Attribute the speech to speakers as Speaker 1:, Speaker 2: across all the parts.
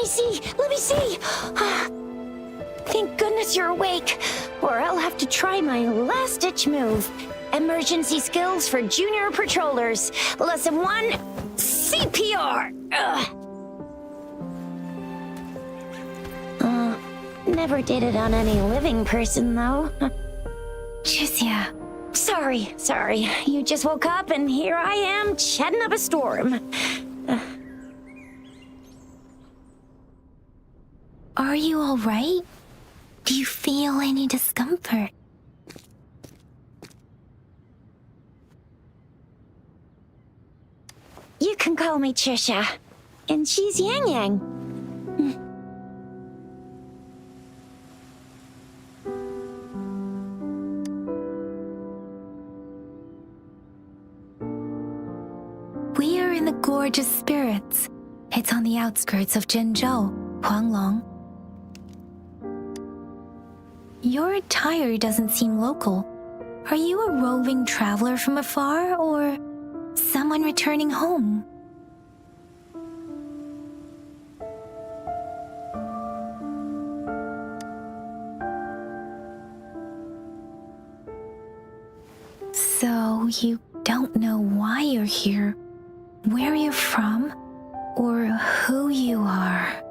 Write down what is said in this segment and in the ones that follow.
Speaker 1: me see! Let me see! Thank goodness you're awake, or I'll have to try my last-ditch move. Emergency skills for junior patrollers. Lesson 1, CPR! Never did it on any living person, though.
Speaker 2: Tricia.
Speaker 1: Sorry. You just woke up, and here I am, chatting up a storm.
Speaker 2: Are you all right? Do you feel any discomfort?
Speaker 1: You can call me Trisha, and she's Yang Yang.
Speaker 2: We are in the Gorgeous Spirits. It's on the outskirts of Zhenzhou, Huanglong. Your attire doesn't seem local. Are you a roving traveler from afar, or someone returning home? So you don't know why you're here, where you're from, or who you are.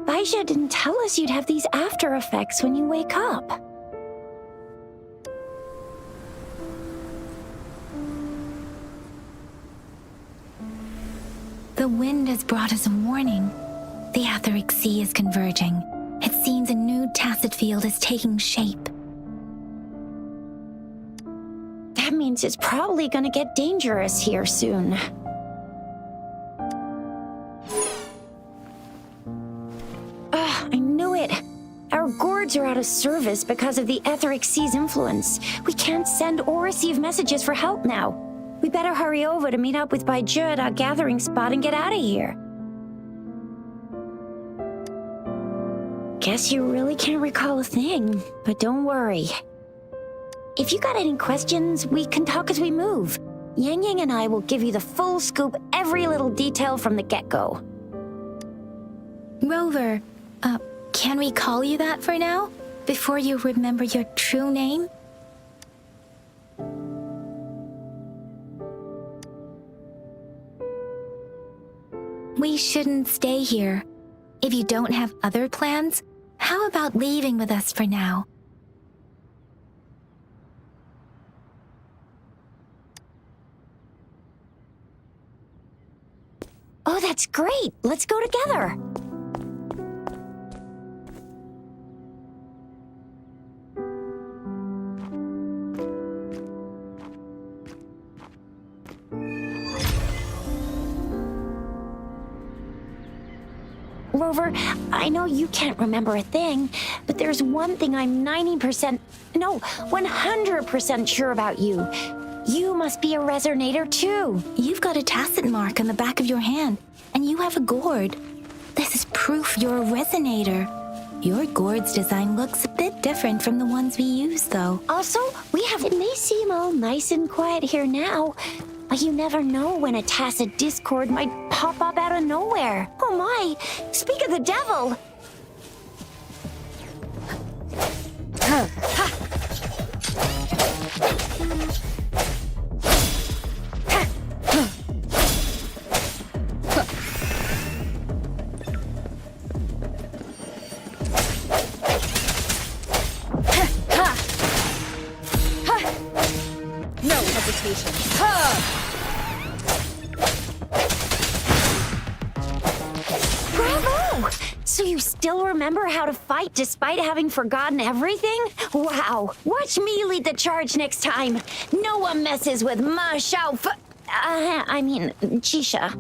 Speaker 1: Baisha didn't tell us you'd have these after effects when you wake up.
Speaker 2: The wind has brought us a warning. The Etheric Sea is converging. It seems a new tacit field is taking shape.
Speaker 1: That means it's probably gonna get dangerous here soon. I knew it. Our gourds are out of service because of the Etheric Sea's influence. We can't send or receive messages for help now. We better hurry over to meet up with Baiju at our gathering spot and get out of here. Guess you really can't recall a thing, but don't worry. If you got any questions, we can talk as we move. Yang Yang and I will give you the full scoop, every little detail from the get-go.
Speaker 2: Rover, can we call you that for now? Before you remember your true name? We shouldn't stay here. If you don't have other plans, how about leaving with us for now?
Speaker 1: Oh, that's great! Let's go together! Rover, I know you can't remember a thing, but there's one thing I'm 100% sure about you. You must be a resonator too.
Speaker 2: You've got a tacit mark on the back of your hand, and you have a gourd. This is proof you're a resonator. Your gourd's design looks a bit different from the ones we use, though.
Speaker 1: Also, it may seem all nice and quiet here now, but you never know when a tacit discord might pop up out of nowhere. Oh my, speak of the devil!
Speaker 3: No hesitation.
Speaker 1: Bravo! So you still remember how to fight despite having forgotten everything? Wow! Watch me lead the charge next time. No one messes with Ma Xiao Chisha.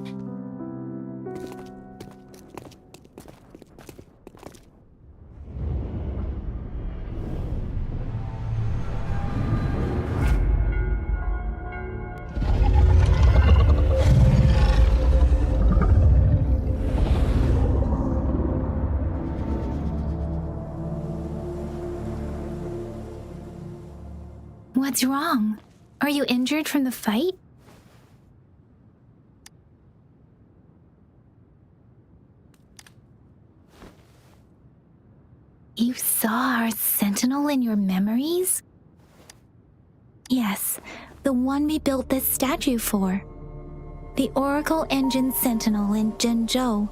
Speaker 2: What's wrong? Are you injured from the fight? saw our sentinel in your memories? Yes, the one we built this statue for. The Oracle Engine Sentinel in Zhenzhou.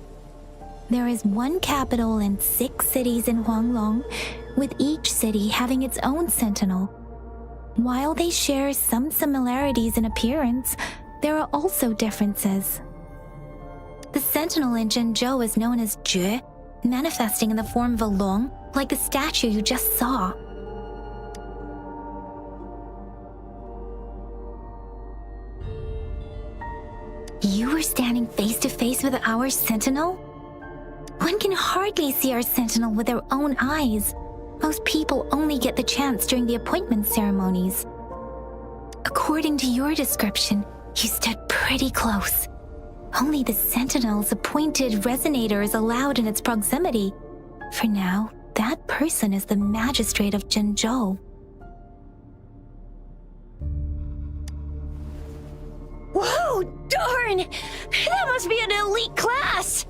Speaker 2: There is one capital and 6 cities in Huanglong, with each city having its own sentinel. While they share some similarities in appearance, there are also differences. The sentinel in Zhenzhou is known as Jue, manifesting in the form of a long, like the statue you just saw. You were standing face to face with our sentinel? One can hardly see our sentinel with their own eyes. Most people only get the chance during the appointment ceremonies. According to your description, you stood pretty close. Only the sentinel's appointed resonator is allowed in its proximity. For now, that person is the magistrate of Zhenzhou.
Speaker 1: Whoa, darn! That must be an elite class!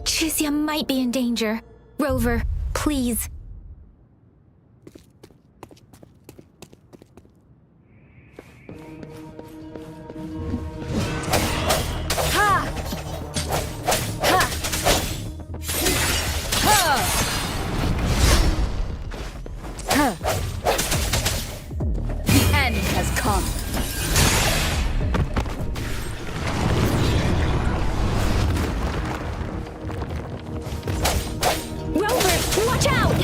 Speaker 2: Chixia might be in danger. Rover, please.
Speaker 1: Ha! Ha! Ha! Ha! The end has come. Rover, watch out!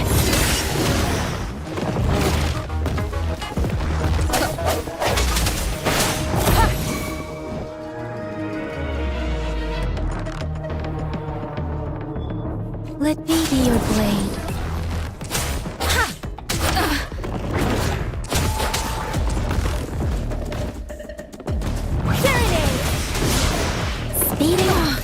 Speaker 2: Let me be your blade.
Speaker 1: Serenade!
Speaker 2: Speeding up.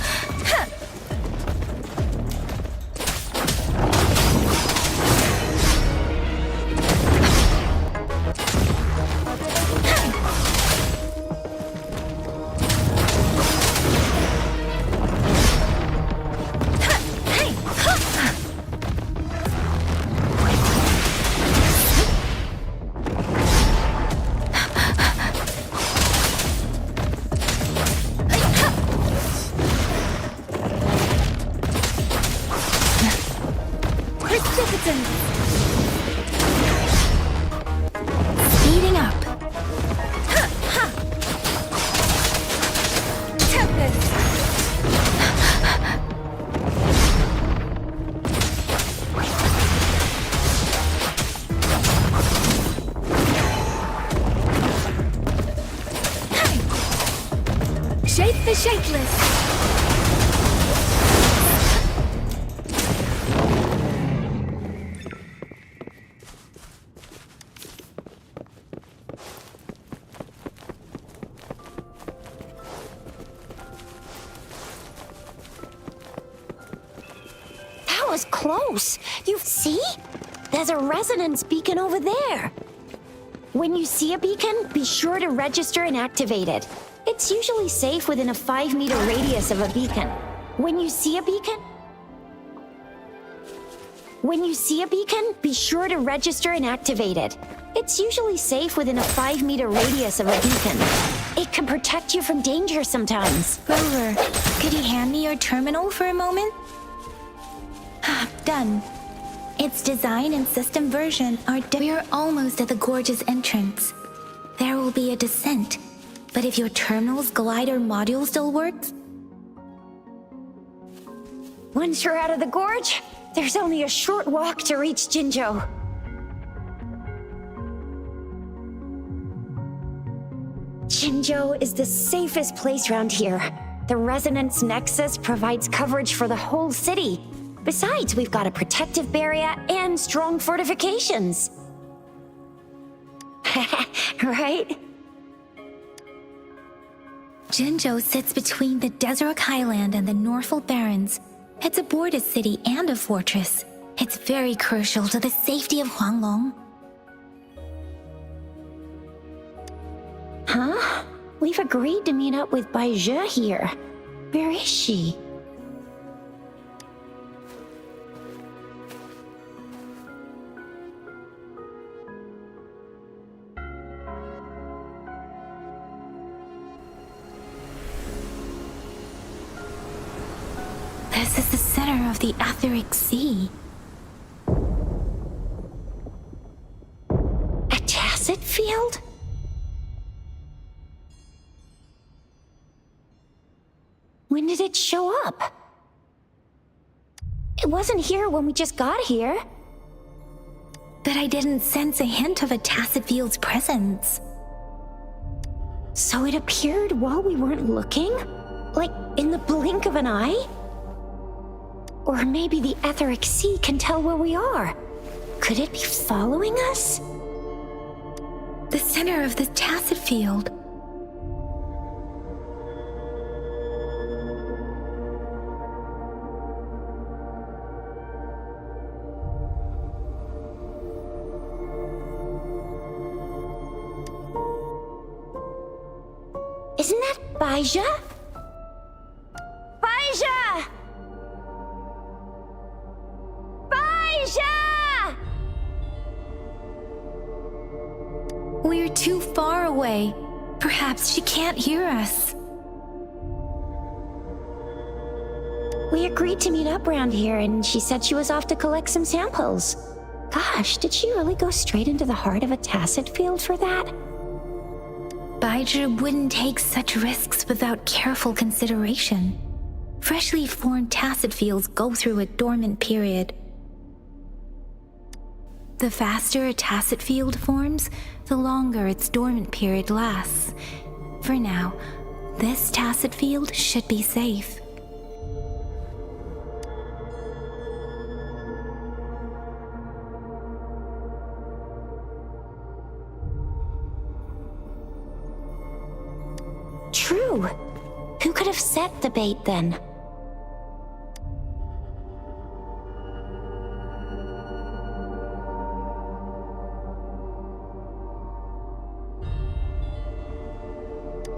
Speaker 2: Speeding up.
Speaker 1: Shape the shapeless! That was close. You see? There's a resonance beacon over there. When you see a beacon, be sure to register and activate it. It's usually safe within a 5-meter radius of a beacon. When you see a beacon, be sure to register and activate it. It's usually safe within a 5-meter radius of a beacon. It can protect you from danger sometimes.
Speaker 2: Rover, could you hand me your terminal for a moment? Done. Its design and system version are We're almost at the gorge's entrance. There will be a descent, but if your terminal's glider module still works...
Speaker 1: Once you're out of the gorge, there's only a short walk to reach Jinzhou. Jinzhou is the safest place around here. The Resonance Nexus provides coverage for the whole city. Besides, we've got a protective barrier and strong fortifications. Right?
Speaker 2: Zhenzhou sits between the Desert Highland and the Northful Barrens. It's a border city and a fortress. It's very crucial to the safety of Huanglong.
Speaker 1: Huh? We've agreed to meet up with Bai Zhe here. Where is she?
Speaker 2: This is the center of the Etheric Sea.
Speaker 1: A tacit field? When did it show up? It wasn't here when we just got here.
Speaker 2: But I didn't sense a hint of a tacit field's presence.
Speaker 1: So it appeared while we weren't looking? Like in the blink of an eye? Or maybe the Etheric Sea can tell where we are. Could it be following us?
Speaker 2: The center of the tacit field.
Speaker 1: Isn't that Baija? Baija! Baija!
Speaker 2: We're too far away. Perhaps she can't hear us.
Speaker 1: We agreed to meet up around here, and she said she was off to collect some samples. Gosh, did she really go straight into the heart of a tacit field for that?
Speaker 2: Baija wouldn't take such risks without careful consideration. Freshly formed tacit fields go through a dormant period. The faster a tacit field forms, the longer its dormant period lasts. For now, this tacit field should be safe.
Speaker 1: True. Who could have set the bait then?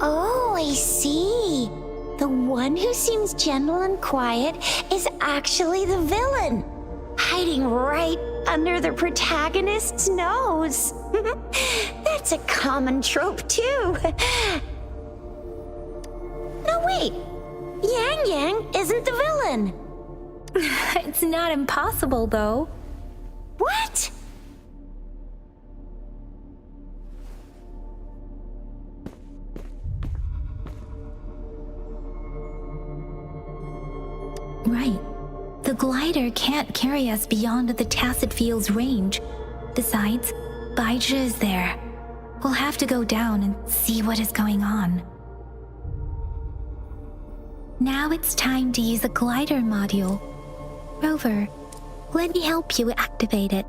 Speaker 1: Oh, I see. The one who seems gentle and quiet is actually the villain, hiding right under the protagonist's nose. That's a common trope, too. No, wait. Yang Yang isn't the villain.
Speaker 2: It's not impossible, though.
Speaker 1: What?
Speaker 2: Right. The glider can't carry us beyond the tacit field's range. Besides, Baija is there. We'll have to go down and see what is going on. Now it's time to use the glider module. Rover, let me help you activate it.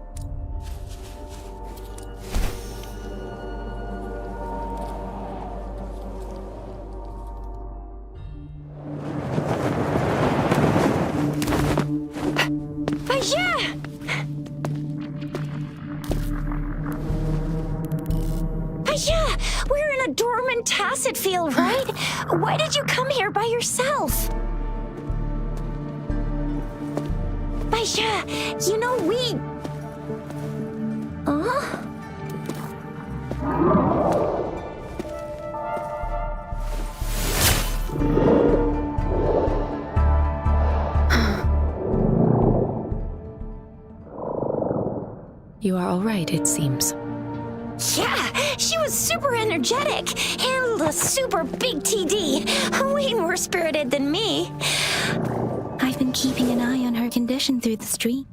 Speaker 1: Baija! Baija! We're in a dormant tacit field, right? Why did you come here by yourself? Baija, you know we... Huh?
Speaker 3: You are all right, it seems.
Speaker 1: Yeah, she was super energetic, handled a super big TD, way more spirited than me.
Speaker 2: I've been keeping an eye on her condition through the street.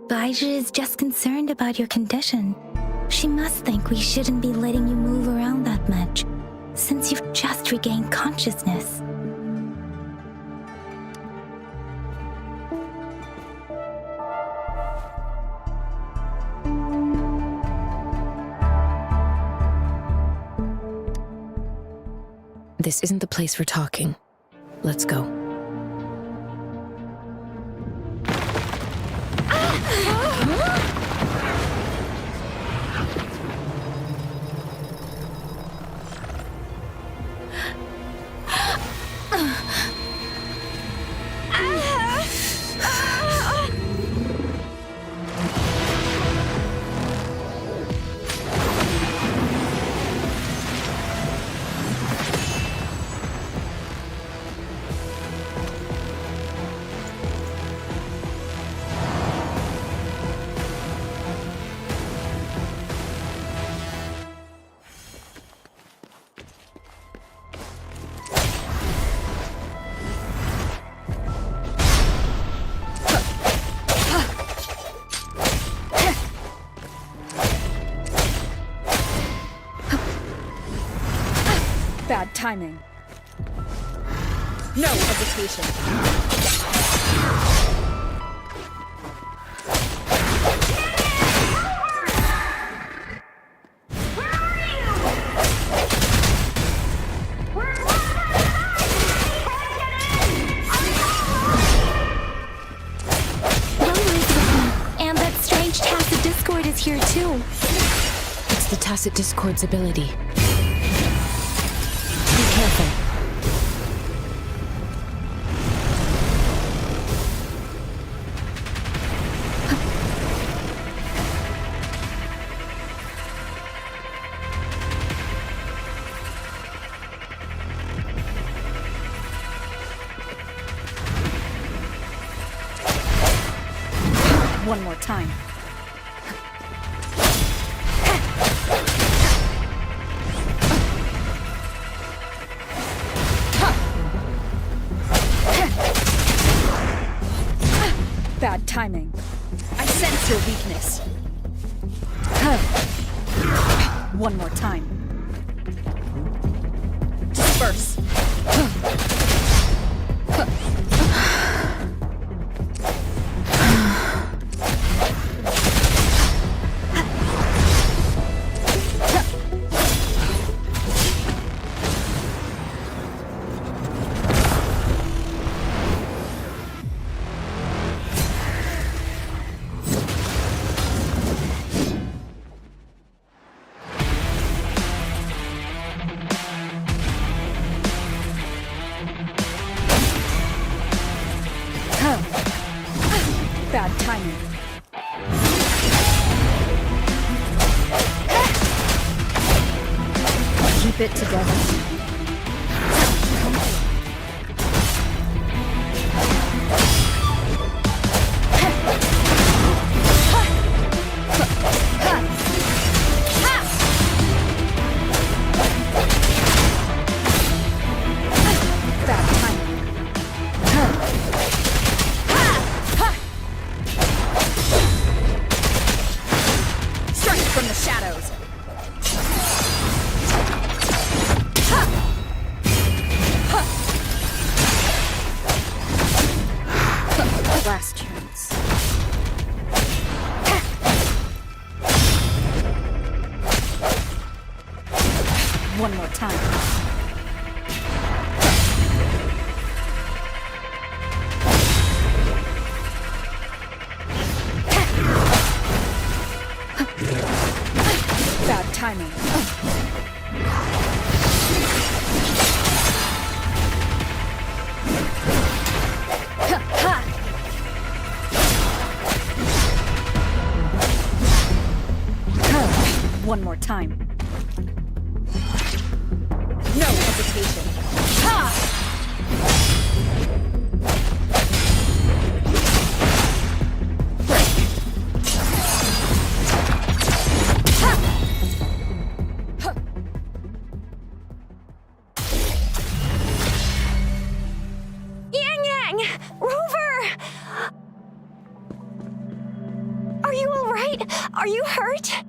Speaker 2: Baija is just concerned about your condition. She must think we shouldn't be letting you move around that much, since you've just regained consciousness.
Speaker 3: This isn't the place for talking. Let's go.
Speaker 4: Bad timing. No hesitation.
Speaker 2: And that strange tacit discord is here too.
Speaker 3: It's the Tacit Discord's ability. Be careful.
Speaker 4: One more time. Bad timing. I sense your weakness. One more time. Disperse. Bad timing. Keep it together. From the shadows. Last chance. One more time. Bad timing. One more time. No hesitation.
Speaker 1: Are you all right? Are you hurt?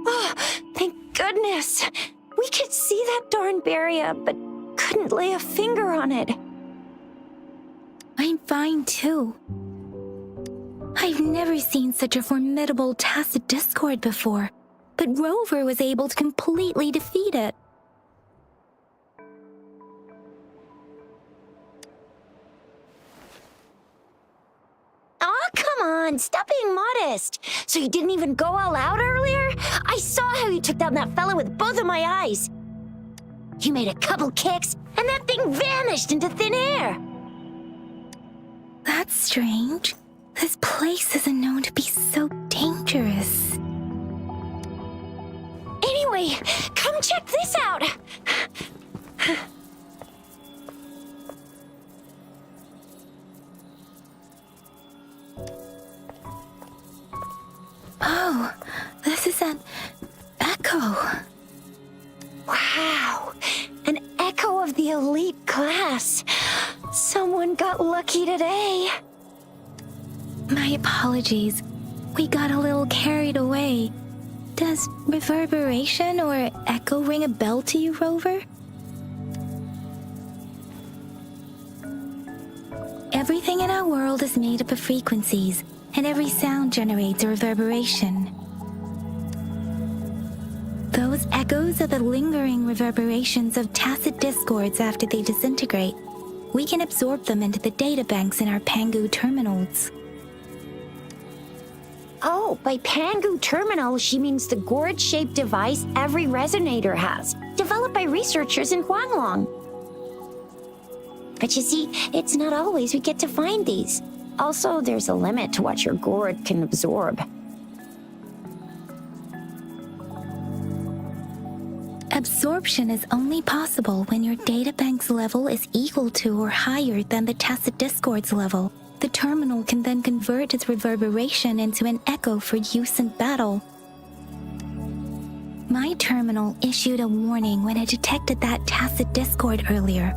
Speaker 1: Oh, thank goodness. We could see that darn barrier, but couldn't lay a finger on it.
Speaker 2: I'm fine too. I've never seen such a formidable tacit discord before, but Rover was able to completely defeat it.
Speaker 1: Aw, come on, stop being modest. So you didn't even go all out earlier? I saw how you took down that fella with both of my eyes. You made a couple kicks, and that thing vanished into thin air.
Speaker 2: That's strange. This place isn't known to be so dangerous.
Speaker 1: Anyway, come check this out.
Speaker 2: Oh, this is an echo.
Speaker 1: Wow, an echo of the elite class. Someone got lucky today.
Speaker 2: My apologies. We got a little carried away. Does reverberation or echo ring a bell to you, Rover? Everything in our world is made up of frequencies, and every sound generates a reverberation. Those echoes are the lingering reverberations of tacit discords after they disintegrate. We can absorb them into the databanks in our Pangu terminals.
Speaker 1: Oh, by Pangu terminal, she means the gourd-shaped device every resonator has, developed by researchers in Huanglong. But you see, it's not always we get to find these. Also, there's a limit to what your gourd can absorb.
Speaker 2: Absorption is only possible when your databank's level is equal to or higher than the tacit discord's level. The terminal can then convert its reverberation into an echo for use in battle. My terminal issued a warning when it detected that tacit discord earlier.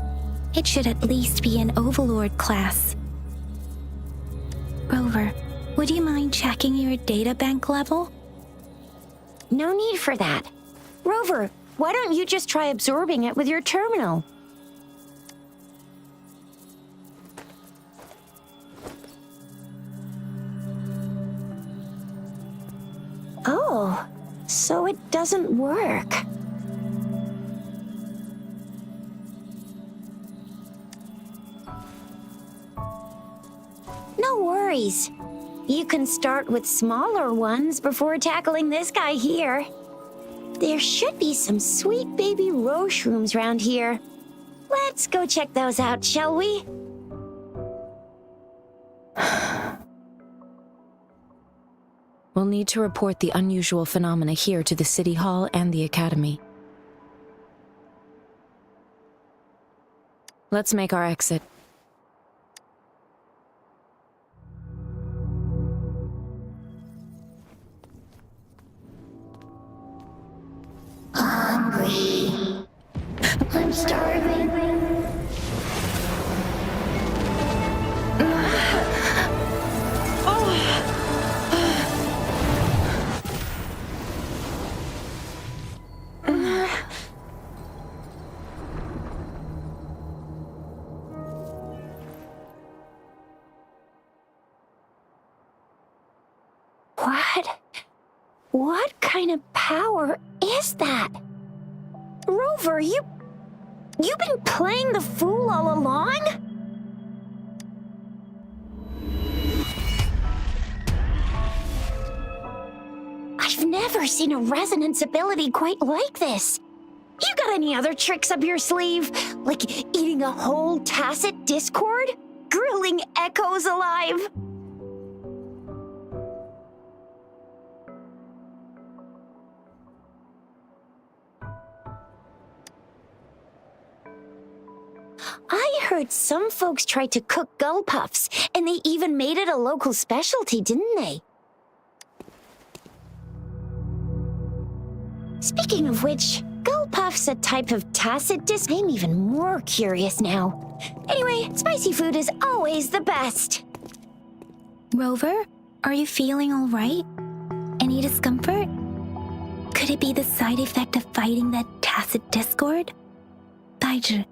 Speaker 2: It should at least be an Overlord class. Rover, would you mind checking your databank level?
Speaker 1: No need for that. Rover, why don't you just try absorbing it with your terminal? Oh, so it doesn't work. No worries. You can start with smaller ones before tackling this guy here. There should be some sweet baby roche rooms around here. Let's go check those out, shall we?
Speaker 3: We'll need to report the unusual phenomena here to the City Hall and the Academy. Let's make our exit.
Speaker 1: Hungry. I'm starving. What kind of power is that? Rover, you've been playing the fool all along? I've never seen a resonance ability quite like this. You got any other tricks up your sleeve? Like eating a whole tacit discord? Grilling echoes alive? I heard some folks tried to cook gull puffs, and they even made it a local specialty, didn't they? Speaking of which, gull puff's a type of tacit dis. I'm even more curious now. Anyway, spicy food is always the best.
Speaker 2: Rover, are you feeling all right? Any discomfort? Could it be the side effect of fighting that tacit discord? Baizhi,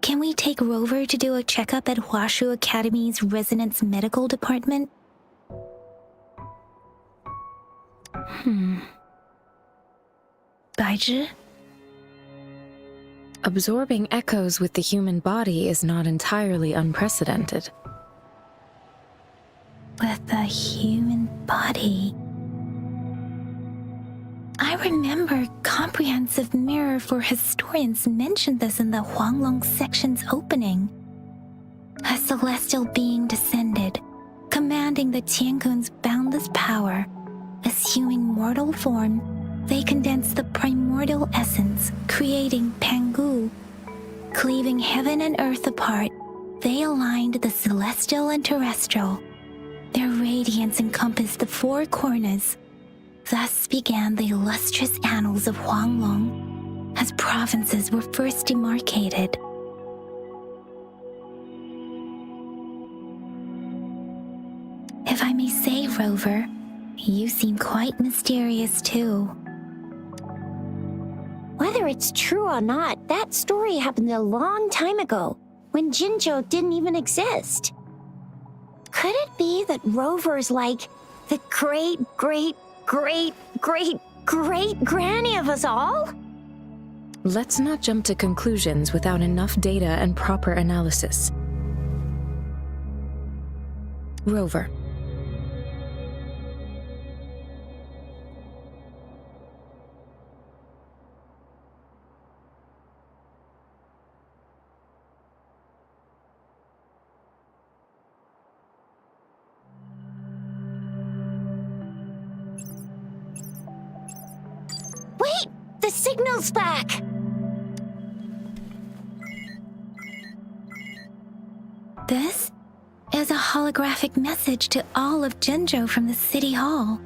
Speaker 2: can we take Rover to do a checkup at Huashu Academy's Resonance Medical Department? Baizhi?
Speaker 3: Absorbing echoes with the human body is not entirely unprecedented.
Speaker 2: With the human body. I remember Comprehensive Mirror for Historians mentioned this in the Huanglong section's opening. A celestial being descended, commanding the Tiankun's boundless power. Assuming mortal form, they condensed the primordial essence, creating Pangu. Cleaving heaven and earth apart, they aligned the celestial and terrestrial. Their radiance encompassed the four corners. Thus began the illustrious annals of Huanglong, as provinces were first demarcated. If I may say, Rover, You seem quite mysterious too.
Speaker 1: Whether it's true or not, that story happened a long time ago, when Jinzhou didn't even exist. Could it be that Rover's like the great-great-great-great-great-granny of us all?
Speaker 3: Let's not jump to conclusions without enough data and proper analysis. Rover.
Speaker 1: Wait! The signal's back!
Speaker 2: This is a holographic message to all of Zhenzhou from the City Hall.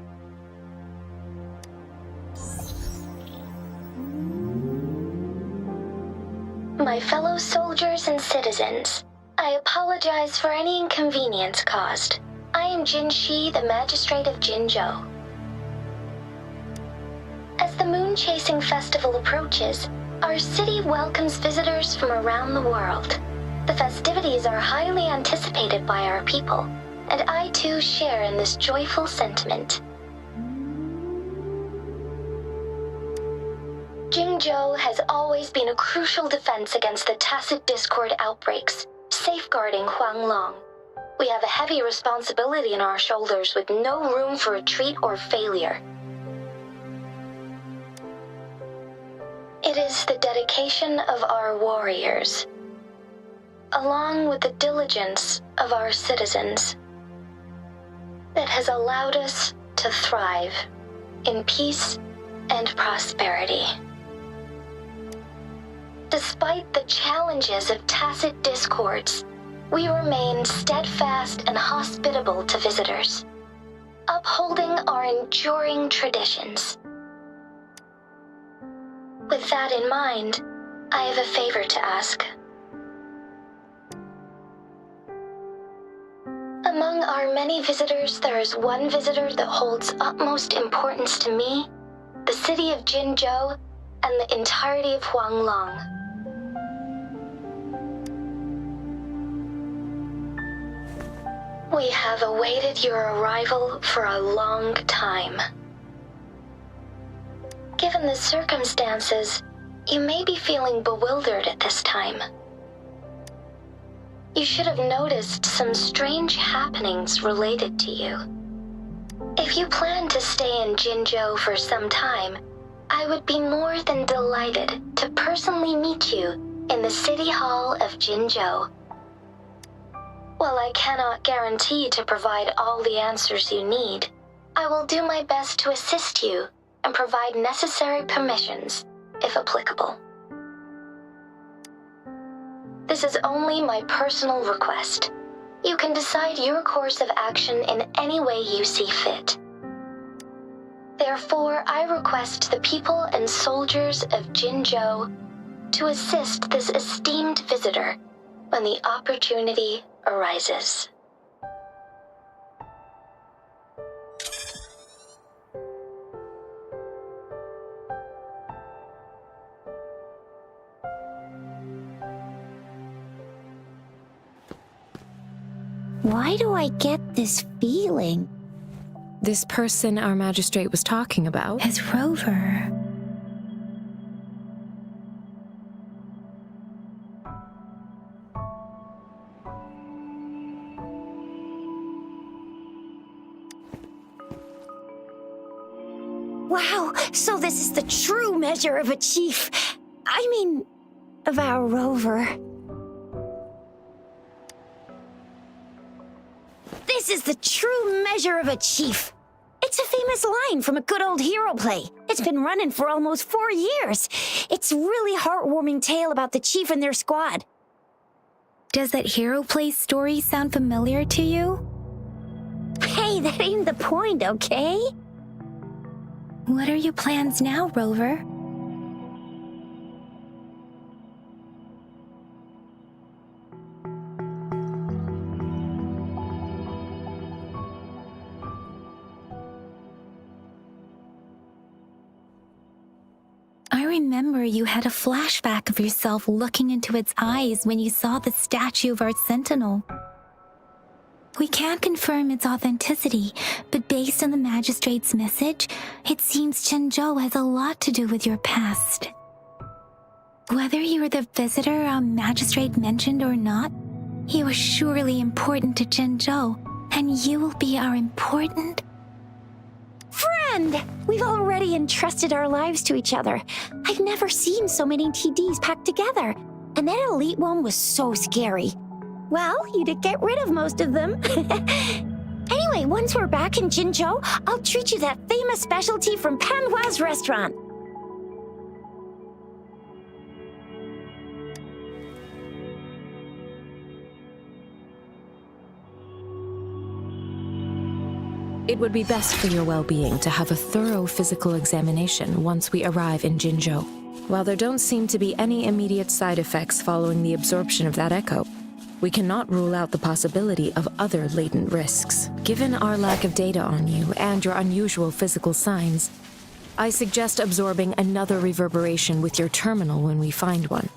Speaker 5: My fellow soldiers and citizens, I apologize for any inconvenience caused. I am Jin Shi, the Magistrate of Jinzhou. As the Moon-Chasing Festival approaches, our city welcomes visitors from around the world. The festivities are highly anticipated by our people, and I too share in this joyful sentiment. Jinzhou has always been a crucial defense against the tacit discord outbreaks, safeguarding Huanglong. We have a heavy responsibility on our shoulders with no room for retreat or failure. It is the dedication of our warriors, along with the diligence of our citizens, that has allowed us to thrive in peace and prosperity. Despite the challenges of tacit discords, we remain steadfast and hospitable to visitors, upholding our enduring traditions. With that in mind, I have a favor to ask. Among our many visitors, there is one visitor that holds utmost importance to me, the city of Jinzhou, and the entirety of Huanglong. We have awaited your arrival for a long time. Given the circumstances, you may be feeling bewildered at this time. You should have noticed some strange happenings related to you. If you plan to stay in Jinzhou for some time, I would be more than delighted to personally meet you in the City Hall of Jinzhou. While I cannot guarantee to provide all the answers you need, I will do my best to assist you and provide necessary permissions, if applicable. This is only my personal request. You can decide your course of action in any way you see fit. Therefore, I request the people and soldiers of Jinzhou to assist this esteemed visitor when the opportunity arises.
Speaker 1: Why do I get this feeling?
Speaker 3: This person our magistrate was talking about?
Speaker 2: As Rover.
Speaker 1: Wow, so this is the true measure of a chief. I mean, of our Rover. This is the true measure of a chief. It's a famous line from a good old hero play. It's been running for almost 4 years. It's a really heartwarming tale about the chief and their squad.
Speaker 2: Does that hero play story sound familiar to you?
Speaker 1: Hey, that ain't the point, okay?
Speaker 2: What are your plans now, Rover? remember you had a flashback of yourself looking into its eyes when you saw the statue of our sentinel. We can't confirm its authenticity, but based on the magistrate's message, it seems Zhenzhou has a lot to do with your past. Whether you're the visitor our magistrate mentioned or not, you are surely important to Zhenzhou, and you will be our important
Speaker 1: Friend! We've already entrusted our lives to each other. I've never seen so many TDs packed together. And that elite one was so scary. Well, you did get rid of most of them. Anyway, once we're back in Jinzhou, I'll treat you that famous specialty from Panhua's restaurant.
Speaker 3: It would be best for your well-being to have a thorough physical examination once we arrive in Jinzhou. While there don't seem to be any immediate side effects following the absorption of that echo, we cannot rule out the possibility of other latent risks. Given our lack of data on you and your unusual physical signs, I suggest absorbing another reverberation with your terminal when we find one.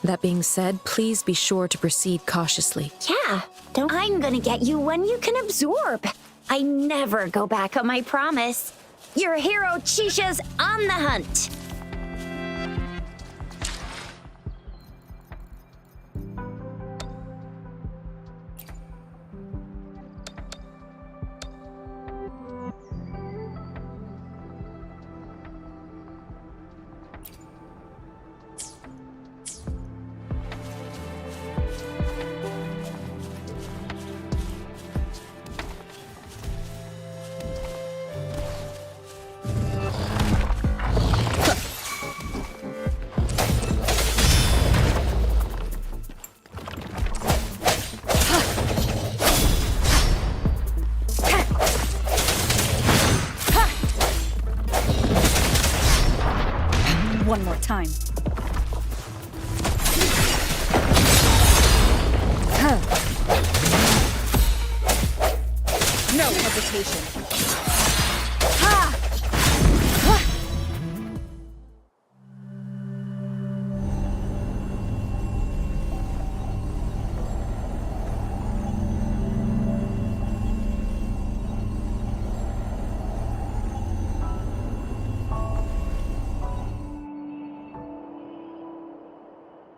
Speaker 3: That being said, please be sure to proceed cautiously.
Speaker 1: Yeah, I'm gonna get you one you can absorb. I never go back on my promise. Your hero Chisha's on the hunt.
Speaker 4: One more time. No hesitation.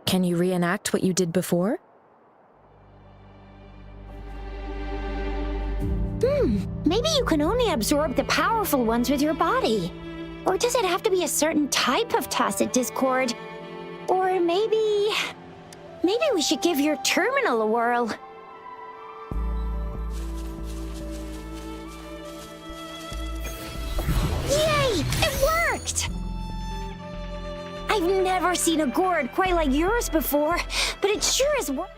Speaker 3: Can you reenact what you did before?
Speaker 1: Maybe you can only absorb the powerful ones with your body. Or does it have to be a certain type of tacit discord? Or maybe we should give your terminal a whirl. Yay! It worked! I've never seen a gourd quite like yours before, but it sure is worth.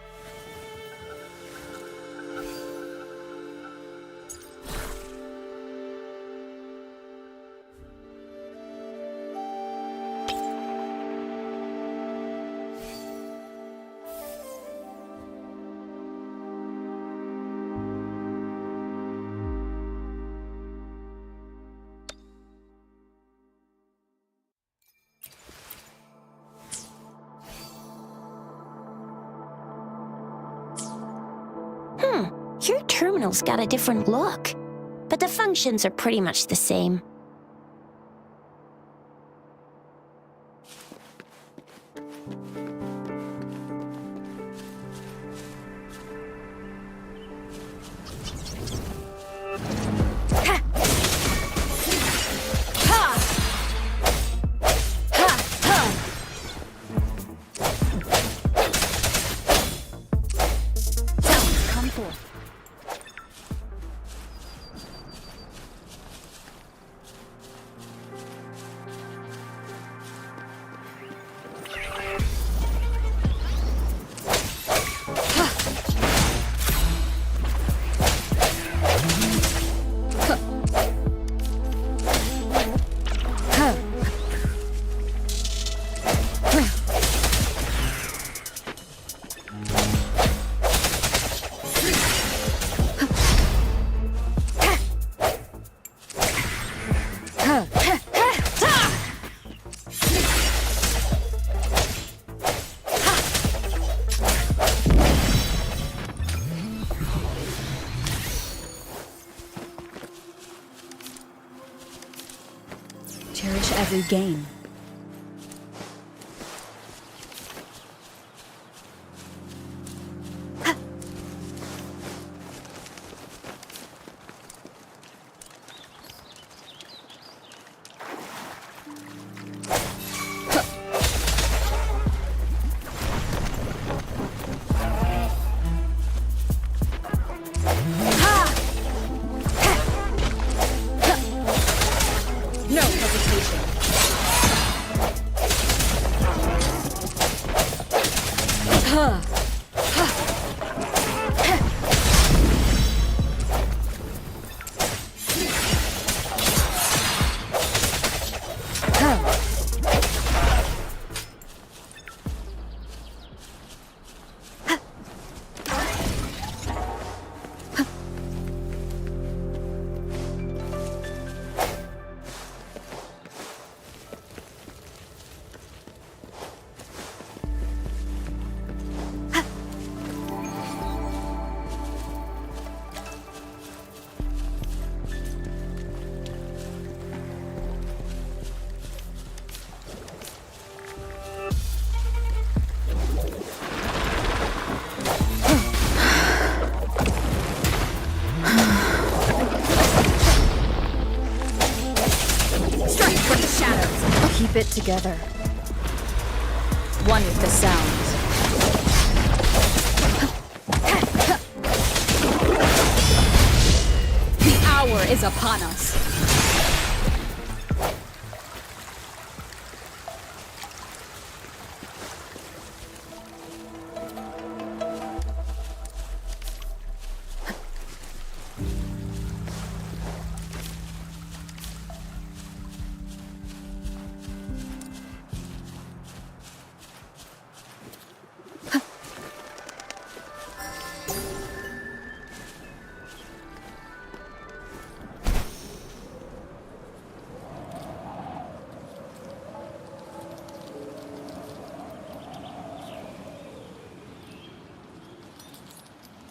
Speaker 1: Your terminal's got a different look, but the functions are pretty much the same.
Speaker 4: every gain.
Speaker 3: No hesitation.
Speaker 4: Keep it together. One with the sounds. The hour is upon us.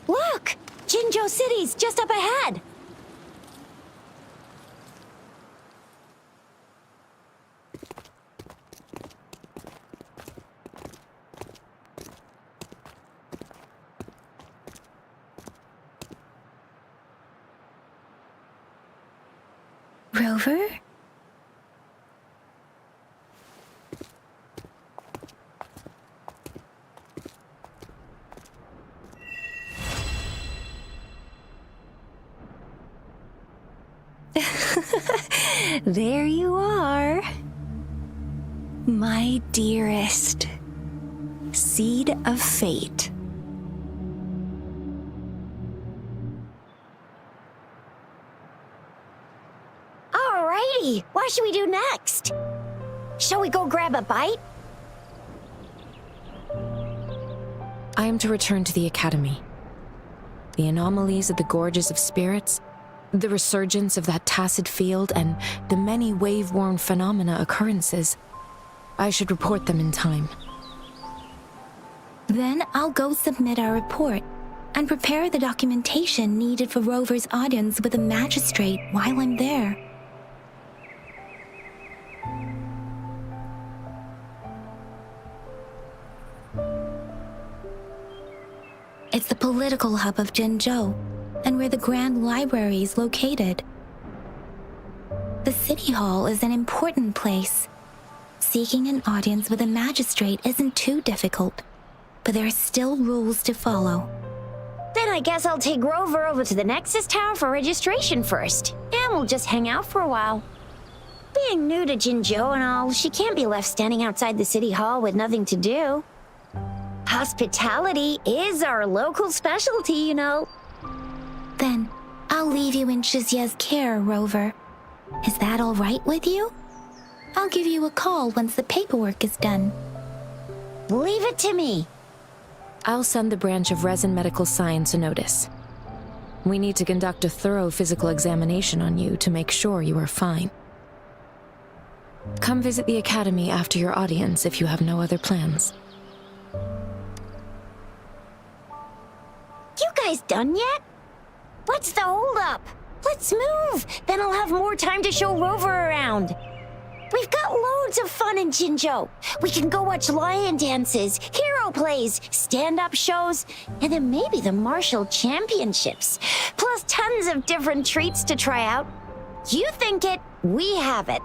Speaker 1: Look! Jinzhou City's just up ahead!
Speaker 2: Rover?
Speaker 1: There you are. My dearest. Seed of Fate. Alrighty, what should we do next? Shall we go grab a bite?
Speaker 3: I am to return to the Academy. The anomalies of the Gorges of Spirits, the resurgence of that tacit field, and the many wave-worn phenomena occurrences. I should report them in time.
Speaker 2: Then I'll go submit our report and prepare the documentation needed for Rover's audience with a magistrate while I'm there. It's the political hub of Jinzhou, and where the Grand Library is located. The City Hall is an important place. Seeking an audience with a magistrate isn't too difficult, but there are still rules to follow.
Speaker 1: Then I guess I'll take Rover over to the Nexus Tower for registration first, and we'll just hang out for a while. Being new to Jinzhou and all, she can't be left standing outside the City Hall with nothing to do. Hospitality is our local specialty, you know.
Speaker 2: Then I'll leave you in Shizye's care, Rover. Is that all right with you? I'll give you a call once the paperwork is done.
Speaker 1: Leave it to me.
Speaker 3: I'll send the branch of Resin Medical Science a notice. We need to conduct a thorough physical examination on you to make sure you are fine. Come visit the Academy after your audience if you have no other plans.
Speaker 1: You guys done yet? What's the holdup? Let's move! Then I'll have more time to show Rover around. We've got loads of fun in Jinzhou. We can go watch lion dances, hero plays, stand-up shows, and then maybe the martial championships. Plus tons of different treats to try out. You think it, we have it.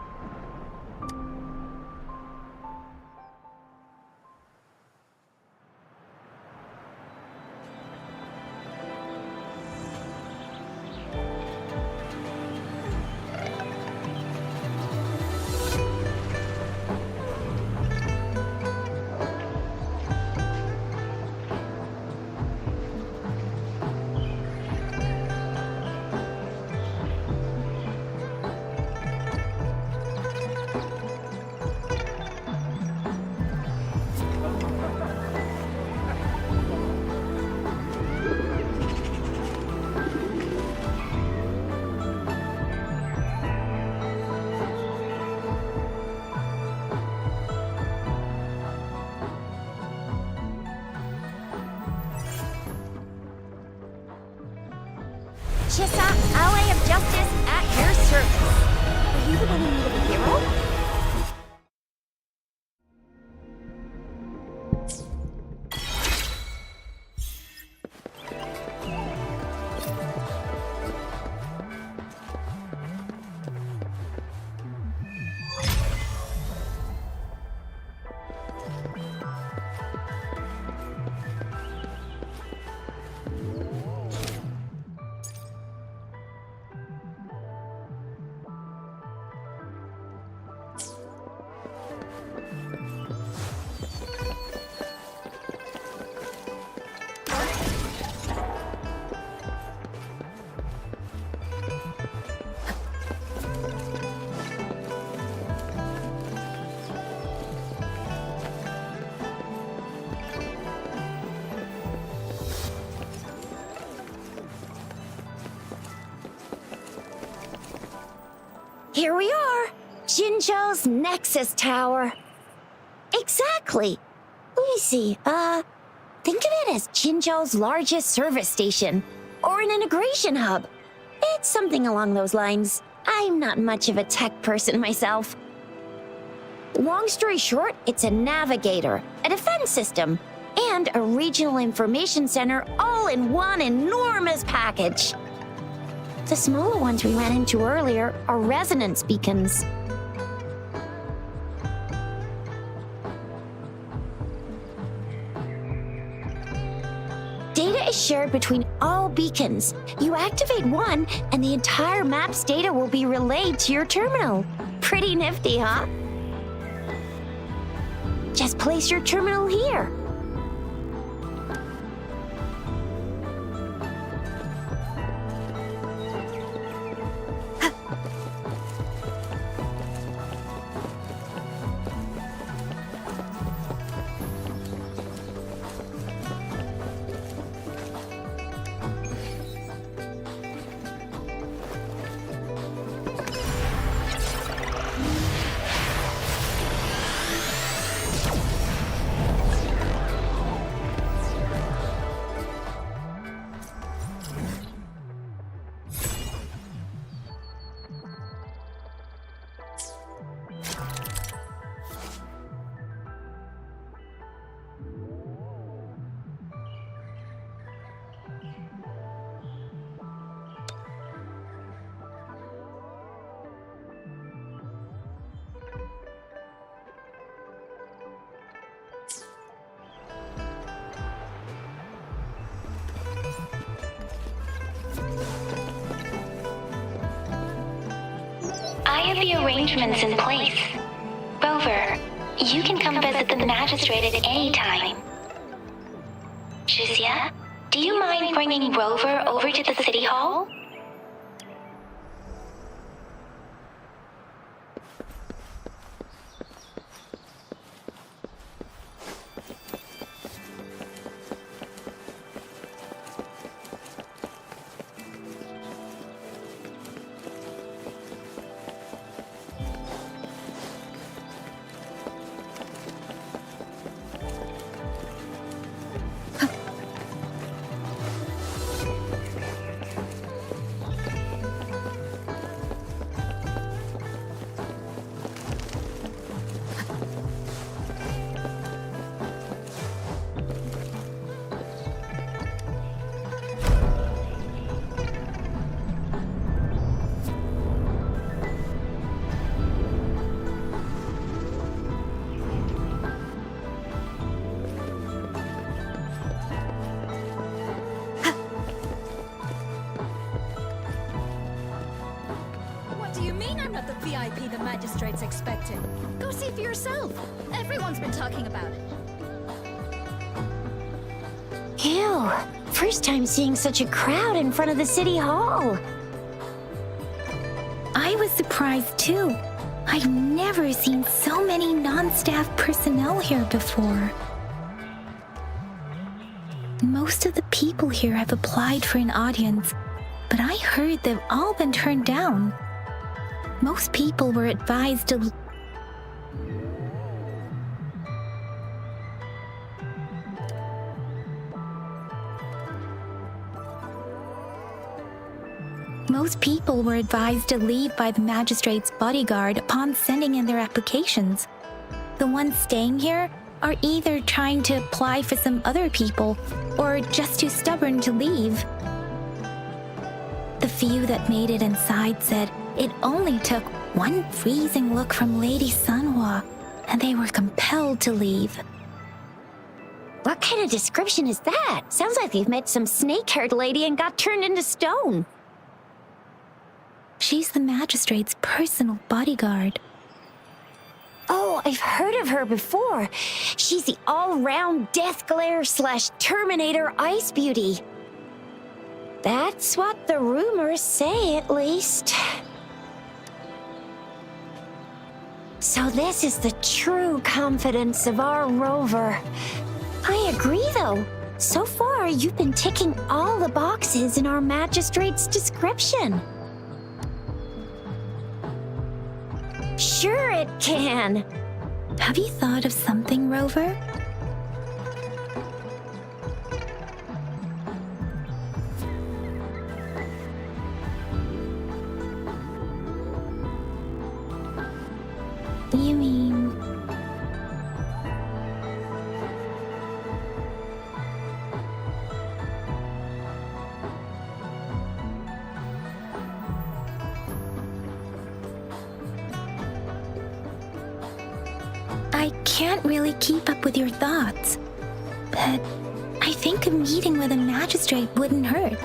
Speaker 1: Chissa, ally of justice at your service. Are you the one who needed a hero? Here we are, Jinzhou's Nexus Tower. Exactly. Let me see, think of it as Jinzhou's largest service station, or an integration hub. It's something along those lines. I'm not much of a tech person myself. Long story short, it's a navigator, a defense system, and a regional information center all in one enormous package. The smaller ones we ran into earlier are resonance beacons. Data is shared between all beacons. You activate one, and the entire map's data will be relayed to your terminal. Pretty nifty, huh? Just place your terminal here.
Speaker 5: I have the arrangements in place. Rover, you can come visit the magistrate at any time. Jizya, do you mind bringing Rover over to the city hall?
Speaker 4: do you mean I'm not the VIP the magistrate's expecting? Go see for yourself. Everyone's been talking about it.
Speaker 1: Ew. First time seeing such a crowd in front of the city hall.
Speaker 2: I was surprised too. I've never seen so many non-staff personnel here before. Most of the people here have applied for an audience, but I heard they've all been turned down. Most people were advised to... Most people were advised to leave by the magistrate's bodyguard upon sending in their applications. The ones staying here are either trying to apply for some other people or just too stubborn to leave. The few that made it inside said it only took one freezing look from Lady Sanhua and they were compelled to leave.
Speaker 1: What kind of description is that? Sounds like they've met some snake-haired lady and got turned into stone.
Speaker 2: She's the magistrate's personal bodyguard.
Speaker 1: Oh, I've heard of her before. She's the all-round Death Glare / Terminator Ice Beauty. That's what the rumors say, at least. So this is the true confidence of our rover. I agree, though. So far, you've been ticking all the boxes in our magistrate's description. Sure it can.
Speaker 2: Have you thought of something, Rover? You mean... I can't really keep up with your thoughts, but I think a meeting with a magistrate wouldn't hurt.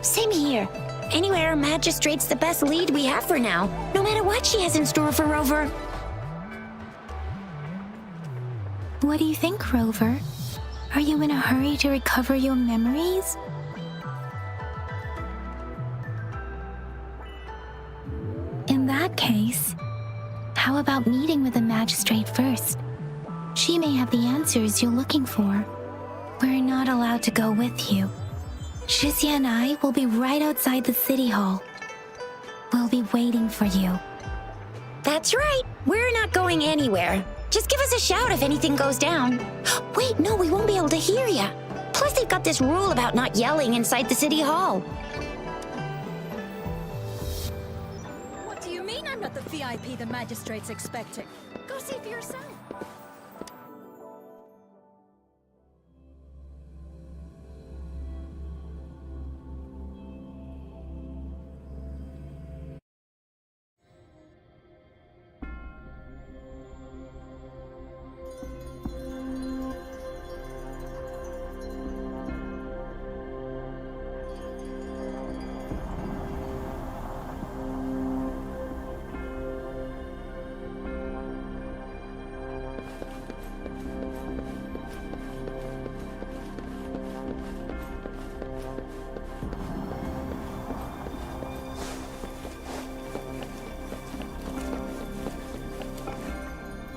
Speaker 1: Same here. Anywhere, magistrate's the best lead we have for now, no matter what she has in store for Rover.
Speaker 2: What do you think, Rover? Are you in a hurry to recover your memories? In that case, how about meeting with the magistrate first? She may have the answers you're looking for. We're not allowed to go with you. Shizia and I will be right outside the city hall. We'll be waiting for you.
Speaker 1: That's right. We're not going anywhere. Just give us a shout if anything goes down. Wait, no, we won't be able to hear ya. Plus, they've got this rule about not yelling inside the city hall.
Speaker 4: What do you mean I'm not the VIP the magistrate's expecting? Go see for yourself.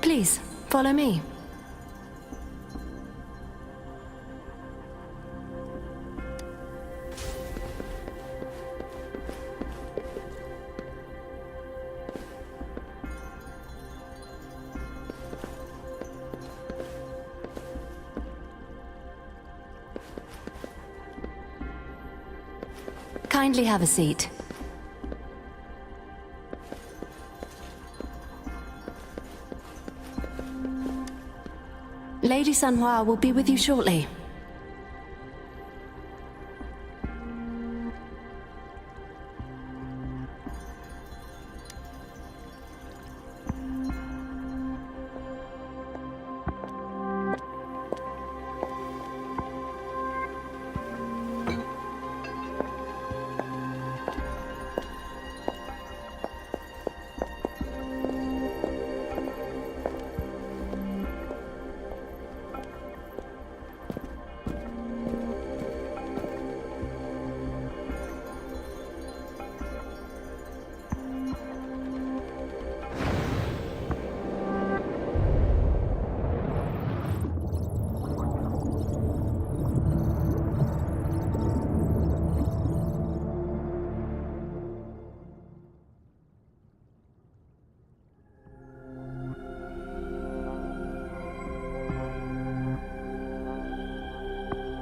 Speaker 3: Please, follow me. Kindly have a seat. Lady Sanhua will be with you shortly.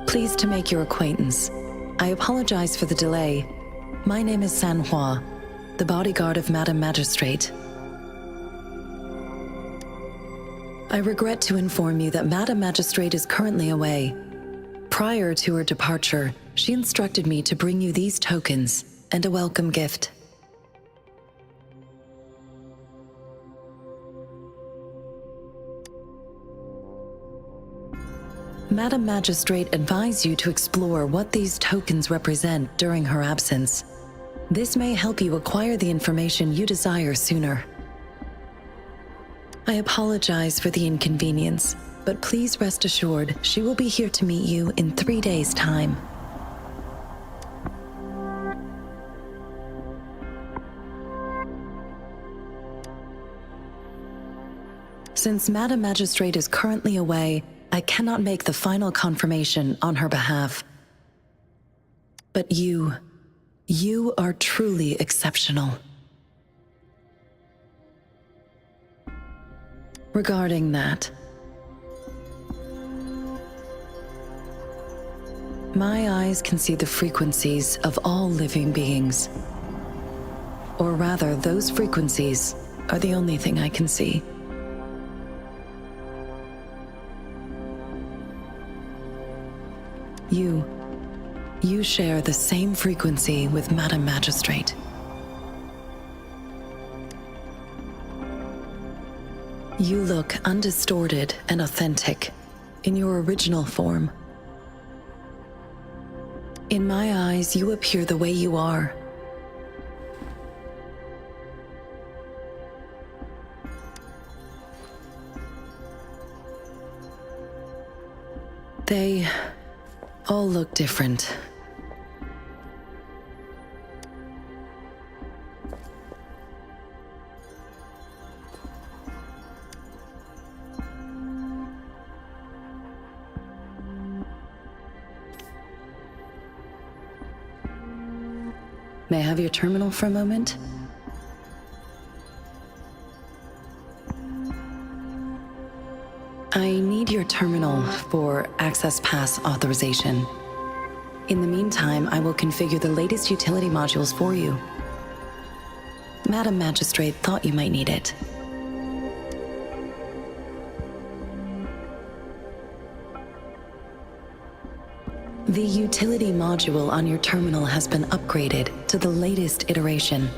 Speaker 6: Pleased to make your acquaintance. I apologize for the delay. My name is San Hua, the bodyguard of Madam Magistrate. I regret to inform you that Madam Magistrate is currently away. Prior to her departure, she instructed me to bring you these tokens and a welcome gift. Madam Magistrate advised you to explore what these tokens represent during her absence. This may help you acquire the information you desire sooner. I apologize for the inconvenience, but please rest assured she will be here to meet you in 3 days' time. Since Madam Magistrate is currently away, I cannot make the final confirmation on her behalf. But you are truly exceptional. Regarding that, my eyes can see the frequencies of all living beings. Or rather, those frequencies are the only thing I can see. You share the same frequency with Madam Magistrate. You look undistorted and authentic in your original form. In my eyes, you appear the way you are. They all look different. May I have your terminal for a moment? I need your terminal for Access Pass authorization. In the meantime, I will configure the latest utility modules for you. Madam Magistrate thought you might need it. The utility module on your terminal has been upgraded to the latest iteration.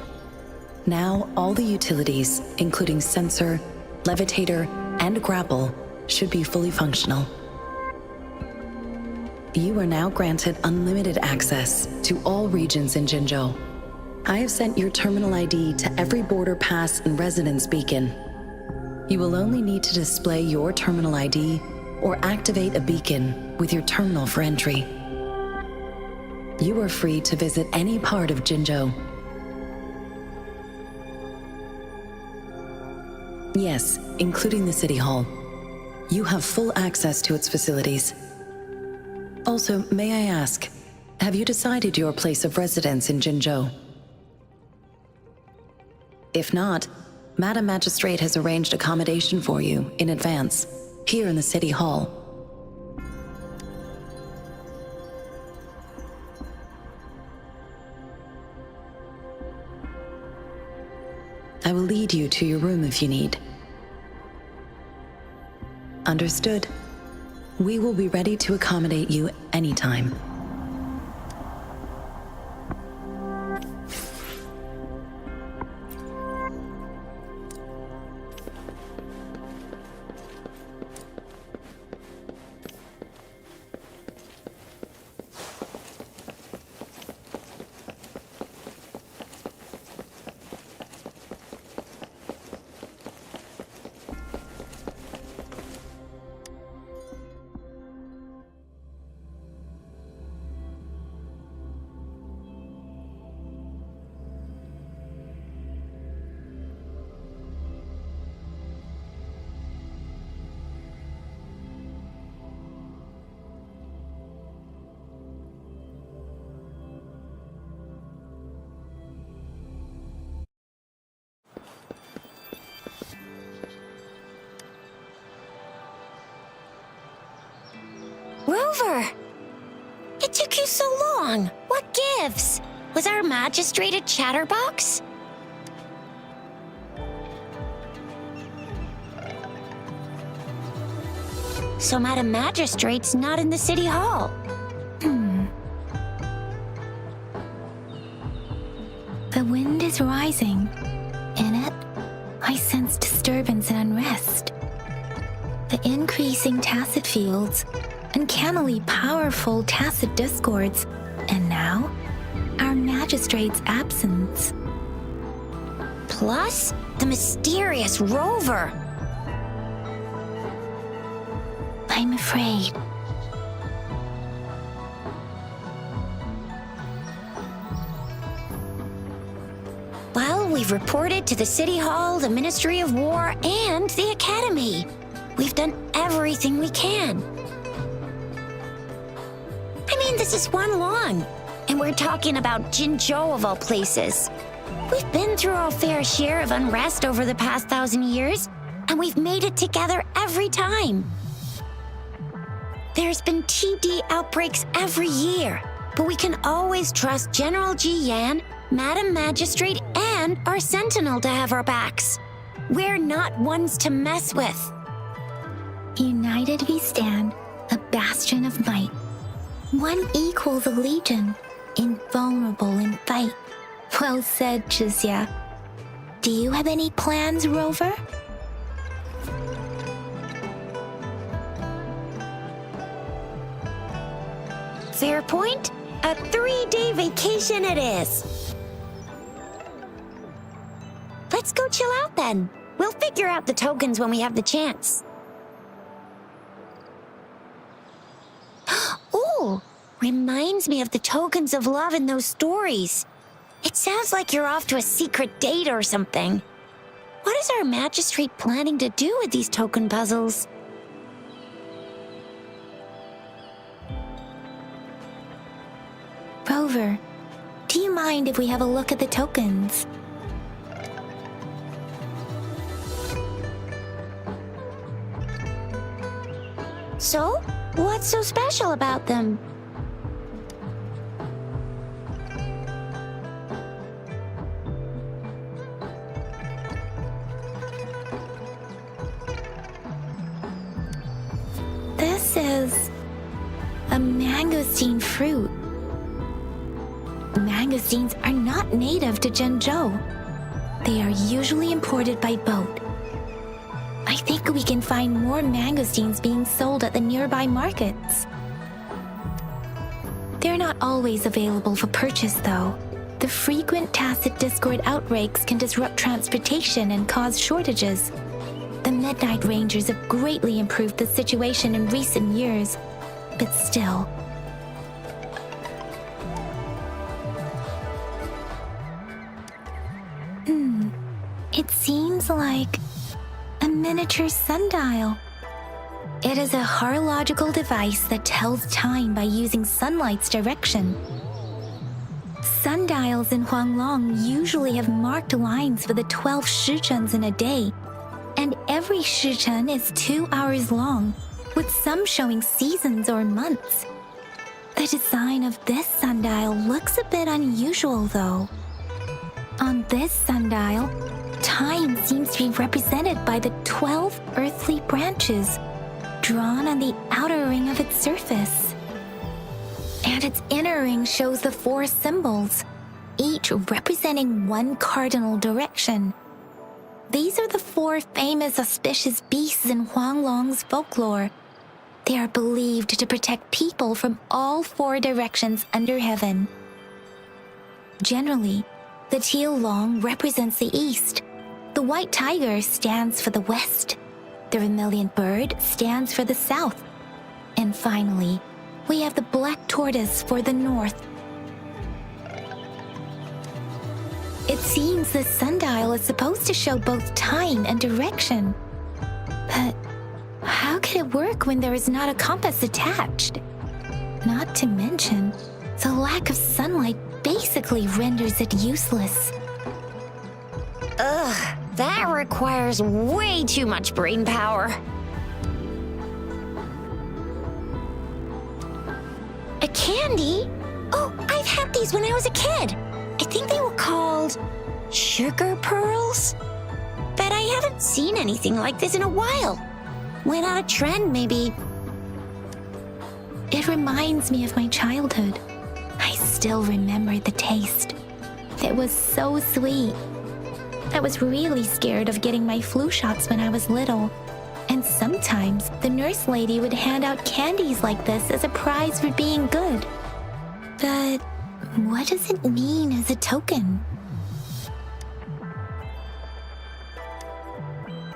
Speaker 6: Now, all the utilities, including sensor, levitator, and grapple, should be fully functional. You are now granted unlimited access to all regions in Jinzhou. I have sent your terminal ID to every border pass and residence beacon. You will only need to display your terminal ID or activate a beacon with your terminal for entry. You are free to visit any part of Jinzhou. Yes, including the City Hall. You have full access to its facilities. Also, may I ask, have you decided your place of residence in Jinzhou? If not, Madam Magistrate has arranged accommodation for you in advance, here in the City Hall. I will lead you to your room if you need. Understood. We will be ready to accommodate you anytime.
Speaker 1: Rover! Waves! Was our magistrate a chatterbox? So Madam Magistrate's not in the city hall.
Speaker 2: The wind is rising. In it, I sense disturbance and unrest. The increasing tacit fields, uncannily powerful tacit discords, and now, our magistrate's absence.
Speaker 1: Plus, the mysterious rover.
Speaker 2: I'm afraid.
Speaker 1: Well, we've reported to the City Hall, the Ministry of War, and the Academy. We've done everything we can. I mean, this is one long, and we're talking about Jinzhou of all places. We've been through our fair share of unrest over the past 1,000 years, and we've made it together every time. There's been TD outbreaks every year, but we can always trust General Ji Yan, Madam Magistrate, and our Sentinel to have our backs. We're not ones to mess with.
Speaker 2: United we stand, a bastion of might. One equals a legion, invulnerable in fight. Well said, Chixia. Do you have any plans, Rover?
Speaker 1: Fair point. A 3-day vacation it is. Let's go chill out then. We'll figure out the tokens when we have the chance. Ooh, reminds me of the tokens of love in those stories. It sounds like you're off to a secret date or something. What is our magistrate planning to do with these token puzzles?
Speaker 2: Rover, do you mind if we have a look at the tokens?
Speaker 1: So, what's so special about them?
Speaker 2: This is a mangosteen fruit. Mangosteens are not native to Zhenzhou. They are usually imported by boat. I think we can find more mangosteens being sold at the nearby markets. They're not always available for purchase, though. The frequent tacit discord outbreaks can disrupt transportation and cause shortages. The Midnight Rangers have greatly improved the situation in recent years, but still. It seems like a miniature sundial. It is a horological device that tells time by using sunlight's direction. Sundials in Huanglong usually have marked lines for the 12 shichens in a day, and every shichen is 2 hours long, with some showing seasons or months. The design of this sundial looks a bit unusual, though. On this sundial, time seems to be represented by the 12 earthly branches drawn on the outer ring of its surface. And its inner ring shows the 4 symbols, each representing one cardinal direction. These are the 4 famous auspicious beasts in Huanglong's folklore. They are believed to protect people from all 4 directions under heaven. Generally, the teal long represents the east. The white tiger stands for the west. The vermilion bird stands for the south. And finally, we have the black tortoise for the north. It seems the sundial is supposed to show both time and direction. But how could it work when there is not a compass attached? Not to mention, the lack of sunlight basically renders it useless.
Speaker 1: Ugh, that requires way too much brain power. A candy? Oh, I've had these when I was a kid. I think they were called sugar pearls. But I haven't seen anything like this in a while. Went out of trend, maybe.
Speaker 2: It reminds me of my childhood. I still remember the taste. It was so sweet. I was really scared of getting my flu shots when I was little. And sometimes the nurse lady would hand out candies like this as a prize for being good. But what does it mean as a token?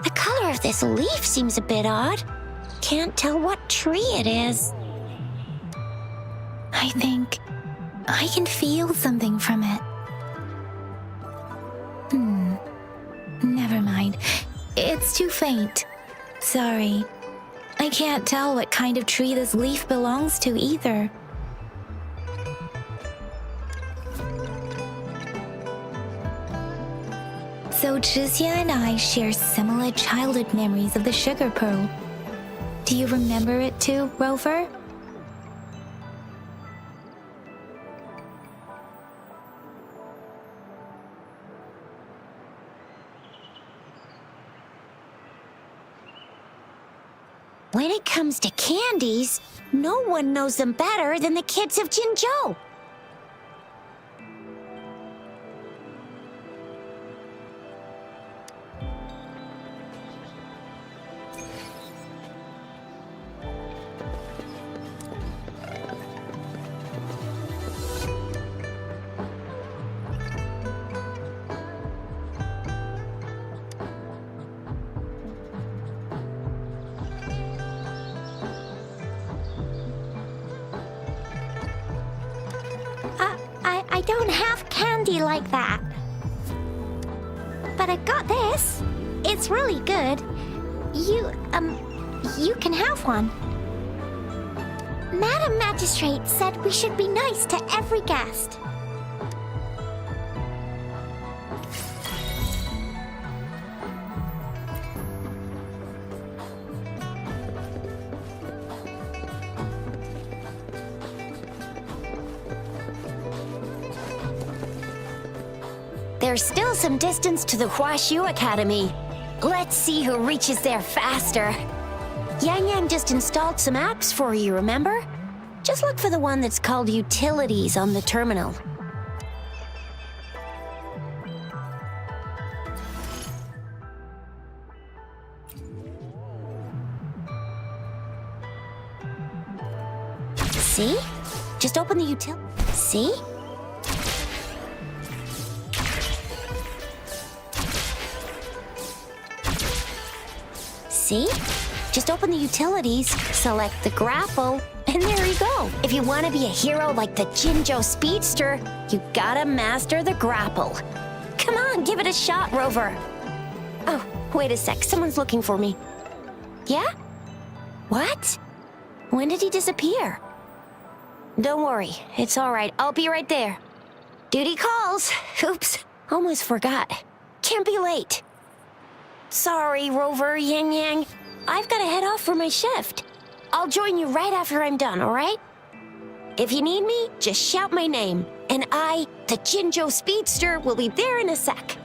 Speaker 1: The color of this leaf seems a bit odd. Can't tell what tree it is.
Speaker 2: I think I can feel something from it. Never mind. It's too faint. Sorry. I can't tell what kind of tree this leaf belongs to either. So Chixia and I share similar childhood memories of the sugar pearl. Do you remember it too, Rover?
Speaker 1: When it comes to candies, no one knows them better than the kids of Jinzhou. I don't have candy like that. But I got this. It's really good. You can have one. Madam Magistrate said we should be nice to every guest. There's still some distance to the Huaxu Academy. Let's see who reaches there faster. Yang Yang just installed some apps for you, remember? Just look for the one that's called Utilities on the terminal. See? Just open the util... See? See? Just open the utilities, select the grapple, and there you go. If you want to be a hero like the Jinzhou Speedster, you gotta master the grapple. Come on, give it a shot, Rover. Oh, wait a sec, someone's looking for me. Yeah? What? When did he disappear? Don't worry, it's all right. I'll be right there. Duty calls. Oops, almost forgot. Can't be late. Sorry, Rover, Yang Yang. I've got to head off for my shift. I'll join you right after I'm done, all right? If you need me, just shout my name, and I, the Jinzhou Speedster, will be there in a sec.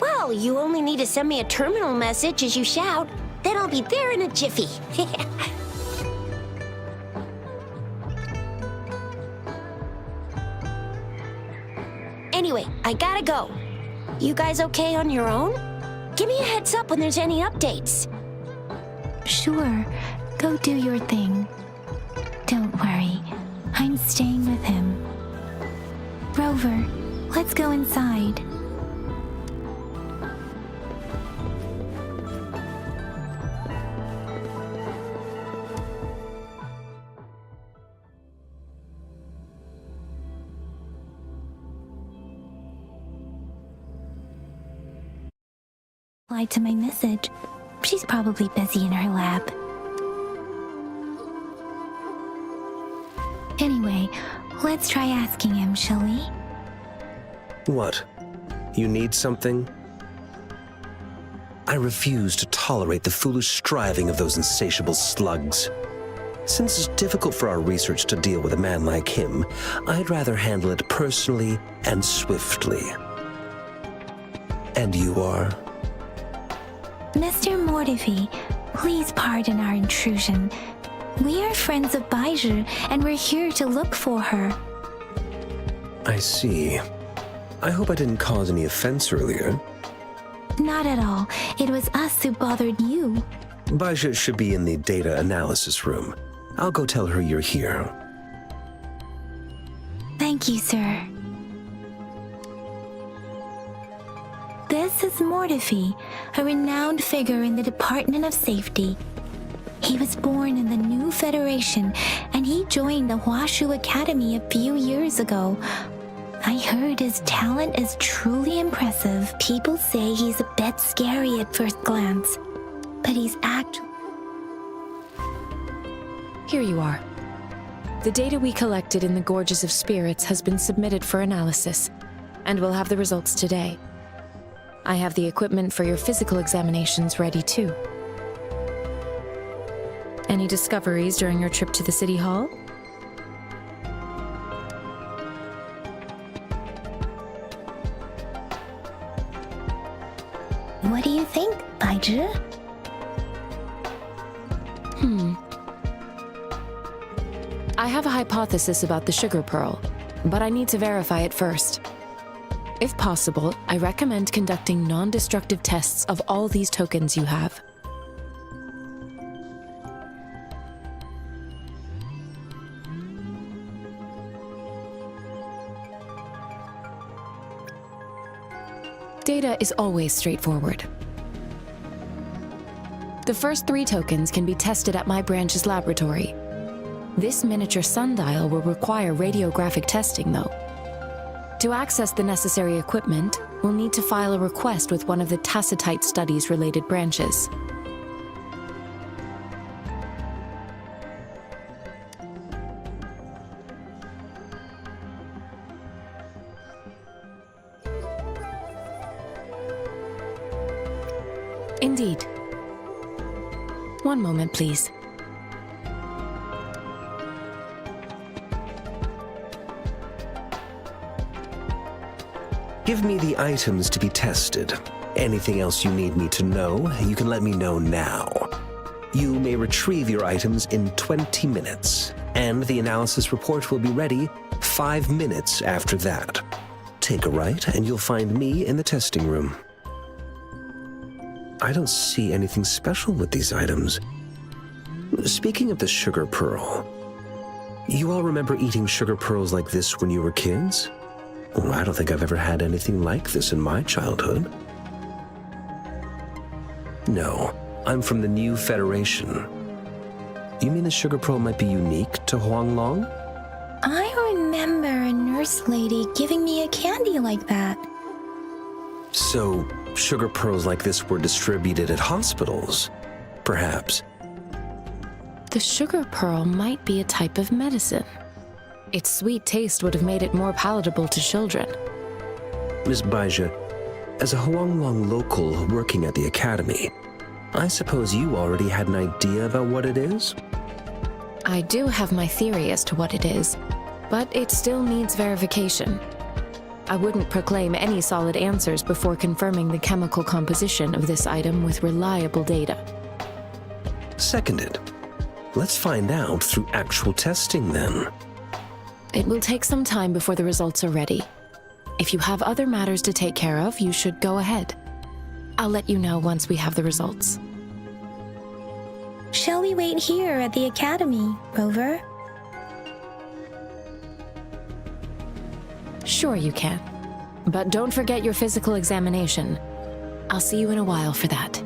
Speaker 1: Well, you only need to send me a terminal message as you shout, then I'll be there in a jiffy. Anyway, I gotta go. You guys okay on your own? Give me a heads up when there's any updates.
Speaker 2: Sure, go do your thing. Don't worry, I'm staying with him. Rover, let's go inside. Replied to my message. She's probably busy in her lab. Anyway, let's try asking him, shall we?
Speaker 7: What? You need something? I refuse to tolerate the foolish striving of those insatiable slugs. Since it's difficult for our research to deal with a man like him, I'd rather handle it personally and swiftly. And you are?
Speaker 2: Mr. Mortifi, please pardon our intrusion. We are friends of Baizhi, and we're here to look for her.
Speaker 7: I see. I hope I didn't cause any offense earlier.
Speaker 2: Not at all. It was us who bothered you.
Speaker 7: Baizhi should be in the data analysis room. I'll go tell her you're here.
Speaker 2: Thank you, sir. This is Mortifi, a renowned figure in the Department of Safety. He was born in the new Federation, and he joined the Huashu Academy a few years ago. I heard his talent is truly impressive. People say he's a bit scary at first glance, but he's
Speaker 3: Here you are. The data we collected in the Gorges of Spirits has been submitted for analysis, and we'll have the results today. I have the equipment for your physical examinations ready too. Any discoveries during your trip to the City Hall?
Speaker 2: What do you think, Baizhi?
Speaker 3: I have a hypothesis about the sugar pearl, but I need to verify it first. If possible, I recommend conducting non-destructive tests of all these tokens you have. Data is always straightforward. The first 3 tokens can be tested at my branch's laboratory. This miniature sundial will require radiographic testing, though. To access the necessary equipment, we'll need to file a request with one of the Tacitite Studies-related branches. Indeed. One moment, please.
Speaker 7: Give me the items to be tested. Anything else you need me to know, you can let me know now. You may retrieve your items in 20 minutes, and the analysis report will be ready 5 minutes after that. Take a right, and you'll find me in the testing room. I don't see anything special with these items. Speaking of the sugar pearl, you all remember eating sugar pearls like this when you were kids? Oh, I don't think I've ever had anything like this in my childhood. No, I'm from the new Federation. You mean the sugar pearl might be unique to Huanglong?
Speaker 2: I remember a nurse lady giving me a candy like that.
Speaker 7: So, sugar pearls like this were distributed at hospitals, perhaps.
Speaker 3: The sugar pearl might be a type of medicine. Its sweet taste would have made it more palatable to children.
Speaker 7: Miss Baizhi, as a Huanglong local working at the academy, I suppose you already had an idea about what it is?
Speaker 3: I do have my theory as to what it is, but it still needs verification. I wouldn't proclaim any solid answers before confirming the chemical composition of this item with reliable data.
Speaker 7: Seconded. Let's find out through actual testing then.
Speaker 3: It will take some time before the results are ready. If you have other matters to take care of, you should go ahead. I'll let you know once we have the results.
Speaker 2: Shall we wait here at the academy, Rover?
Speaker 3: Sure you can. But don't forget your physical examination. I'll see you in a while for that.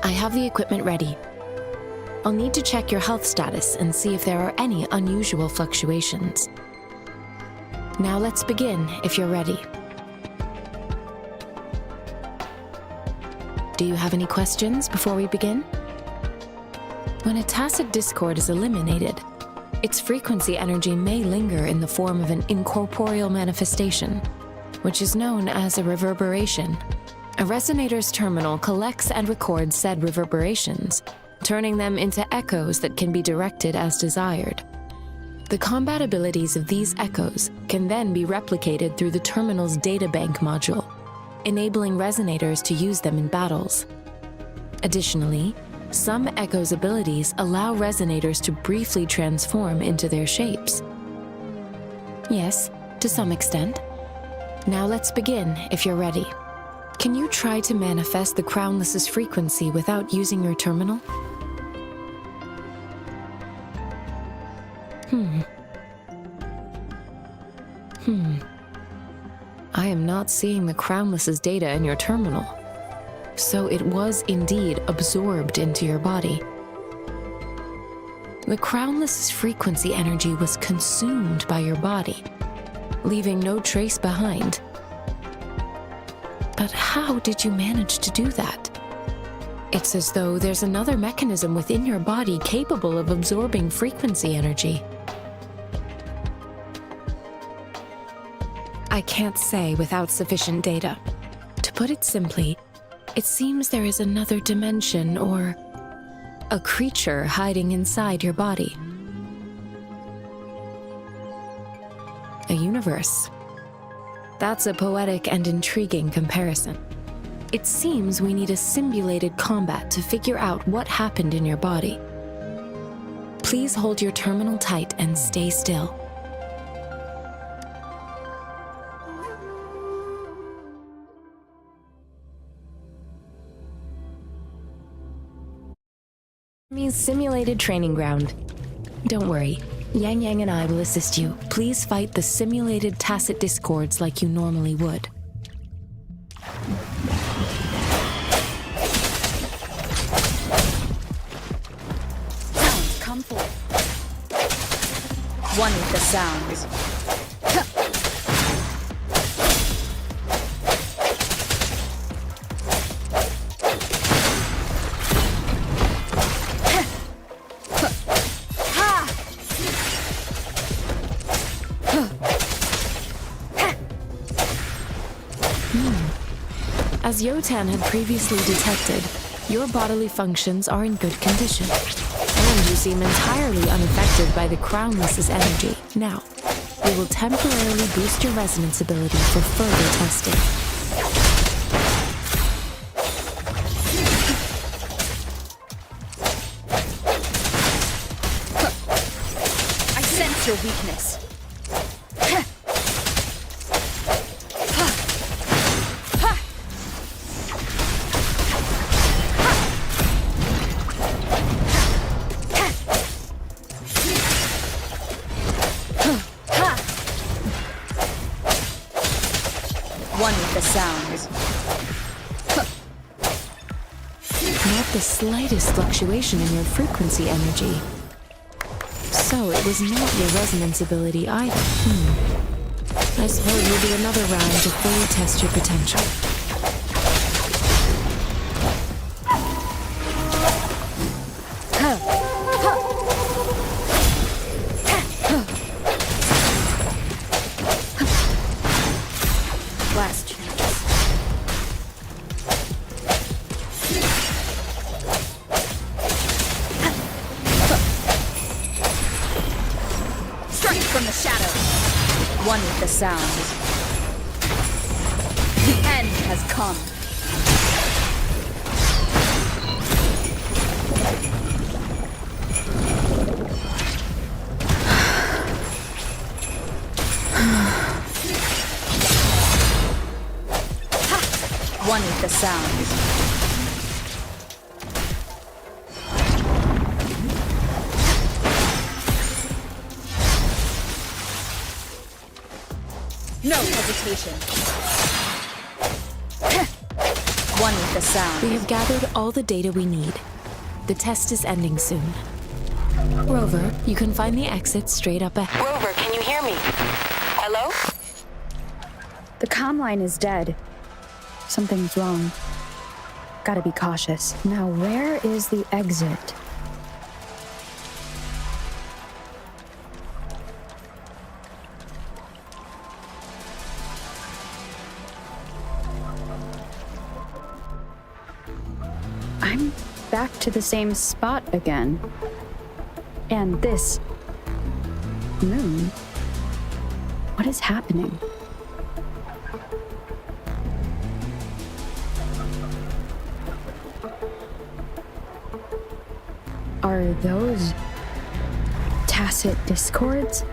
Speaker 3: I have the equipment ready. I'll need to check your health status and see if there are any unusual fluctuations. Now let's begin, if you're ready. Do you have any questions before we begin? When a tacit discord is eliminated, its frequency energy may linger in the form of an incorporeal manifestation, which is known as a reverberation. A resonator's terminal collects and records said reverberations, turning them into echoes that can be directed as desired. The combat abilities of these echoes can then be replicated through the terminal's databank module, enabling resonators to use them in battles. Additionally, some echoes' abilities allow resonators to briefly transform into their shapes. Yes, to some extent. Now let's begin, if you're ready. Can you try to manifest the Crownless's frequency without using your terminal? I am not seeing the Crownless's data in your terminal. So it was indeed absorbed into your body. The Crownless's frequency energy was consumed by your body, leaving no trace behind. But how did you manage to do that? It's as though there's another mechanism within your body capable of absorbing frequency energy. I can't say without sufficient data. To put it simply, it seems there is another dimension or a creature hiding inside your body. A universe. That's a poetic and intriguing comparison. It seems we need a simulated combat to figure out what happened in your body. Please hold your terminal tight and stay still. Simulated training ground. Don't worry, Yang Yang and I will assist you. Please fight the simulated tacit discords like you normally would.
Speaker 4: Sounds come forth. One with the sounds.
Speaker 3: As Yotan had previously detected, your bodily functions are in good condition, and you seem entirely unaffected by the Crownless's energy. Now, we will temporarily boost your resonance ability for further testing.
Speaker 4: I sense your weakness. One with the sounds.
Speaker 3: Not the slightest fluctuation in your frequency energy. So it was not your resonance ability either. I suppose we'll do another round to fully test your potential.
Speaker 4: Last chance. Strike from the shadows. One with the sounds. The end has come. One with the sounds. No hesitation. One with the sound.
Speaker 3: We have gathered all the data we need. The test is ending soon. Rover, you can find the exit straight up ahead.
Speaker 8: Rover, can you hear me? Hello?
Speaker 9: The comm line is dead. Something's wrong. Gotta be cautious. Now, where is the exit? I'm back to the same spot again. And this moon. What is happening? Are those tacit discords?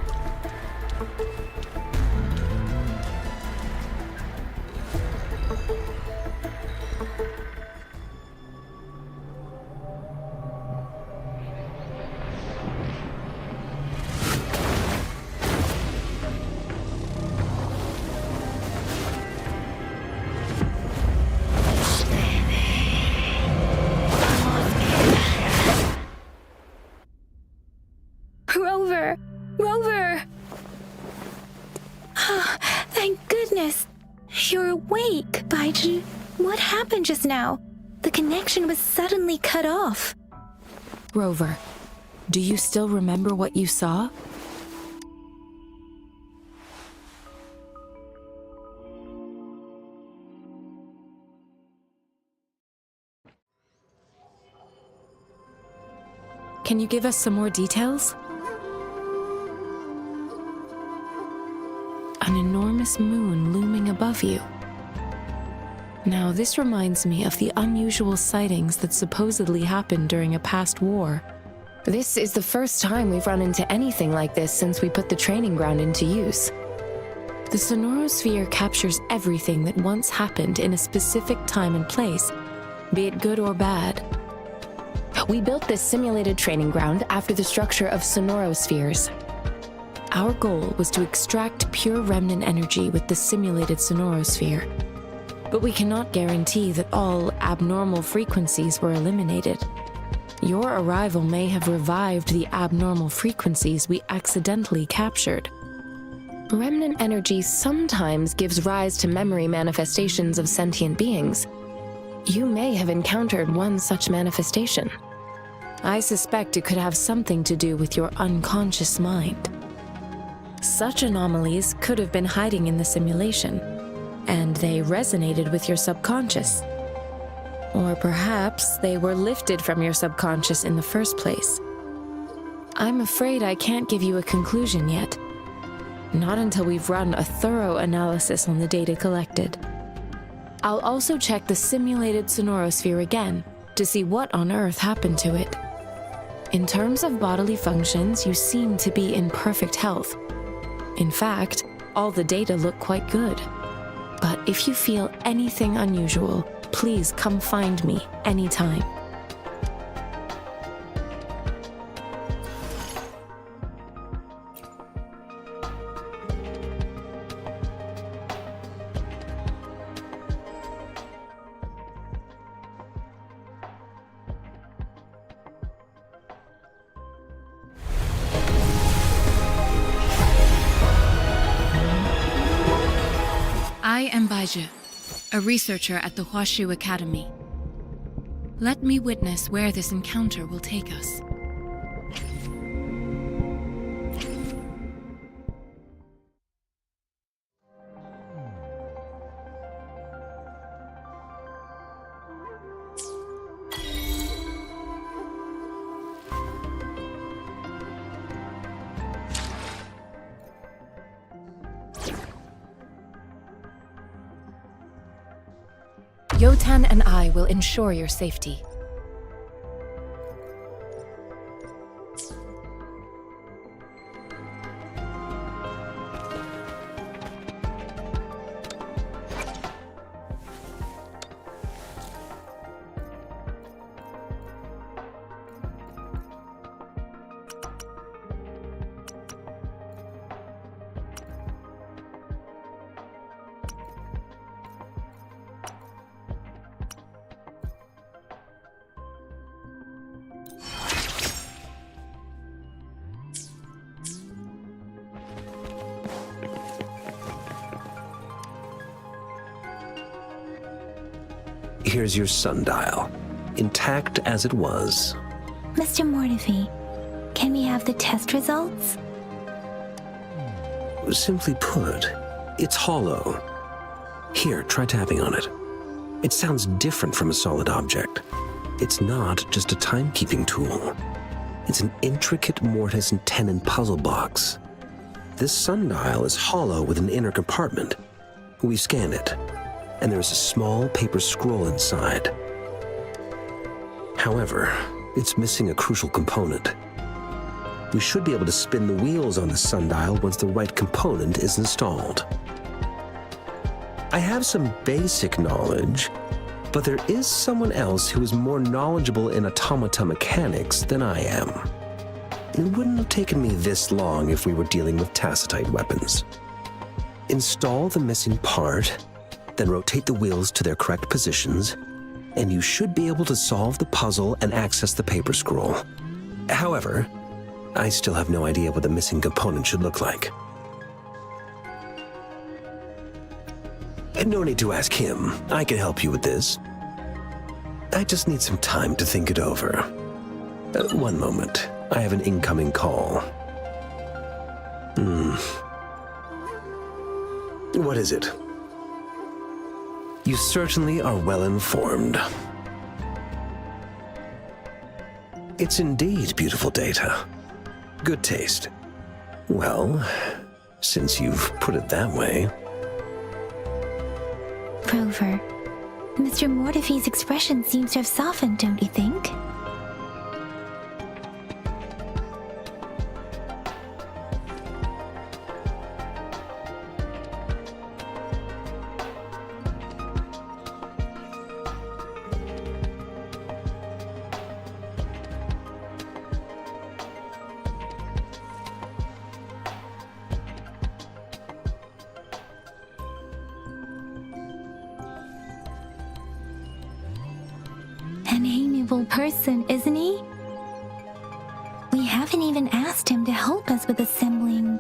Speaker 2: Rover! Rover! Thank goodness! You're awake, Baizhi. What happened just now? The connection was suddenly cut off.
Speaker 3: Rover, do you still remember what you saw? Can you give us some more details? An enormous moon looming above you. Now, this reminds me of the unusual sightings that supposedly happened during a past war. This is the first time we've run into anything like this since we put the training ground into use. The sonorosphere captures everything that once happened in a specific time and place, be it good or bad. We built this simulated training ground after the structure of sonorospheres. Our goal was to extract pure remnant energy with the simulated sonorosphere. But we cannot guarantee that all abnormal frequencies were eliminated. Your arrival may have revived the abnormal frequencies we accidentally captured. Remnant energy sometimes gives rise to memory manifestations of sentient beings. You may have encountered one such manifestation. I suspect it could have something to do with your unconscious mind. Such anomalies could have been hiding in the simulation, and they resonated with your subconscious. Or perhaps they were lifted from your subconscious in the first place. I'm afraid I can't give you a conclusion yet. Not until we've run a thorough analysis on the data collected. I'll also check the simulated sonorosphere again to see what on earth happened to it. In terms of bodily functions, you seem to be in perfect health. In fact, all the data look quite good. But if you feel anything unusual, please come find me anytime.
Speaker 10: I am Baizhi, a researcher at the Huashu Academy. Let me witness where this encounter will take us.
Speaker 3: Yotan and I will ensure your safety.
Speaker 7: Here's your sundial, intact as it was.
Speaker 2: Mr. Mortefi, can we have the test results?
Speaker 7: Simply put, it's hollow. Here, try tapping on it. It sounds different from a solid object. It's not just a timekeeping tool. It's an intricate mortise and tenon puzzle box. This sundial is hollow with an inner compartment. We've scanned it, and there's a small paper scroll inside. However, it's missing a crucial component. We should be able to spin the wheels on the sundial once the right component is installed. I have some basic knowledge, but there is someone else who is more knowledgeable in automata mechanics than I am. It wouldn't have taken me this long if we were dealing with tacitite weapons. Install the missing part, then rotate the wheels to their correct positions, and you should be able to solve the puzzle and access the paper scroll. However, I still have no idea what the missing component should look like. And no need to ask him. I can help you with this. I just need some time to think it over. One moment. I have an incoming call. What is it? You certainly are well informed. It's indeed beautiful data. Good taste. Well, since you've put it that way.
Speaker 2: Rover, Mr. Mortefi's expression seems to have softened, don't you think? An amiable person, isn't he? We haven't even asked him to help us with assembling.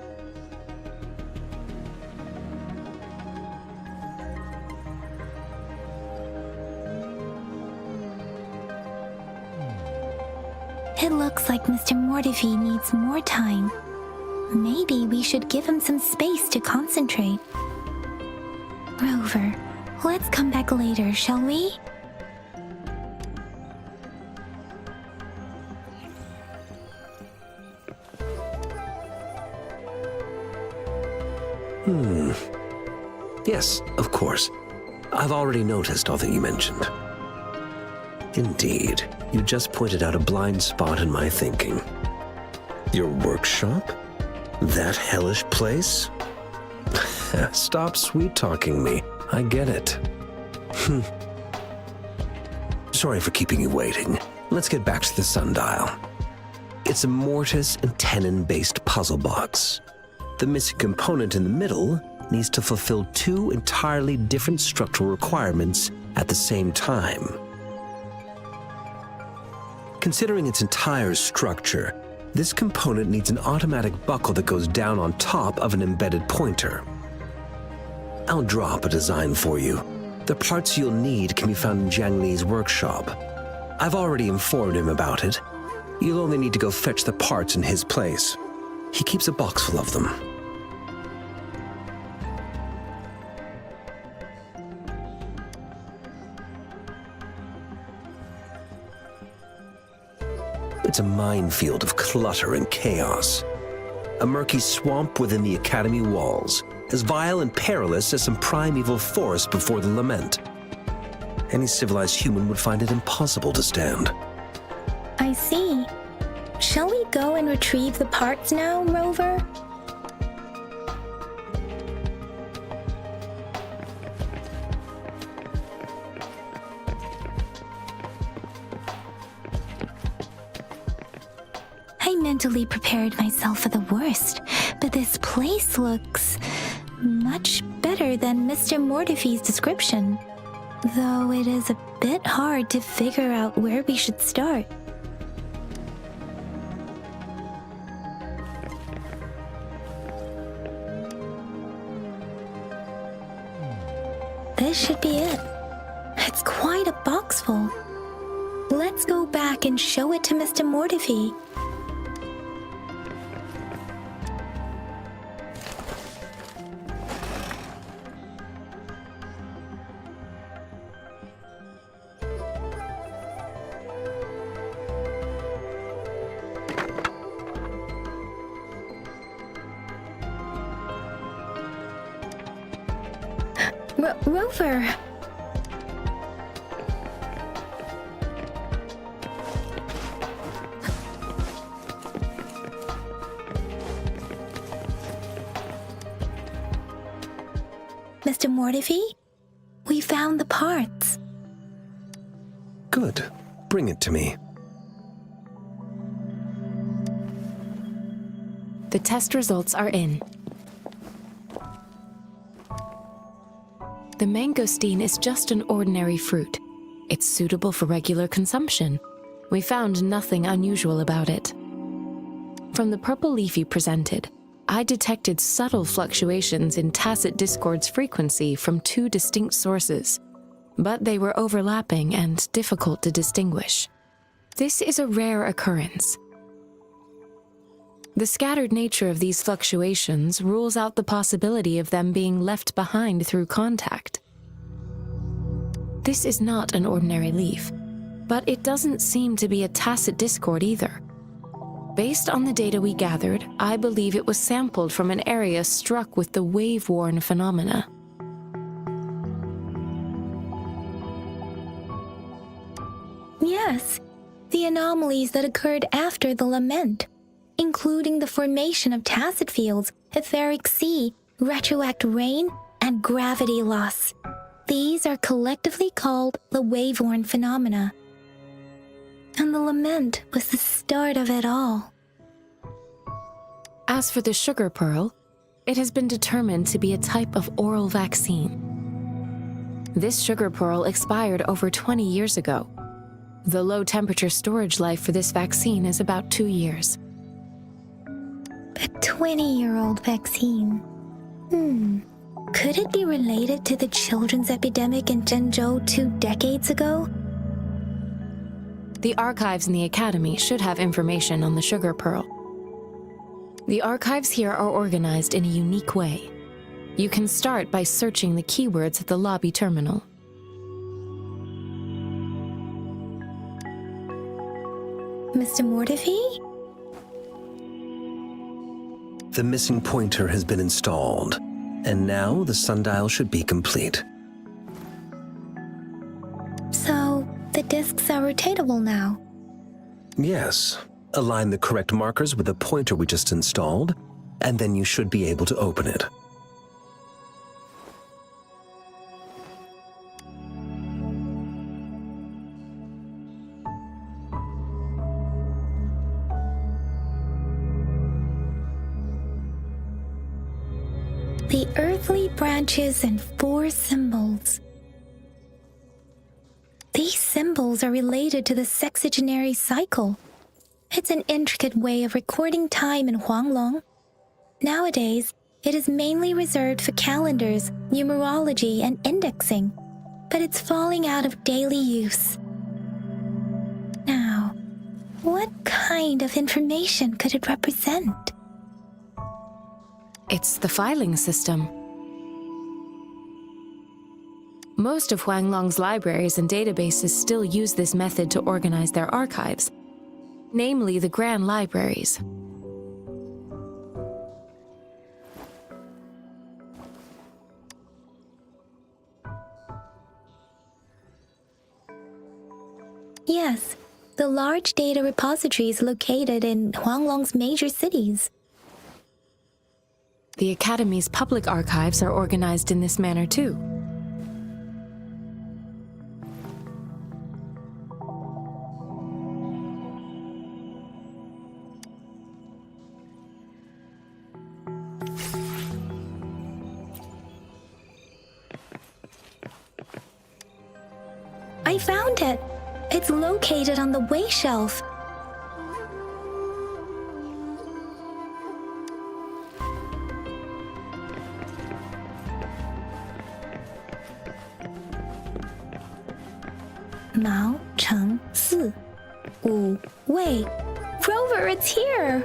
Speaker 2: It looks like Mr. Mortefi needs more time. Maybe we should give him some space to concentrate. Rover, let's come back later, shall we?
Speaker 7: Yes, of course. I've already noticed all that you mentioned. Indeed, you just pointed out a blind spot in my thinking. Your workshop? That hellish place? Stop sweet-talking me. I get it. Sorry for keeping you waiting. Let's get back to the sundial. It's a mortise and tenon-based puzzle box. The missing component in the middle needs to fulfill two entirely different structural requirements at the same time. Considering its entire structure, this component needs an automatic buckle that goes down on top of an embedded pointer. I'll draw up a design for you. The parts you'll need can be found in Jiang Li's workshop. I've already informed him about it. You'll only need to go fetch the parts in his place. He keeps a box full of them. It's a minefield of clutter and chaos. A murky swamp within the Academy walls, as vile and perilous as some primeval forest before the lament. Any civilized human would find it impossible to stand.
Speaker 2: I see. Shall we go and retrieve the parts now, Rover? I mentally prepared myself for the worst, but this place looks much better than Mr. Mortefi's description. Though it is a bit hard to figure out where we should start. This should be it. It's quite a box full. Let's go back and show it to Mr. Mortifi. Rover! Mr. Mortifi, we found the parts.
Speaker 7: Good. Bring it to me.
Speaker 3: The test results are in. The mangosteen is just an ordinary fruit. It's suitable for regular consumption. We found nothing unusual about it. From the purple leaf you presented, I detected subtle fluctuations in tacit discord's frequency from two distinct sources, but they were overlapping and difficult to distinguish. This is a rare occurrence. The scattered nature of these fluctuations rules out the possibility of them being left behind through contact. This is not an ordinary leaf, but it doesn't seem to be a tacit discord either. Based on the data we gathered, I believe it was sampled from an area struck with the wave-worn phenomena.
Speaker 2: Yes, the anomalies that occurred after the lament, including the formation of tacit fields, etheric sea, retroact rain, and gravity loss. These are collectively called the wave-worn phenomena. And the lament was the start of it all.
Speaker 3: As for the sugar pearl, it has been determined to be a type of oral vaccine. This sugar pearl expired over 20 years ago. The low-temperature storage life for this vaccine is about 2 years.
Speaker 2: A 20-year-old vaccine. Could it be related to the children's epidemic in Zhengzhou 2 decades ago?
Speaker 3: The archives in the Academy should have information on the sugar pearl. The archives here are organized in a unique way. You can start by searching the keywords at the lobby terminal.
Speaker 2: Mr. Mortifi?
Speaker 7: The missing pointer has been installed, and now the sundial should be complete.
Speaker 2: So, the discs are rotatable now?
Speaker 7: Yes. Align the correct markers with the pointer we just installed, and then you should be able to open it.
Speaker 2: The earthly branches and 4 symbols. These symbols are related to the sexagenary cycle. It's an intricate way of recording time in Huanglong. Nowadays, it is mainly reserved for calendars, numerology, and indexing, but it's falling out of daily use. Now, what kind of information could it represent?
Speaker 3: It's the filing system. Most of Huanglong's libraries and databases still use this method to organize their archives, namely the Grand Libraries.
Speaker 2: Yes, the large data repositories located in Huanglong's major cities.
Speaker 3: The Academy's public archives are organized in this manner too.
Speaker 2: I found it! It's located on the way shelf. Mao Cheng Si. Wu Wei. Rover, it's here!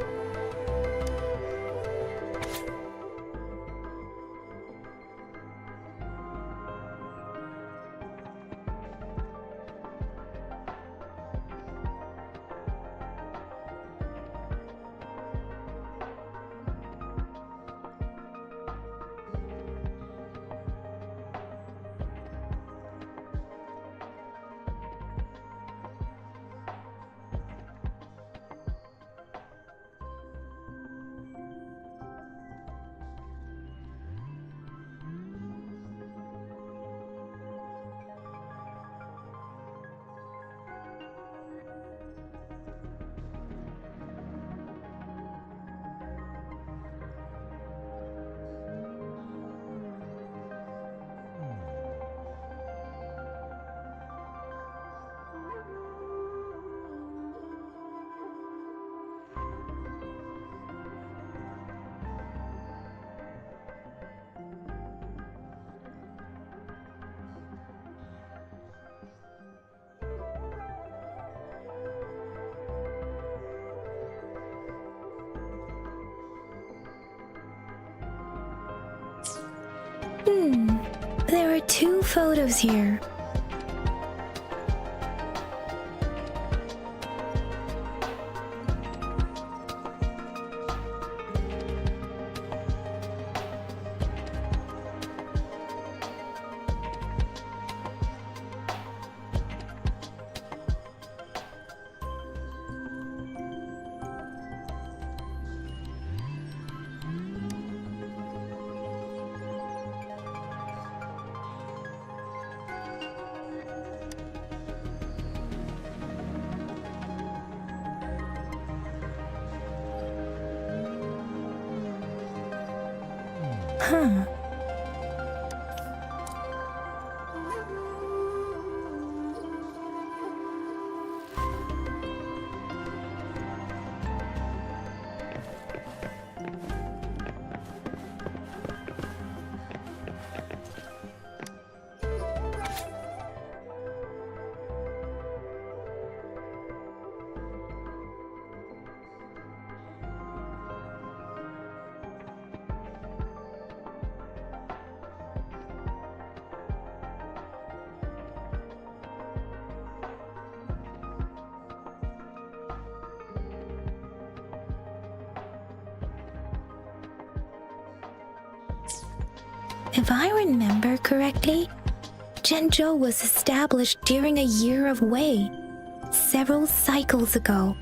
Speaker 2: There are 2 photos here. Huh. If I remember correctly, Zhenzhou was established during a year of Wei, several cycles ago.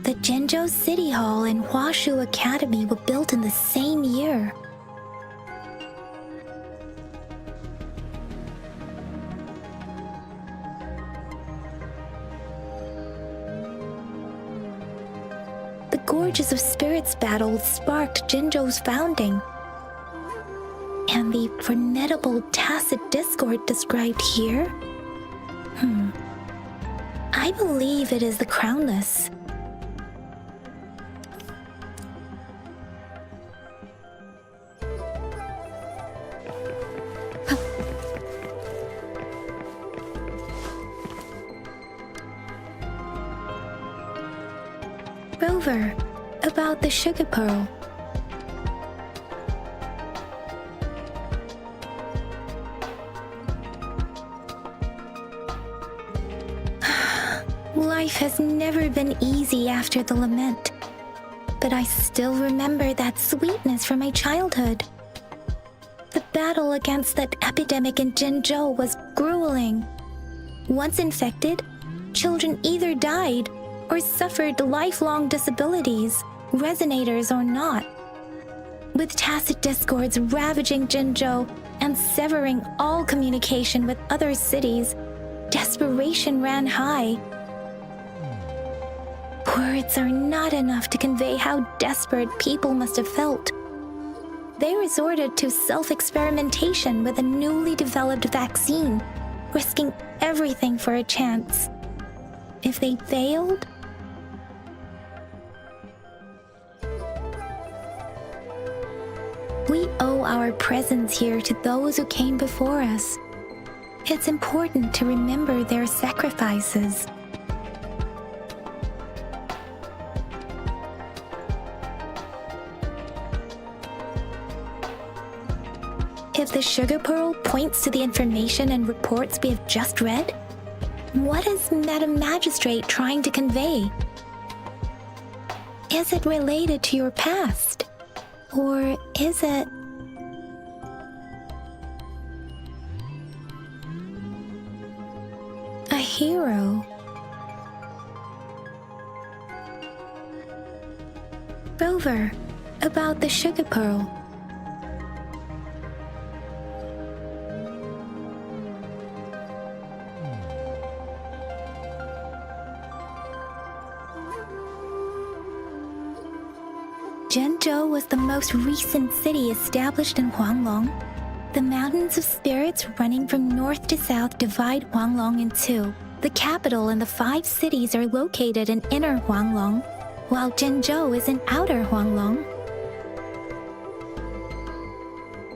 Speaker 2: The Zhenzhou City Hall and Huashu Academy were built in the same year. The Gorges of Spirits battle sparked Zhenzhou's founding. And the formidable tacit discord described here? I believe it is the Crownless. Rover, about the sugar pearl. Life has never been easy after the lament, but I still remember that sweetness from my childhood. The battle against that epidemic in Zhenzhou was grueling. Once infected, children either died or suffered lifelong disabilities, resonators or not. With tacit discords ravaging Zhenzhou and severing all communication with other cities, desperation ran high. Words are not enough to convey how desperate people must have felt. They resorted to self-experimentation with a newly developed vaccine, risking everything for a chance. If they failed, we owe our presence here to those who came before us. It's important to remember their sacrifices. If the sugar pearl points to the information and reports we have just read, what is Madam Magistrate trying to convey? Is it related to your past? Or is it... a hero? Rover, about the sugar pearl. Zhenzhou was the most recent city established in Huanglong. The Mountains of Spirits running from north to south divide Huanglong in two. The capital and the 5 cities are located in inner Huanglong, while Zhenzhou is in outer Huanglong.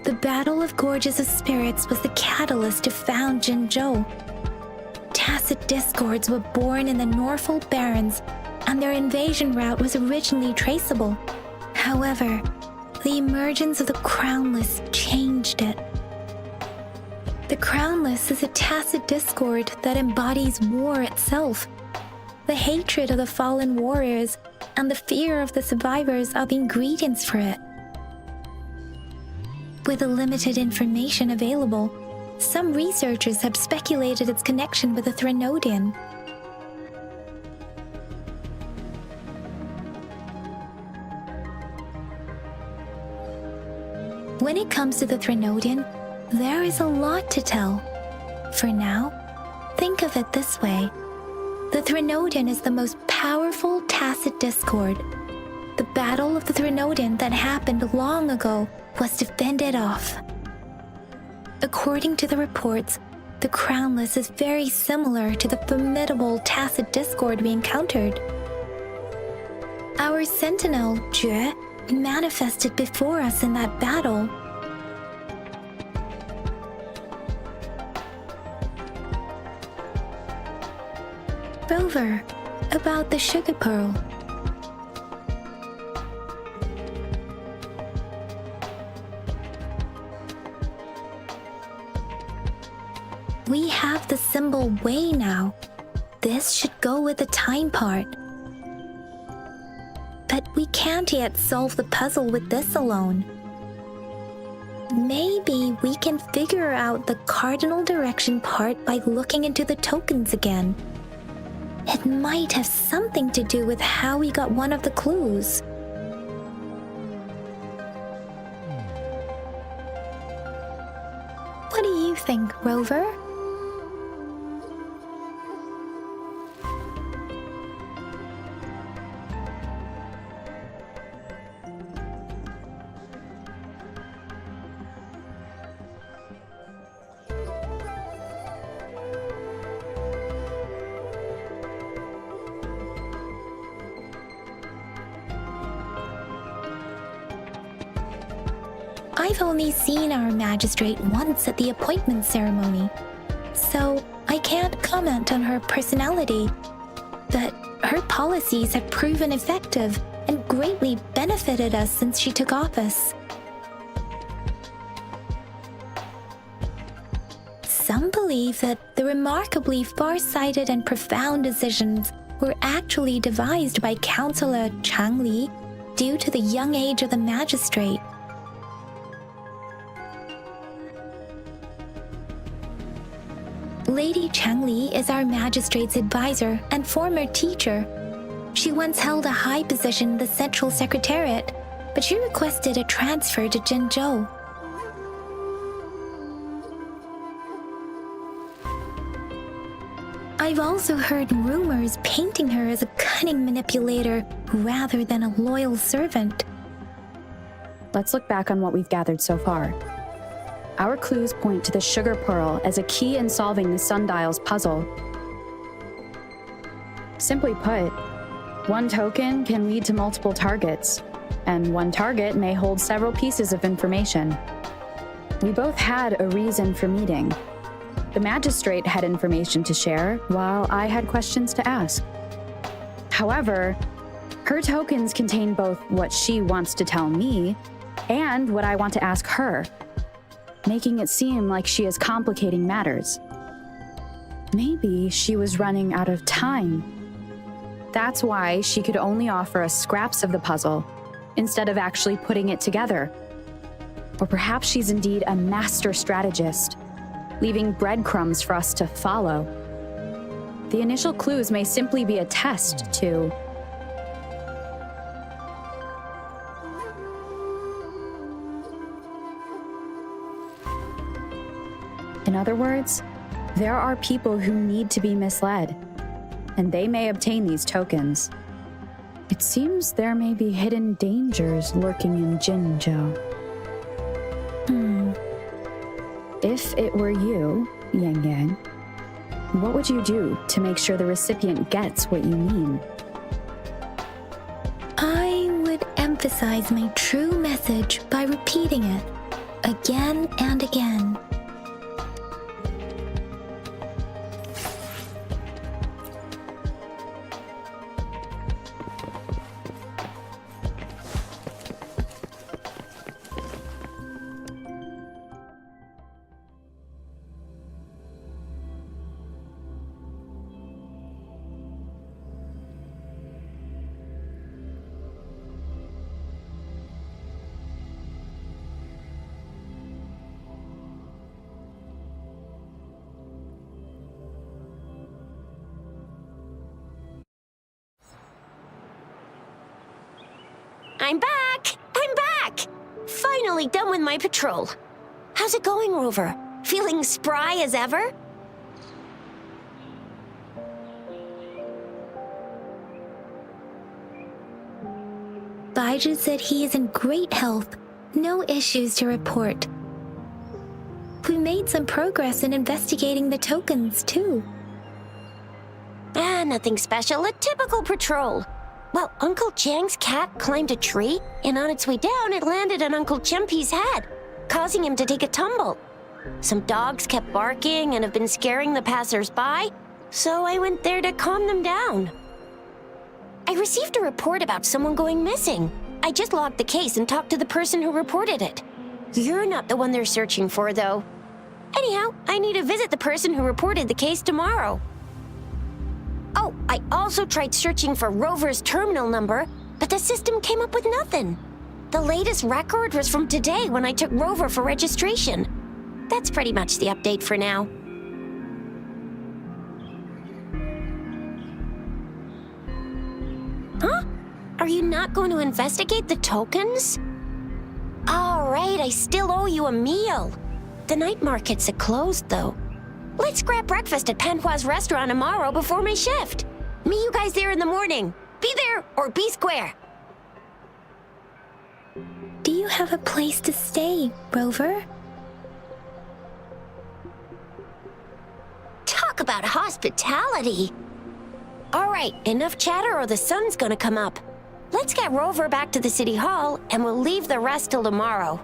Speaker 2: The Battle of Gorges of Spirits was the catalyst to found Zhenzhou. Tacit discords were born in the Norfolk Barrens, and their invasion route was originally traceable. However, the emergence of the Crownless changed it. The Crownless is a tacit discord that embodies war itself. The hatred of the fallen warriors and the fear of the survivors are the ingredients for it. With the limited information available, some researchers have speculated its connection with the Threnodian. When it comes to the Threnodian, there is a lot to tell. For now, think of it this way. The Threnodian is the most powerful tacit discord. The Battle of the Threnodian that happened long ago was to fend it off. According to the reports, the Crownless is very similar to the formidable tacit discord we encountered. Our sentinel, Jue, manifested before us in that battle. Rover, about the sugar pearl. We have the symbol way now. This should go with the time part. But we can't yet solve the puzzle with this alone. Maybe we can figure out the cardinal direction part by looking into the tokens again. It might have something to do with how we got one of the clues. What do you think, Rover? I've only seen our magistrate once at the appointment ceremony, so I can't comment on her personality, but her policies have proven effective and greatly benefited us since she took office. Some believe that the remarkably far-sighted and profound decisions were actually devised by Councillor Chang Li due to the young age of the magistrate. Lady Chang Li is our magistrate's advisor and former teacher. She once held a high position in the Central Secretariat, but she requested a transfer to Zhenzhou. I've also heard rumors painting her as a cunning manipulator rather than a loyal servant.
Speaker 9: Let's look back on what we've gathered so far. Our clues point to the sugar pearl as a key in solving the sundial's puzzle. Simply put, one token can lead to multiple targets, and one target may hold several pieces of information. We both had a reason for meeting. The magistrate had information to share, while I had questions to ask. However, her tokens contain both what she wants to tell me and what I want to ask her, making it seem like she is complicating matters. Maybe she was running out of time. That's why she could only offer us scraps of the puzzle instead of actually putting it together. Or perhaps she's indeed a master strategist, leaving breadcrumbs for us to follow. The initial clues may simply be a test to... In other words, there are people who need to be misled, and they may obtain these tokens. It seems there may be hidden dangers lurking in Jinzhou. If it were you, Yang Yang, what would you do to make sure the recipient gets what you mean?
Speaker 2: I would emphasize my true message by repeating it again and again.
Speaker 1: I'm back! I'm back! Finally done with my patrol. How's it going, Rover? Feeling spry as ever?
Speaker 2: Baiju said he is in great health. No issues to report. We made some progress in investigating the tokens, too.
Speaker 1: Nothing special. A typical patrol. Well, Uncle Chang's cat climbed a tree, and on its way down, it landed on Uncle Chimpi's head, causing him to take a tumble. Some dogs kept barking and have been scaring the passers-by, so I went there to calm them down. I received a report about someone going missing. I just logged the case and talked to the person who reported it. You're not the one they're searching for, though. Anyhow, I need to visit the person who reported the case tomorrow. Oh, I also tried searching for Rover's terminal number, but the system came up with nothing. The latest record was from today when I took Rover for registration. That's pretty much the update for now. Huh? Are you not going to investigate the tokens? All right, I still owe you a meal. The night markets are closed, though. Let's grab breakfast at Panhua's restaurant tomorrow before my shift. Meet you guys there in the morning. Be there or be square.
Speaker 2: Do you have a place to stay, Rover?
Speaker 1: Talk about hospitality. All right, enough chatter or the sun's gonna come up. Let's get Rover back to the city hall and we'll leave the rest till tomorrow.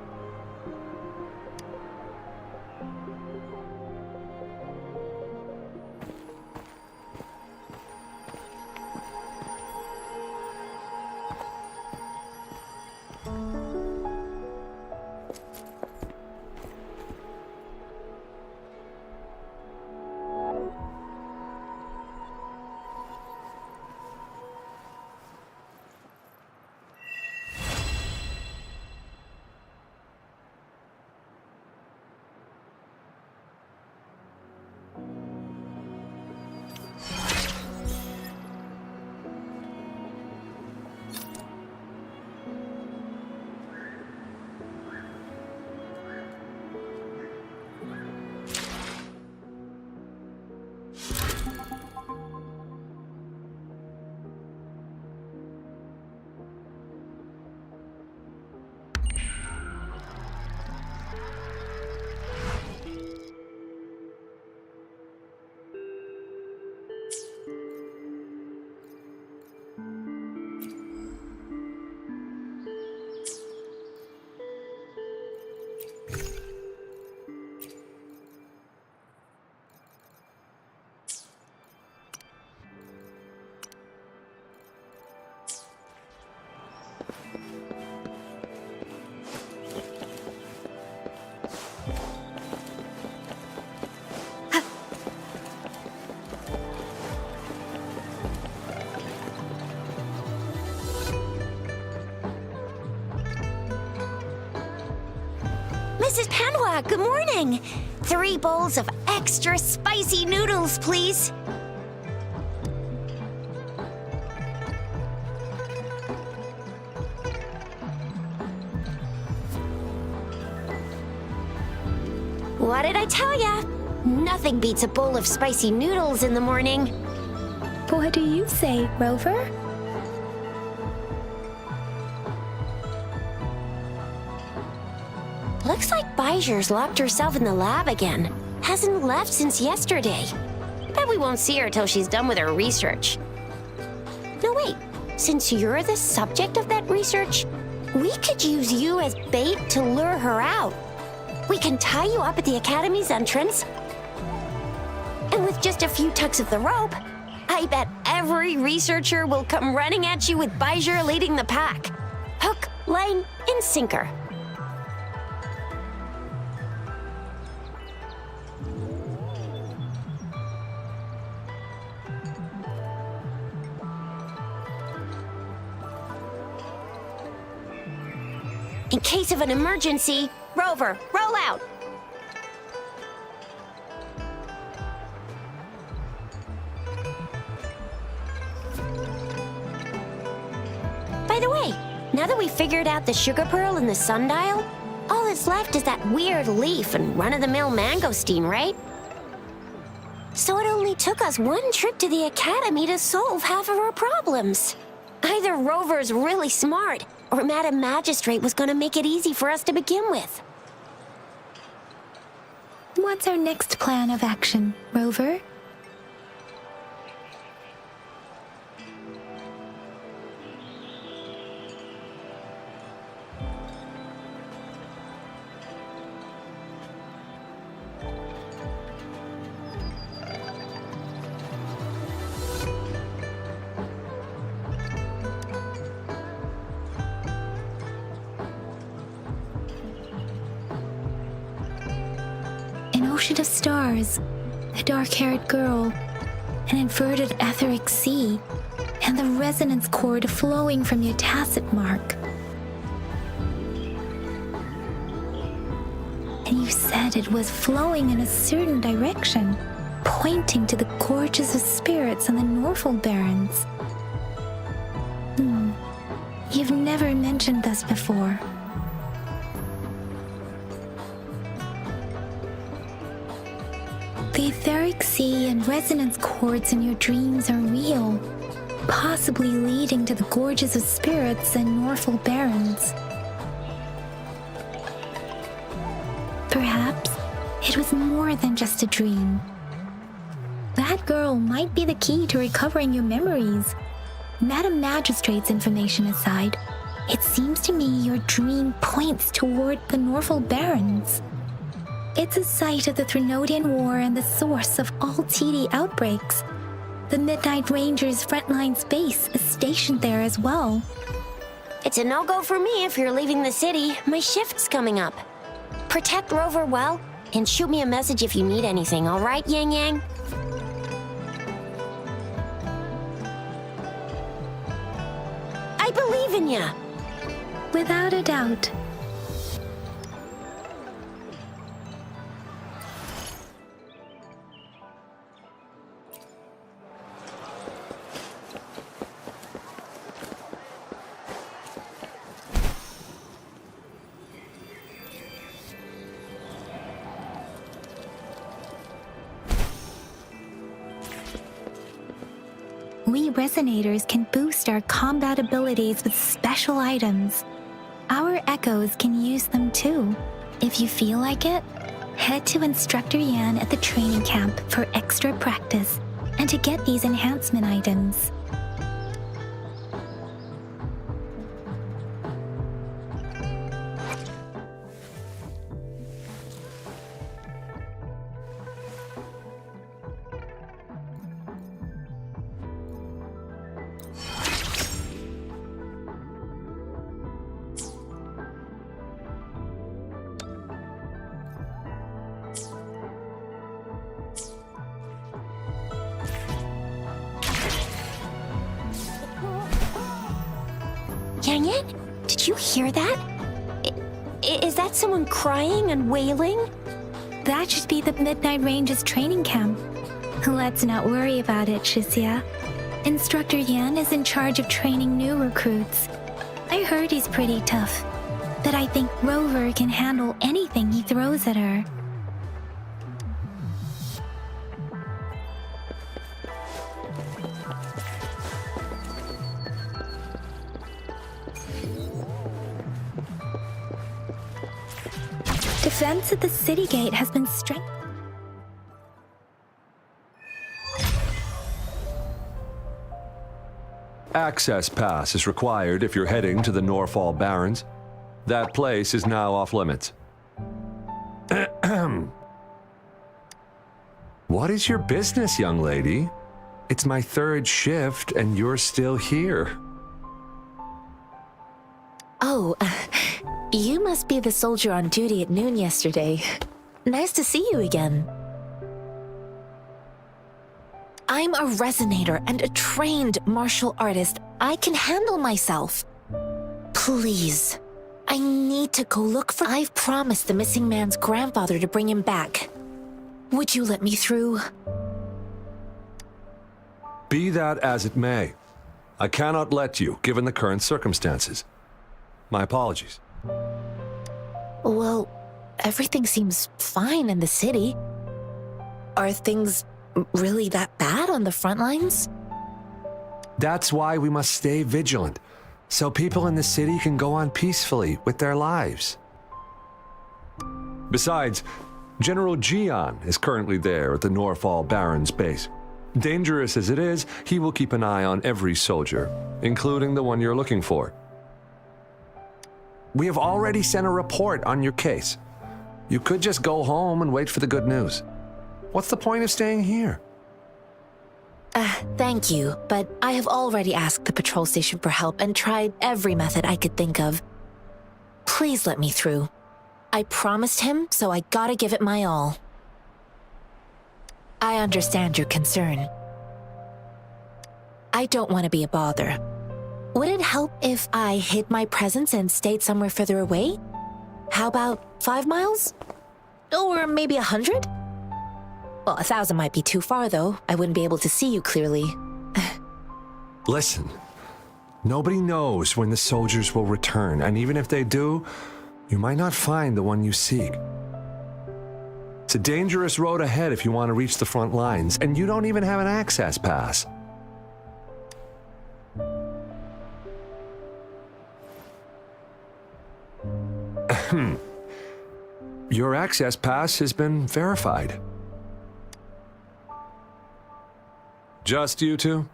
Speaker 1: Mrs. Panhua, good morning. 3 bowls of extra spicy noodles, please. What did I tell ya? Nothing beats a bowl of spicy noodles in the morning.
Speaker 2: What do you say, Rover?
Speaker 1: Looks like Baijer's locked herself in the lab again. Hasn't left since yesterday. Bet we won't see her till she's done with her research. No, wait. Since you're the subject of that research, we could use you as bait to lure her out. We can tie you up at the Academy's entrance. And with just a few tugs of the rope, I bet every researcher will come running at you with Baijer leading the pack. Hook, line, and sinker. In case of an emergency, Rover, roll out. By the way, now that we figured out the sugar pearl and the sundial, all that's left is that weird leaf and run-of-the-mill mangosteen, right? So it only took us 1 trip to the Academy to solve half of our problems. Either Rover's really smart, or Madam Magistrate was gonna make it easy for us to begin with.
Speaker 2: What's our next plan of action, Rover? An ocean of stars, a dark-haired girl, an inverted etheric sea, and the resonance cord flowing from your tacit mark. And you said it was flowing in a certain direction, pointing to the gorges of spirits on the Norfolk Barrens. You've never mentioned this before. The etheric sea and resonance cords in your dreams are real, possibly leading to the gorges of spirits and Norfolk Barrens. Perhaps it was more than just a dream. That girl might be the key to recovering your memories. Madam Magistrate's information aside, it seems to me your dream points toward the Norfolk Barrens. It's a site of the Threnodian War and the source of all TD outbreaks. The Midnight Rangers' frontline base is stationed there as well.
Speaker 1: It's a no-go for me if you're leaving the city. My shift's coming up. Protect Rover well, and shoot me a message if you need anything, all right, Yang Yang? I believe in ya!
Speaker 2: Without a doubt. We Resonators can boost our combat abilities with special items. Our Echoes can use them too. If you feel like it, head to Instructor Yan at the training camp for extra practice and to get these enhancement items.
Speaker 1: Yang Yang, did you hear that? Is that someone crying and wailing?
Speaker 2: That should be the Midnight Ranges training camp. Let's not worry about it, Shisia. Instructor Yan is in charge of training new recruits. I heard he's pretty tough, but I think Rover can handle anything he throws at her. Defense at the city gate has been strengthened.
Speaker 11: Access pass is required if you're heading to the Norfall Barrens. That place is now off limits. What is your business, young lady? It's my third shift and you're still here.
Speaker 3: Oh, you must be the soldier on duty at noon yesterday. Nice to see you again. I'm a resonator and a trained martial artist. I can handle myself. Please, I need to go look for... I've promised the missing man's grandfather to bring him back. Would you let me through?
Speaker 11: Be that as it may, I cannot let you, given the current circumstances. My apologies.
Speaker 3: Well, everything seems fine in the city. Are things really that bad on the front lines?
Speaker 11: That's why we must stay vigilant, so people in the city can go on peacefully with their lives. Besides, General Jian is currently there at the Norfall Barrens base. Dangerous as it is, he will keep an eye on every soldier, including the one you're looking for. We have already sent a report on your case. You could just go home and wait for the good news. What's the point of staying here?
Speaker 3: Thank you, but I have already asked the patrol station for help and tried every method I could think of. Please let me through. I promised him, so I gotta give it my all. I understand your concern. I don't want to be a bother. Would it help if I hid my presence and stayed somewhere further away? How about 5 miles? Or maybe 100? Well, 1,000 might be too far, though. I wouldn't be able to see you clearly.
Speaker 11: Listen, nobody knows when the soldiers will return, and even if they do, you might not find the one you seek. It's a dangerous road ahead if you want to reach the front lines, and you don't even have an access pass. Your access pass has been verified. Just you two?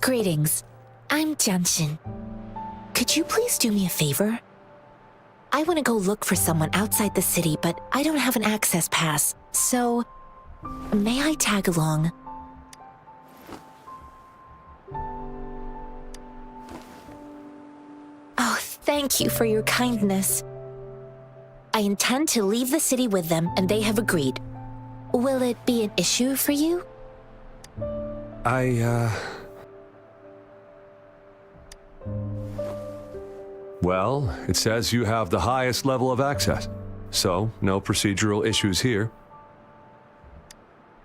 Speaker 3: Greetings. I'm Genshin. Could you please do me a favor? I want to go look for someone outside the city, but I don't have an access pass, so may I tag along? Oh, thank you for your kindness. I intend to leave the city with them, and they have agreed. Will it be an issue for you?
Speaker 11: Well, it says you have the highest level of access, so no procedural issues here.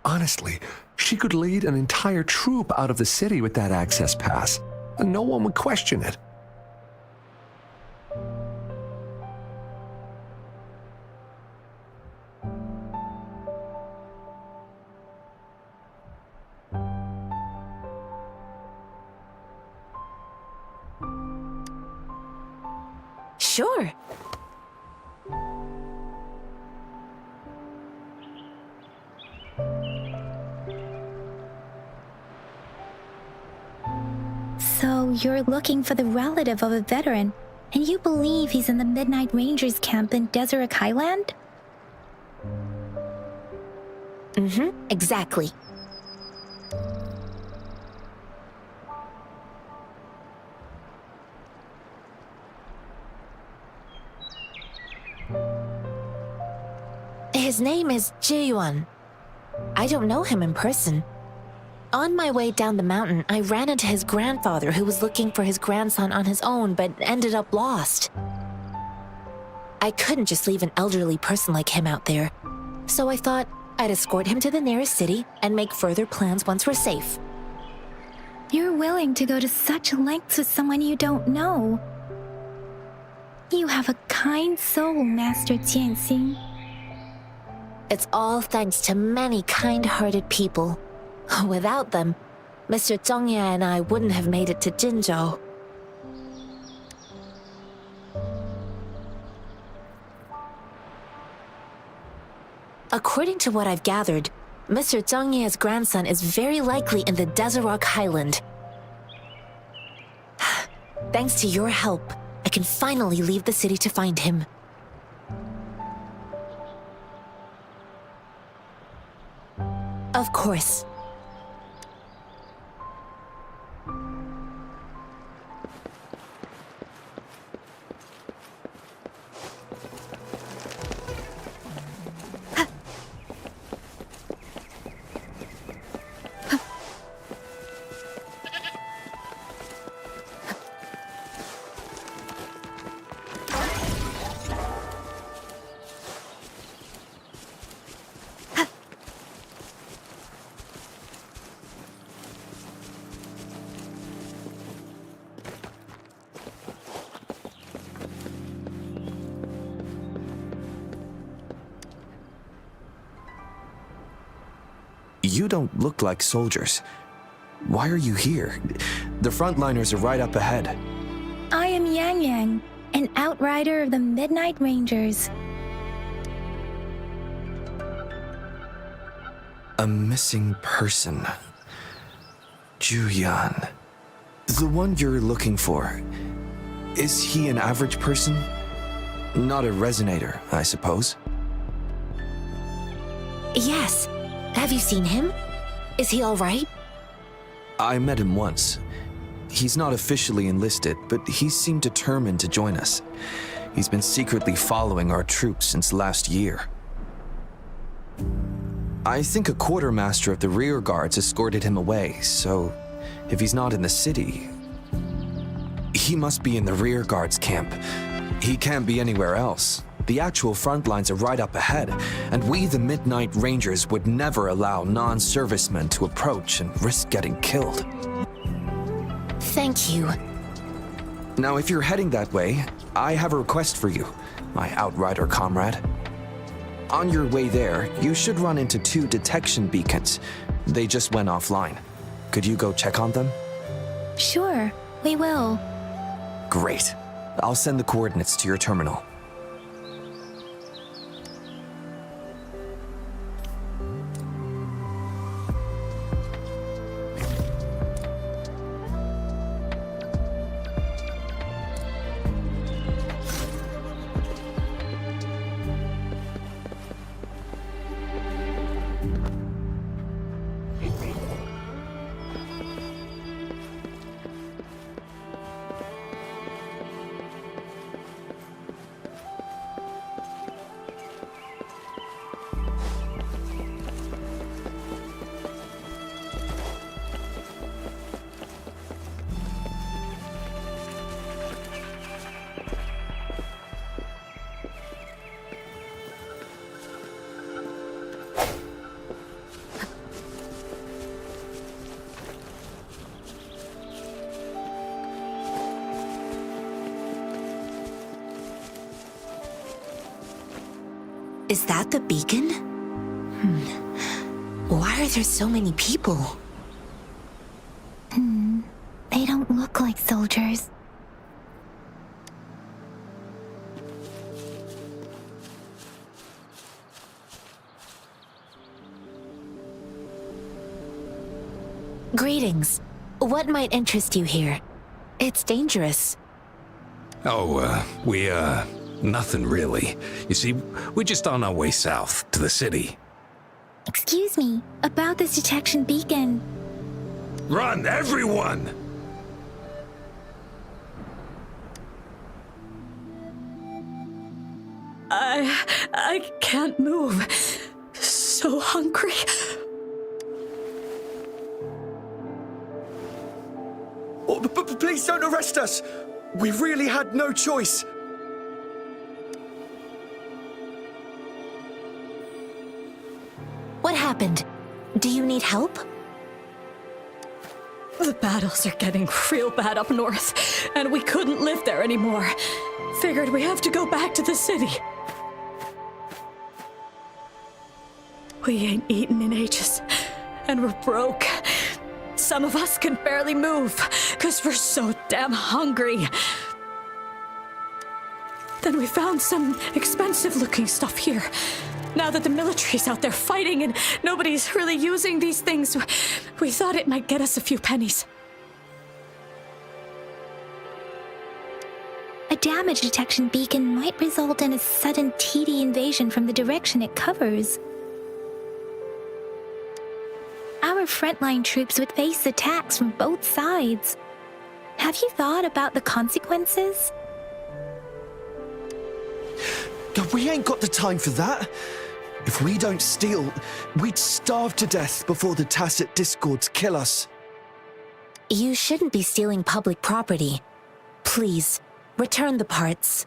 Speaker 11: Honestly, she could lead an entire troop out of the city with that access pass, and no one would question it.
Speaker 3: Sure.
Speaker 2: So you're looking for the relative of a veteran, and you believe he's in the Midnight Rangers camp in Deseret Highland?
Speaker 3: Exactly. His name is Jae-yuan. I don't know him in person. On my way down the mountain, I ran into his grandfather who was looking for his grandson on his own but ended up lost. I couldn't just leave an elderly person like him out there, so I thought I'd escort him to the nearest city and make further plans once we're safe.
Speaker 2: You're willing to go to such lengths with someone you don't know. You have a kind soul, Master Jianxing.
Speaker 3: It's all thanks to many kind-hearted people. Without them, Mr. Zhongye and I wouldn't have made it to Jinzhou. According to what I've gathered, Mr. Zhongye's grandson is very likely in the Desert Highland. Thanks to your help, I can finally leave the city to find him. Of course.
Speaker 12: You don't look like soldiers. Why are you here? The frontliners are right up ahead.
Speaker 2: I am Yang Yang, an outrider of the Midnight Rangers.
Speaker 12: A missing person. Juyan. The one you're looking for. Is he an average person? Not a resonator, I suppose.
Speaker 3: Yes. Have you seen him? Is he all right?
Speaker 12: I met him once. He's not officially enlisted, but he seemed determined to join us. He's been secretly following our troops since last year. I think a quartermaster of the rear guards escorted him away, so if he's not in the city, he must be in the rear guards camp. He can't be anywhere else. The actual front lines are right up ahead, and we, the Midnight Rangers, would never allow non-servicemen to approach and risk getting killed.
Speaker 3: Thank you.
Speaker 12: Now, if you're heading that way, I have a request for you, my outrider comrade. On your way there, you should run into 2 detection beacons. They just went offline. Could you go check on them?
Speaker 2: Sure, we will.
Speaker 12: Great. I'll send the coordinates to your terminal.
Speaker 3: Is that the beacon? Why are there so many people?
Speaker 2: They don't look like soldiers.
Speaker 3: Greetings. What might interest you here? It's dangerous.
Speaker 13: Nothing really. You see, we're just on our way south to the city.
Speaker 2: Excuse me, about this detection beacon.
Speaker 13: Run, everyone!
Speaker 4: I can't move. So hungry.
Speaker 14: Oh, please don't arrest us! We really had no choice.
Speaker 2: What happened? Do you need help?
Speaker 4: The battles are getting real bad up north, and we couldn't live there anymore. Figured we have to go back to the city. We ain't eaten in ages, and we're broke. Some of us can barely move, because we're so damn hungry. Then we found some expensive-looking stuff here. Now that the military's out there fighting and nobody's really using these things, we thought it might get us a few pennies.
Speaker 2: A damage detection beacon might result in a sudden TD invasion from the direction it covers. Our frontline troops would face attacks from both sides. Have you thought about the consequences?
Speaker 14: We ain't got the time for that. If we don't steal, we'd starve to death before the tacit discords kill us.
Speaker 2: You shouldn't be stealing public property. Please, return the parts.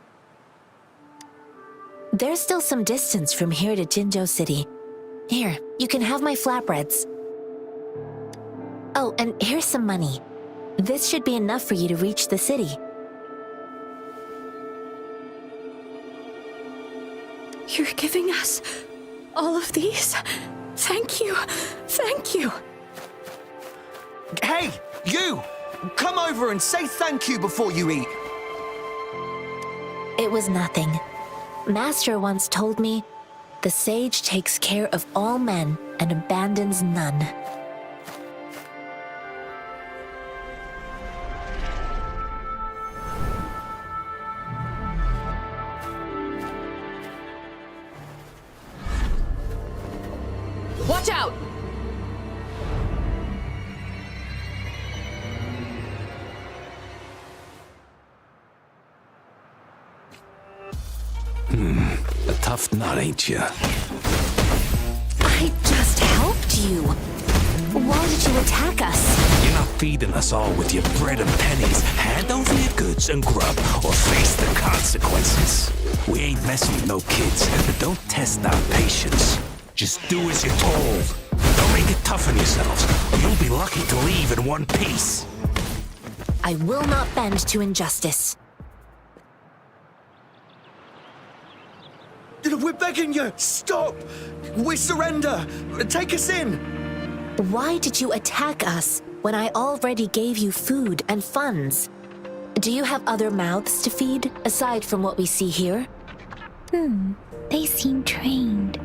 Speaker 2: There's still some distance from here to Jinzhou City. Here, you can have my flatbreads. Oh, and here's some money. This should be enough for you to reach the city.
Speaker 4: You're giving us all of these? Thank you. Thank you.
Speaker 14: Hey, you! Come over and say thank you before you eat.
Speaker 2: It was nothing. Master once told me, the sage takes care of all men and abandons none.
Speaker 4: Watch out!
Speaker 13: A tough nut, ain't you?
Speaker 2: I just helped you. Why did you attack us?
Speaker 13: You're not feeding us all with your bread and pennies. Hand over your goods and grub, or face the consequences. We ain't messing with no kids, but don't test our patience. Just do as you're told. Don't make it tough on yourselves, or you'll be lucky to leave in one piece.
Speaker 2: I will not bend to injustice.
Speaker 14: We're begging you, stop! We surrender! Take us in!
Speaker 2: Why did you attack us when I already gave you food and funds? Do you have other mouths to feed, aside from what we see here? They seem trained.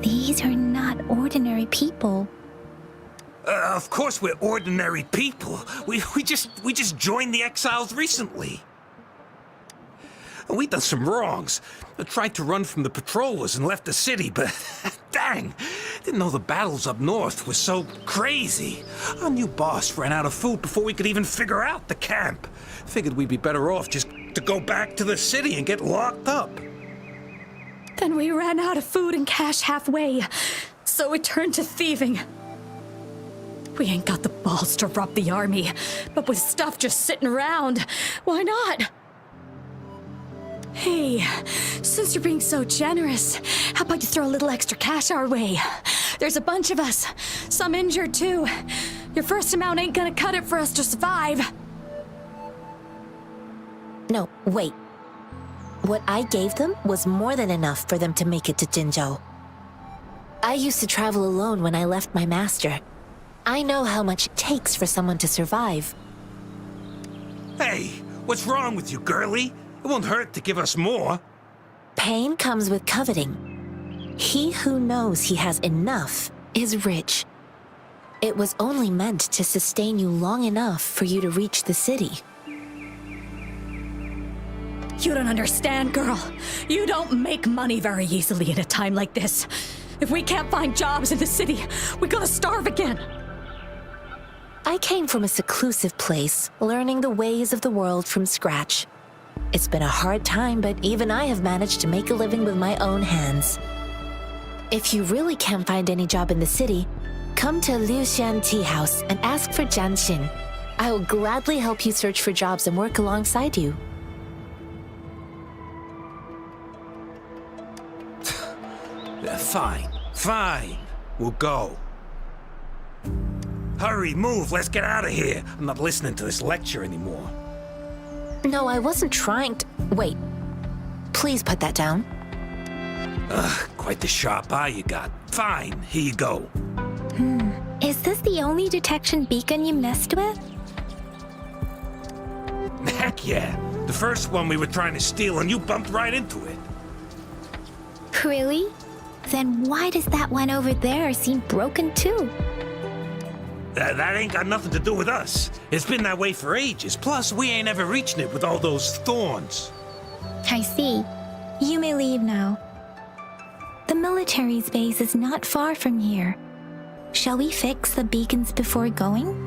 Speaker 2: These are not ordinary people.
Speaker 13: Of course we're ordinary people. We just joined the exiles recently. We done some wrongs. I tried to run from the patrollers and left the city, but dang, didn't know the battles up north were so crazy. Our new boss ran out of food before we could even figure out the camp. Figured we'd be better off just to go back to the city and get locked up.
Speaker 4: Then we ran out of food and cash halfway, so we turned to thieving. We ain't got the balls to rob the army, but with stuff just sitting around, why not? Hey, since you're being so generous, how about you throw a little extra cash our way? There's a bunch of us, some injured too. Your first amount ain't gonna cut it for us to survive.
Speaker 2: No, wait. What I gave them was more than enough for them to make it to Jinzhou. I used to travel alone when I left my master. I know how much it takes for someone to survive.
Speaker 13: Hey, what's wrong with you, girlie? It won't hurt to give us more.
Speaker 2: Pain comes with coveting. He who knows he has enough is rich. It was only meant to sustain you long enough for you to reach the city.
Speaker 4: You don't understand, girl. You don't make money very easily in a time like this. If we can't find jobs in the city, we're gonna starve again.
Speaker 2: I came from a seclusive place, learning the ways of the world from scratch. It's been a hard time, but even I have managed to make a living with my own hands. If you really can't find any job in the city, come to Liu Xian Tea House and ask for Genshin.
Speaker 3: I will gladly help you search for jobs and work alongside you.
Speaker 13: Fine, fine. We'll go. Hurry, move, let's get out of here. I'm not listening to this lecture anymore.
Speaker 3: No, I wasn't trying to... Wait. Please put that down.
Speaker 13: Ugh, quite the sharp eye you got. Fine, here you go.
Speaker 2: Is this the only detection beacon you messed with?
Speaker 13: Heck yeah. The first one we were trying to steal and you bumped right into it.
Speaker 2: Really? Then why does that one over there seem broken too?
Speaker 13: That ain't got nothing to do with us. It's been that way for ages. Plus, we ain't ever reaching it with all those thorns.
Speaker 2: I see. You may leave now. The military's base is not far from here. Shall we fix the beacons before going?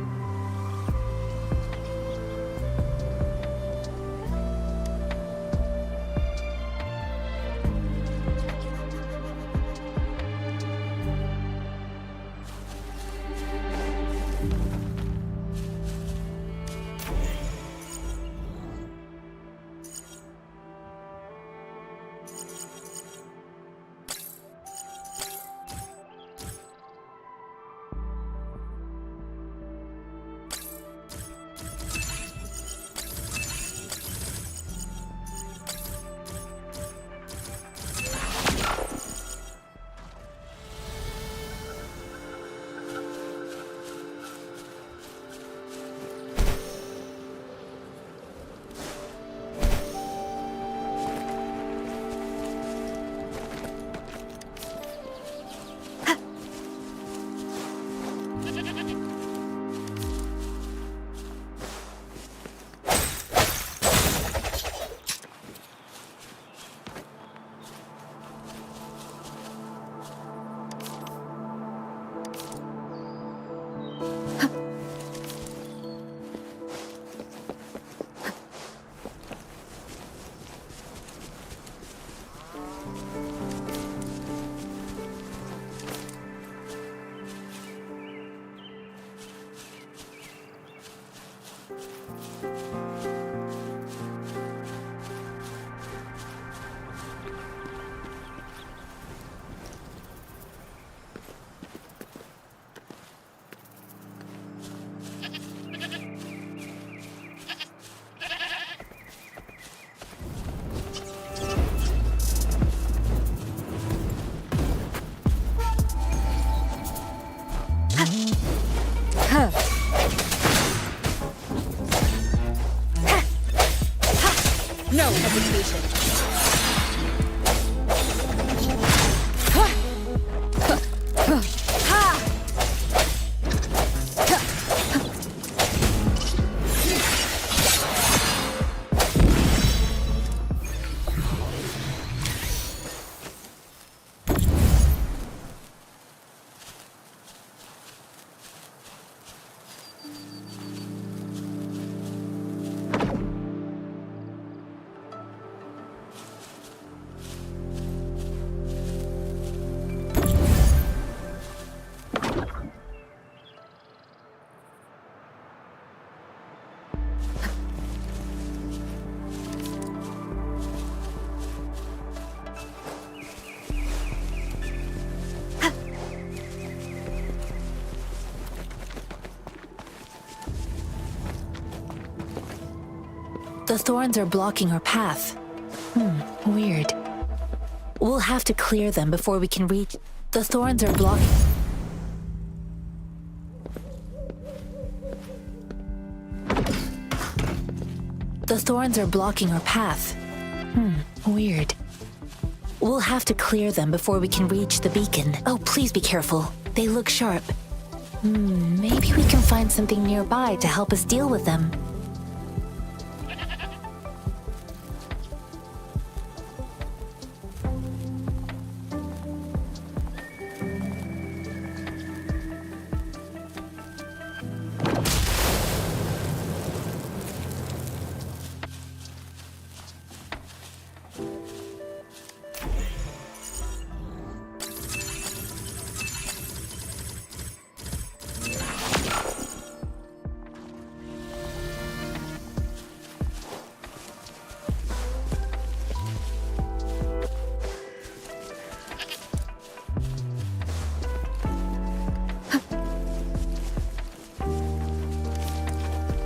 Speaker 4: No hesitation.
Speaker 3: The thorns are blocking our path. Weird. We'll have to clear them before we can reach... The thorns are blocking... The thorns are blocking our path. Weird. We'll have to clear them before we can reach the beacon. Oh, please be careful. They look sharp. Maybe we can find something nearby to help us deal with them.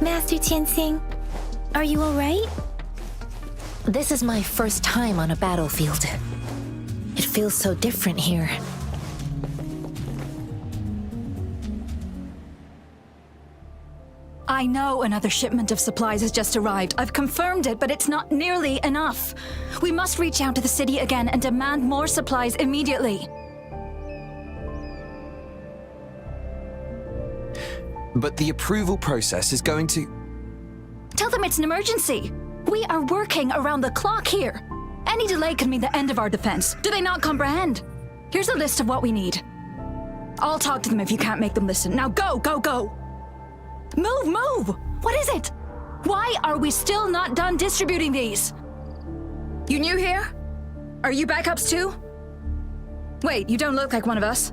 Speaker 2: Master Tianxing, are you alright?
Speaker 3: This is my first time on a battlefield. It feels so different here.
Speaker 4: I know another shipment of supplies has just arrived. I've confirmed it, but it's not nearly enough. We must reach out to the city again and demand more supplies immediately.
Speaker 12: But the approval process is going to...
Speaker 4: Tell them it's an emergency. We are working around the clock here. Any delay could mean the end of our defense. Do they not comprehend? Here's a list of what we need. I'll talk to them if you can't make them listen. Now go, go, go! Move, move! What is it? Why are we still not done distributing these? You new here? Are you backups too? Wait, you don't look like one of us.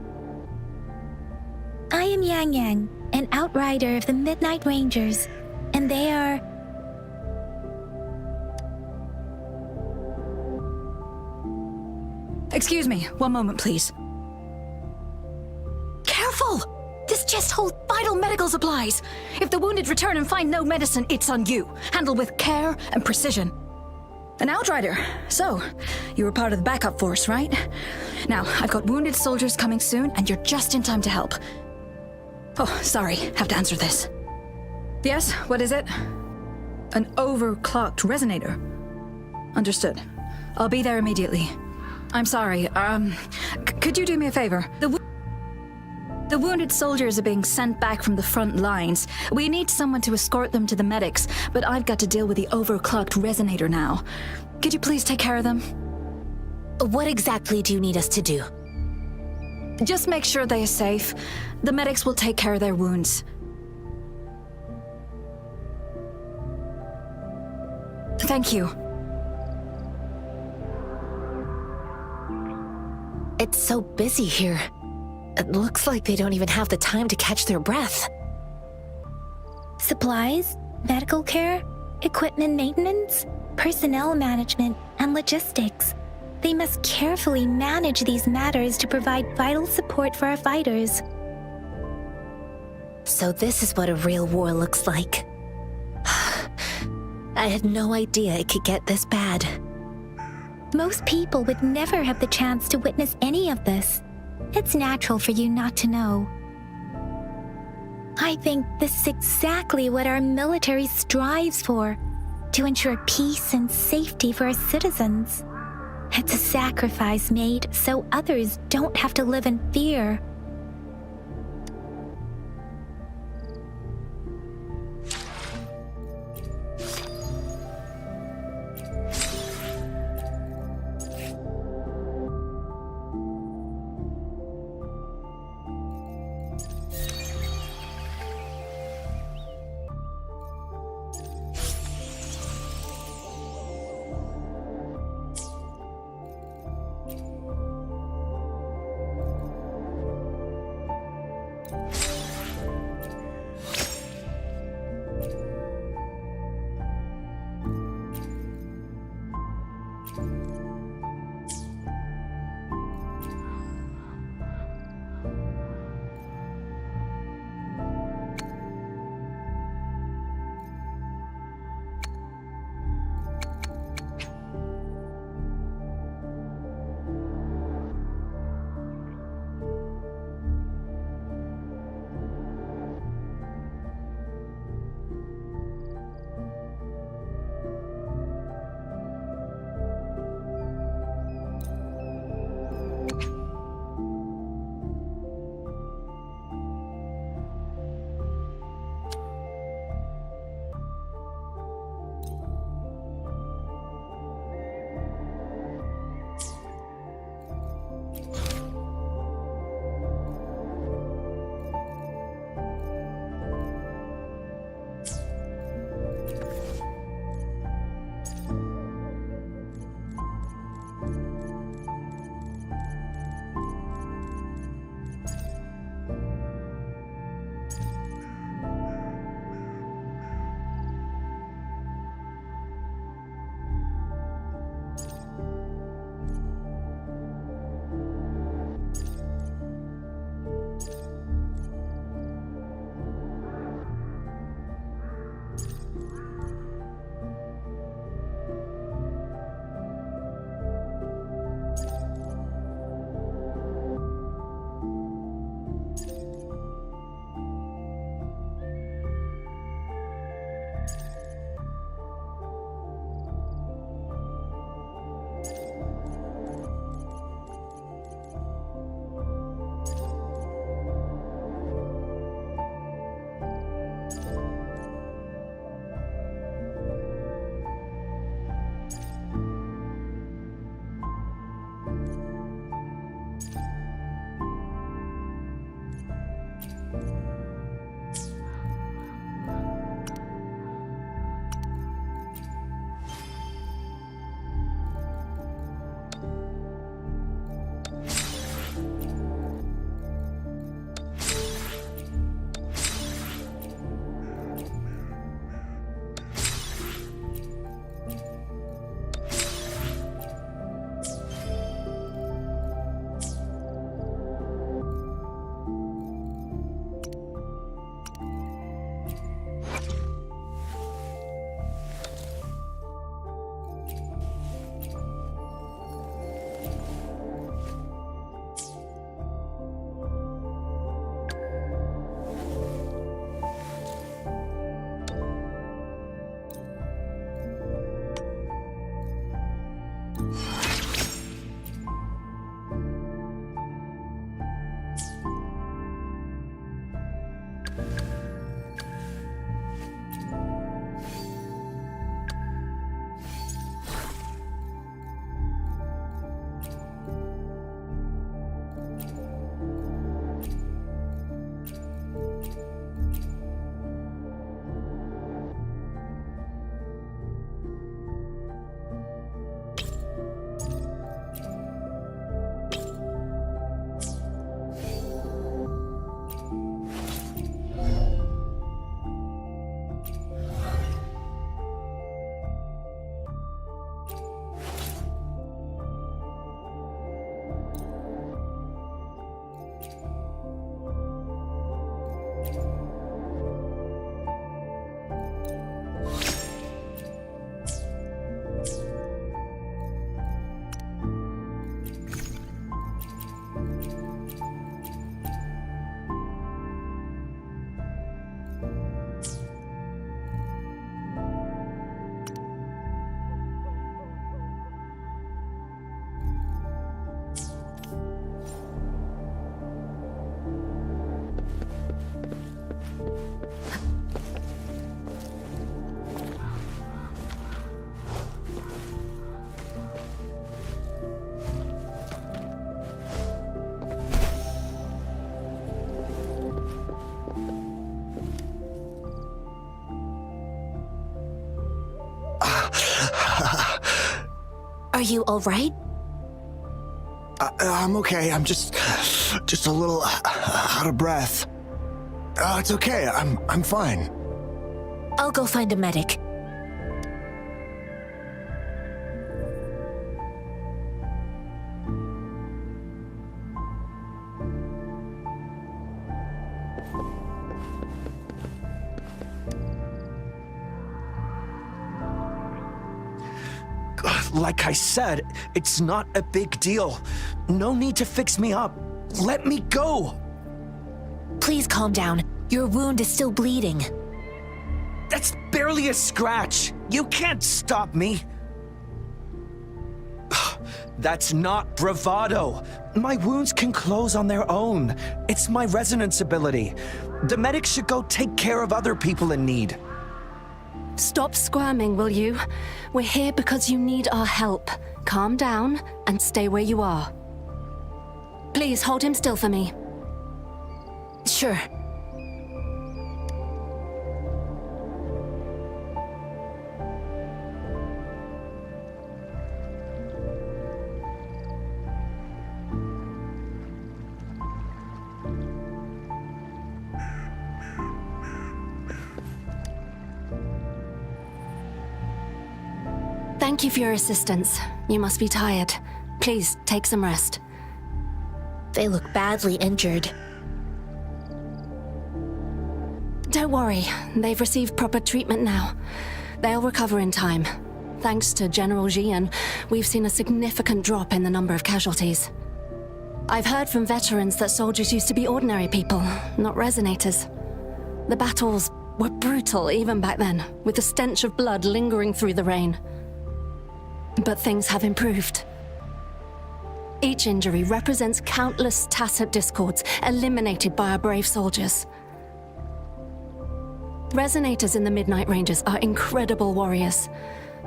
Speaker 2: I am Yang Yang, an outrider of the Midnight Rangers, and they are...
Speaker 4: Excuse me, one moment, please. Careful! This chest holds vital medical supplies. If the wounded return and find no medicine, it's on you. Handle with care and precision. An outrider. So, you were part of the backup force, right? Now, I've got wounded soldiers coming soon, and you're just in time to help. Oh, sorry, have to answer this. Yes, what is it? An overclocked resonator. Understood. I'll be there immediately. I'm sorry, could you do me a favor? The wounded soldiers are being sent back from the front lines. We need someone to escort them to the medics, but I've got to deal with the overclocked resonator now. Could you please take care of them?
Speaker 3: What exactly do you need us to do?
Speaker 4: Just make sure they are safe. The medics will take care of their wounds. Thank you.
Speaker 3: It's so busy here. It looks like they don't even have the time to catch their breath.
Speaker 2: Supplies, medical care, equipment maintenance, personnel management, and logistics. They must carefully manage these matters to provide vital support for our fighters.
Speaker 3: So this is what a real war looks like. I had no idea it could get this bad.
Speaker 2: Most people would never have the chance to witness any of this. It's natural for you not to know. I think this is exactly what our military strives for, to ensure peace and safety for our citizens. It's a sacrifice made so others don't have to live in fear.
Speaker 3: Are you all right?
Speaker 14: I'm okay. I'm just a little out of breath. It's okay. I'm fine.
Speaker 3: I'll go find a medic.
Speaker 14: Like I said, it's not a big deal. No need to fix me up. Let me go.
Speaker 3: Please calm down. Your wound is still bleeding.
Speaker 14: That's barely a scratch. You can't stop me. That's not bravado. My wounds can close on their own. It's my resonance ability. The medics should go take care of other people in need.
Speaker 4: Stop squirming, will you? We're here because you need our help. Calm down and stay where you are. Please hold him still for me.
Speaker 3: Sure.
Speaker 4: Thank you for your assistance. You must be tired. Please, take some rest.
Speaker 3: They look badly injured.
Speaker 4: Don't worry, they've received proper treatment now. They'll recover in time. Thanks to General Jian, we've seen a significant drop in the number of casualties. I've heard from veterans that soldiers used to be ordinary people, not resonators. The battles were brutal even back then, with the stench of blood lingering through the rain. But things have improved. Each injury represents countless tacit discords eliminated by our brave soldiers. Resonators in the Midnight Rangers are incredible warriors.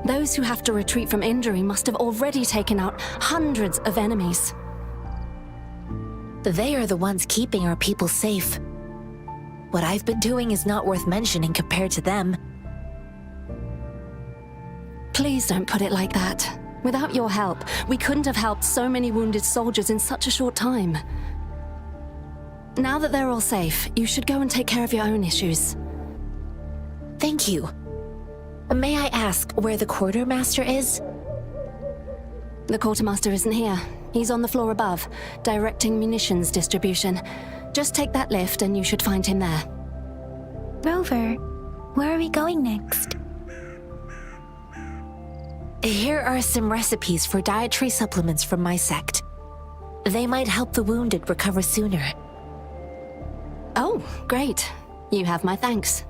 Speaker 4: Those who have to retreat from injury must have already taken out hundreds of enemies.
Speaker 3: They are the ones keeping our people safe. What I've been doing is not worth mentioning compared to them.
Speaker 4: Please don't put it like that. Without your help, we couldn't have helped so many wounded soldiers in such a short time. Now that they're all safe, you should go and take care of your own issues.
Speaker 3: Thank you. May I ask where the quartermaster is?
Speaker 4: The quartermaster isn't here. He's on the floor above, directing munitions distribution. Just take that lift and you should find him there.
Speaker 2: Rover, where are we going next?
Speaker 3: Here are some recipes for dietary supplements from my sect. They might help the wounded recover sooner.
Speaker 4: Oh, great. You have my thanks.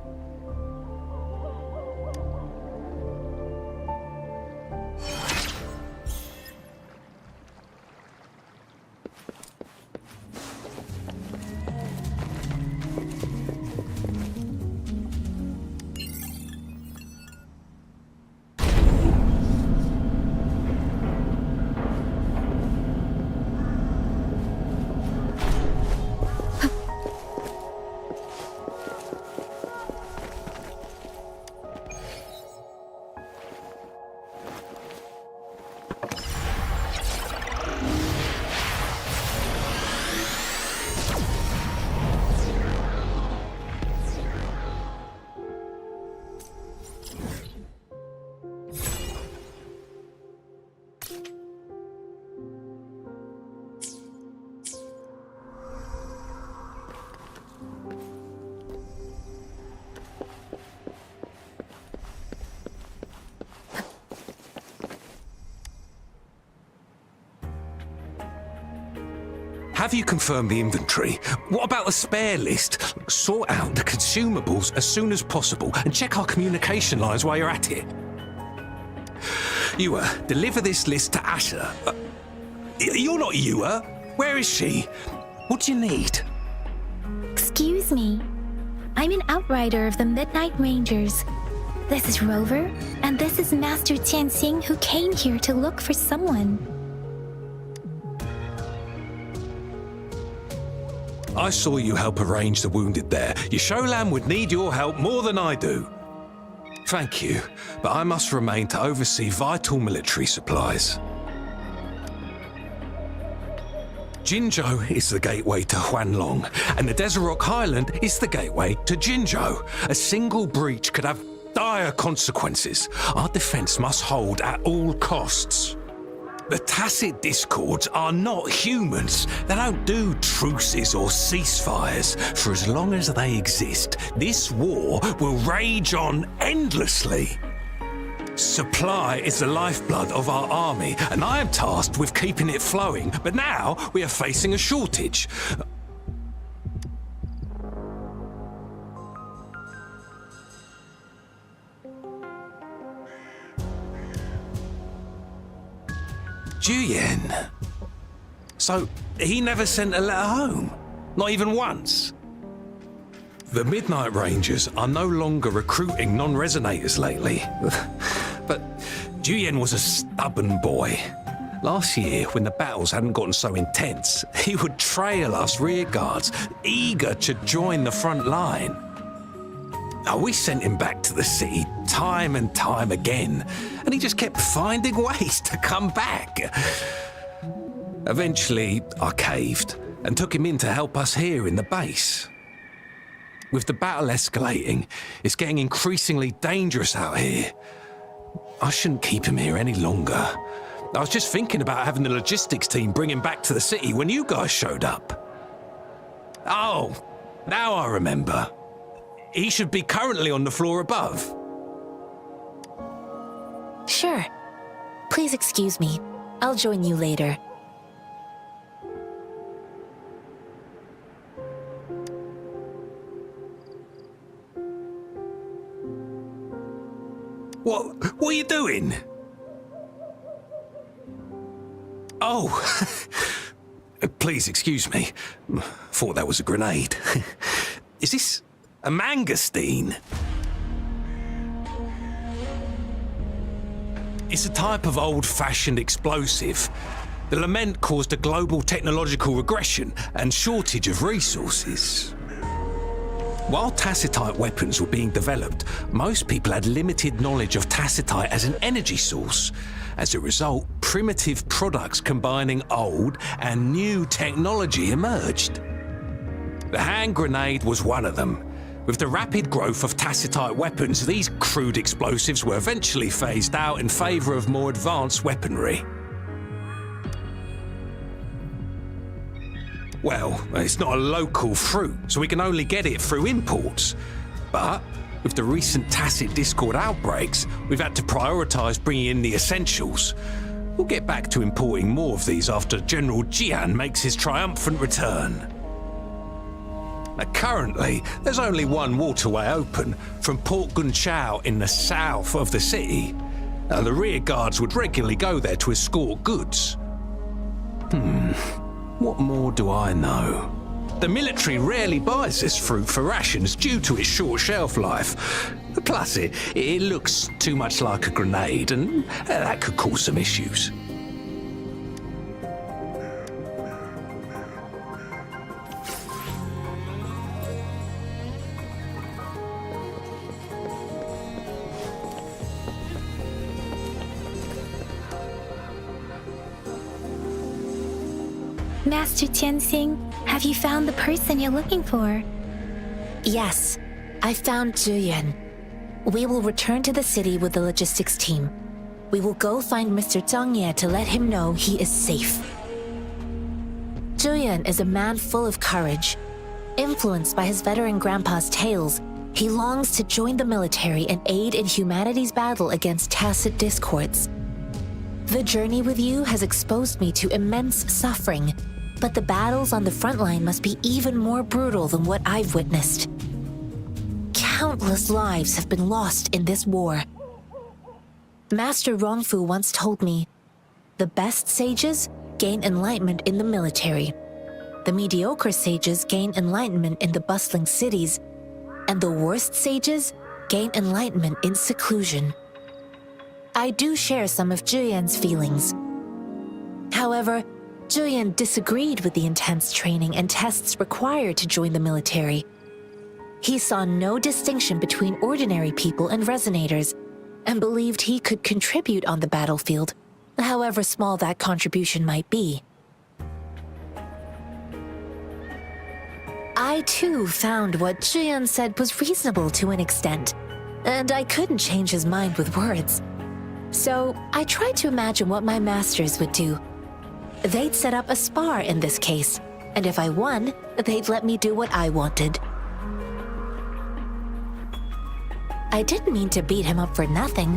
Speaker 13: Have you confirmed the inventory? What about the spare list? Sort out the consumables as soon as possible and check our communication lines while you're at it. Yua, deliver this list to Asher. You're not Yua. Where is she? What do you need?
Speaker 2: Excuse me. I'm an outrider of the Midnight Rangers. This is Rover, and this is Master Tianxing, who came here to look for someone.
Speaker 13: I saw you help arrange the wounded there. Yasholan would need your help more than I do. Thank you, but I must remain to oversee vital military supplies. Jinzhou is the gateway to Huanlong, and the Desert Rock Highland is the gateway to Jinzhou. A single breach could have dire consequences. Our defense must hold at all costs. The Tacit Discords are not humans. They don't do truces or ceasefires. For as long as they exist, this war will rage on endlessly. Supply is the lifeblood of our army, and I am tasked with keeping it flowing. But now we are facing a shortage. Juyen. So he never sent a letter home? Not even once? The Midnight Rangers are no longer recruiting non-resonators lately. But Juyen was a stubborn boy. Last year, when the battles hadn't gotten so intense, he would trail us rearguards, eager to join the front line. We sent him back to the city time and time again, and he just kept finding ways to come back. Eventually, I caved and took him in to help us here in the base. With the battle escalating, it's getting increasingly dangerous out here. I shouldn't keep him here any longer. I was just thinking about having the logistics team bring him back to the city when you guys showed up. Oh, now I remember. He should be currently on the floor above.
Speaker 3: Sure. Please excuse me. I'll join you later.
Speaker 13: What are you doing? Oh, please excuse me. Thought that was a grenade. Is this a mangosteen? It's a type of old-fashioned explosive. The lament caused a global technological regression and shortage of resources. While tacitite weapons were being developed, most people had limited knowledge of tacitite as an energy source. As a result, primitive products combining old and new technology emerged. The hand grenade was one of them. With the rapid growth of tacitite weapons, these crude explosives were eventually phased out in favor of more advanced weaponry. Well, it's not a local fruit, so we can only get it through imports. But with the recent Tacit Discord outbreaks, we've had to prioritise bringing in the essentials. We'll get back to importing more of these after General Jian makes his triumphant return. Now, currently, there's only one waterway open, from Port Gunchao in the south of the city. The rear guards would regularly go there to escort goods. What more do I know? The military rarely buys this fruit for rations due to its short shelf life. Plus, it looks too much like a grenade, and that could cause some issues.
Speaker 2: Master Tianxing, have you found the person you're looking for?
Speaker 3: Yes, I found Juyen. We will return to the city with the logistics team. We will go find Mr. Zhang Ye to let him know he is safe. Juyen is a man full of courage. Influenced by his veteran grandpa's tales, he longs to join the military and aid in humanity's battle against tacit discords. The journey with you has exposed me to immense suffering, but the battles on the front line must be even more brutal than what I've witnessed. Countless lives have been lost in this war. Master Rongfu once told me, the best sages gain enlightenment in the military. The mediocre sages gain enlightenment in the bustling cities, and the worst sages gain enlightenment in seclusion. I do share some of Juyen's feelings. However, Juyen disagreed with the intense training and tests required to join the military. He saw no distinction between ordinary people and resonators, and believed he could contribute on the battlefield, however small that contribution might be. I too found what Juyan said was reasonable to an extent, and I couldn't change his mind with words. So I tried to imagine what my masters would do. They'd set up a spar in this case, and if I won, they'd let me do what I wanted. I didn't mean to beat him up for nothing.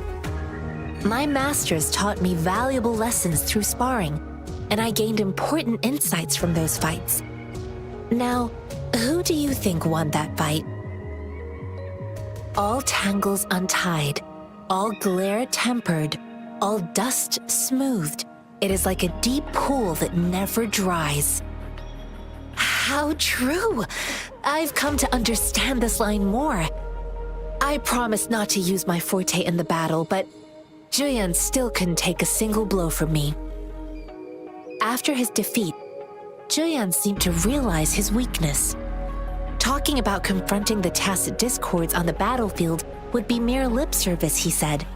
Speaker 3: My masters taught me valuable lessons through sparring, and I gained important insights from those fights. Now, who do you think won that fight? All tangles untied, all glare tempered, all dust smoothed. It is like a deep pool that never dries. How true! I've come to understand this line more. I promised not to use my forte in the battle, but Juyan still couldn't take a single blow from me. After his defeat, Juyan seemed to realize his weakness. Talking about confronting the tacit discords on the battlefield would be mere lip service, he said.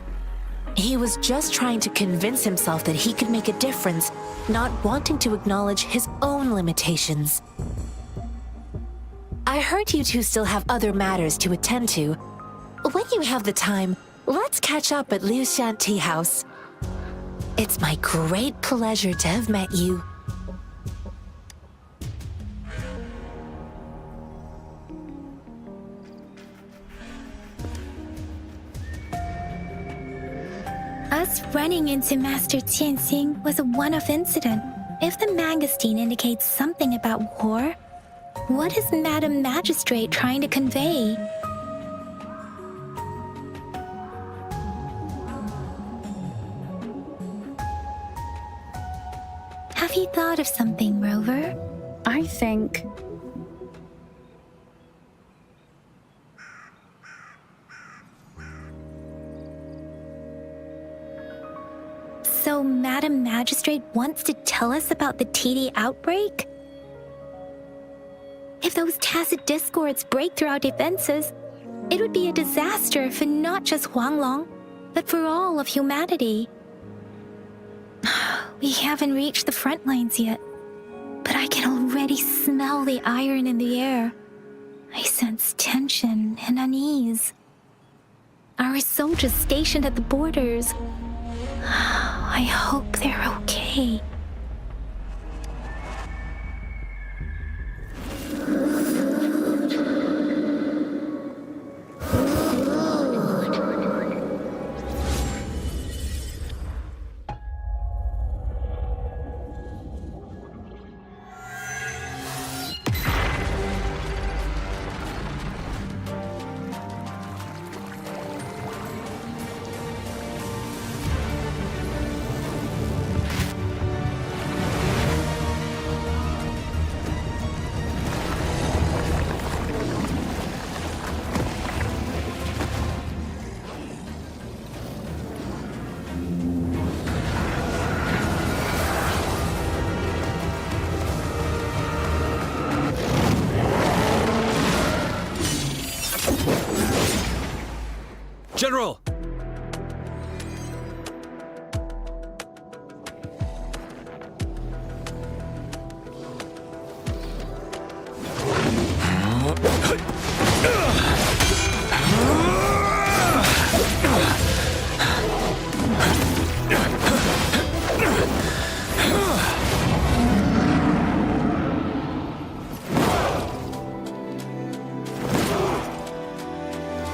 Speaker 3: He was just trying to convince himself that he could make a difference, not wanting to acknowledge his own limitations. I heard you two still have other matters to attend to. When you have the time, let's catch up at Liu Shan Tea House. It's my great pleasure to have met you.
Speaker 2: Us running into Master Tianxing was a one-off incident. If the Mangosteen indicates something about war, what is Madam Magistrate trying to convey? Have you thought of something, Rover?
Speaker 9: I think...
Speaker 2: So Madam Magistrate wants to tell us about the TD outbreak? If those tacit discords break through our defenses, it would be a disaster for not just Huanglong, but for all of humanity. We haven't reached the front lines yet, but I can already smell the iron in the air. I sense tension and unease. Our soldiers stationed at the borders. I hope they're okay.
Speaker 12: General!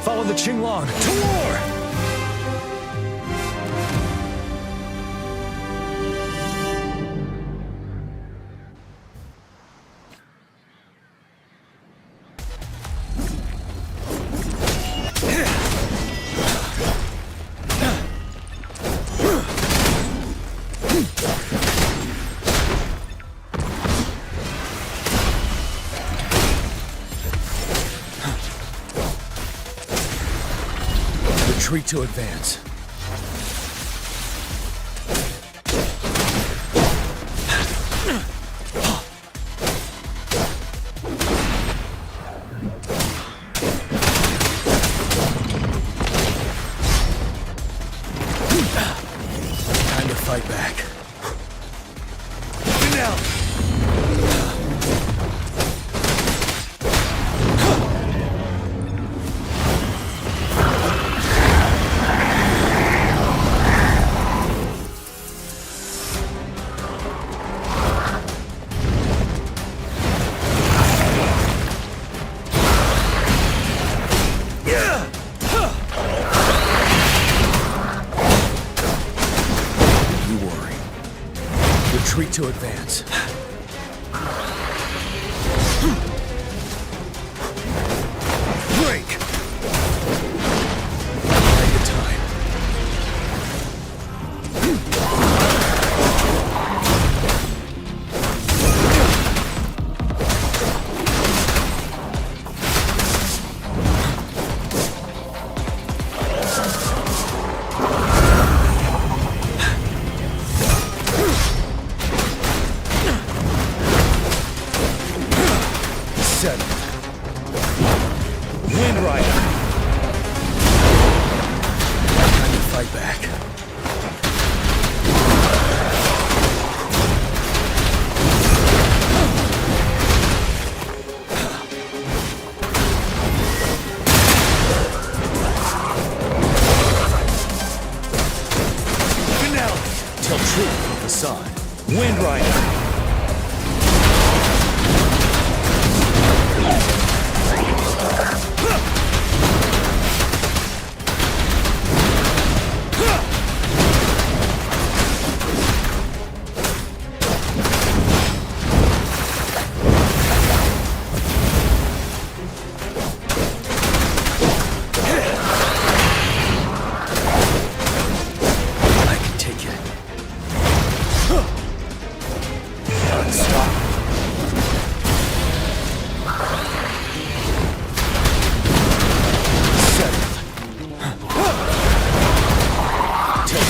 Speaker 14: Follow the Qinglong to war! Retreat to advance. Time to fight back. Now. Retreat to advance. Break! Take the time. Wind Rider! Time to fight back. Finale! Till truth of the sun. Wind Rider!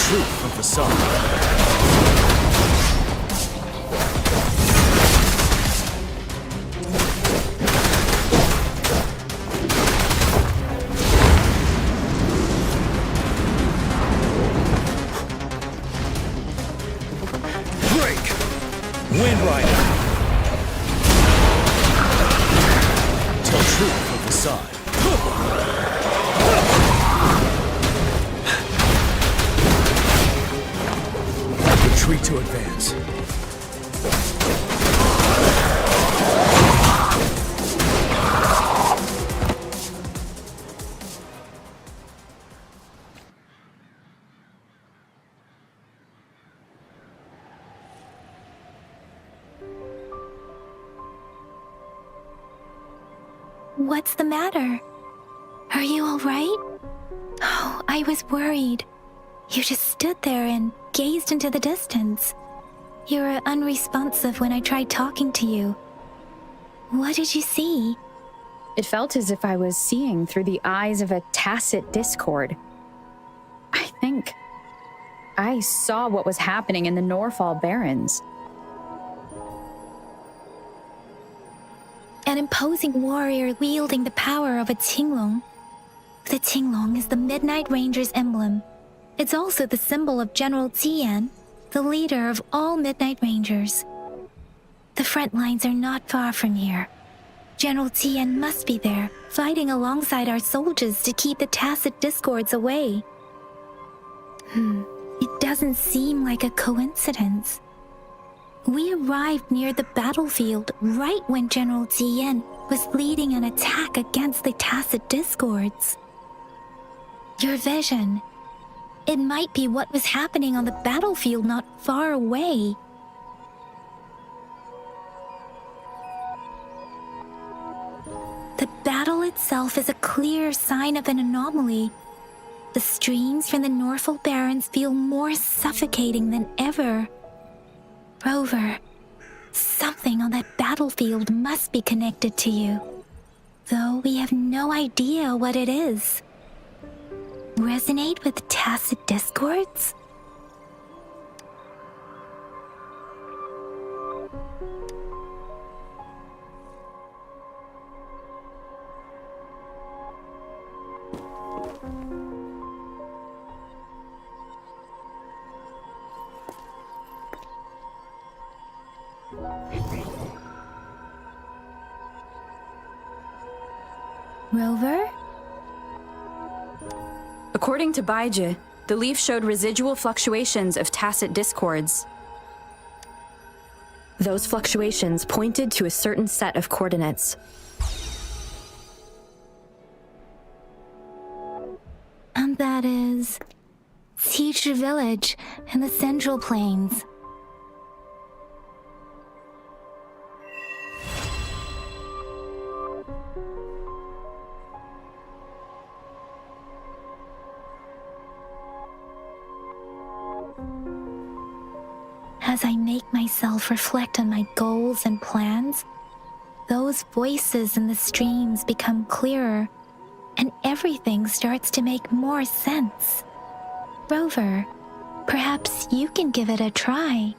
Speaker 14: Truth of the sun. Break! Wind Rider! Till truth of the sun. Retreat to advance.
Speaker 2: What's the matter? Are you all right? Oh, I was worried. You just stood there and gazed into the distance. You were unresponsive when I tried talking to you. What did you see?
Speaker 9: It felt as if I was seeing through the eyes of a tacit discord. I think I saw what was happening in the Norfall Barrens.
Speaker 2: An imposing warrior wielding the power of a Tinglong. The Tinglong is the Midnight Ranger's emblem. It's also the symbol of General Tian, the leader of all Midnight Rangers. The front lines are not far from here. General Tian must be there, fighting alongside our soldiers to keep the tacit discords away. It doesn't seem like a coincidence. We arrived near the battlefield right when General Tian was leading an attack against the tacit discords. Your vision. It might be what was happening on the battlefield not far away. The battle itself is a clear sign of an anomaly. The streams from the Norfall Barrens feel more suffocating than ever. Rover, something on that battlefield must be connected to you, though we have no idea what it is. Resonate with tacit discords? Rover?
Speaker 15: According to Baiji, the leaf showed residual fluctuations of tacit discords. Those fluctuations pointed to a certain set of coordinates.
Speaker 2: And that is Teacher Village in the Central Plains. As I make myself reflect on my goals and plans, those voices in the streams become clearer, and everything starts to make more sense. Rover, perhaps you can give it a try.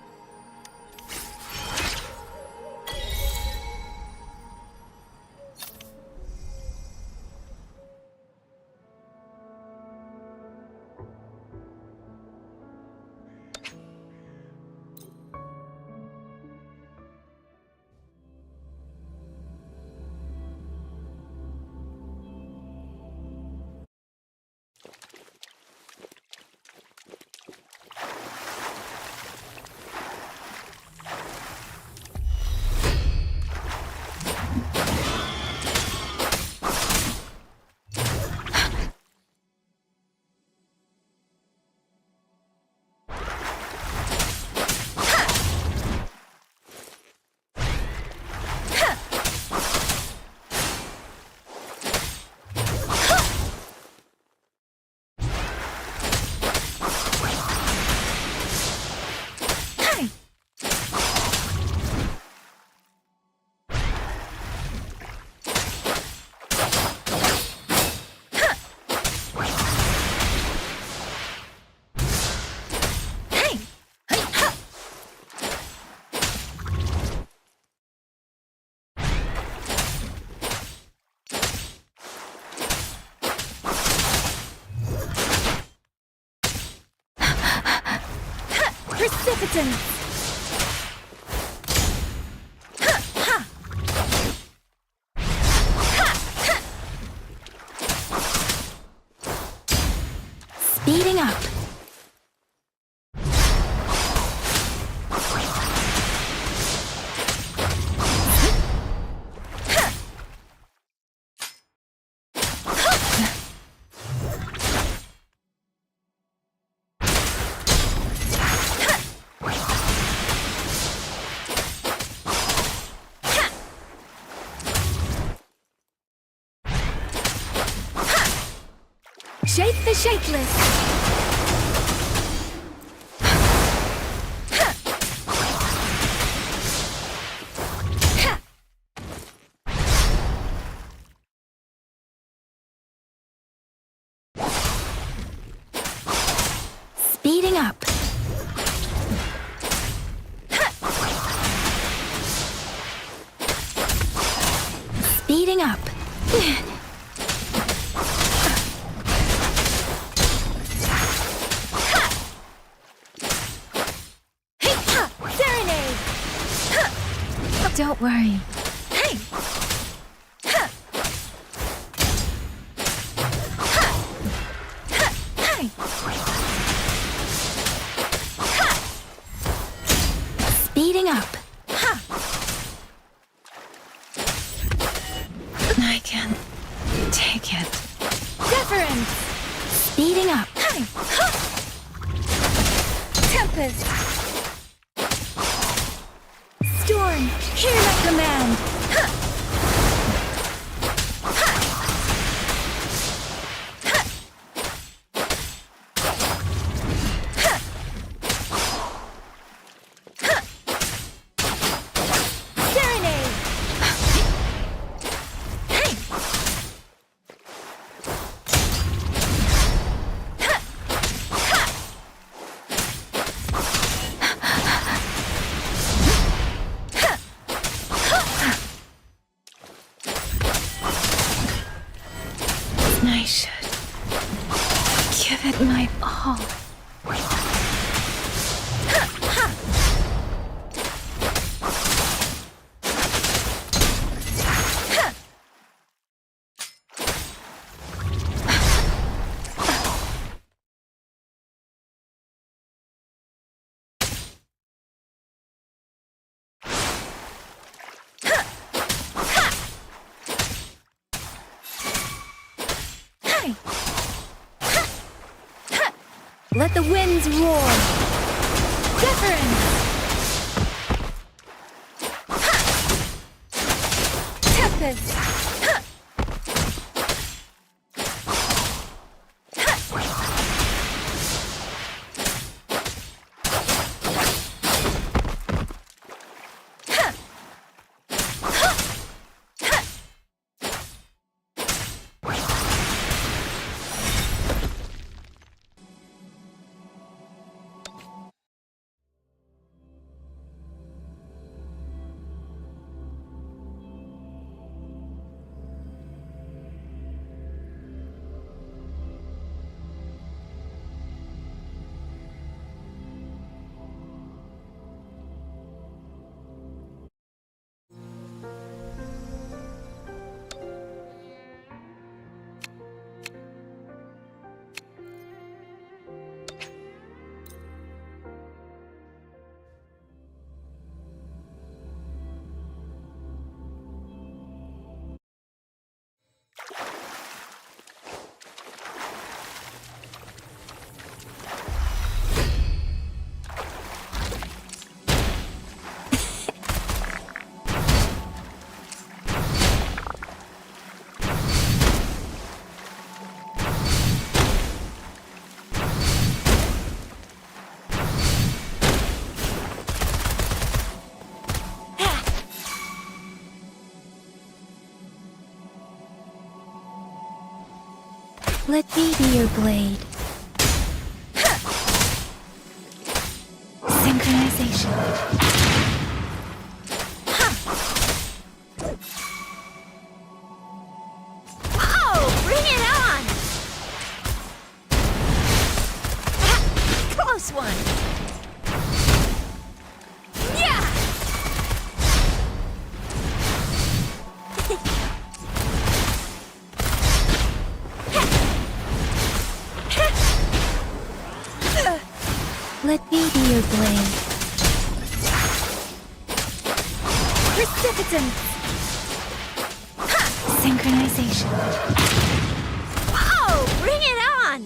Speaker 2: Precipitance! Speeding up. Shake the shakeless! Speeding up. Speeding up. Don't worry. Hey! Speeding up. I can't take it. Deference! Speeding up. Tempest! Storm, hear my command! Serenade! I should give it my all. Let the winds roar. Deference. Tempest. Let me be your blade. Synchronization.
Speaker 1: Oh, bring it on! Close one. Yeah!
Speaker 2: Let me be your blade.
Speaker 1: Precipitance!
Speaker 2: Synchronization.
Speaker 1: Oh, bring it on!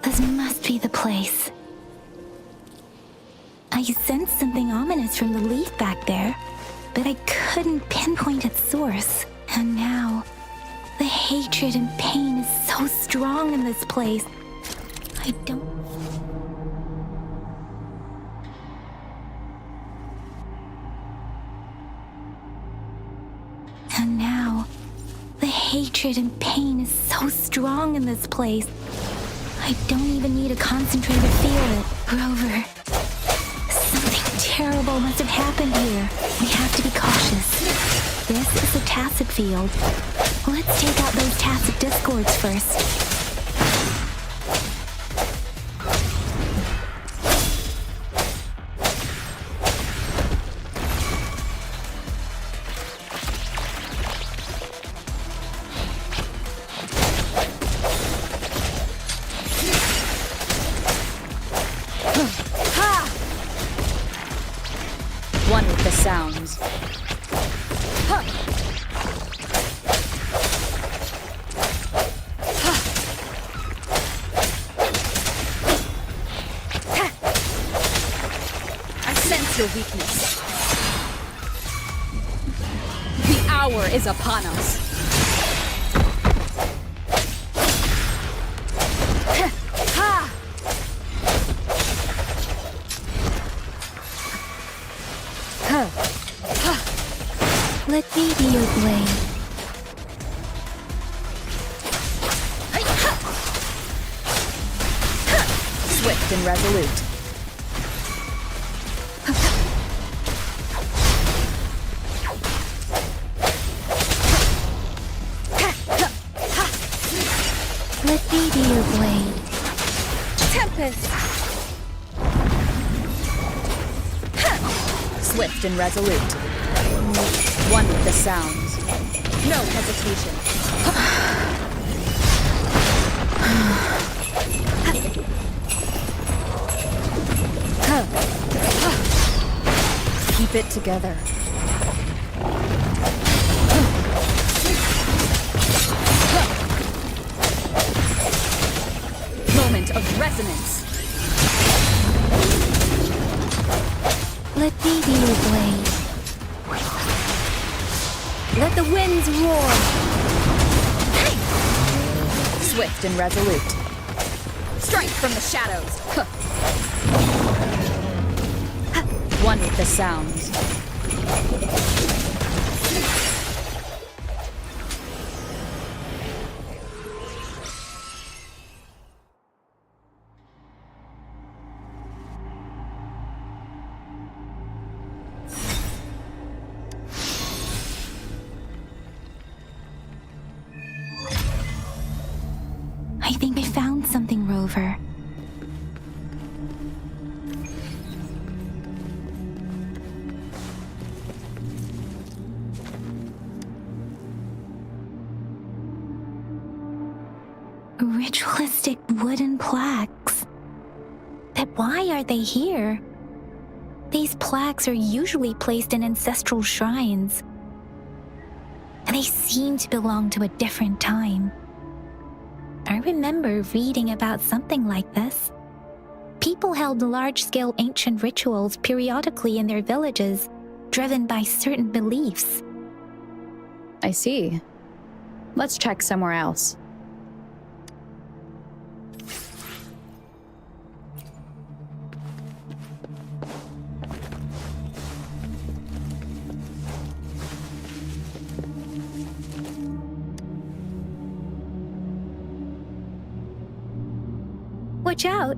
Speaker 2: This must be the place. I sensed something ominous from the leaf back there, but I couldn't pinpoint its source. And now, the hatred and pain is so strong in this place. I don't... And now, the hatred and pain is so strong in this place. I don't even need to concentrate to feel it. Grover, something terrible must have happened here. We have to be cautious. This is a tacit field. Let's take out those tacit discords first.
Speaker 9: One with the sounds.
Speaker 15: I sense your weakness. The hour is upon us.
Speaker 2: Let me be your blade.
Speaker 9: Swift and resolute.
Speaker 2: Let me be your blade.
Speaker 9: Tempest! Swift and resolute. One with the sounds. No hesitation. fit together. Moment of resonance.
Speaker 2: Let me be your blade. Let the winds roar.
Speaker 9: Swift and resolute. Strength from the shadows. One with the sounds.
Speaker 2: I think I found something, Rover. Ritualistic wooden plaques. But why are they here? These plaques are usually placed in ancestral shrines, and they seem to belong to a different time. I remember reading about something like this. People held large-scale ancient rituals periodically in their villages, driven by certain beliefs.
Speaker 9: I see. Let's check somewhere else.
Speaker 2: Watch out!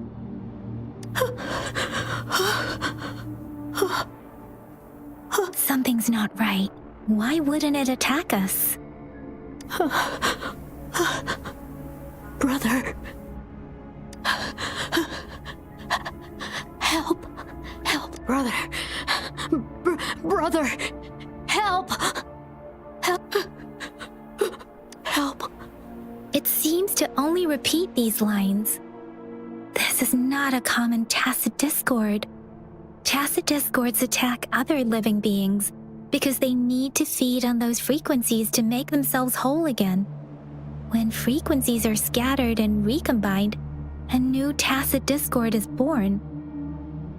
Speaker 2: Something's not right. Why wouldn't it attack us?
Speaker 4: Brother. Help. Help, brother. Brother. Help. Help. Help.
Speaker 2: It seems to only repeat these lines. This is not a common tacit discord. Tacit discords attack other living beings because they need to feed on those frequencies to make themselves whole again. When frequencies are scattered and recombined, a new tacit discord is born.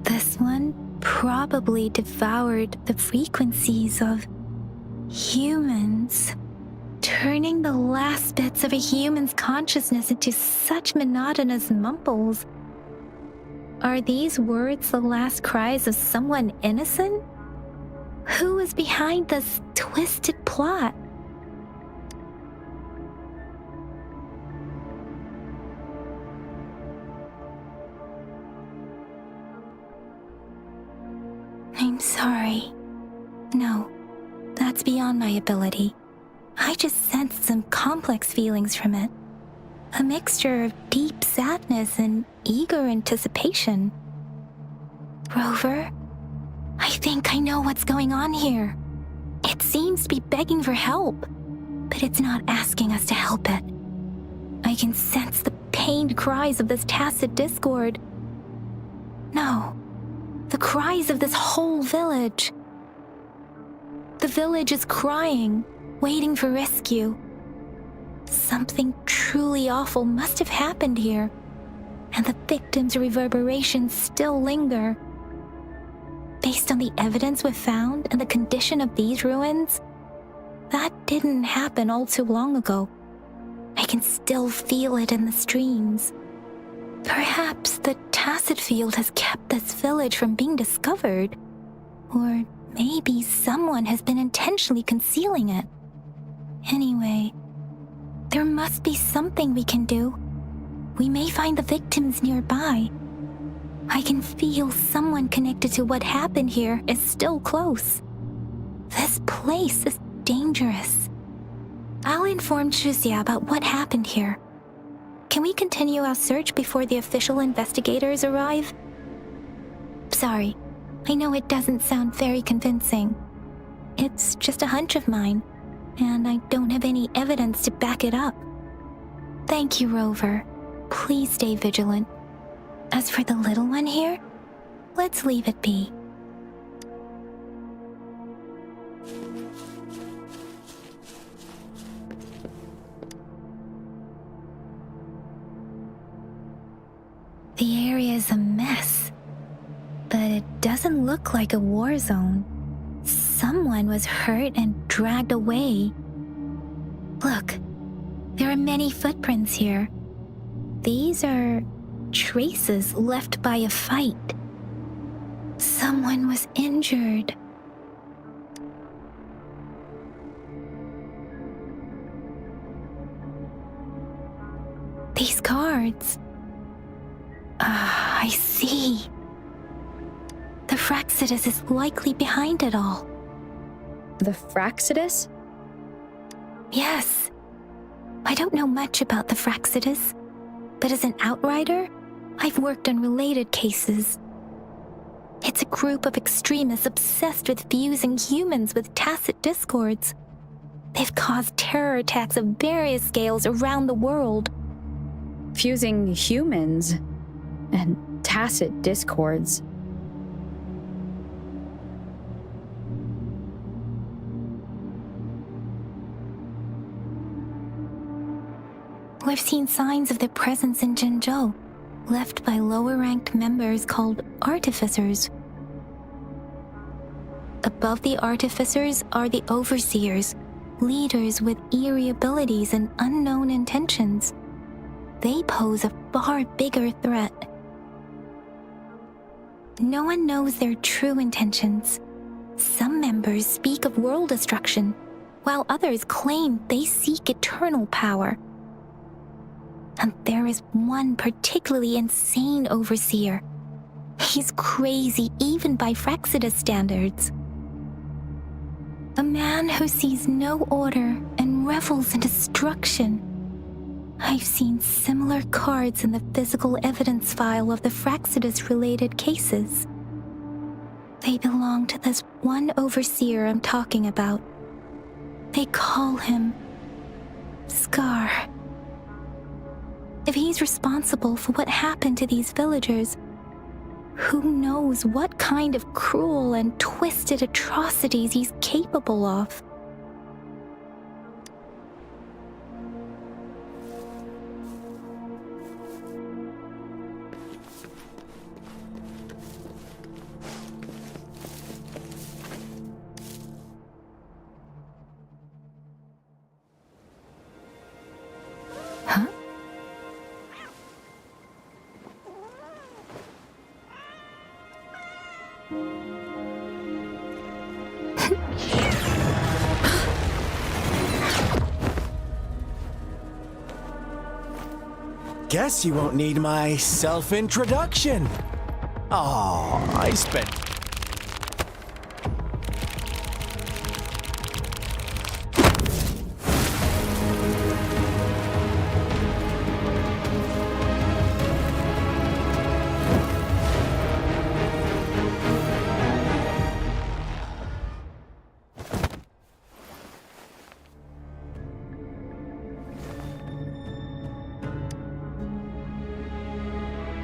Speaker 2: This one probably devoured the frequencies of humans, turning the last bits of a human's consciousness into such monotonous mumbles. Are these words the last cries of someone innocent? Who is behind this twisted plot? I'm sorry. No, that's beyond my ability. I just sensed some complex feelings from it. A mixture of deep sadness and eager anticipation. Rover, I think I know what's going on here. It seems to be begging for help, but it's not asking us to help it. I can sense the pained cries of this tacit discord. No, the cries of this whole village. The village is crying, waiting for rescue. Something truly awful must have happened here, and the victims' reverberations still linger. Based on the evidence we've found and the condition of these ruins, that didn't happen all too long ago. I can still feel it in the streams. Perhaps the tacit field has kept this village from being discovered, or maybe someone has been intentionally concealing it. Anyway, there must be something we can do. We may find the victims nearby. I can feel someone connected to what happened here is still close. This place is dangerous. I'll inform Shuzia about what happened here. Can we continue our search before the official investigators arrive? Sorry, I know it doesn't sound very convincing. It's just a hunch of mine, and I don't have any evidence to back it up. Thank you, Rover. Please stay vigilant. As for the little one here, let's leave it be. The area is a mess, but it doesn't look like a war zone. Someone was hurt and dragged away. Look, there are many footprints here. These are traces left by a fight. Someone was injured. These cards. I see. The Fraxidus is likely behind it all.
Speaker 9: The Fraxidus?
Speaker 2: Yes. I don't know much about the Fraxidus, but as an outrider, I've worked on related cases. It's a group of extremists obsessed with fusing humans with tacit discords. They've caused terror attacks of various scales around the world.
Speaker 9: Fusing humans and tacit discords.
Speaker 2: We've seen signs of their presence in Jinzhou, left by lower-ranked members called artificers. Above the artificers are the overseers, leaders with eerie abilities and unknown intentions. They pose a far bigger threat. No one knows their true intentions. Some members speak of world destruction, while others claim they seek eternal power. And there is one particularly insane overseer. He's crazy even by Fraxidus standards. A man who sees no order and revels in destruction. I've seen similar cards in the physical evidence file of the Fraxidus-related cases. They belong to this one overseer I'm talking about. They call him Scar. If he's responsible for what happened to these villagers, who knows what kind of cruel and twisted atrocities he's capable of? Huh?
Speaker 14: Guess you won't need my self-introduction. Oh, I spent...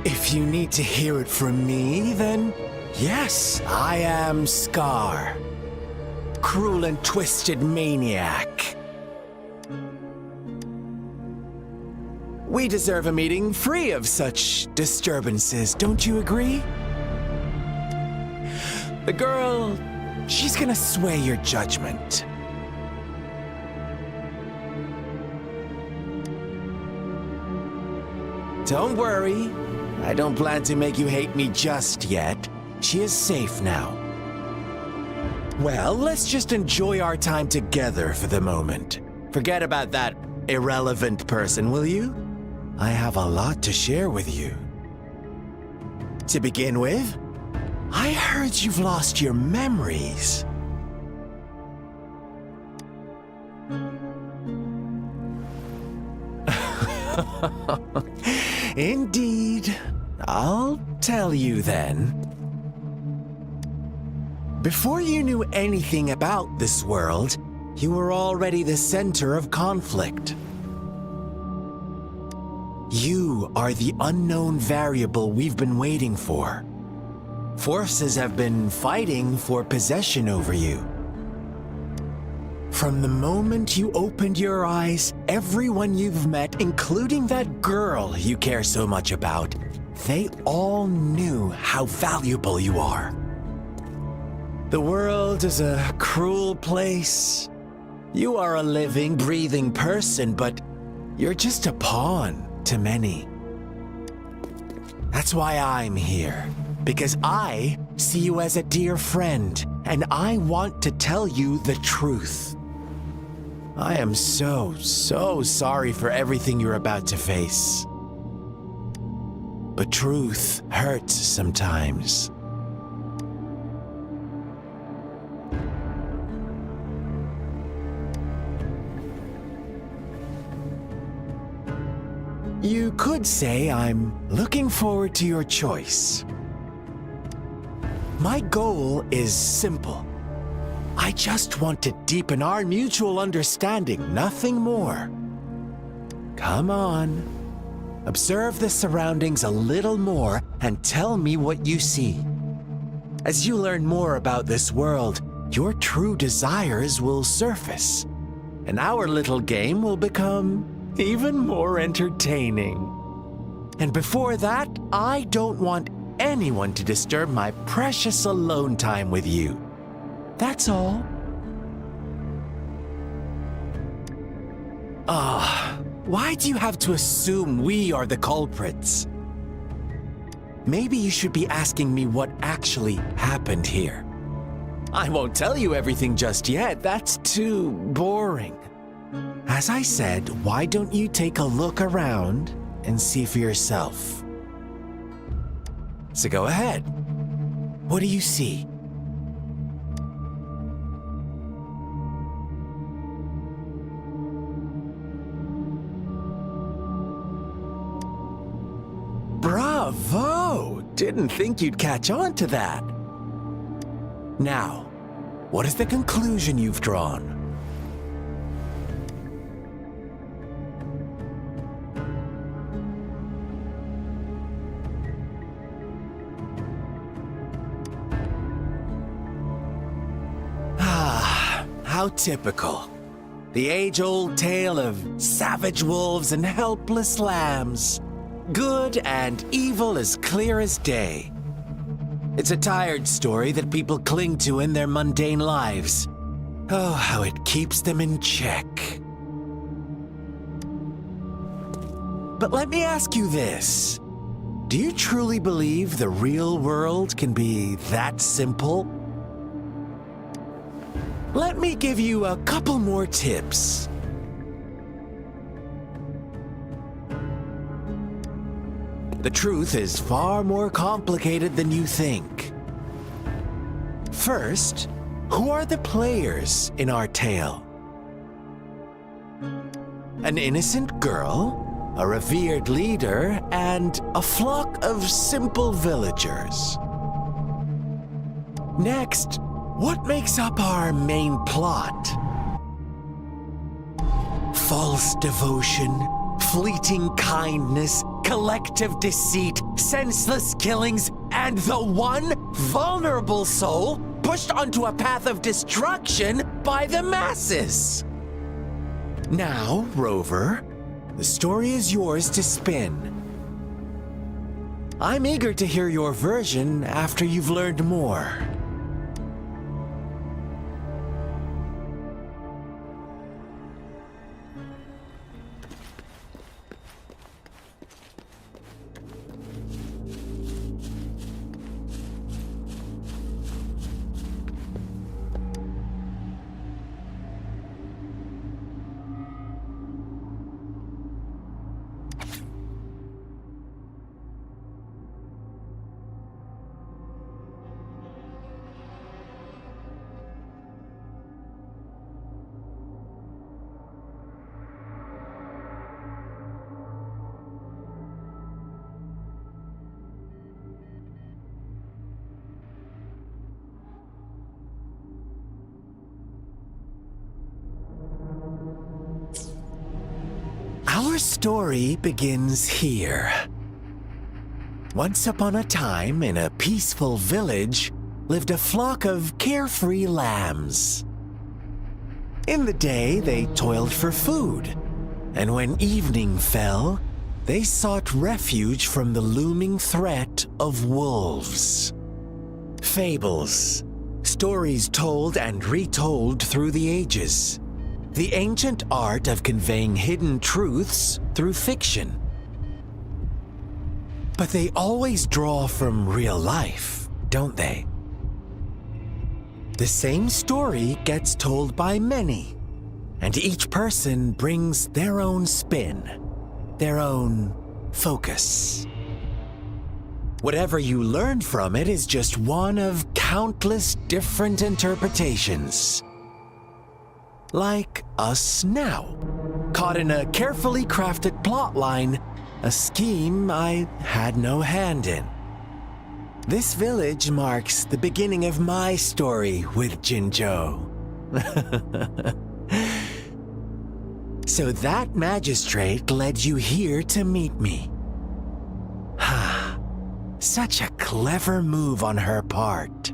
Speaker 14: If you need to hear it from me, then yes, I am Scar. Cruel and twisted maniac. We deserve a meeting free of such disturbances, don't you agree? The girl, she's gonna sway your judgment. Don't worry. I don't plan to make you hate me just yet. She is safe now. Well, let's just enjoy our time together for the moment. Forget about that irrelevant person, will you? I have a lot to share with you. To begin with, I heard you've lost your memories. Indeed. I'll tell you then. Before you knew anything about this world, you were already the center of conflict. You are the unknown variable we've been waiting for. Forces have been fighting for possession over you. From the moment you opened your eyes, everyone you've met, including that girl you care so much about, they all knew how valuable you are. The world is a cruel place. You are a living, breathing person, but you're just a pawn to many. That's why I'm here, because I see you as a dear friend, and I want to tell you the truth. I am so sorry for everything you're about to face. But truth hurts sometimes. You could say I'm looking forward to your choice. My goal is simple. I just want to deepen our mutual understanding, nothing more. Come on. Observe the surroundings a little more and tell me what you see. As you learn more about this world, your true desires will surface, and our little game will become even more entertaining. And before that, I don't want anyone to disturb my precious alone time with you. That's all. Why do you have to assume we are the culprits? Maybe you should be asking me what actually happened here. I won't tell you everything just yet, that's too boring. As I said, why don't you take a look around and see for yourself? So go ahead. What do you see? Bravo! Didn't think you'd catch on to that. Now, what is the conclusion you've drawn? How typical. The age-old tale of savage wolves and helpless lambs. Good and evil as clear as day. It's a tired story that people cling to in their mundane lives. Oh, how it keeps them in check. But let me ask you this. Do you truly believe the real world can be that simple? Let me give you a couple more tips. The truth is far more complicated than you think. First, who are the players in our tale? An innocent girl, a revered leader, and a flock of simple villagers. Next, what makes up our main plot? False devotion, fleeting kindness, collective deceit, senseless killings, and the one vulnerable soul pushed onto a path of destruction by the masses. Now, Rover, the story is yours to spin. I'm eager to hear your version after you've learned more. Our story begins here. Once upon a time, in a peaceful village, lived a flock of carefree lambs. In the day, they toiled for food, and when evening fell, they sought refuge from the looming threat of wolves. Fables, stories told and retold through the ages. The ancient art of conveying hidden truths through fiction. But they always draw from real life, don't they? The same story gets told by many, and each person brings their own spin, their own focus. Whatever you learn from it is just one of countless different interpretations. Like us now, caught in a carefully crafted plotline, a scheme I had no hand in. This village marks the beginning of my story with Jinzhou. So that magistrate led you here to meet me. Ha! Such a clever move on her part.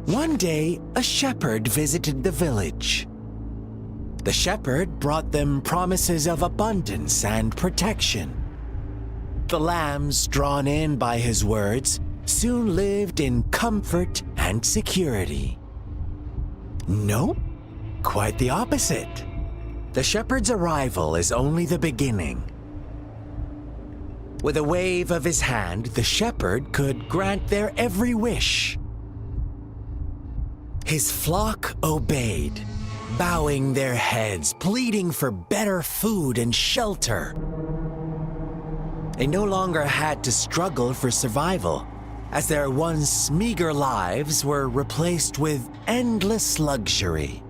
Speaker 14: One day, a shepherd visited the village. The shepherd brought them promises of abundance and protection. The lambs, drawn in by his words, soon lived in comfort and security. Nope, quite the opposite. The shepherd's arrival is only the beginning. With a wave of his hand, the shepherd could grant their every wish. His flock obeyed, bowing their heads, pleading for better food and shelter. They no longer had to struggle for survival, as their once meager lives were replaced with endless luxury.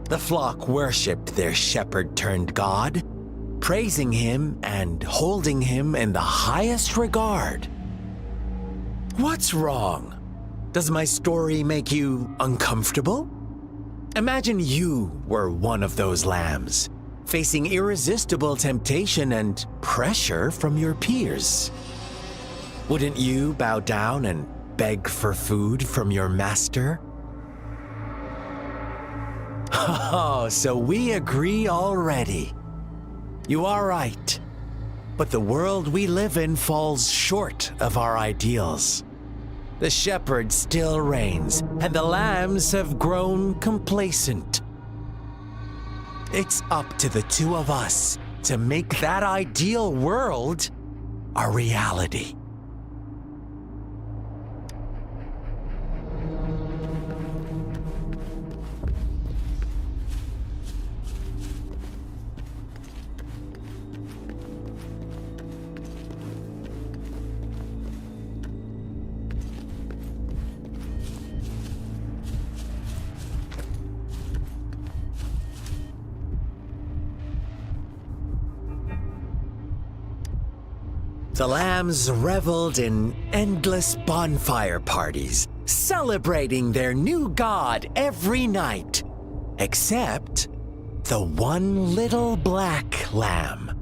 Speaker 14: The flock worshipped their shepherd-turned-god, praising him and holding him in the highest regard. What's wrong? Does my story make you uncomfortable? Imagine you were one of those lambs, facing irresistible temptation and pressure from your peers. Wouldn't you bow down and beg for food from your master? Oh, so we agree already. You are right, but the world we live in falls short of our ideals. The shepherd still reigns, and the lambs have grown complacent. It's up to the two of us to make that ideal world a reality. The lambs reveled in endless bonfire parties, celebrating their new god every night, except the one little black lamb.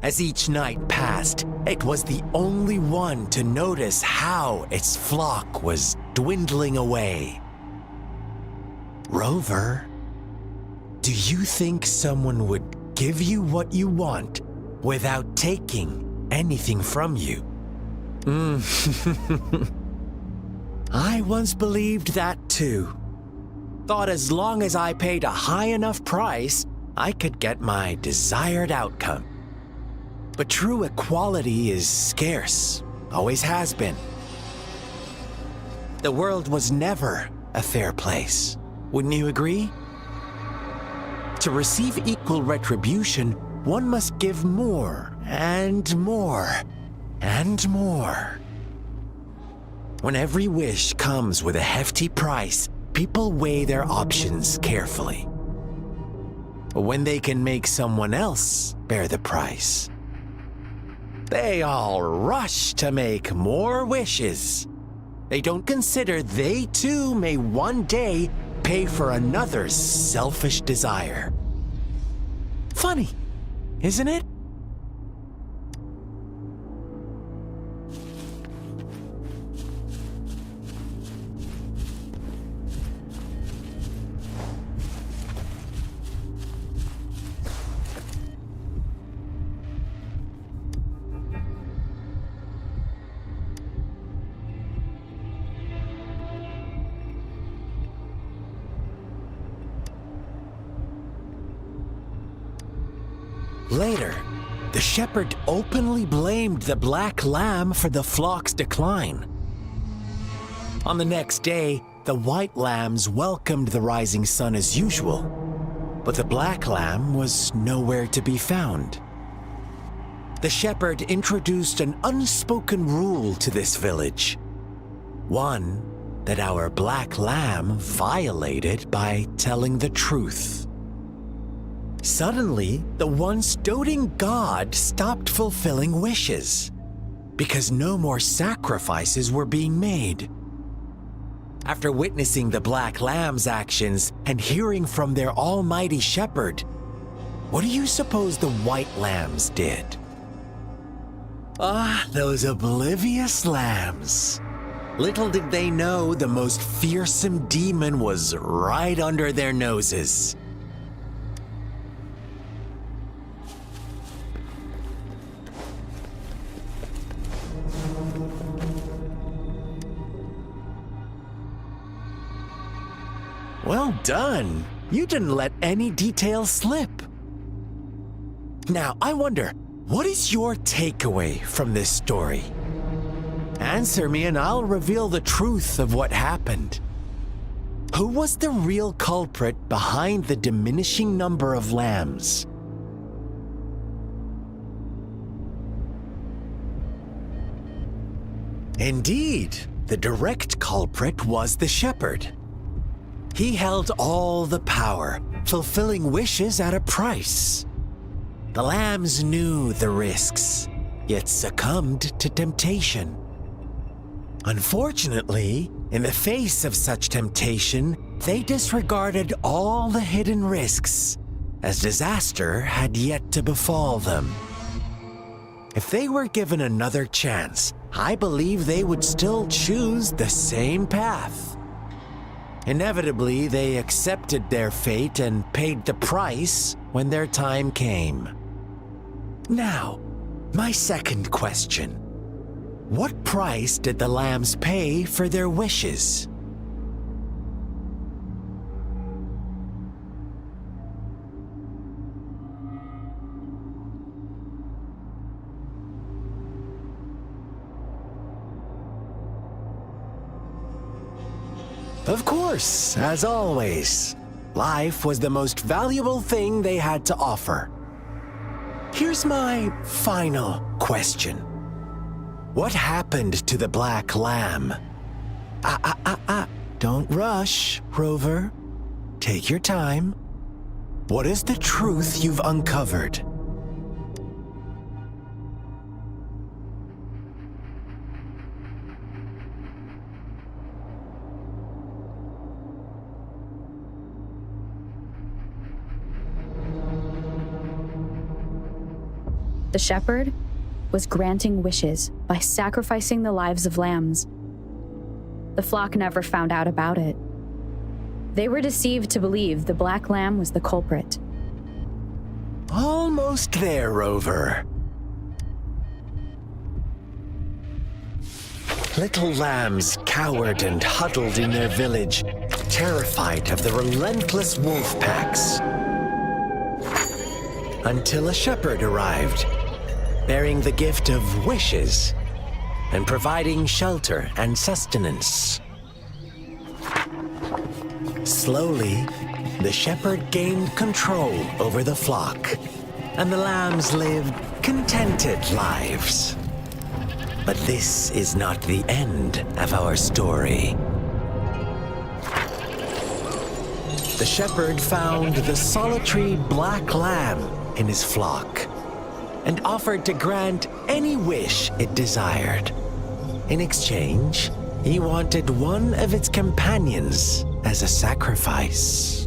Speaker 14: As each night passed, it was the only one to notice how its flock was dwindling away. Rover, do you think someone would give you what you want without taking anything from you? I once believed that too. Thought as long as I paid a high enough price, I could get my desired outcome. But true equality is scarce, always has been. The world was never a fair place. Wouldn't you agree? To receive equal retribution, one must give more and more and more. When every wish comes with a hefty price, people weigh their options carefully. But when they can make someone else bear the price, they all rush to make more wishes. They don't consider they too may one day pay for another's selfish desire. Funny, isn't it? Later, the shepherd openly blamed the black lamb for the flock's decline. On the next day, the white lambs welcomed the rising sun as usual, but the black lamb was nowhere to be found. The shepherd introduced an unspoken rule to this village, one that our black lamb violated by telling the truth. Suddenly, the once doting god stopped fulfilling wishes because no more sacrifices were being made. After witnessing the Black Lamb's actions and hearing from their almighty shepherd, what do you suppose the White Lambs did? Ah, those oblivious lambs. Little did they know the most fearsome demon was right under their noses. Well done. You didn't let any details slip. Now, I wonder, what is your takeaway from this story? Answer me and I'll reveal the truth of what happened. Who was the real culprit behind the diminishing number of lambs? Indeed, the direct culprit was the shepherd. He held all the power, fulfilling wishes at a price. The lambs knew the risks, yet succumbed to temptation. Unfortunately, in the face of such temptation, they disregarded all the hidden risks, as disaster had yet to befall them. If they were given another chance, I believe they would still choose the same path. Inevitably, they accepted their fate and paid the price when their time came. Now, my second question. What price did the lambs pay for their wishes? Of course, as always, life was the most valuable thing they had to offer. Here's my final question. What happened to the Black Lamb? Don't rush, Rover. Take your time. What is the truth you've uncovered?
Speaker 9: The shepherd was granting wishes by sacrificing the lives of lambs. The flock never found out about it. They were deceived to believe the black lamb was the culprit.
Speaker 14: Almost there, Rover. Little lambs cowered and huddled in their village, terrified of the relentless wolf packs. Until a shepherd arrived. bearing the gift of wishes and providing shelter and sustenance. Slowly, the shepherd gained control over the flock, and the lambs lived contented lives. But this is not the end of our story. The shepherd found the solitary black lamb in his flock and offered to grant any wish it desired. In exchange, he wanted one of its companions as a sacrifice.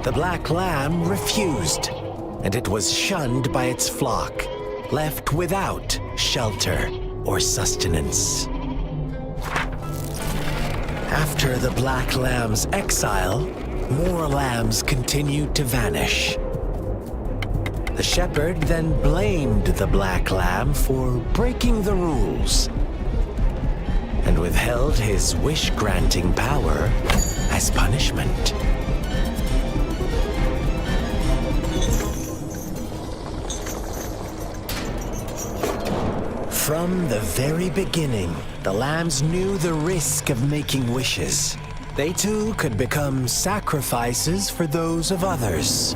Speaker 14: The black lamb refused, and it was shunned by its flock, left without shelter or sustenance. After the black lamb's exile, more lambs continued to vanish. The shepherd then blamed the black lamb for breaking the rules and withheld his wish-granting power as punishment. From the very beginning, the lambs knew the risk of making wishes. They too could become sacrifices for those of others.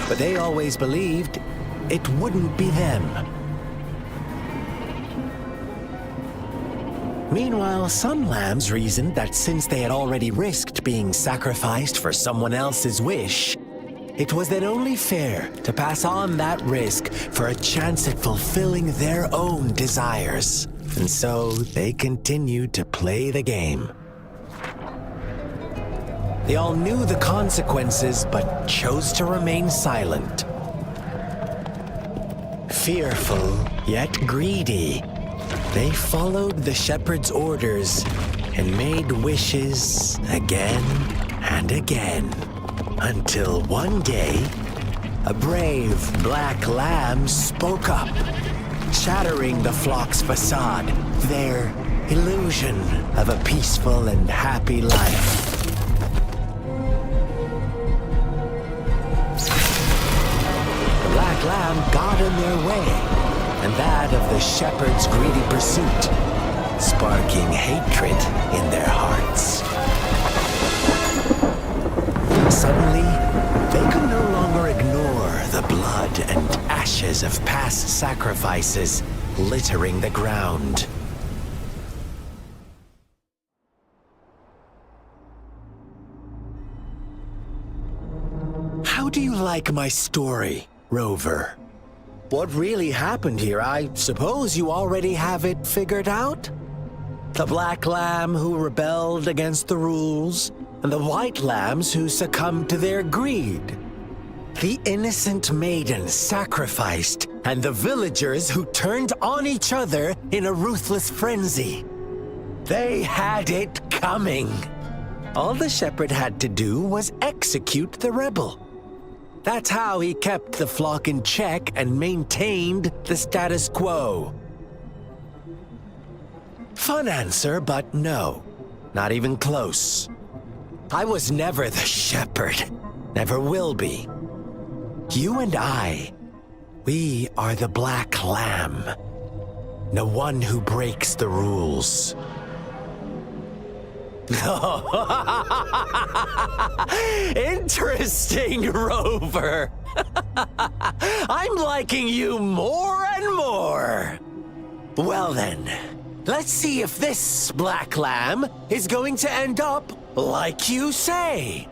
Speaker 14: But they always believed it wouldn't be them. Meanwhile, some lambs reasoned that since they had already risked being sacrificed for someone else's wish, it was then only fair to pass on that risk for a chance at fulfilling their own desires. And so they continued to play the game. They all knew the consequences, but chose to remain silent. Fearful, yet greedy, they followed the shepherd's orders and made wishes again and again. Until one day, a brave black lamb spoke up, shattering the flock's facade, their illusion of a peaceful and happy life. The black lamb got in their way, and that of the shepherd's greedy pursuit, sparking hatred in their hearts. Suddenly, they could no longer ignore the blood and ashes of past sacrifices littering the ground. How do you like my story, Rover? What really happened here? I suppose you already have it figured out? The black lamb who rebelled against the rules, and the white lambs who succumbed to their greed. The innocent maiden sacrificed, and the villagers who turned on each other in a ruthless frenzy. They had it coming. All the shepherd had to do was execute the rebel. That's how he kept the flock in check and maintained the status quo. Fun answer, but no, not even close. I was never the shepherd, never will be. You and I, we are the black lamb, the one who breaks the rules. Interesting, Rover. I'm liking you more and more. Well then, let's see if this black lamb is going to end up like you say.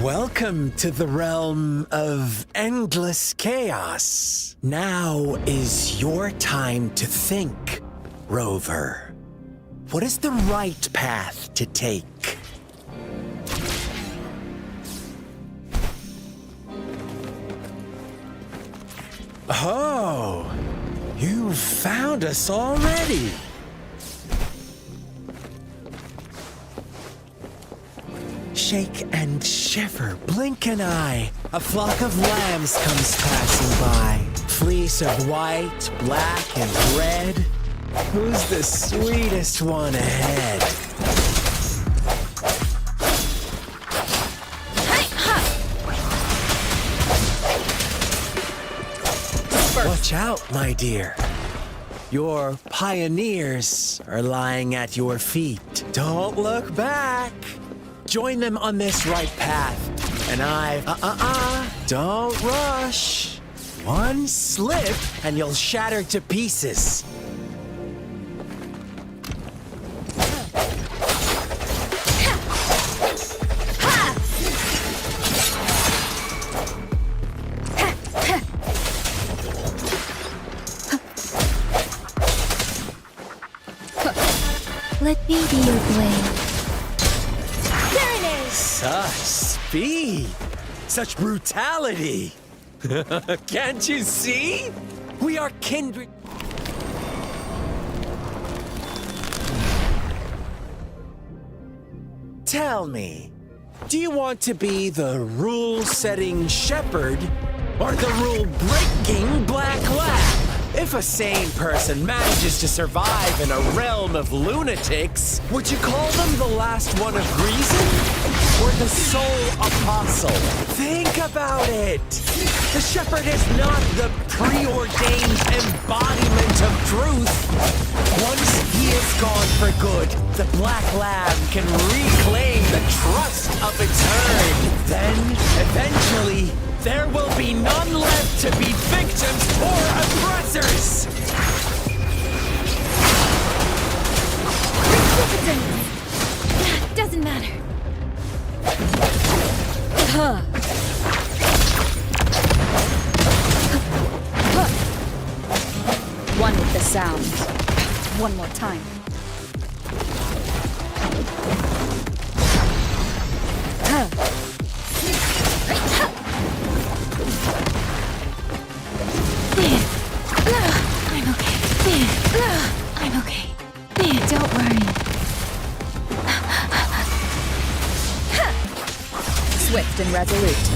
Speaker 14: Welcome to the realm of endless chaos. Now is your time to think, Rover. What is the right path to take? Oh, found us already. Shake and shiver, blink an eye. A flock of lambs comes passing by. Fleece of white, black, and red. Who's the sweetest one ahead? Watch out, my dear. Your pioneers are lying at your feet. Don't look back. Join them on this right path. And don't rush. One slip and you'll shatter to pieces.
Speaker 2: Let me be your blade.
Speaker 1: There it is!
Speaker 14: Such speed! Such brutality! Can't you see? We are kindred. Tell me, do you want to be the rule-setting shepherd or the rule-breaking black lab? If a sane person manages to survive in a realm of lunatics, would you call them the last one of reason? Or the sole apostle? Think about it! The shepherd is not the preordained embodiment of truth. Once he is gone for good, the black lamb can reclaim the trust of its herd. Then, eventually, there will be none left to be victims or aggressors!
Speaker 2: Doesn't matter.
Speaker 9: One with the sound. One more time.
Speaker 2: I'm okay. I'm okay. Don't worry.
Speaker 9: Swift and resolute.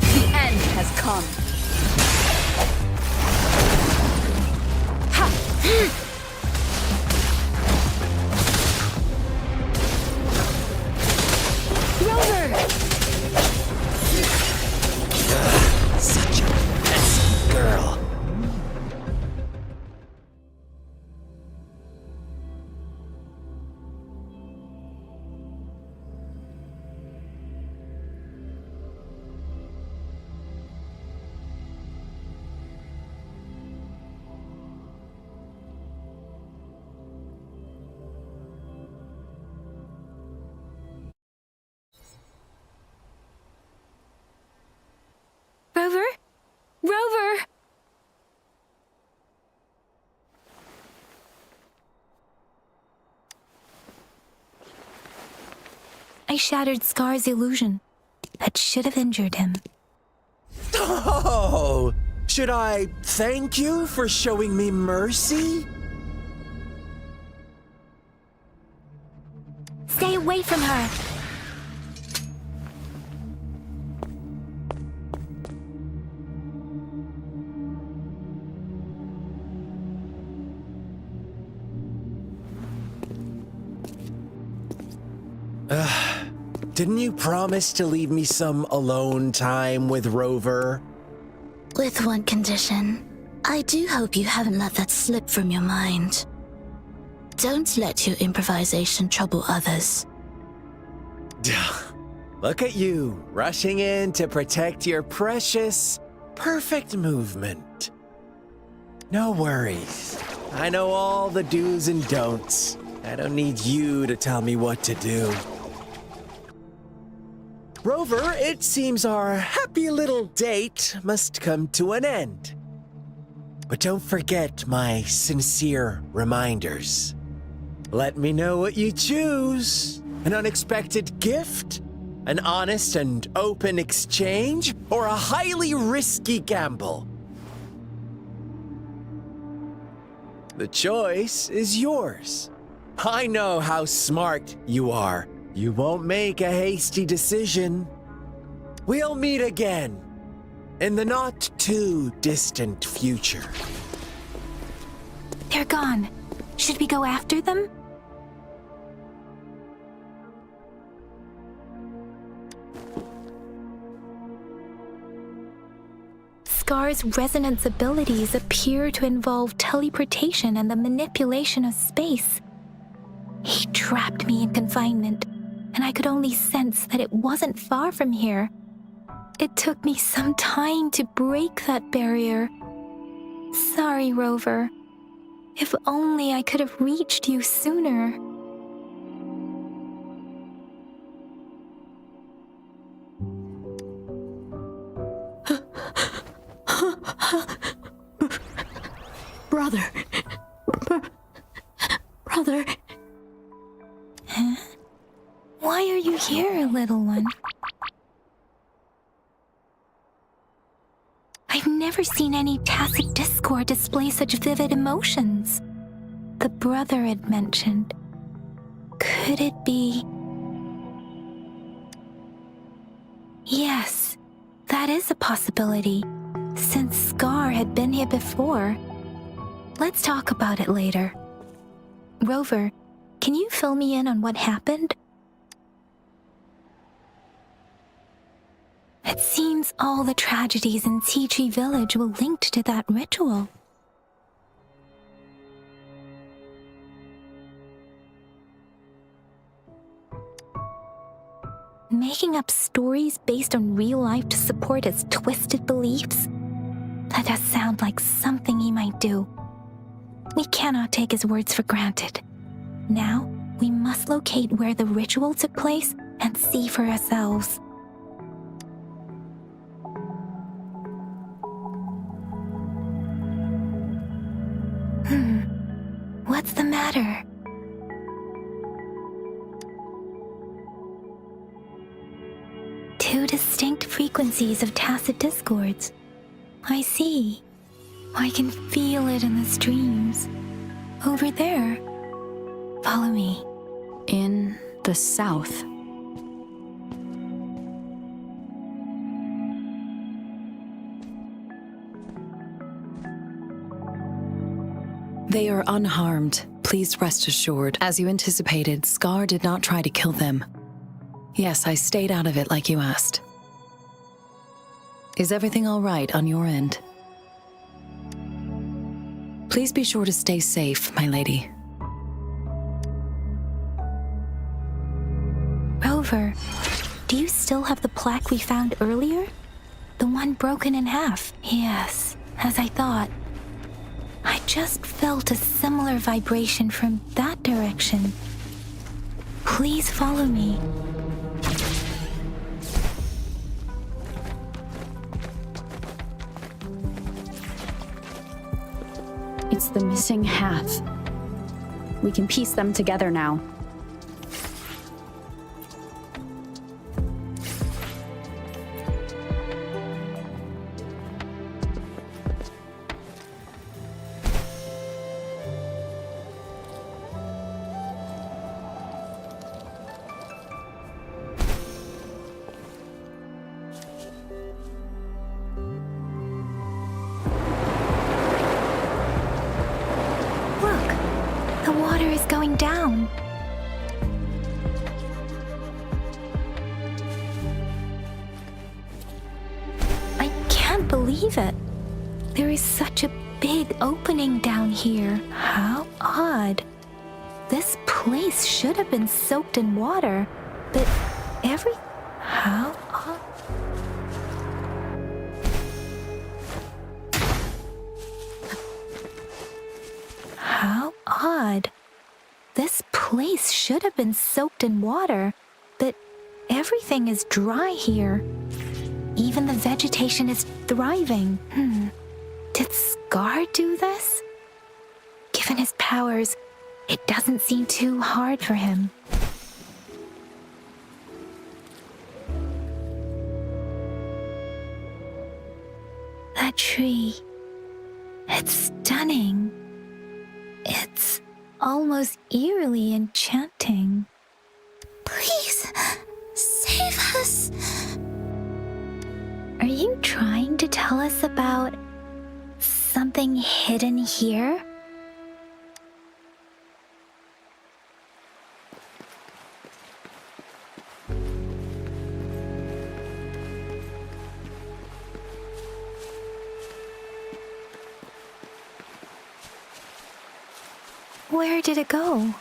Speaker 9: The end has come.
Speaker 14: Such a messy girl.
Speaker 2: Rover? Rover! I shattered Scar's illusion. That should have injured him.
Speaker 14: Oh! Should I thank you for showing me mercy?
Speaker 2: Stay away from her!
Speaker 14: Didn't you promise to leave me some alone time with Rover?
Speaker 16: With one condition. I do hope you haven't let that slip from your mind. Don't let your improvisation trouble others.
Speaker 14: Look at you, rushing in to protect your precious, perfect movement. No worries. I know all the do's and don'ts. I don't need you to tell me what to do. Rover, it seems our happy little date must come to an end. But don't forget my sincere reminders. Let me know what you choose. An unexpected gift? An honest and open exchange, or a highly risky gamble? The choice is yours. I know how smart you are. You won't make a hasty decision. We'll meet again in the not-too-distant future.
Speaker 2: They're gone. Should we go after them? Scar's resonance abilities appear to involve teleportation and the manipulation of space. He trapped me in confinement, and I could only sense that it wasn't far from here. It took me some time to break that barrier. Sorry, Rover. If only I could have reached you sooner.
Speaker 4: Brother. Brother.
Speaker 2: Huh? Why are you here, little one? I've never seen any tacit discord display such vivid emotions. The brother had mentioned. Could it be... Yes, that is a possibility, since Scar had been here before. Let's talk about it later. Rover, can you fill me in on what happened? It seems all the tragedies in Tea Tree Village were linked to that ritual. Making up stories based on real life to support his twisted beliefs? That does sound like something he might do. We cannot take his words for granted. Now, we must locate where the ritual took place and see for ourselves. What's the matter? Two distinct frequencies of tacit discords. I see. I can feel it in the streams. Over there. Follow me.
Speaker 15: In the south.
Speaker 6: They are unharmed, please rest assured. As you anticipated, Scar did not try to kill them. Yes, I stayed out of it like you asked. Is everything all right on your end? Please be sure to stay safe, my lady.
Speaker 2: Rover, do you still have the plaque we found earlier? The one broken in half? Yes, as I thought. I just felt a similar vibration from that direction. Please follow me.
Speaker 9: It's the missing half. We can piece them together now.
Speaker 2: Going down. I can't believe it. There is such a big opening down here. How odd. This place should have been soaked in water, but how odd. How odd. This place should have been soaked in water, but everything is dry here. Even the vegetation is thriving. Did Scar do this? Given his powers, it doesn't seem too hard for him. That tree. It's stunning. It's almost eerily enchanting.
Speaker 16: Please, save us.
Speaker 2: Are you trying to tell us about something hidden here? Where did it go?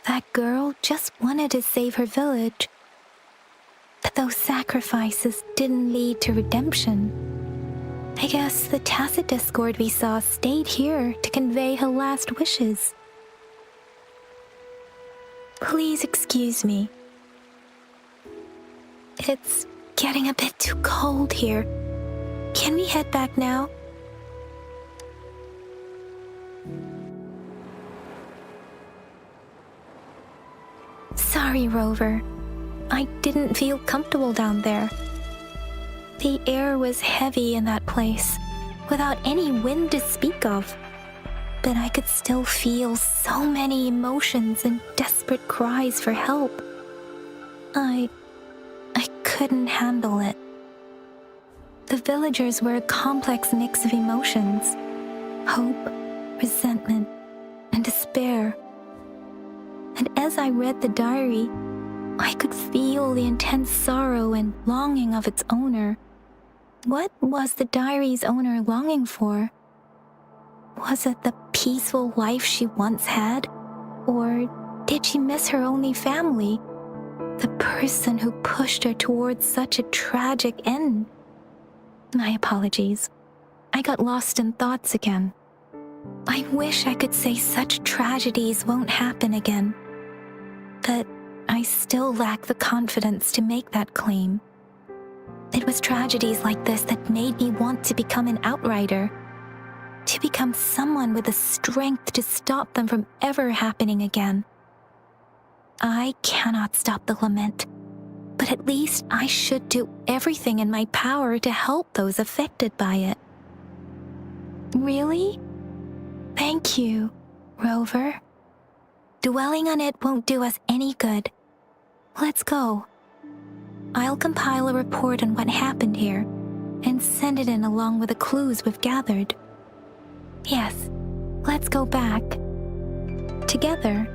Speaker 2: That girl just wanted to save her village. But those sacrifices didn't lead to redemption. I guess the tacit discord we saw stayed here to convey her last wishes. Please excuse me. It's getting a bit too cold here. Can we head back now? Sorry, Rover. I didn't feel comfortable down there. The air was heavy in that place, without any wind to speak of. But I could still feel so many emotions and desperate cries for help. I couldn't handle it. The villagers were a complex mix of emotions: hope, resentment, and despair. And as I read the diary, I could feel the intense sorrow and longing of its owner. What was the diary's owner longing for? Was it the peaceful life she once had? Or did she miss her only family? The person who pushed her towards such a tragic end? My apologies. I got lost in thoughts again. I wish I could say such tragedies won't happen again. But I still lack the confidence to make that claim. It was tragedies like this that made me want to become an outrider, to become someone with the strength to stop them from ever happening again. I cannot stop the lament, but at least I should do everything in my power to help those affected by it. Really? Thank you, Rover. Dwelling on it won't do us any good. Let's go. I'll compile a report on what happened here and send it in along with the clues we've gathered. Yes, let's go back. Together.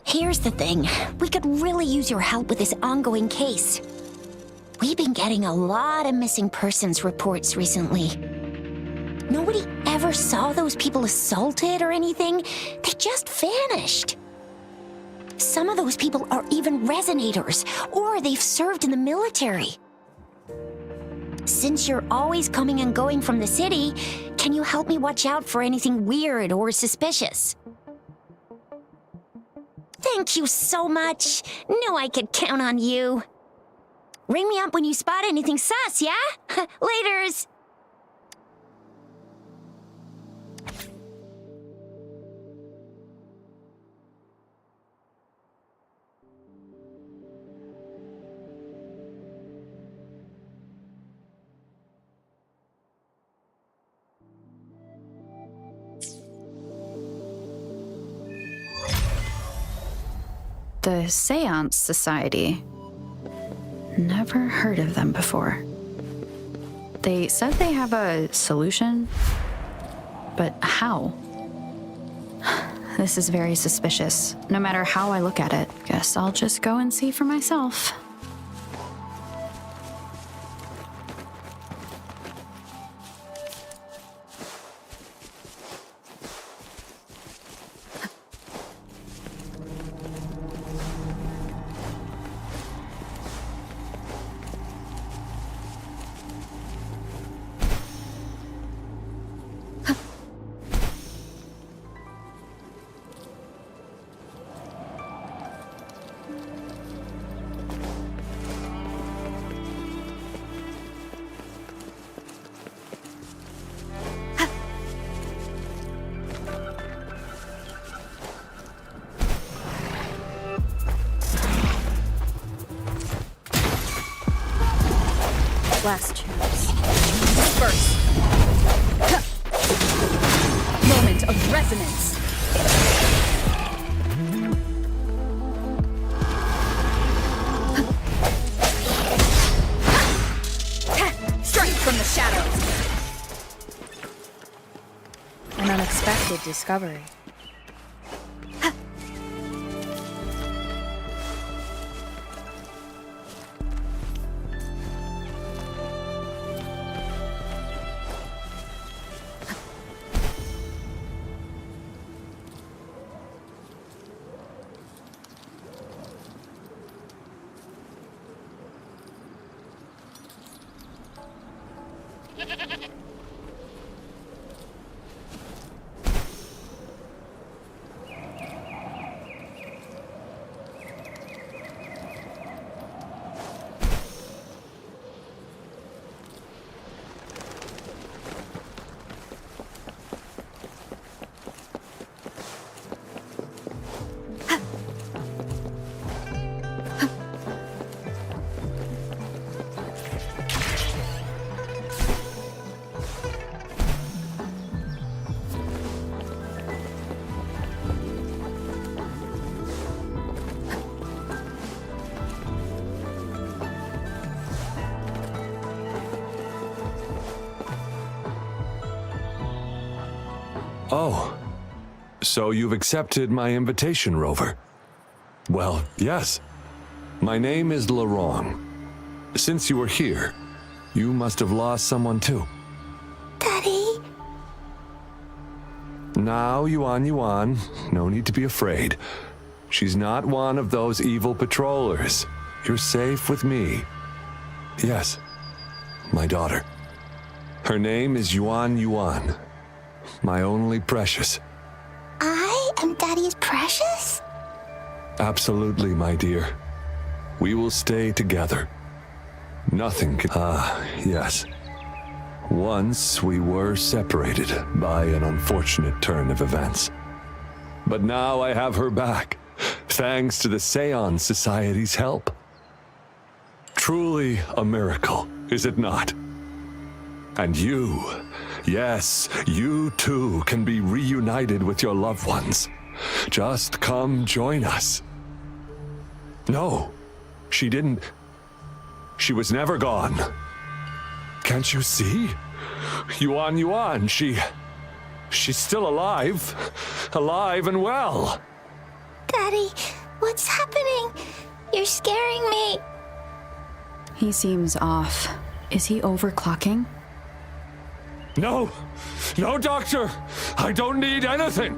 Speaker 1: Here's the thing. We could really use your help with this ongoing case. We've been getting a lot of missing persons reports recently. Nobody ever saw those people assaulted or anything. They just vanished. Some of those people are even resonators, or they've served in the military. Since you're always coming and going from the city, can you help me watch out for anything weird or suspicious? Thank you so much. Knew I could count on you. Ring me up when you spot anything sus, yeah? Laters.
Speaker 9: The Seance Society. Never heard of them before. They said they have a solution, but how? This is very suspicious, no matter how I look at it. Guess I'll just go and see for myself.
Speaker 15: Last chance. First. Moment of resonance. Strength from the shadows.
Speaker 9: An unexpected discovery.
Speaker 11: Oh, so you've accepted my invitation, Rover. Well, yes. My name is Laurent. Since you were here, you must have lost someone too.
Speaker 16: Daddy?
Speaker 11: Now, Yuan, no need to be afraid. She's not one of those evil patrollers. You're safe with me. Yes, my daughter. Her name is Yuan. My only precious.
Speaker 16: I am Daddy's precious?
Speaker 11: Absolutely, my dear. We will stay together. Nothing can... yes. Once we were separated by an unfortunate turn of events. But now I have her back, thanks to the Seance Society's help. Truly a miracle, is it not? And you, yes, you too can be reunited with your loved ones. Just come join us. No, she didn't. She was never gone. Can't you see? Yuan, she's still alive. Alive and well.
Speaker 16: Daddy, What's happening? You're scaring me.
Speaker 9: He seems off. Is he overclocking?
Speaker 11: No! No, Doctor! I don't need anything!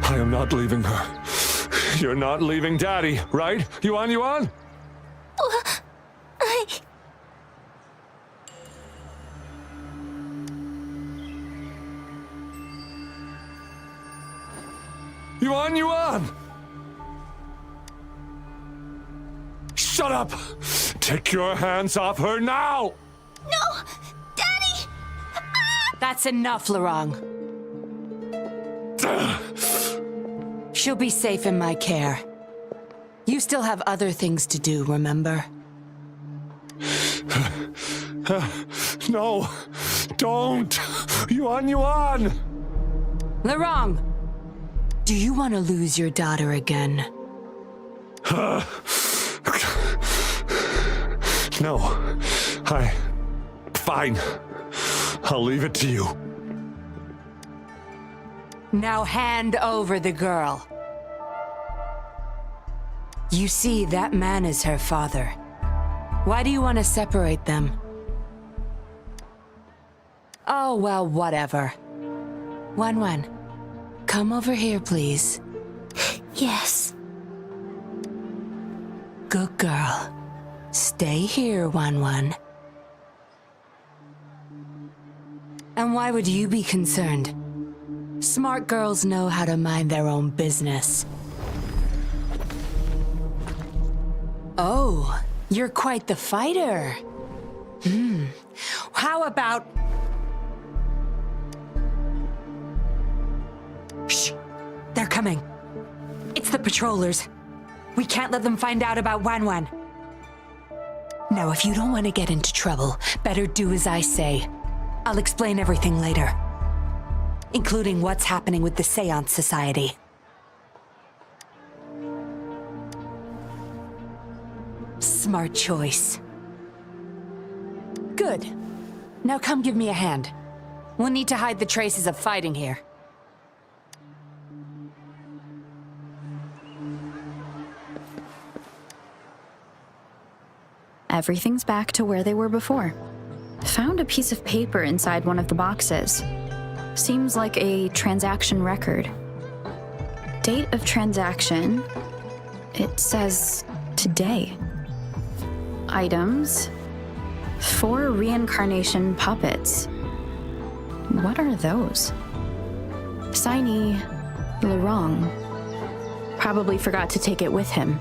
Speaker 11: I am not leaving her. You're not leaving Daddy, right? Yuan? Yuan! Shut up! Take your hands off her now!
Speaker 16: No! Daddy!
Speaker 8: That's enough, Lorang. She'll be safe in my care. You still have other things to do, remember?
Speaker 11: No! Don't! Yuan!
Speaker 8: Lorang! Do you want to lose your daughter again?
Speaker 11: No. Fine. I'll leave it to you.
Speaker 8: Now hand over the girl. You see, that man is her father. Why do you want to separate them? Oh, well, whatever. Wan, come over here, please.
Speaker 16: Yes.
Speaker 8: Good girl. Stay here, Wan. And why would you be concerned? Smart girls know how to mind their own business. Oh, you're quite the fighter. How about... Shh! They're coming. It's the patrollers. We can't let them find out about Wan. Now, if you don't want to get into trouble, better do as I say. I'll explain everything later, including what's happening with the Seance Society. Smart choice. Good. Now come give me a hand. We'll need to hide the traces of fighting here.
Speaker 9: Everything's back to where they were before. Found a piece of paper inside one of the boxes. Seems like a transaction record. Date of transaction. It says today. Items. 4 reincarnation puppets. What are those? Signee Lorang. Probably forgot to take it with him.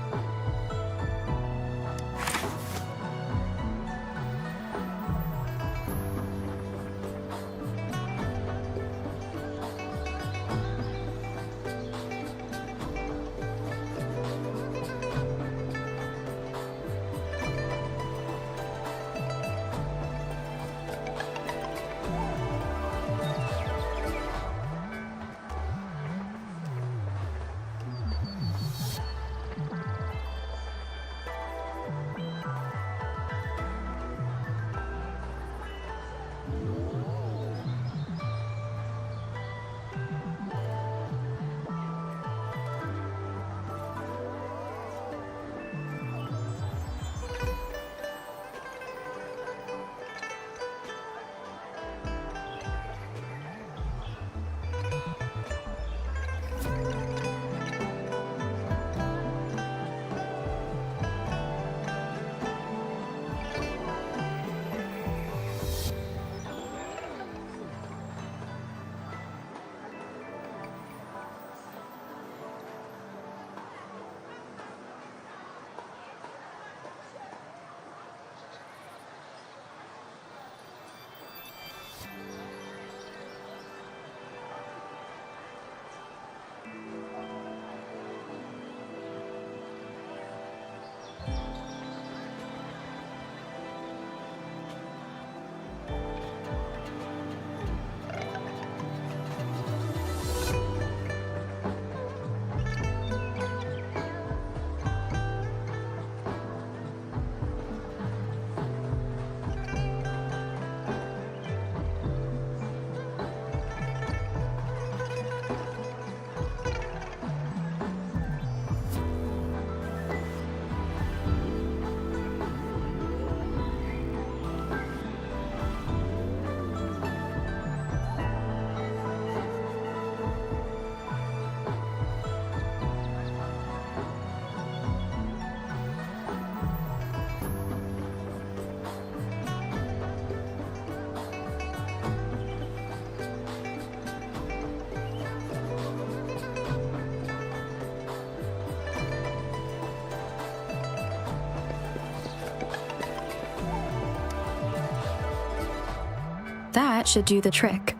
Speaker 9: That should do the trick.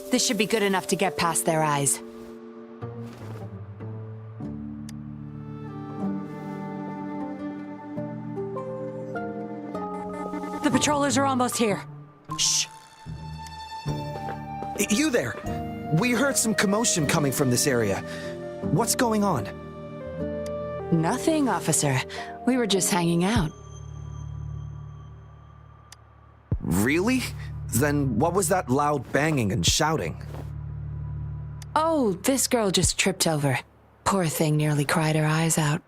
Speaker 8: This should be good enough to get past their eyes. The patrollers are almost here.
Speaker 12: Shh! You there! We heard some commotion coming from this area. What's going on?
Speaker 8: Nothing, officer. We were just hanging out.
Speaker 12: Really? Then what was that loud banging and shouting?
Speaker 8: Oh, this girl just tripped over. Poor thing nearly cried her eyes out.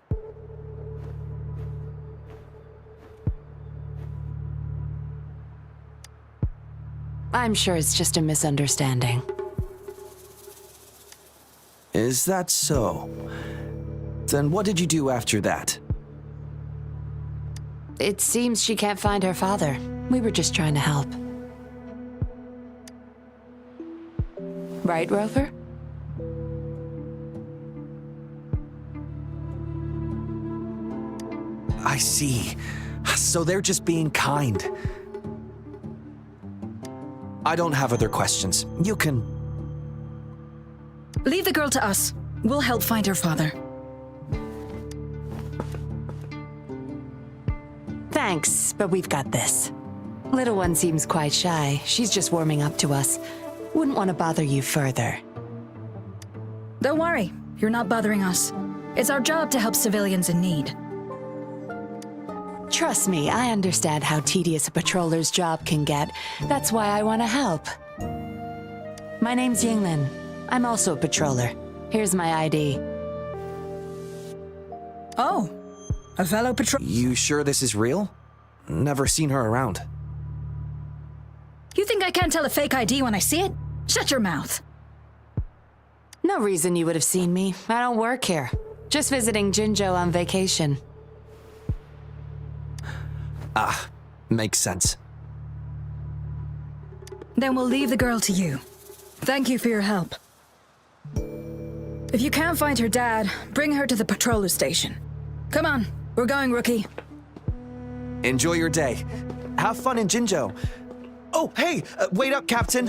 Speaker 8: I'm sure it's just a misunderstanding.
Speaker 12: Is that so? Then what did you do after that?
Speaker 8: It seems she can't find her father. We were just trying to help. Right, Rover?
Speaker 12: I see. So they're just being kind. I don't have other questions. You can...
Speaker 17: Leave the girl to us. We'll help find her father.
Speaker 8: Thanks, but we've got this. Little one seems quite shy. She's just warming up to us. Wouldn't want to bother you further.
Speaker 17: Don't worry. You're not bothering us. It's our job to help civilians in need.
Speaker 8: Trust me, I understand how tedious a patroller's job can get. That's why I want to help. My name's Yinglin. I'm also a patroller. Here's my ID.
Speaker 17: Oh, a fellow patrol...
Speaker 12: You sure this is real? Never seen her around.
Speaker 17: You think I can't tell a fake ID when I see it? Shut your mouth.
Speaker 8: No reason you would have seen me. I don't work here. Just visiting Jinzhou on vacation.
Speaker 12: Ah, makes sense.
Speaker 17: Then we'll leave the girl to you. Thank you for your help. If you can't find her dad, bring her to the patroller station. Come on, we're going, Rookie.
Speaker 12: Enjoy your day. Have fun in Jinzhou. Oh, hey, wait up, Captain.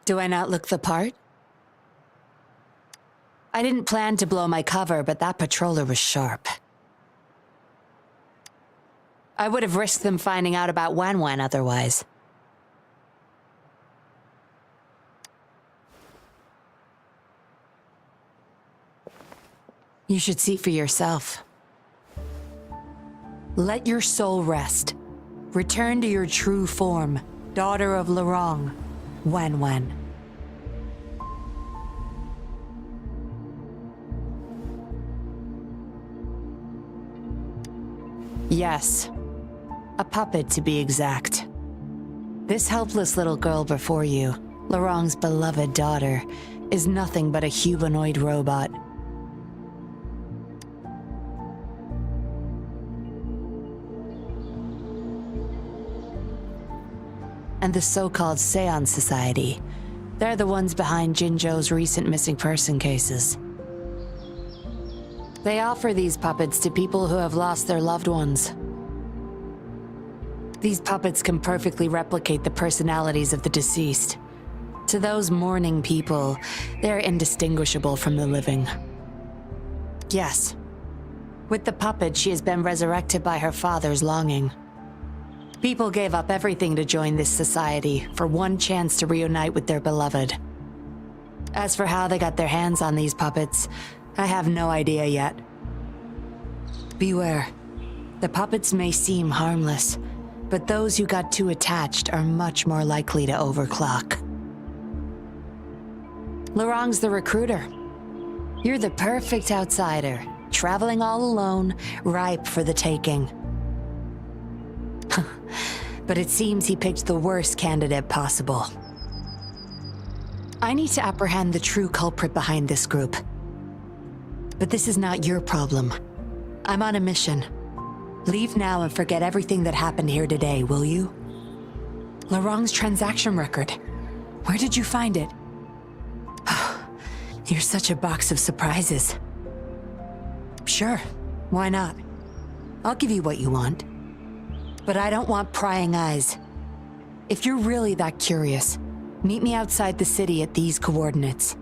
Speaker 8: Do I not look the part? I didn't plan to blow my cover, but that patroller was sharp. I would have risked them finding out about Wan otherwise. You should see for yourself. Let your soul rest. Return to your true form, daughter of Lorong, Wan. Yes, a puppet to be exact. This helpless little girl before you, Lorong's beloved daughter, is nothing but a humanoid robot. And the so-called Seance Society, they're the ones behind Jinzhou's recent missing person cases. They offer these puppets to people who have lost their loved ones. These puppets can perfectly replicate the personalities of the deceased. To those mourning people, they're indistinguishable from the living. Yes, with the puppet, she has been resurrected by her father's longing. People gave up everything to join this society for one chance to reunite with their beloved. As for how they got their hands on these puppets, I have no idea yet. Beware. The puppets may seem harmless, but those who got too attached are much more likely to overclock. Lorong's the recruiter. You're the perfect outsider, traveling all alone, ripe for the taking. but it seems he picked the worst candidate possible. I need to apprehend the true culprit behind this group. But this is not your problem. I'm on a mission. Leave now and forget everything that happened here today, will you? Laurent's transaction record. Where did you find it? You're such a box of surprises. Sure, why not? I'll give you what you want. But I don't want prying eyes. If you're really that curious, meet me outside the city at these coordinates.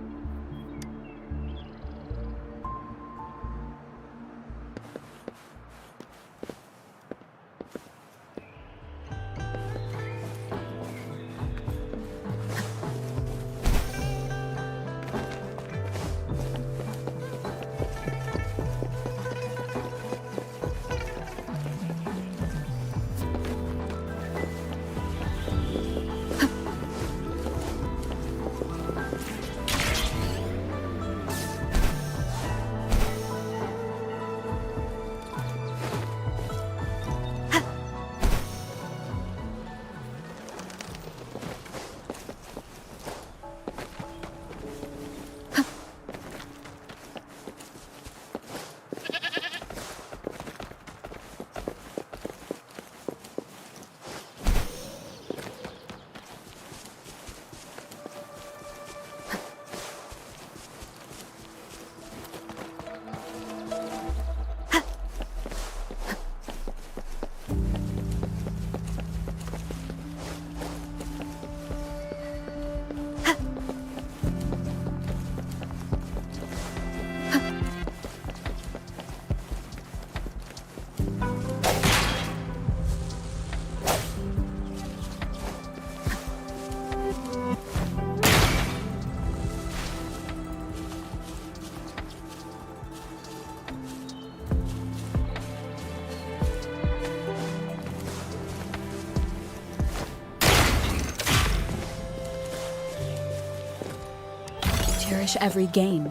Speaker 15: Cherish every gain.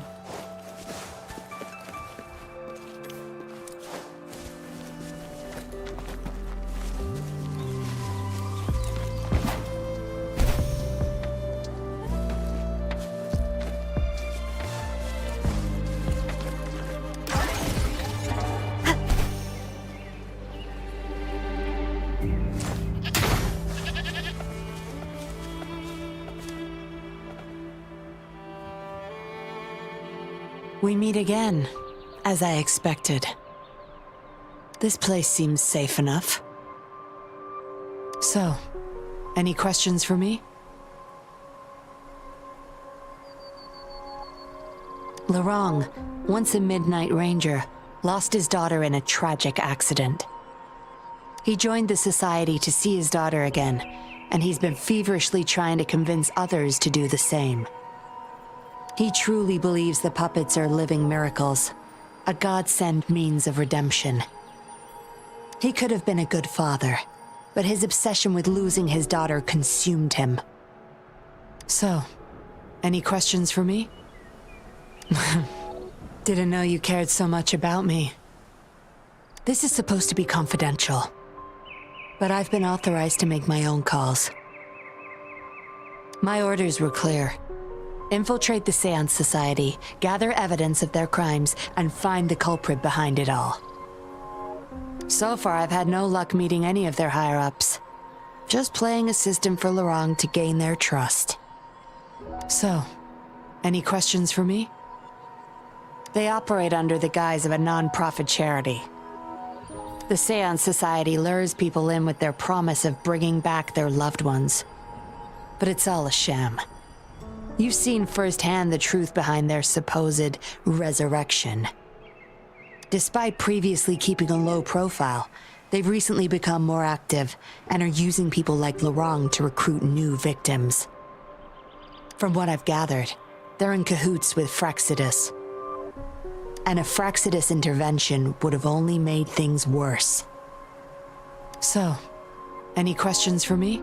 Speaker 8: We meet again, as I expected. This place seems safe enough. So, any questions for me? Laurent, once a Midnight Ranger, lost his daughter in a tragic accident. He joined the Society to see his daughter again, and he's been feverishly trying to convince others to do the same. He truly believes the puppets are living miracles, a godsend means of redemption. He could have been a good father, but his obsession with losing his daughter consumed him. So, any questions for me? Didn't know you cared so much about me. This is supposed to be confidential, but I've been authorized to make my own calls. My orders were clear. Infiltrate the Seance Society, gather evidence of their crimes, and find the culprit behind it all. So far, I've had no luck meeting any of their higher-ups. Just playing a system for Laurent to gain their trust. So, any questions for me? They operate under the guise of a non-profit charity. The Seance Society lures people in with their promise of bringing back their loved ones. But it's all a sham. You've seen firsthand the truth behind their supposed resurrection. Despite previously keeping a low profile, they've recently become more active and are using people like Laurent to recruit new victims. From what I've gathered, they're in cahoots with Fraxidus. And a Fraxidus intervention would have only made things worse. So, any questions for me?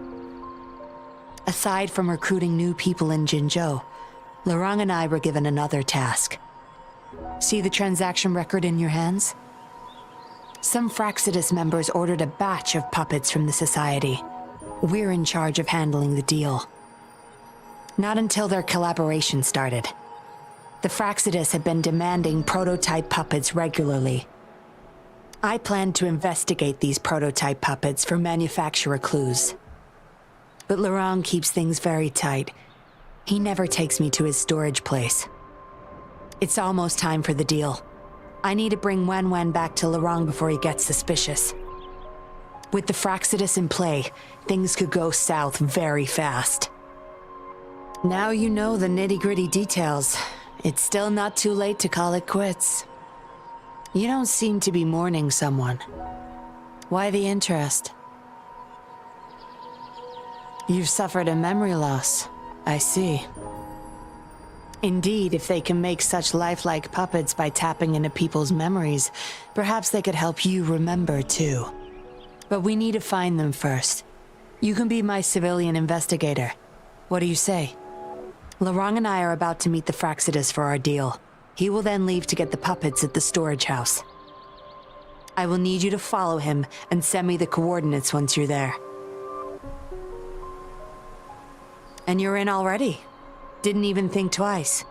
Speaker 8: Aside from recruiting new people in Jinzhou, Laurent and I were given another task. See the transaction record in your hands? Some Fraxidus members ordered a batch of puppets from the Society, We're in charge of handling the deal. Not until their collaboration started. The Fraxidus had been demanding prototype puppets regularly. I planned to investigate these prototype puppets for manufacturer clues. But Laurent keeps things very tight. He never takes me to his storage place. It's almost time for the deal. I need to bring Wen Wen back to Laurent before he gets suspicious. With the Fraxidus in play, things could go south very fast. Now you know the nitty-gritty details. It's still not too late to call it quits. You don't seem to be mourning someone. Why the interest? You've suffered a memory loss. I see. Indeed, if they can make such lifelike puppets by tapping into people's memories, perhaps they could help you remember too. But we need to find them first. You can be my civilian investigator. What do you say? Laurent and I are about to meet the Fraxidus for our deal. He will then leave to get the puppets at the storage house. I will need you to follow him and send me the coordinates once you're there. And you're in already? Didn't even think twice.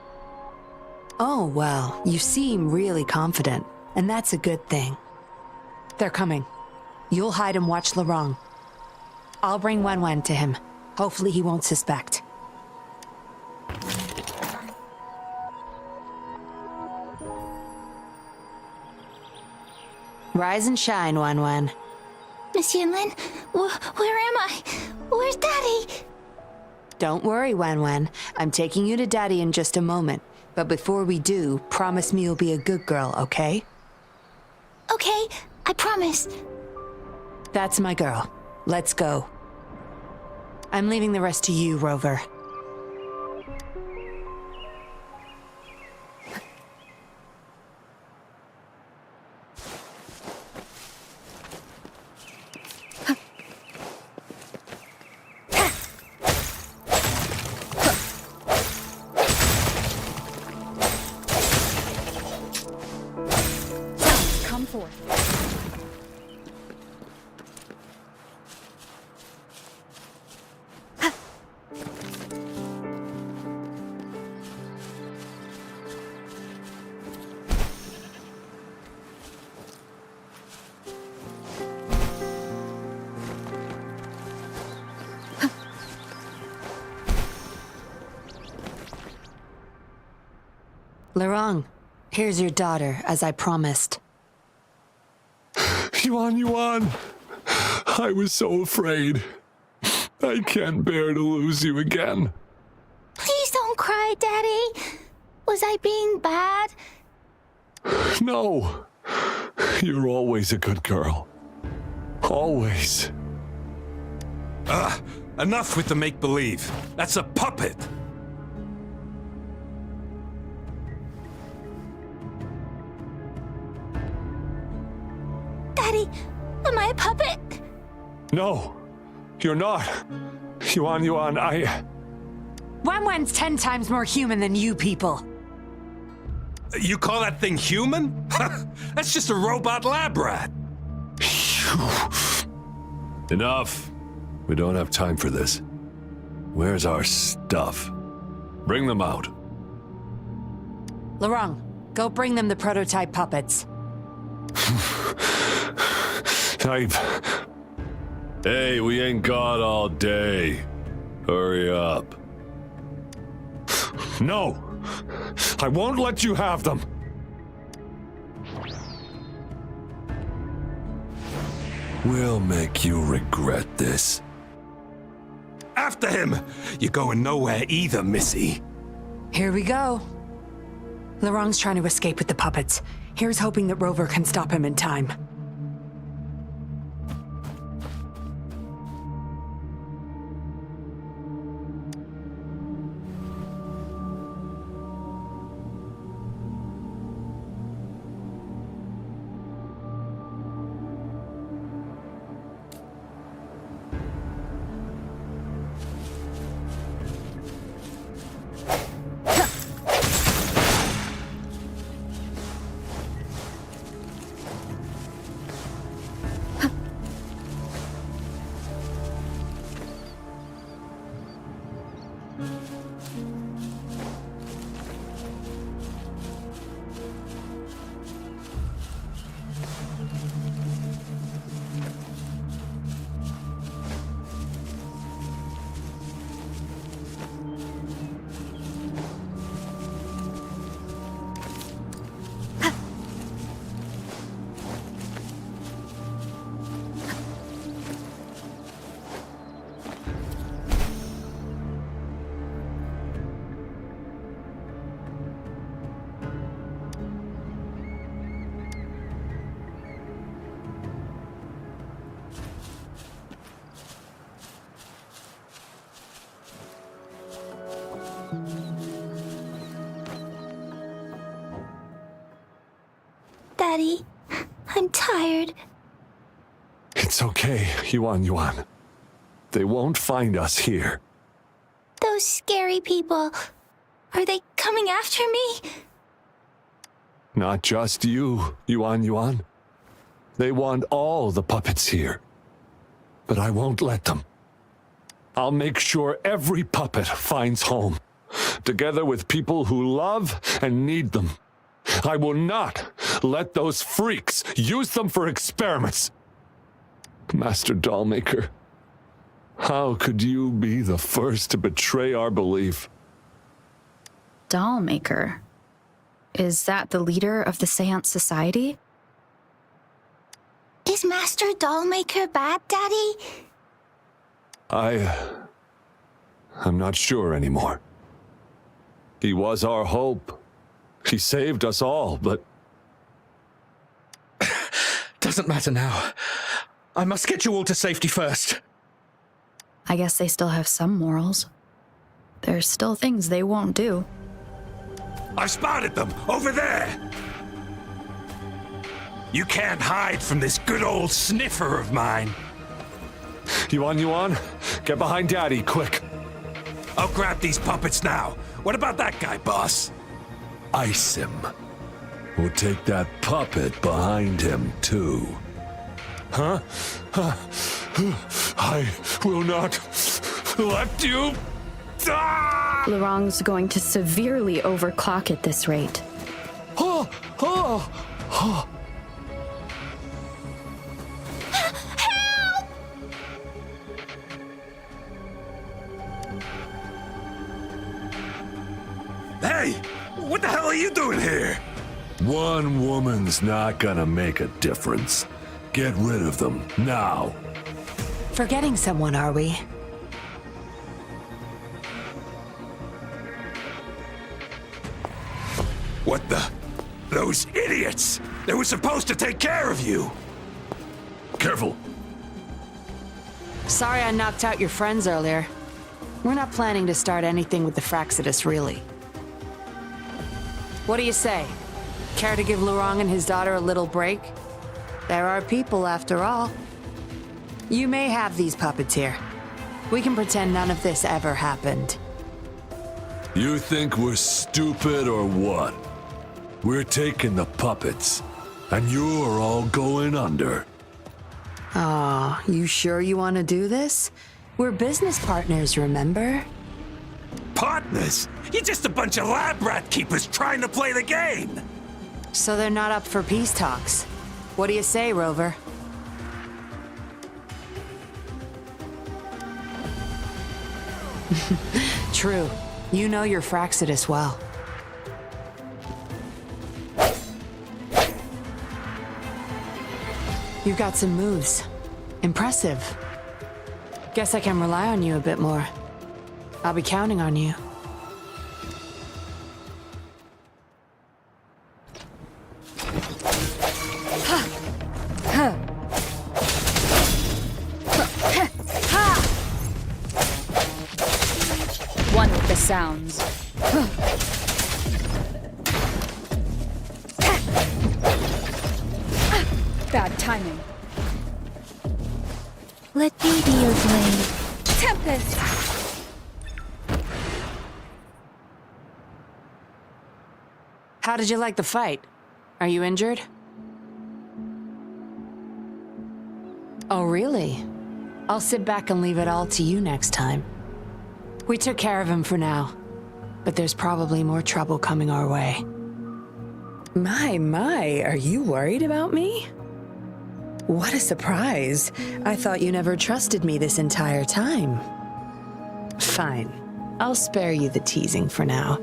Speaker 8: Oh, well, you seem really confident, and that's a good thing. They're coming. You'll hide and watch Laurent. I'll bring Wen Wen to him. Hopefully he won't suspect. Rise and shine, Wen Wen.
Speaker 16: Miss Yinlin, where am I? Where's Daddy?
Speaker 8: Don't worry, Wen Wen. I'm taking you to Daddy in just a moment. But before we do, promise me you'll be a good girl, okay?
Speaker 16: Okay, I promise.
Speaker 8: That's my girl. Let's go. I'm leaving the rest to you, Rover.
Speaker 9: Come forth.
Speaker 8: Laurent, here's your daughter, as I promised.
Speaker 11: Yuan, I was so afraid. I can't bear to lose you again.
Speaker 16: Please don't cry, Daddy. Was I being bad?
Speaker 11: No, you're always a good girl. Always.
Speaker 13: Enough with the make-believe. That's a puppet.
Speaker 16: Daddy, am I a puppet?
Speaker 11: No, you're not. Yuan,
Speaker 8: Wen Wen's 10 times more human than you people.
Speaker 13: You call that thing human? That's just a robot lab rat.
Speaker 11: Enough. We don't have time for this. Where's our stuff? Bring them out.
Speaker 8: Laurent, go bring them the prototype puppets.
Speaker 11: Hey, we ain't got all day. Hurry up. No! I won't let you have them! We'll make you regret this.
Speaker 13: After him! You're going nowhere either, Missy.
Speaker 8: Here we go. Laurent's trying to escape with the puppets. Here's hoping that Rover can stop him in time.
Speaker 16: Daddy. I'm tired.
Speaker 11: It's okay, Yuan. They won't find us here.
Speaker 16: Those scary people. Are they coming after me?
Speaker 11: Not just you, Yuan. They want all the puppets here. But I won't let them. I'll make sure every puppet finds home, together with people who love and need them. I will not let those freaks use them for experiments. Master Dollmaker, how could you be the first to betray our belief?
Speaker 9: Dollmaker? Is that the leader of the Seance Society?
Speaker 16: Is Master Dollmaker bad, Daddy?
Speaker 11: I'm not sure anymore. He was our hope. He saved us all, but...
Speaker 18: Doesn't matter now. I must get you all to safety first.
Speaker 9: I guess they still have some morals. There's still things they won't do.
Speaker 13: I've spotted them! Over there! You can't hide from this good old sniffer of mine.
Speaker 11: Yuan, get behind Daddy, quick.
Speaker 13: I'll grab these puppets now. What about that guy, boss?
Speaker 11: Ice him. We'll take that puppet behind him, too. Huh? I will not let you...
Speaker 9: Lurong's going to severely overclock at this rate.
Speaker 13: Hey! What the hell are you doing here?
Speaker 11: One woman's not gonna make a difference. Get rid of them, now.
Speaker 8: Forgetting someone, are we?
Speaker 13: What the? Those idiots! They were supposed to take care of you!
Speaker 11: Careful.
Speaker 8: Sorry I knocked out your friends earlier. We're not planning to start anything with the Fraxidus, really. What do you say? Care to give Lurong and his daughter a little break? There are people, after all. You may have these puppets here. We can pretend none of this ever happened.
Speaker 11: You think we're stupid or what? We're taking the puppets, and you're all going under.
Speaker 8: Aw, you sure you want to do this? We're business partners, remember?
Speaker 13: Partners? You're just a bunch of lab rat keepers trying to play the game!
Speaker 8: So they're not up for peace talks. What do you say, Rover? True. You know your Fraxidus well. You've got some moves. Impressive. Guess I can rely on you a bit more. I'll be counting on you.
Speaker 9: One with the sounds. Bad timing.
Speaker 2: Let me be your blade.
Speaker 9: Tempest!
Speaker 8: How did you like the fight? Are you injured? Oh, really? I'll sit back and leave it all to you next time. We took care of him for now, but there's probably more trouble coming our way. My, are you worried about me? What a surprise. I thought you never trusted me this entire time. Fine. I'll spare you the teasing for now.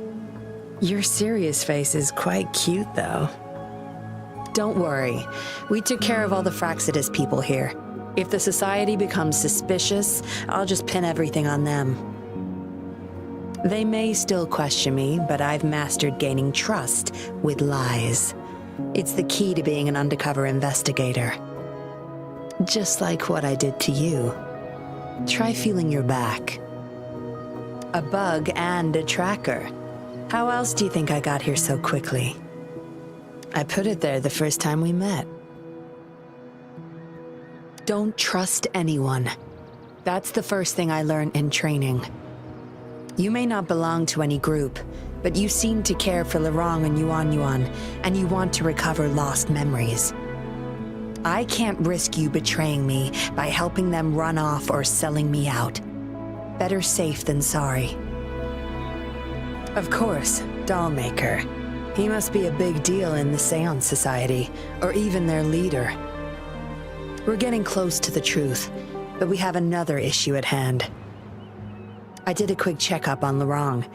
Speaker 8: Your serious face is quite cute, though. Don't worry. We took care of all the Fraxidus people here. If the Society becomes suspicious, I'll just pin everything on them. They may still question me, but I've mastered gaining trust with lies. It's the key to being an undercover investigator. Just like what I did to you. Try feeling your back. A bug and a tracker. How else do you think I got here so quickly?
Speaker 19: I put it there the first time we met. Don't trust anyone. That's the first thing I learned in training. You may not belong to any group, but you seem to care for Lorong and Yuan, and you want to recover lost memories. I can't risk you betraying me by helping them run off or selling me out. Better safe than sorry. Of course, Dollmaker. He must be a big deal in the Seance Society, or even their leader. We're getting close to the truth, but we have another issue at hand. I did a quick checkup on Lorong.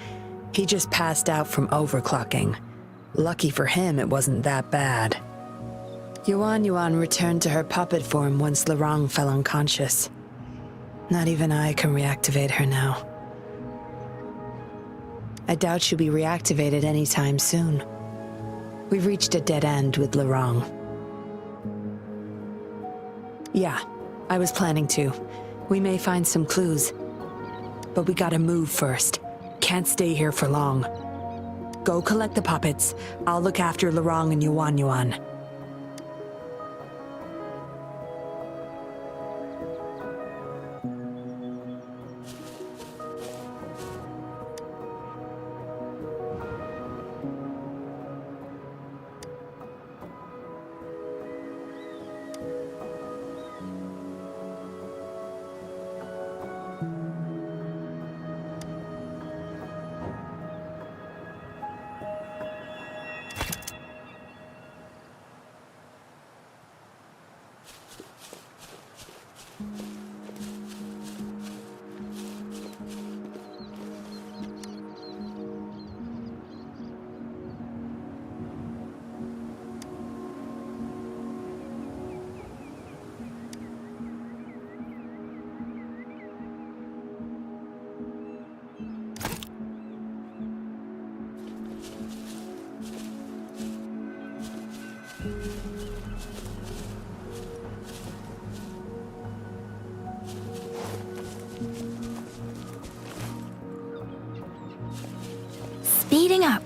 Speaker 19: He just passed out from overclocking. Lucky for him, it wasn't that bad. Yuan returned to her puppet form once Lorong fell unconscious. Not even I can reactivate her now. I doubt she'll be reactivated anytime soon. We've reached a dead end with Lorong. Yeah, I was planning to. We may find some clues. But we gotta move first. Can't stay here for long. Go collect the puppets. I'll look after Lorong and Yuan.
Speaker 2: Speeding up.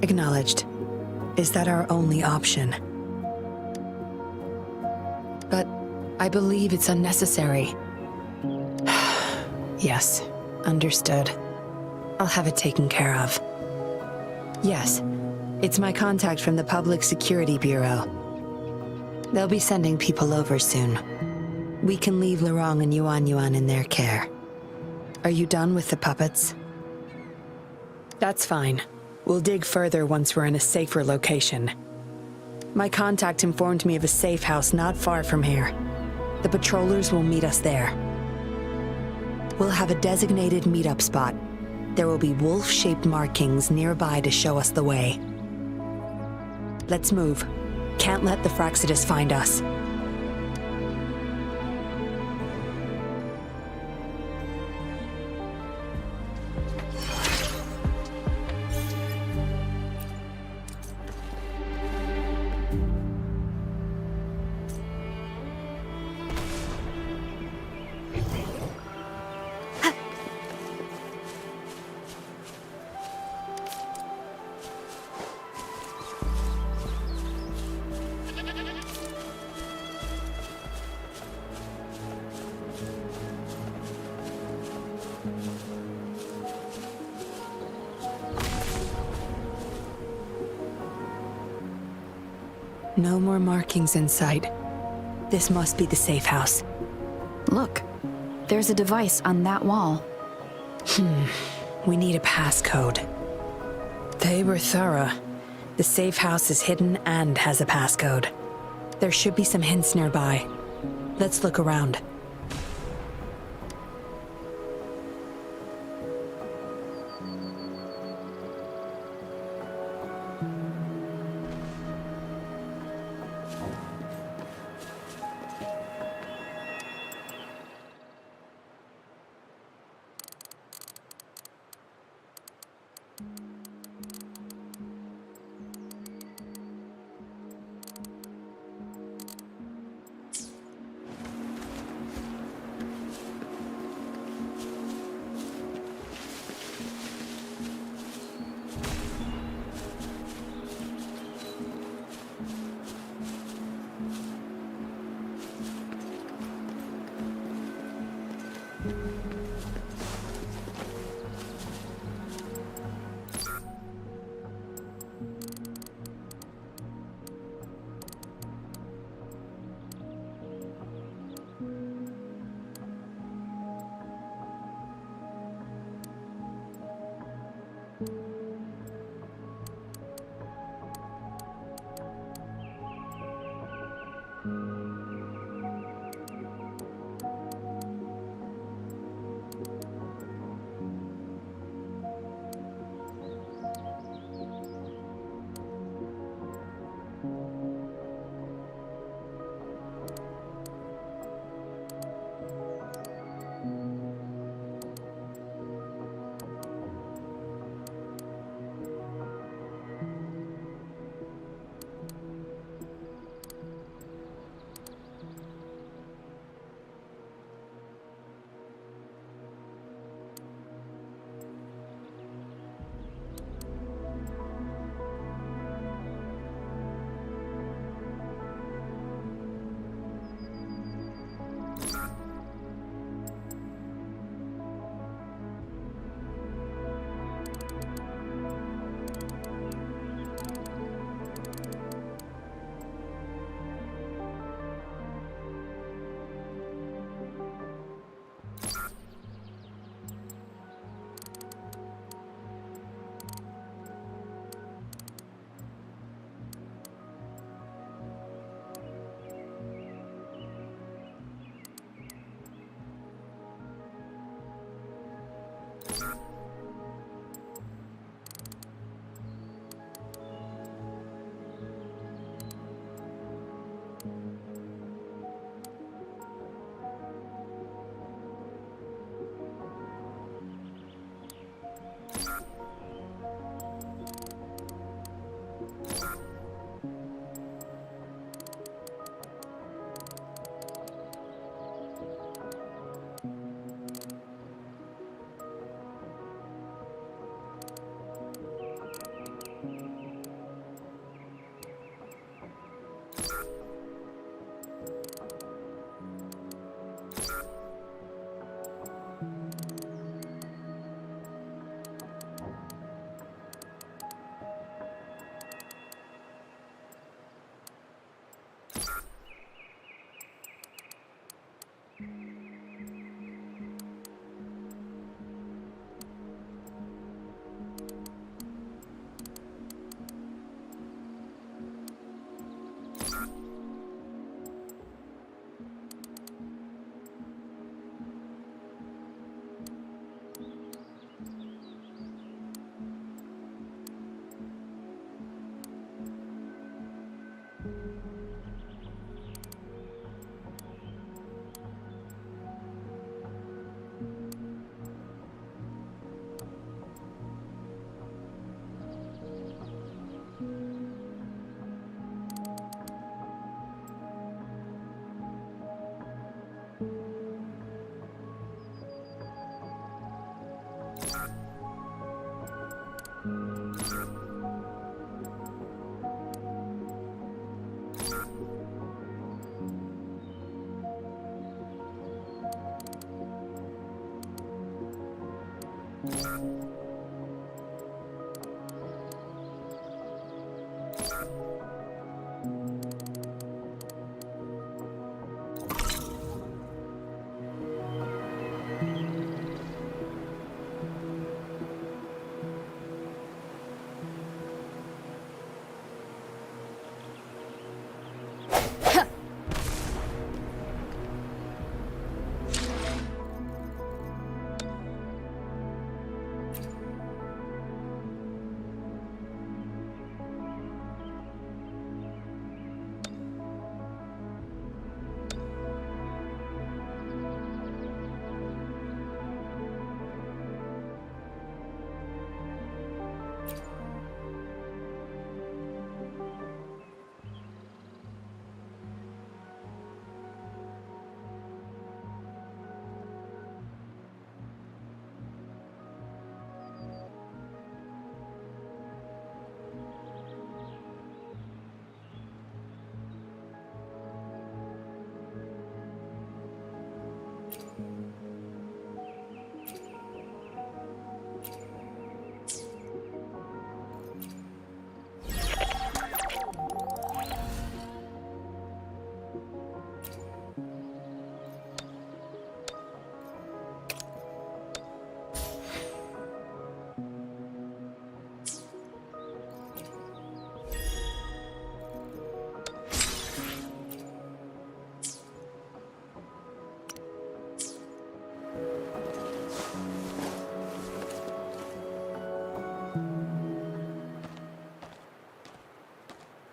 Speaker 19: Acknowledged. Is that our only option? But I believe it's unnecessary. Yes, understood. I'll have it taken care of. Yes, it's my contact from the Public Security Bureau. They'll be sending people over soon. We can leave Lorong and Yuan Yuan in their care. Are you done with the puppets? That's fine. We'll dig further once we're in a safer location. My contact informed me of a safe house not far from here. The patrollers will meet us there. We'll have a designated meetup spot. There will be wolf-shaped markings nearby to show us the way. Let's move. Can't let the Fraxidus find us. No more markings in sight. This must be the safe house.
Speaker 9: Look, there's a device on that wall.
Speaker 19: We need a passcode. They were thorough. The safe house is hidden and has a passcode. There should be some hints nearby. Let's look around.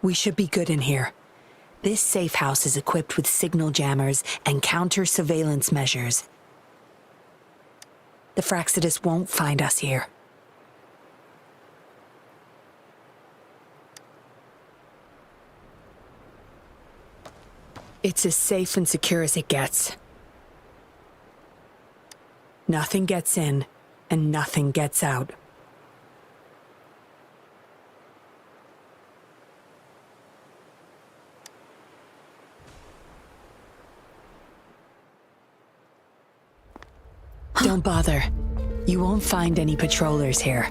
Speaker 19: We should be good in here. This safe house is equipped with signal jammers and counter-surveillance measures. The Fraxidus won't find us here. It's as safe and secure as it gets. Nothing gets in, and nothing gets out. Don't bother. You won't find any patrollers here.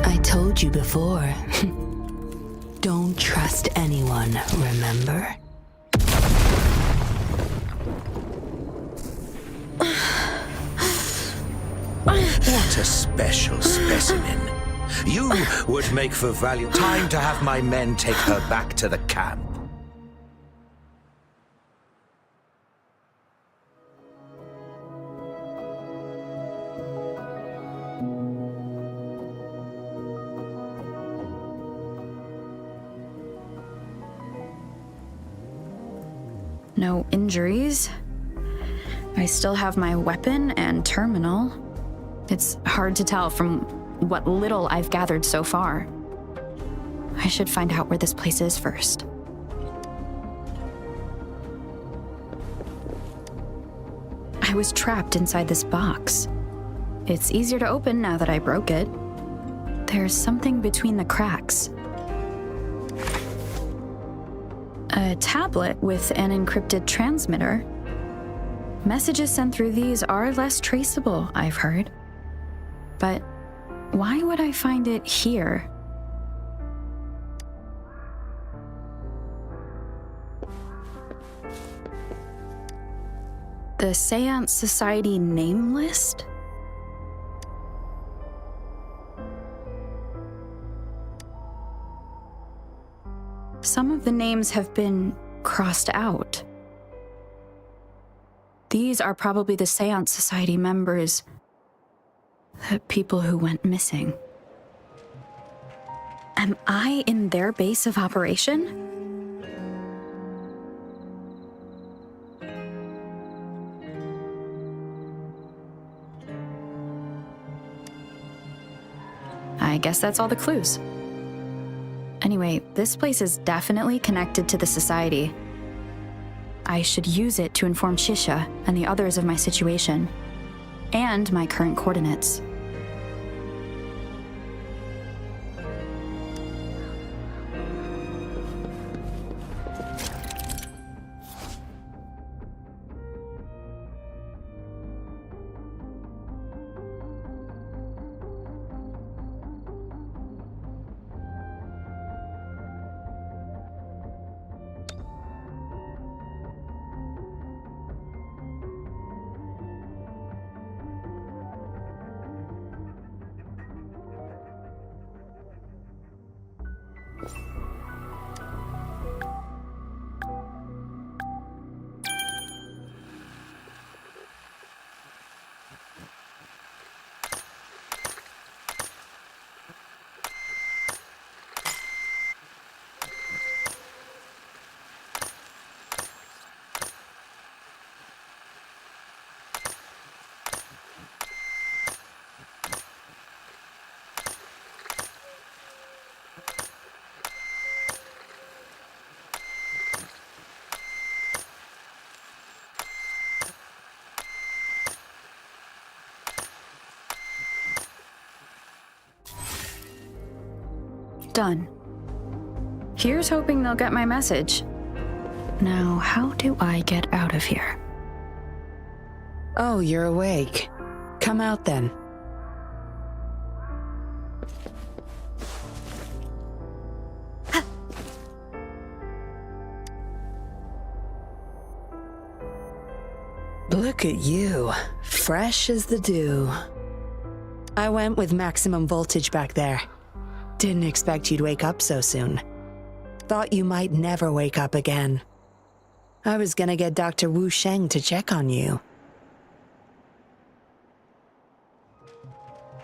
Speaker 19: I told you before. Don't trust anyone, remember?
Speaker 13: What a special specimen. You would make for value. Time to have my men take her back to the camp.
Speaker 9: No injuries. I still have my weapon and terminal. It's hard to tell from what little I've gathered so far. I should find out where this place is first. I was trapped inside this box. It's easier to open now that I broke it. There's something between the cracks. A tablet with an encrypted transmitter. Messages sent through these are less traceable, I've heard. But why would I find it here? The Seance Society name list? Some of the names have been crossed out. These are probably the Seance Society members, the people who went missing. Am I in their base of operation? I guess that's all the clues. Anyway, this place is definitely connected to the Society. I should use it to inform Shisha and the others of my situation, and my current coordinates. Done. Here's hoping they'll get my message. Now, how do I get out of here?
Speaker 19: Oh, you're awake. Come out then. Look at you, fresh as the dew. I went with maximum voltage back there. Didn't expect you'd wake up so soon. Thought you might never wake up again. I was gonna get Dr. Wu Sheng to check on you.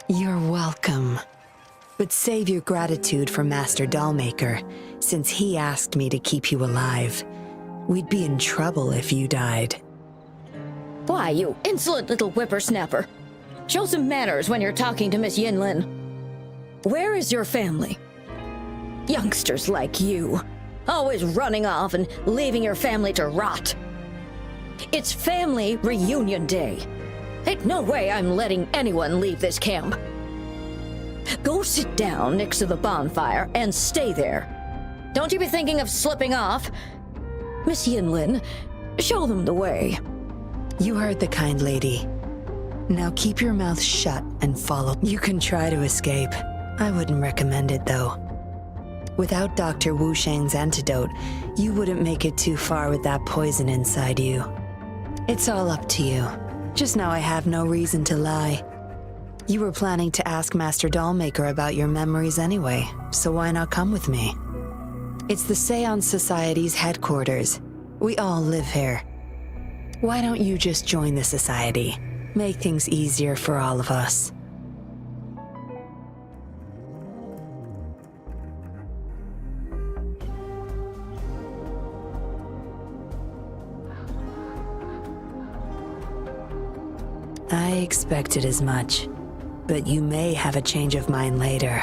Speaker 19: You're welcome. But save your gratitude for Master Dollmaker, since he asked me to keep you alive. We'd be in trouble if you died.
Speaker 20: Why, you insolent little whippersnapper. Show some manners when you're talking to Miss Yinlin. Where is your family? Youngsters like you, always running off and leaving your family to rot. It's family reunion day. Ain't no way I'm letting anyone leave this camp. Go sit down next to the bonfire and stay there. Don't you be thinking of slipping off. Miss Yinlin, show them the way.
Speaker 19: You heard the kind lady. Now keep your mouth shut and follow. You can try to escape. I wouldn't recommend it, though. Without Dr. Wu Sheng's antidote, you wouldn't make it too far with that poison inside you. It's all up to you. Just know I have no reason to lie. You were planning to ask Master Dollmaker about your memories anyway, so why not come with me? It's the Seance Society's headquarters. We all live here. Why don't you just join the Society? Make things easier for all of us. I expected as much, but you may have a change of mind later.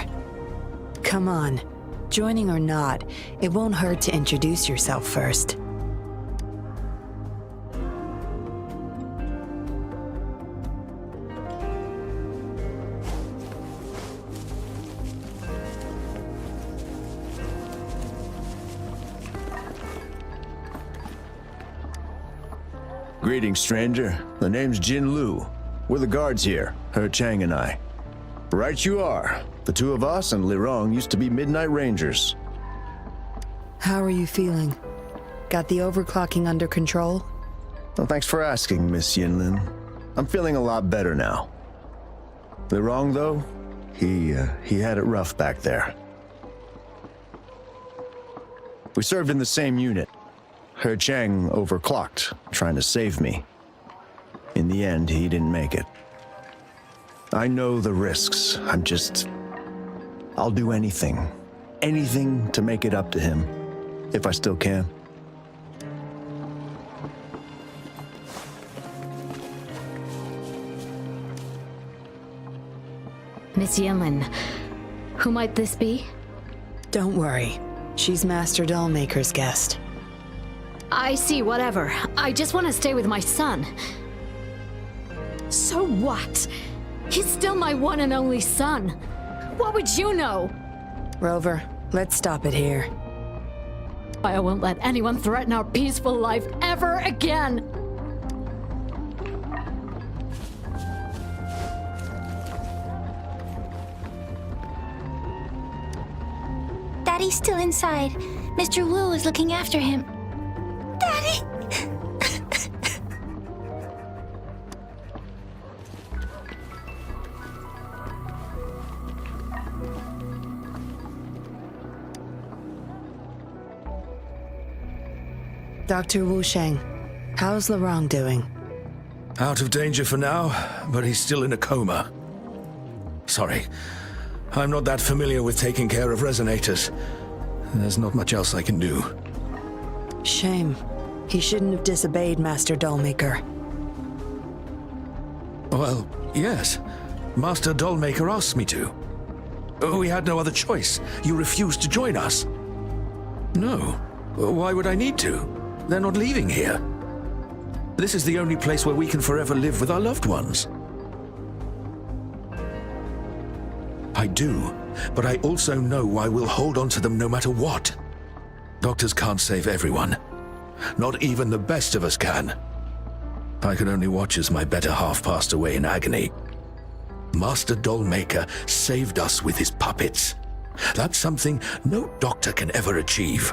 Speaker 19: Come on, joining or not, it won't hurt to introduce yourself first.
Speaker 21: Greetings, stranger. The name's Jin Lu. We're the guards here, He Chang and I. Right you are. The two of us and Lirong used to be Midnight Rangers.
Speaker 19: How are you feeling? Got the overclocking under control?
Speaker 21: Well, thanks for asking, Miss Yinlin. I'm feeling a lot better now. Lirong, though, he had it rough back there. We served in the same unit. He Chang overclocked, trying to save me. In the end, he didn't make it. I know the risks. I'll do anything. Anything to make it up to him, if I still can.
Speaker 22: Miss Yinlin, who might this be?
Speaker 19: Don't worry. She's Master Dollmaker's guest.
Speaker 22: I see, whatever. I just want to stay with my son. So what? He's still my one and only son. What would you know?
Speaker 19: Rover, let's stop it here.
Speaker 22: I won't let anyone threaten our peaceful life ever again.
Speaker 2: Daddy's still inside. Mr. Wu is looking after him. Daddy!
Speaker 19: Dr. Wu Sheng, how's Lirong doing?
Speaker 18: Out of danger for now, but he's still in a coma. Sorry, I'm not that familiar with taking care of resonators. There's not much else I can do.
Speaker 19: Shame. He shouldn't have disobeyed Master Dollmaker.
Speaker 18: Well, yes. Master Dollmaker asked me to. We had no other choice. You refused to join us. No. Why would I need to? They're not leaving here. This is the only place where we can forever live with our loved ones. I do, but I also know I will hold on to them no matter what. Doctors can't save everyone. Not even the best of us can. I could only watch as my better half passed away in agony. Master Dollmaker saved us with his puppets. That's something no doctor can ever achieve.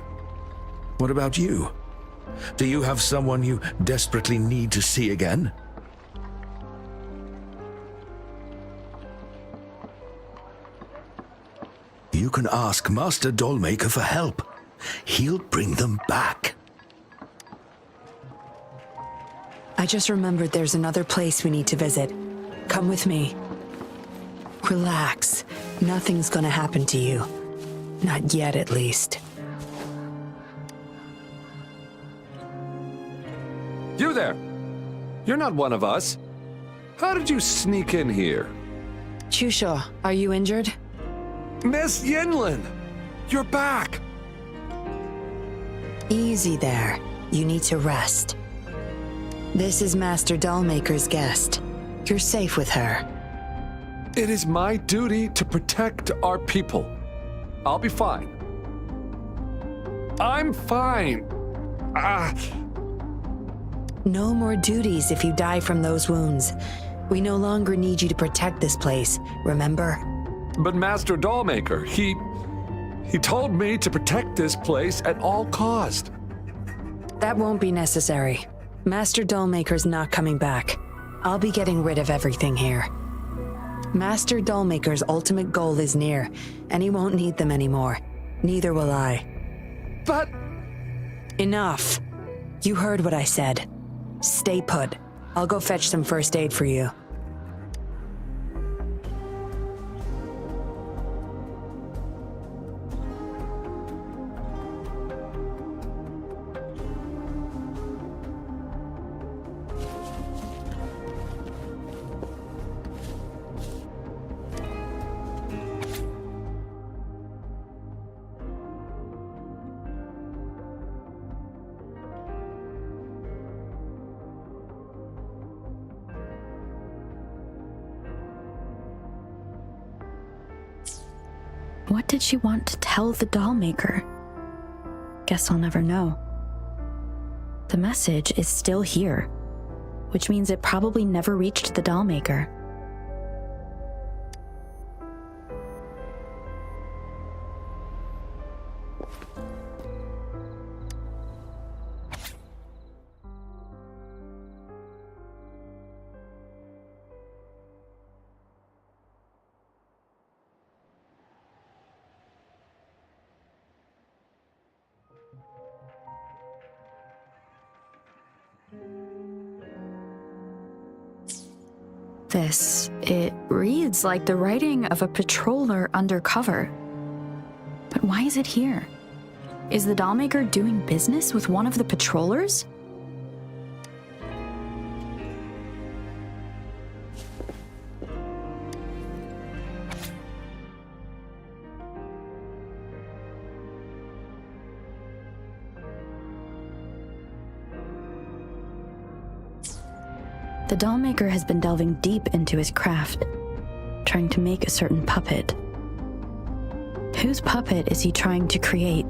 Speaker 18: What about you? Do you have someone you desperately need to see again? You can ask Master Dollmaker for help. He'll bring them back.
Speaker 19: I just remembered there's another place we need to visit. Come with me. Relax. Nothing's gonna happen to you. Not yet, at least.
Speaker 11: You there! You're not one of us. How did you sneak in here?
Speaker 19: Chusho, are you injured?
Speaker 11: Miss Yinlin! You're back!
Speaker 19: Easy there. You need to rest. This is Master Dollmaker's guest. You're safe with her.
Speaker 11: It is my duty to protect our people. I'll be fine. I'm fine.
Speaker 19: No more duties if you die from those wounds. We no longer need you to protect this place, remember?
Speaker 11: But Master Dollmaker, he told me to protect this place at all cost.
Speaker 19: That won't be necessary. Master Dollmaker's not coming back. I'll be getting rid of everything here. Master Dollmaker's ultimate goal is near, and he won't need them anymore. Neither will I.
Speaker 11: But...
Speaker 19: Enough. You heard what I said. Stay put. I'll go fetch some first aid for you.
Speaker 9: What did she want to tell the dollmaker? Guess I'll never know. The message is still here, which means it probably never reached the dollmaker.
Speaker 17: It reads like the writing of a patroller undercover. But why is it here? Is the dollmaker doing business with one of the patrollers? The dollmaker has been delving deep into his craft, trying to make a certain puppet. Whose puppet is he trying to create?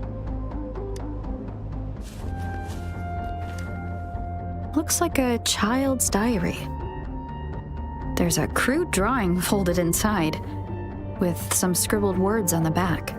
Speaker 17: Looks like a child's diary. There's a crude drawing folded inside, with some scribbled words on the back.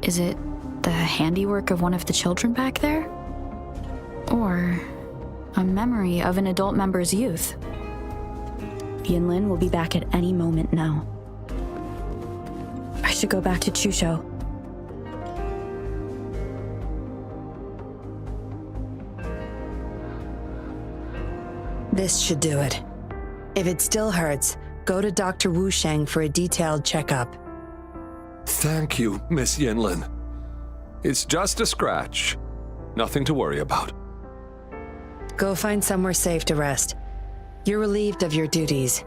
Speaker 17: Is it the handiwork of one of the children back there? Or a memory of an adult member's youth? Yinlin will be back at any moment now. I should go back to Chusho.
Speaker 19: This should do it. If it still hurts, go to Dr. Wu Sheng for a detailed checkup.
Speaker 11: Thank you, Miss Yinlin. It's just a scratch. Nothing to worry about.
Speaker 19: Go find somewhere safe to rest. You're relieved of your duties.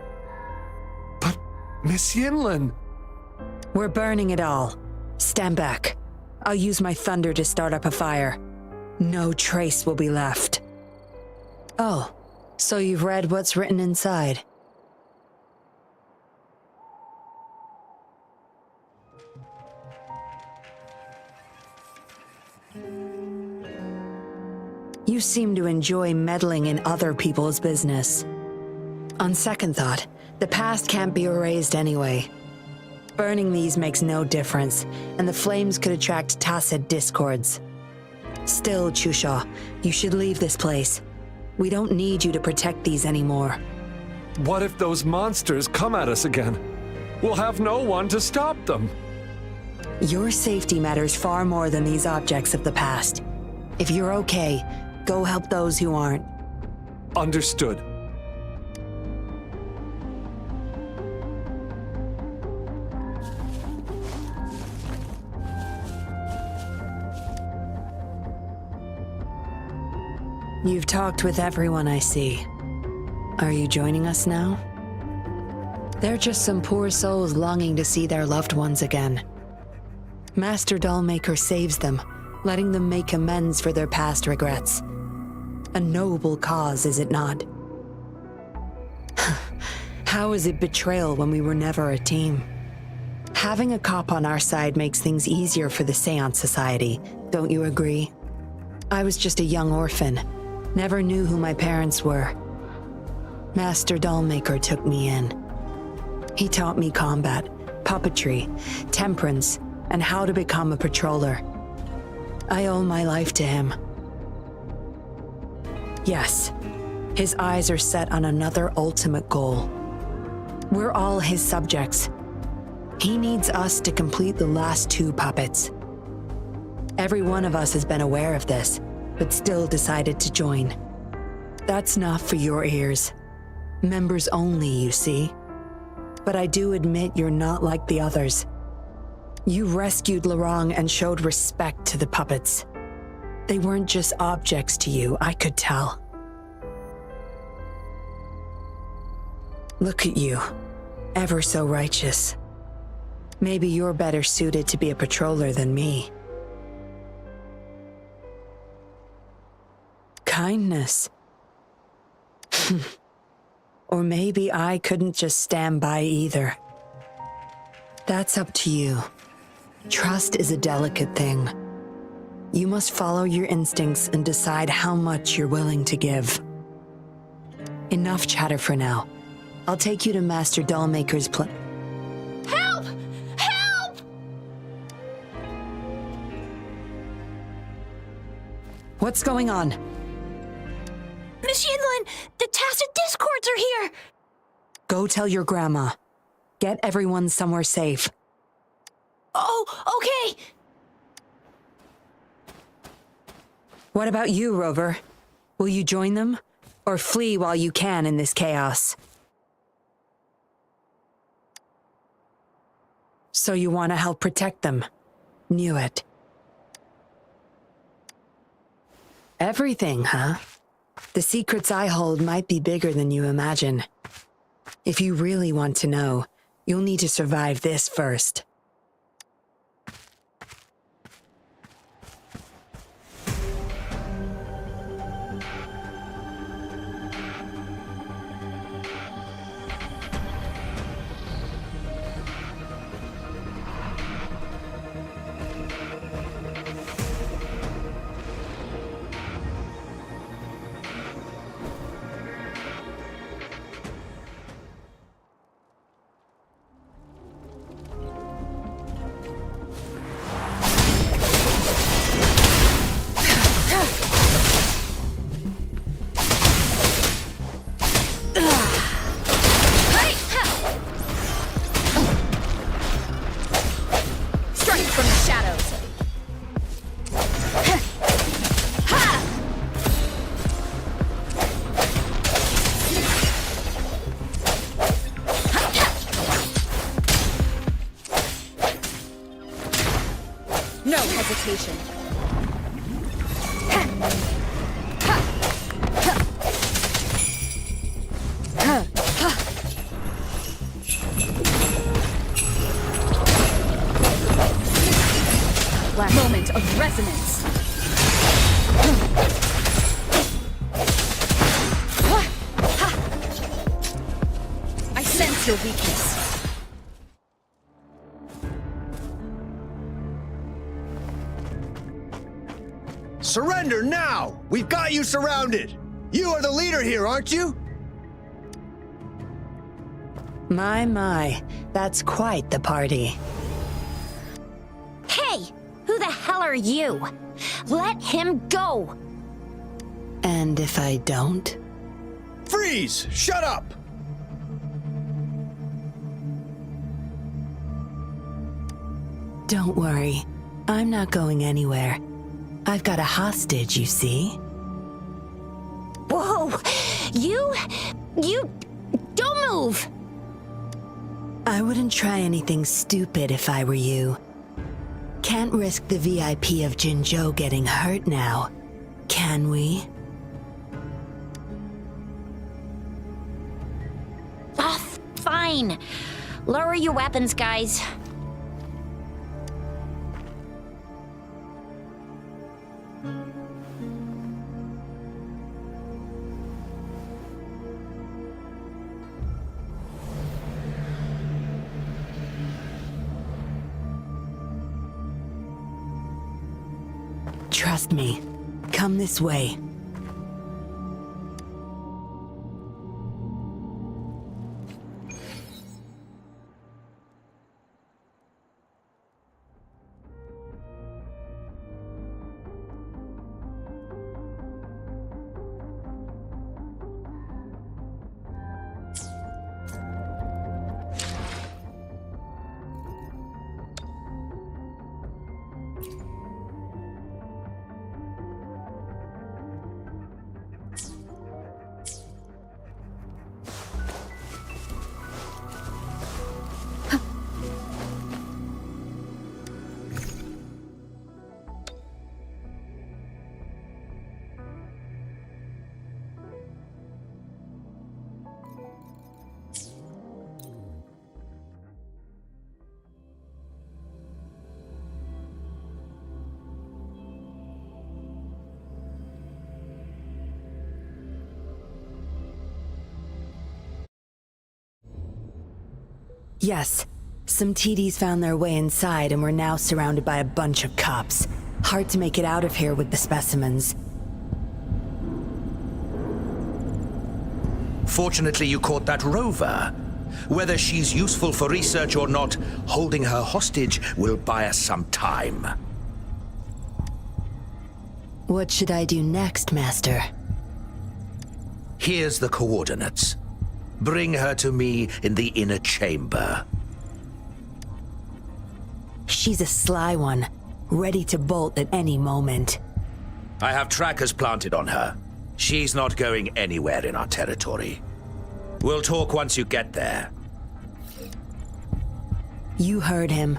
Speaker 11: But, Miss Yinlin...
Speaker 19: We're burning it all. Stand back. I'll use my thunder to start up a fire. No trace will be left. Oh, so you've read what's written inside. You seem to enjoy meddling in other people's business. On second thought, the past can't be erased anyway. Burning these makes no difference, and the flames could attract tacit discords. Still, Chusha, you should leave this place. We don't need you to protect these anymore.
Speaker 11: What if those monsters come at us again? We'll have no one to stop them.
Speaker 19: Your safety matters far more than these objects of the past. If you're okay, go help those who aren't.
Speaker 11: Understood.
Speaker 19: You've talked with everyone I see. Are you joining us now? They're just some poor souls longing to see their loved ones again. Master Dollmaker saves them, letting them make amends for their past regrets. A noble cause, is it not? How is it betrayal when we were never a team? Having a cop on our side makes things easier for the Seance Society, don't you agree? I was just a young orphan, never knew who my parents were. Master Dollmaker took me in. He taught me combat, puppetry, temperance, and how to become a patroller. I owe my life to him. Yes, his eyes are set on another ultimate goal. We're all his subjects. He needs us to complete the last 2 puppets. Every one of us has been aware of this, but still decided to join. That's not for your ears. Members only, you see. But I do admit you're not like the others. You rescued Larong and showed respect to the puppets. They weren't just objects to you, I could tell. Look at you, ever so righteous. Maybe you're better suited to be a patroller than me. Kindness. Or maybe I couldn't just stand by either. That's up to you. Trust is a delicate thing. You must follow your instincts and decide how much you're willing to give. Enough chatter for now. I'll take you to Master Dollmaker's
Speaker 22: Help! Help!
Speaker 19: What's going on?
Speaker 22: Miss Yinlin, the Tacit Discords are here!
Speaker 19: Go tell your grandma. Get everyone somewhere safe.
Speaker 22: Oh, okay!
Speaker 19: What about you, Rover? Will you join them? Or flee while you can in this chaos? So you want to help protect them? Knew it. Everything, huh? The secrets I hold might be bigger than you imagine. If you really want to know, you'll need to survive this first.
Speaker 22: No hesitation. Moment of resonance. I sense your weakness.
Speaker 21: Surrender now! We've got you surrounded! You are the leader here, aren't you?
Speaker 19: My, that's quite the party.
Speaker 1: Hey! Who the hell are you? Let him go!
Speaker 19: And if I don't?
Speaker 21: Freeze! Shut up!
Speaker 19: Don't worry. I'm not going anywhere. I've got a hostage, you see?
Speaker 1: Whoa! You... Don't move!
Speaker 19: I wouldn't try anything stupid if I were you. Can't risk the VIP of Jinzhou getting hurt now, can we?
Speaker 1: Oh, fine. Lower your weapons, guys.
Speaker 19: Trust me. Come this way. Yes. Some TDs found their way inside and we're now surrounded by a bunch of cops. Hard to make it out of here with the specimens.
Speaker 5: Fortunately, you caught that rover. Whether she's useful for research or not, holding her hostage will buy us some time.
Speaker 19: What should I do next, Master?
Speaker 5: Here's the coordinates. Bring her to me in the inner chamber.
Speaker 19: She's a sly one, ready to bolt at any moment.
Speaker 5: I have trackers planted on her. She's not going anywhere in our territory. We'll talk once you get there.
Speaker 19: You heard him.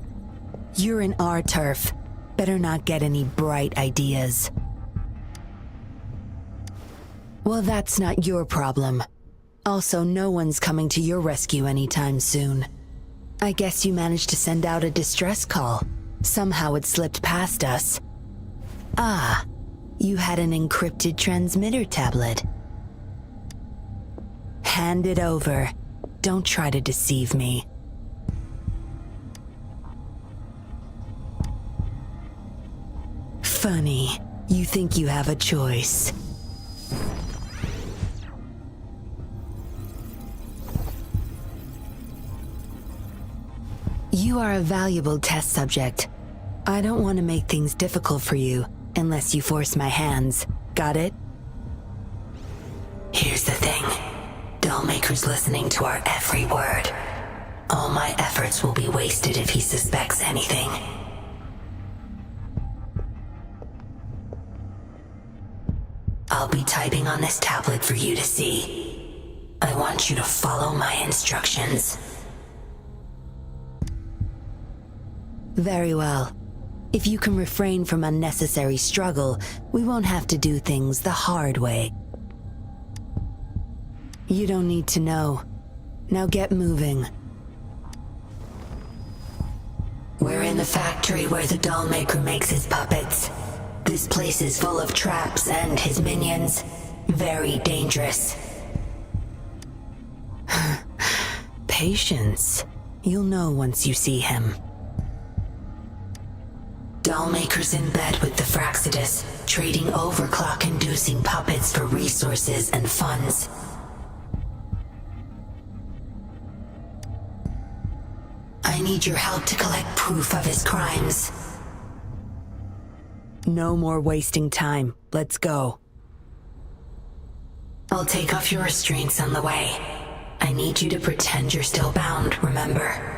Speaker 19: You're in our turf. Better not get any bright ideas. Well, that's not your problem. Also, no one's coming to your rescue anytime soon. I guess you managed to send out a distress call. Somehow it slipped past us. Ah, you had an encrypted transmitter tablet. Hand it over. Don't try to deceive me. Funny. You think you have a choice. You are a valuable test subject. I don't want to make things difficult for you, unless you force my hands. Got it? Here's the thing. Dollmaker's listening to our every word. All my efforts will be wasted if he suspects anything. I'll be typing on this tablet for you to see. I want you to follow my instructions. Very well. If you can refrain from unnecessary struggle, we won't have to do things the hard way. You don't need to know. Now get moving. We're in the factory where the Dollmaker makes his puppets. This place is full of traps and his minions. Very dangerous. Patience. You'll know once you see him. Dollmaker's in bed with the Fraxidus, trading overclock-inducing puppets for resources and funds. I need your help to collect proof of his crimes. No more wasting time. Let's go. I'll take off your restraints on the way. I need you to pretend you're still bound, remember?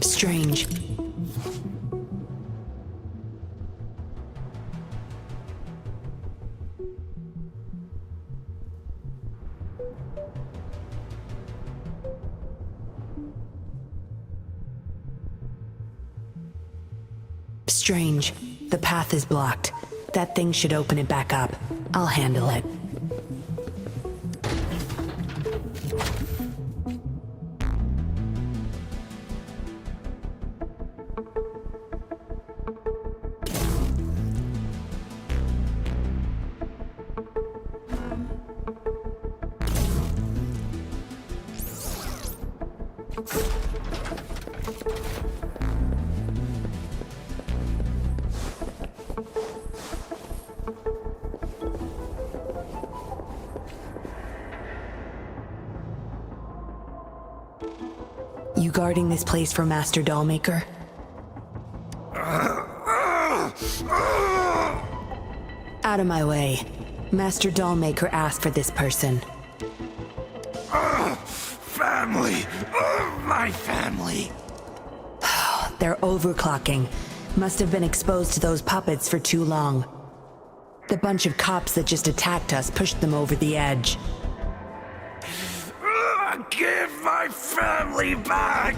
Speaker 19: Strange. Strange. The path is blocked. That thing should open it back up. I'll handle it. You guarding this place for Master Dollmaker? Out of my way. Master Dollmaker asked for this person.
Speaker 13: Family! My family!
Speaker 19: They're overclocking. Must have been exposed to those puppets for too long. The bunch of cops that just attacked us pushed them over the edge.
Speaker 13: Give my family back!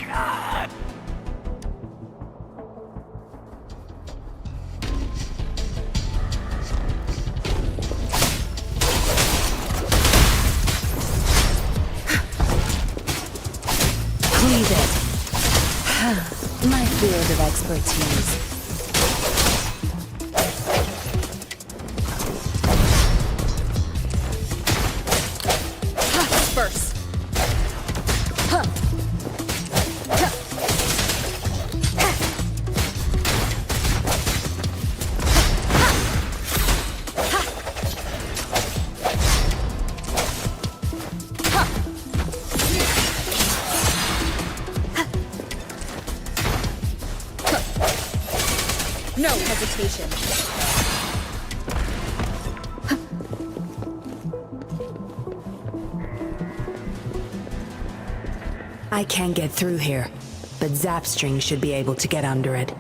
Speaker 3: it. My field of expertise.
Speaker 4: Disperse. No hesitation.
Speaker 19: I can't get through here, but Zapstring should be able to get under it.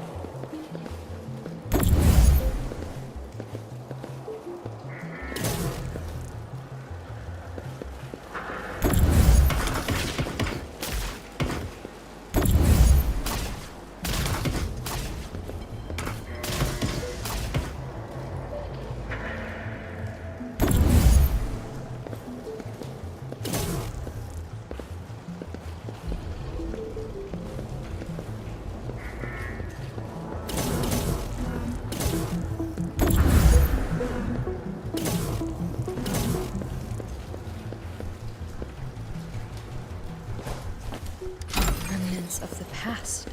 Speaker 4: Remnants of the past.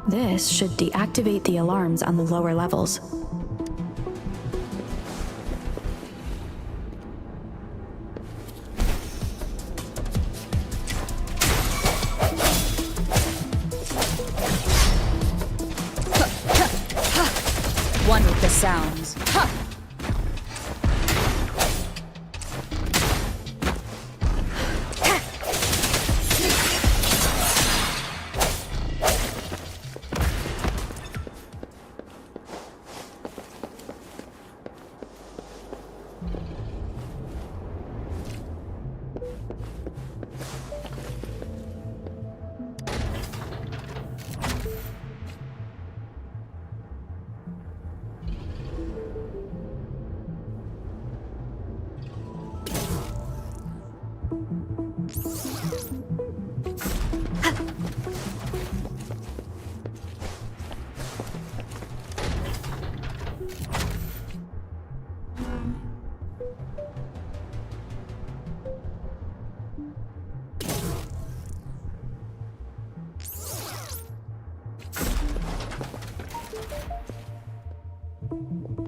Speaker 15: This should deactivate the alarms on the lower levels.
Speaker 4: One with the sounds. Ha!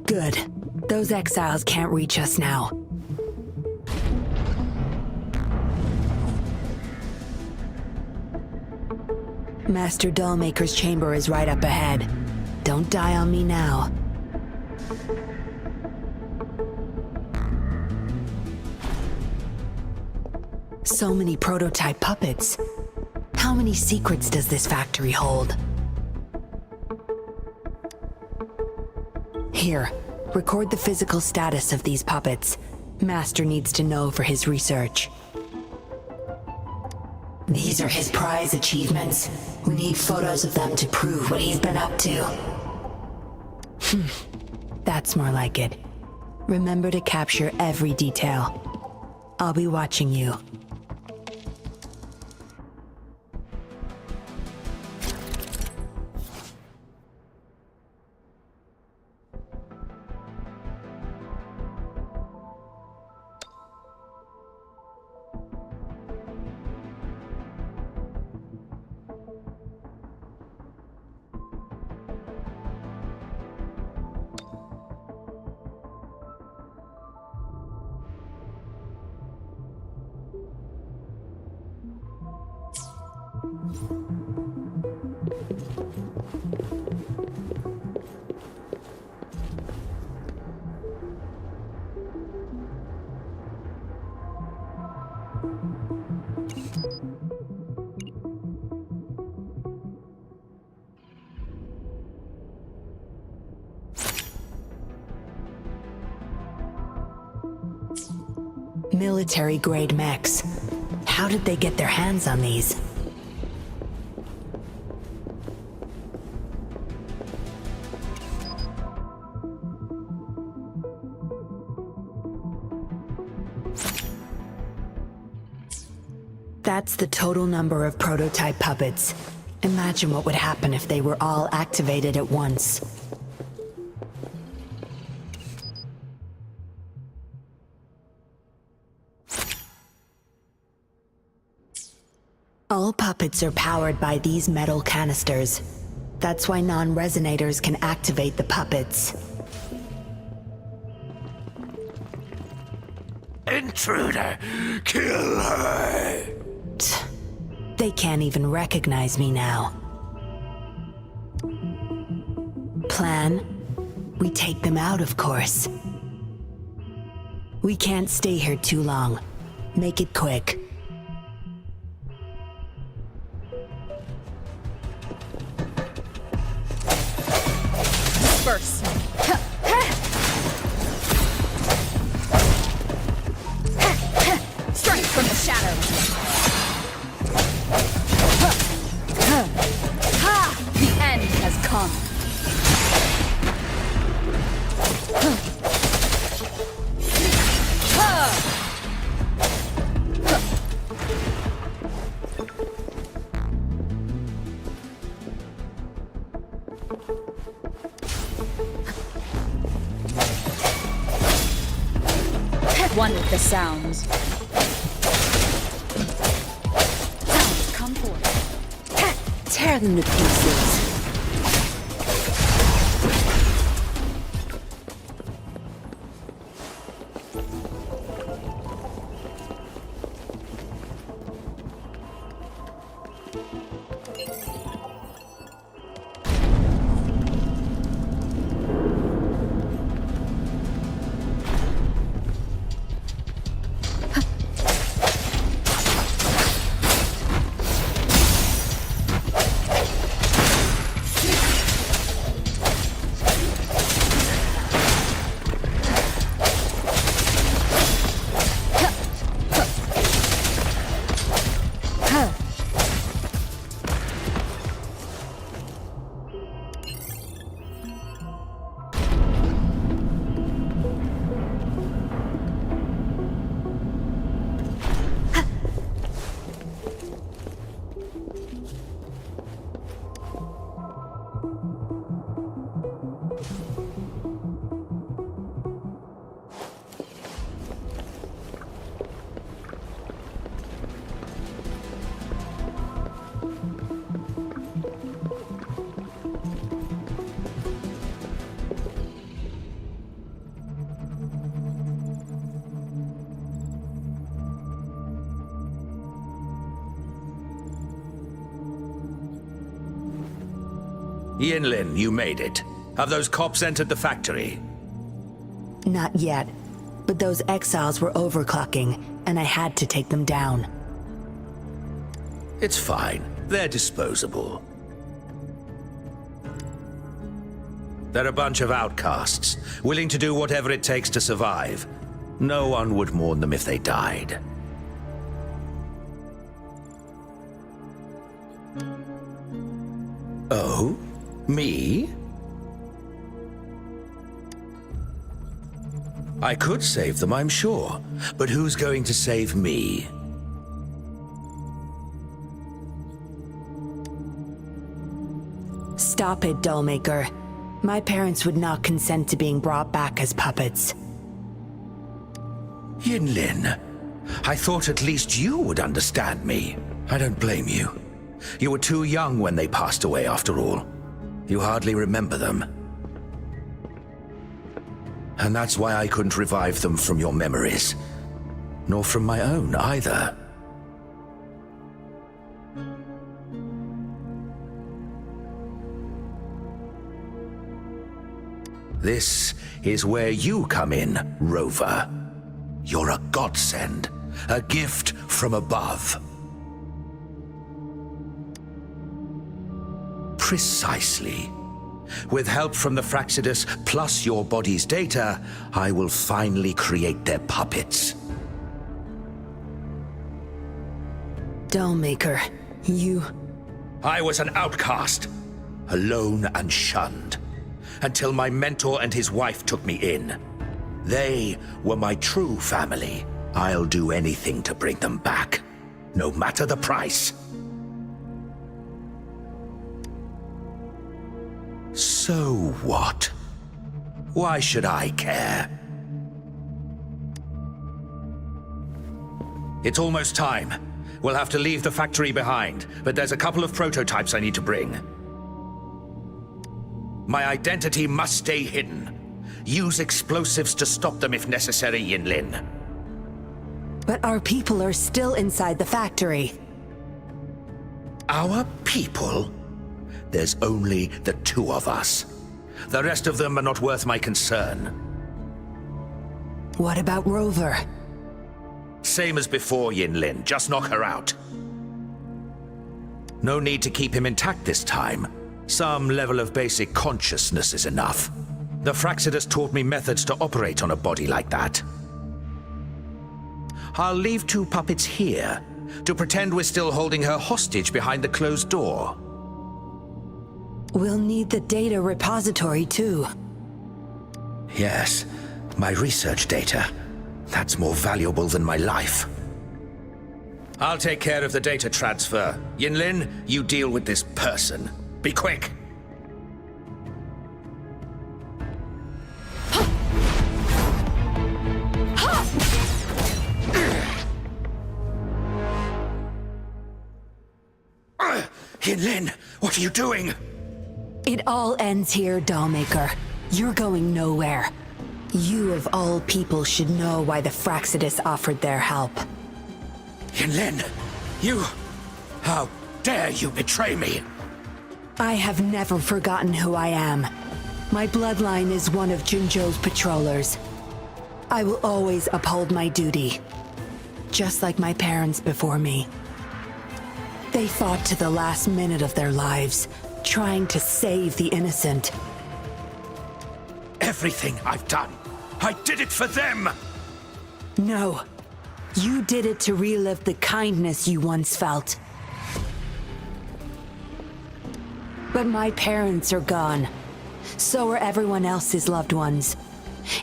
Speaker 19: Good. Those exiles can't reach us now. Master Dollmaker's chamber is right up ahead. Don't die on me now. So many prototype puppets. How many secrets does this factory hold? Here, record the physical status of these puppets. Master needs to know for his research. These are his prize achievements. We need photos of them to prove what he's been up to. That's more like it. Remember to capture every detail. I'll be watching you. Military-grade mechs. How did they get their hands on these? That's the total number of prototype puppets. Imagine what would happen if they were all activated at once. All puppets are powered by these metal canisters. That's why non-resonators can activate the puppets.
Speaker 5: Intruder! Kill her!
Speaker 19: They can't even recognize me now. Plan? We take them out, of course. We can't stay here too long. Make it quick.
Speaker 4: Disperse. Strike from the shadows. The end has come. One with the sounds. Sounds come forth.
Speaker 19: Tear them to pieces.
Speaker 5: Yinlin, you made it. Have those cops entered the factory?
Speaker 19: Not yet, but those exiles were overclocking, and I had to take them down.
Speaker 5: It's fine. They're disposable. They're a bunch of outcasts, willing to do whatever it takes to survive. No one would mourn them if they died. Oh? Me? I could save them, I'm sure. But who's going to save me?
Speaker 19: Stop it, Dollmaker. My parents would not consent to being brought back as puppets.
Speaker 5: Yinlin, I thought at least you would understand me. I don't blame you. You were too young when they passed away, after all. You hardly remember them. And that's why I couldn't revive them from your memories. Nor from my own, either. This is where you come in, Rover. You're a godsend, a gift from above. Precisely. With help from the Fraxidus plus your body's data, I will finally create their puppets.
Speaker 19: Dollmaker, you...
Speaker 5: I was an outcast, alone and shunned, until my mentor and his wife took me in. They were my true family. I'll do anything to bring them back, no matter the price. So what? Why should I care? It's almost time. We'll have to leave the factory behind, but there's a couple of prototypes I need to bring. My identity must stay hidden. Use explosives to stop them if necessary, Yinlin.
Speaker 19: But our people are still inside the factory.
Speaker 5: Our people? There's only the two of us. The rest of them are not worth my concern.
Speaker 19: What about Rover?
Speaker 5: Same as before, Yinlin. Just knock her out. No need to keep him intact this time. Some level of basic consciousness is enough. The Fraxidus taught me methods to operate on a body like that. I'll leave two puppets here to pretend we're still holding her hostage behind the closed door.
Speaker 19: We'll need the data repository, too.
Speaker 5: Yes, my research data. That's more valuable than my life. I'll take care of the data transfer. Yinlin, you deal with this person. Be quick! Yinlin, what are you doing?
Speaker 19: It all ends here, Dollmaker. You're going nowhere. You of all people should know why the Fraxidus offered their help.
Speaker 5: Yinlin, you... How dare you betray me?
Speaker 19: I have never forgotten who I am. My bloodline is one of Jinzhou's patrollers. I will always uphold my duty. Just like my parents before me. They fought to the last minute of their lives, trying to save the innocent.
Speaker 5: Everything I've done, I did it for them!
Speaker 19: No. You did it to relive the kindness you once felt. But my parents are gone. So are everyone else's loved ones.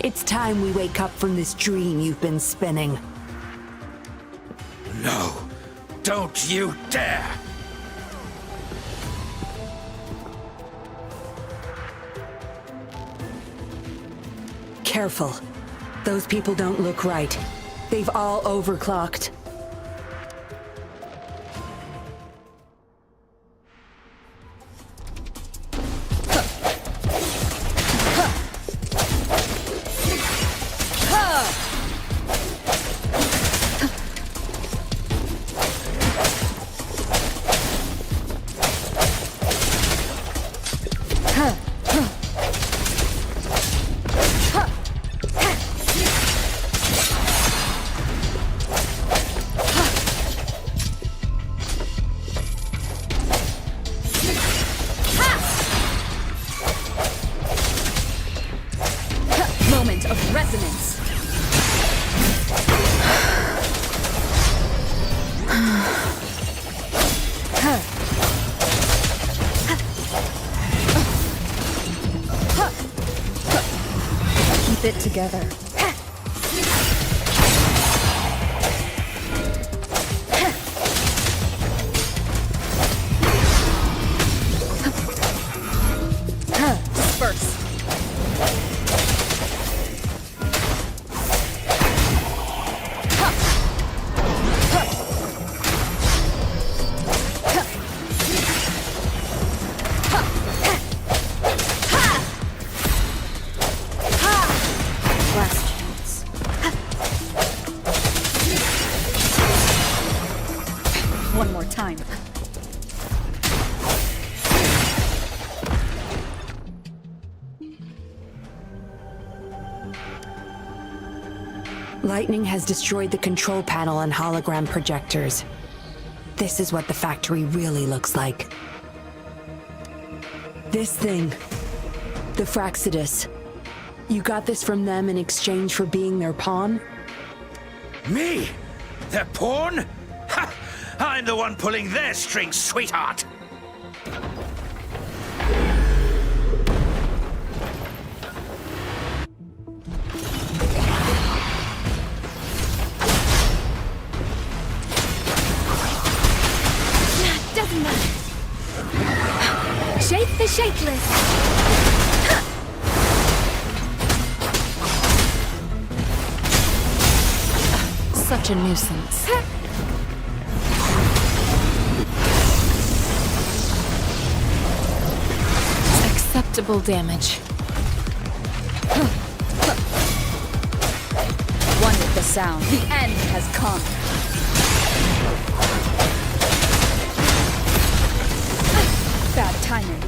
Speaker 19: It's time we wake up from this dream you've been spinning.
Speaker 5: No. Don't you dare!
Speaker 19: Careful. Those people don't look right. They've all overclocked.
Speaker 9: together.
Speaker 22: Disperse.
Speaker 9: Last chance. One more time.
Speaker 19: Lightning has destroyed the control panel and hologram projectors. This is what the factory really looks like. This thing, the Fraxidus. You got this from them in exchange for being their pawn?
Speaker 5: Me? Their pawn? Ha! I'm the one pulling their strings, sweetheart!
Speaker 22: Doesn't matter. Shape the shapeless.
Speaker 3: Such a nuisance. Acceptable damage.
Speaker 9: One with the sound. The end has come. Bad timing.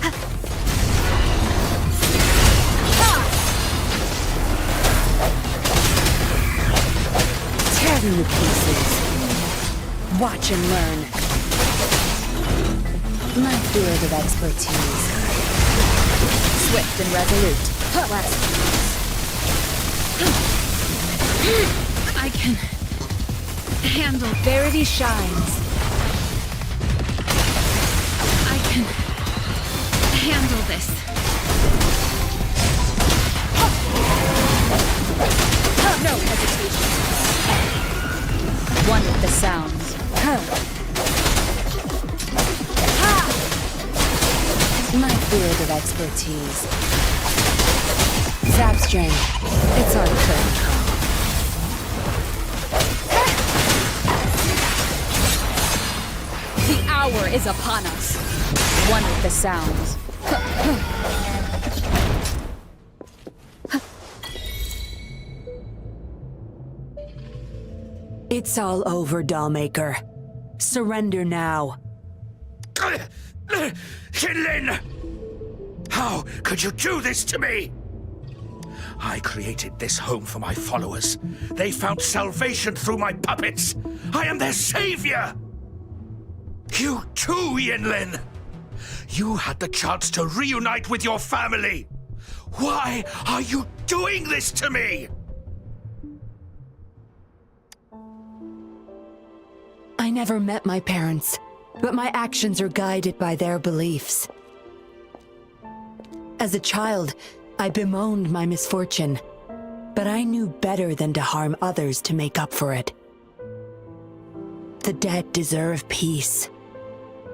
Speaker 19: Tear them to pieces. Watch and learn. My field of expertise.
Speaker 9: Swift and resolute. Last
Speaker 22: I can handle.
Speaker 3: Verity shines.
Speaker 22: I can handle this.
Speaker 9: No hesitation. One with the sounds.
Speaker 19: My field of expertise. Zap string. It's our turn.
Speaker 9: The hour is upon us. One with the sounds.
Speaker 19: It's all over, Dollmaker. Surrender now.
Speaker 5: Jinlin! How could you do this to me? I created this home for my followers. They found salvation through my puppets. I am their savior! You too, Yinlin! You had the chance to reunite with your family. Why are you doing this to me?
Speaker 19: I never met my parents, but my actions are guided by their beliefs. As a child, I bemoaned my misfortune, but I knew better than to harm others to make up for it. The dead deserve peace.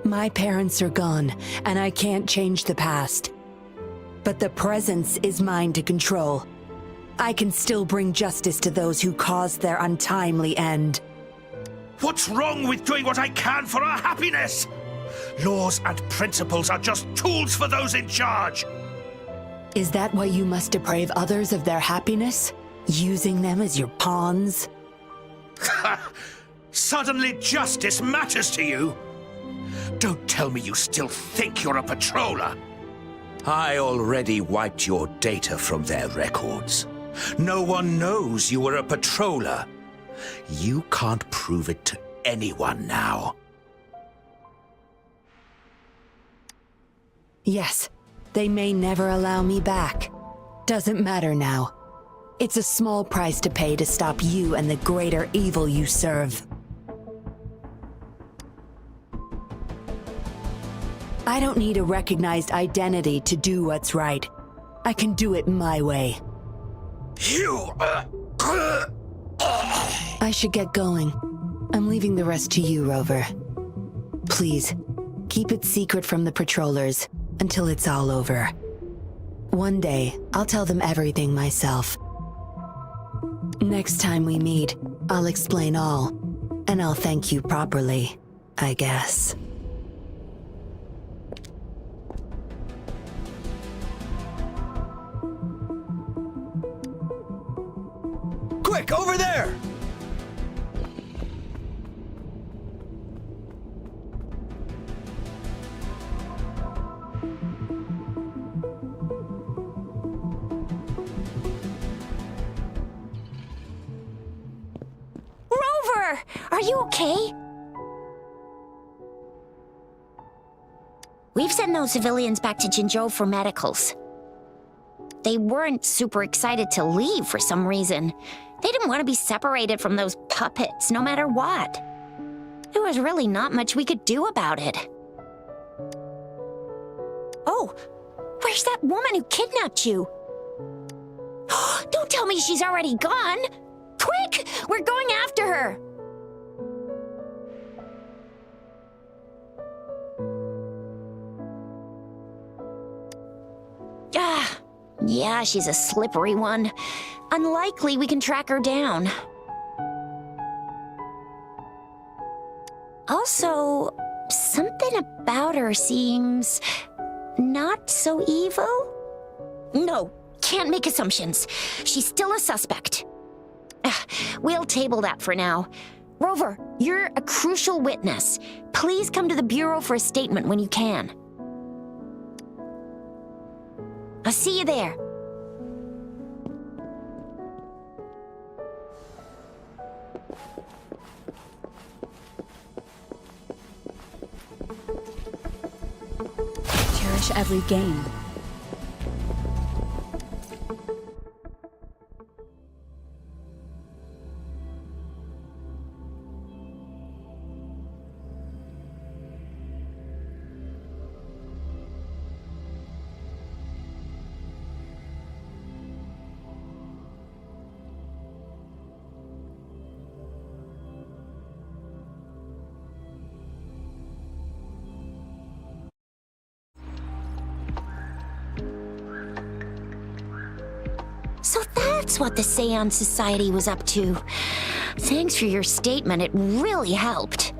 Speaker 19: My parents are gone, and I can't change the past. But the present is mine to control. I can still bring justice to those who caused their untimely end.
Speaker 5: What's wrong with doing what I can for our happiness? Laws and principles are just tools for those in charge.
Speaker 19: Is that why you must deprave others of their happiness? Using them as your pawns?
Speaker 5: Suddenly justice matters to you? Don't tell me you still think you're a patroller. I already wiped your data from their records. No one knows you were a patroller. You can't prove it to anyone now.
Speaker 19: Yes, they may never allow me back. Doesn't matter now. It's a small price to pay to stop you and the greater evil you serve. I don't need a recognized identity to do what's right. I can do it my way. I should get going. I'm leaving the rest to you, Rover. Please, keep it secret from the patrollers until it's all over. One day, I'll tell them everything myself. Next time we meet, I'll explain all, and I'll thank you properly, I guess.
Speaker 14: Quick, over there!
Speaker 1: Rover! Are you okay? We've sent those civilians back to Jinzhou for medicals. They weren't super excited to leave for some reason. They didn't want to be separated from those puppets, no matter what. There was really not much we could do about it. Oh, where's that woman who kidnapped you? Don't tell me she's already gone! Quick! We're going after her! Yeah, she's a slippery one. Unlikely we can track her down. Also, something about her seems not so evil? No, can't make assumptions. She's still a suspect. We'll table that for now. Rover, you're a crucial witness. Please come to the Bureau for a statement when you can. I'll see you there.
Speaker 15: Cherish every game.
Speaker 1: So that's what the Seance Society was up to. Thanks for your statement, it really helped.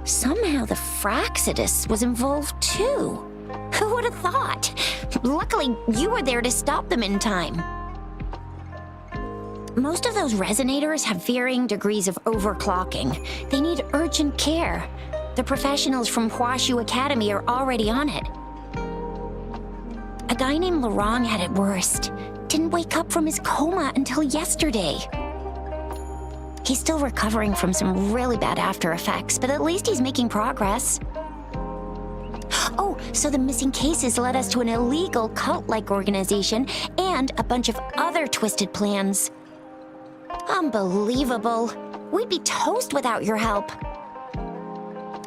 Speaker 1: Somehow the Fraxidus was involved too. Who would have thought? Luckily, you were there to stop them in time. Most of those resonators have varying degrees of overclocking. They need urgent care. The professionals from Huashu Academy are already on it. A guy named Larong had it worst. Didn't wake up from his coma until yesterday. He's still recovering from some really bad after effects, but at least he's making progress. Oh, so the missing cases led us to an illegal cult-like organization and a bunch of other twisted plans. Unbelievable. We'd be toast without your help.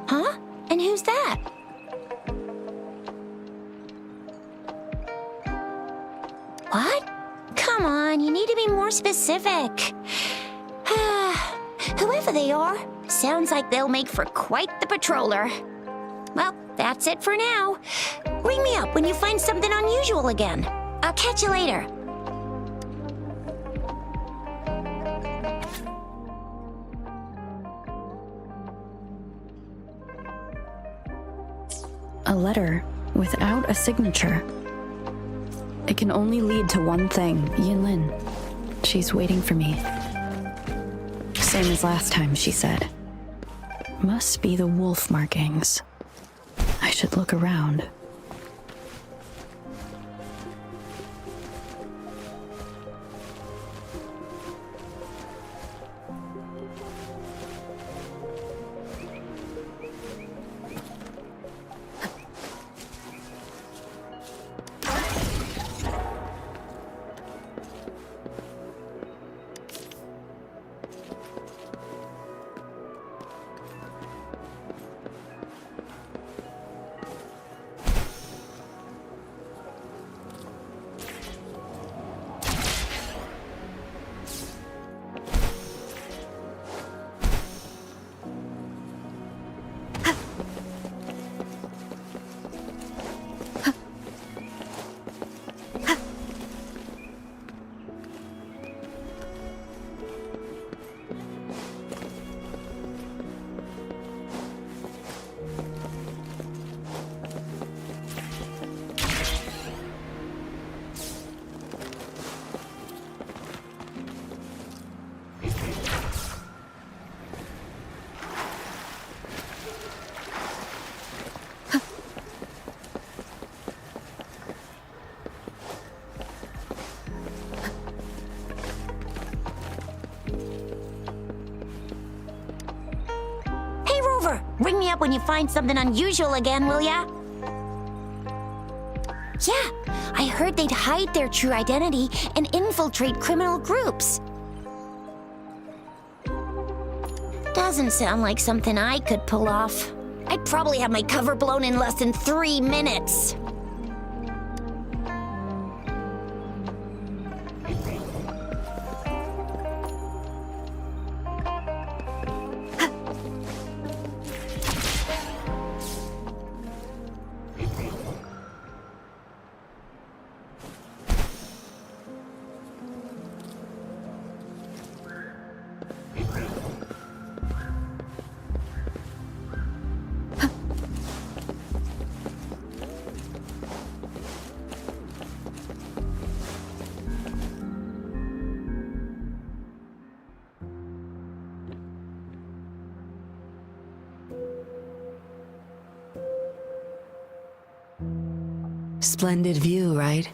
Speaker 1: Huh? And who's that? What? Come on, you need to be more specific. Whoever they are, sounds like they'll make for quite the patroller. Well, that's it for now. Ring me up when you find something unusual again. I'll catch you later.
Speaker 17: A letter without a signature. It can only lead to one thing. Yinlin. She's waiting for me. Same as last time, she said. Must be the wolf markings. I should look around.
Speaker 1: over. Ring me up when you find something unusual again, will ya? Yeah, I heard they'd hide their true identity and infiltrate criminal groups. Doesn't sound like something I could pull off. I'd probably have my cover blown in less than 3 minutes.
Speaker 19: Splendid view, right?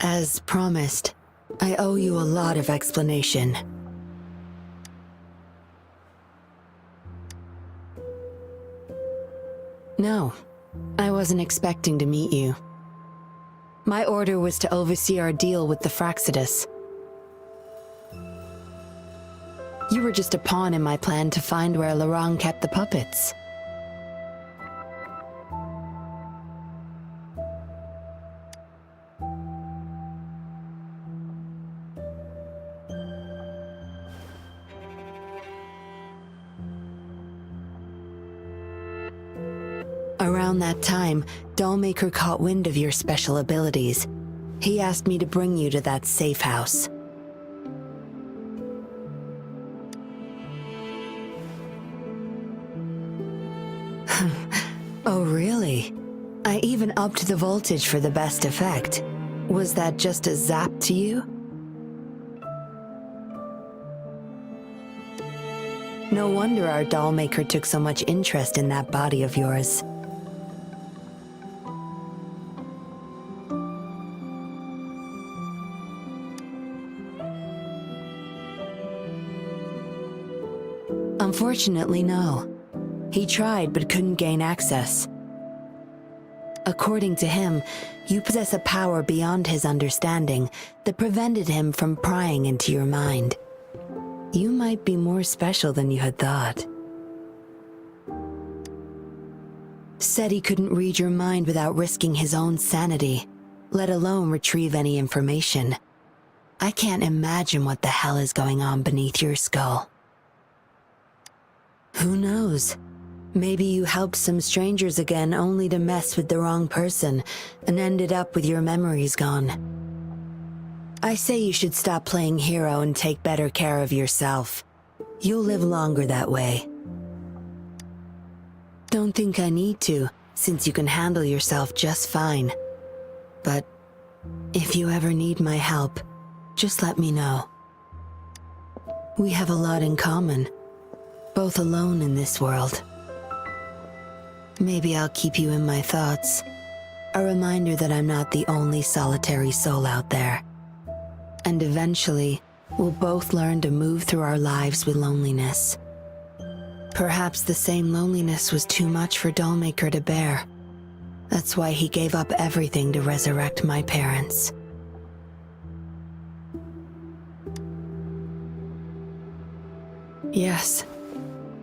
Speaker 19: As promised, I owe you a lot of explanation. No, I wasn't expecting to meet you. My order was to oversee our deal with the Fraxidus. You were just a pawn in my plan to find where Lorang kept the puppets. Around that time, Dollmaker caught wind of your special abilities. He asked me to bring you to that safe house. Oh, really? I even upped the voltage for the best effect. Was that just a zap to you? No wonder our Dollmaker took so much interest in that body of yours. Unfortunately, no. He tried but couldn't gain access. According to him, you possess a power beyond his understanding that prevented him from prying into your mind. You might be more special than you had thought. Said he couldn't read your mind without risking his own sanity, let alone retrieve any information. I can't imagine what the hell is going on beneath your skull. Who knows? Maybe you helped some strangers again only to mess with the wrong person and ended up with your memories gone. I say you should stop playing hero and take better care of yourself. You'll live longer that way. Don't think I need to, since you can handle yourself just fine. But if you ever need my help, just let me know. We have a lot in common. Both alone in this world. Maybe I'll keep you in my thoughts. A reminder that I'm not the only solitary soul out there. And eventually, we'll both learn to move through our lives with loneliness. Perhaps the same loneliness was too much for Dollmaker to bear. That's why he gave up everything to resurrect my parents. Yes.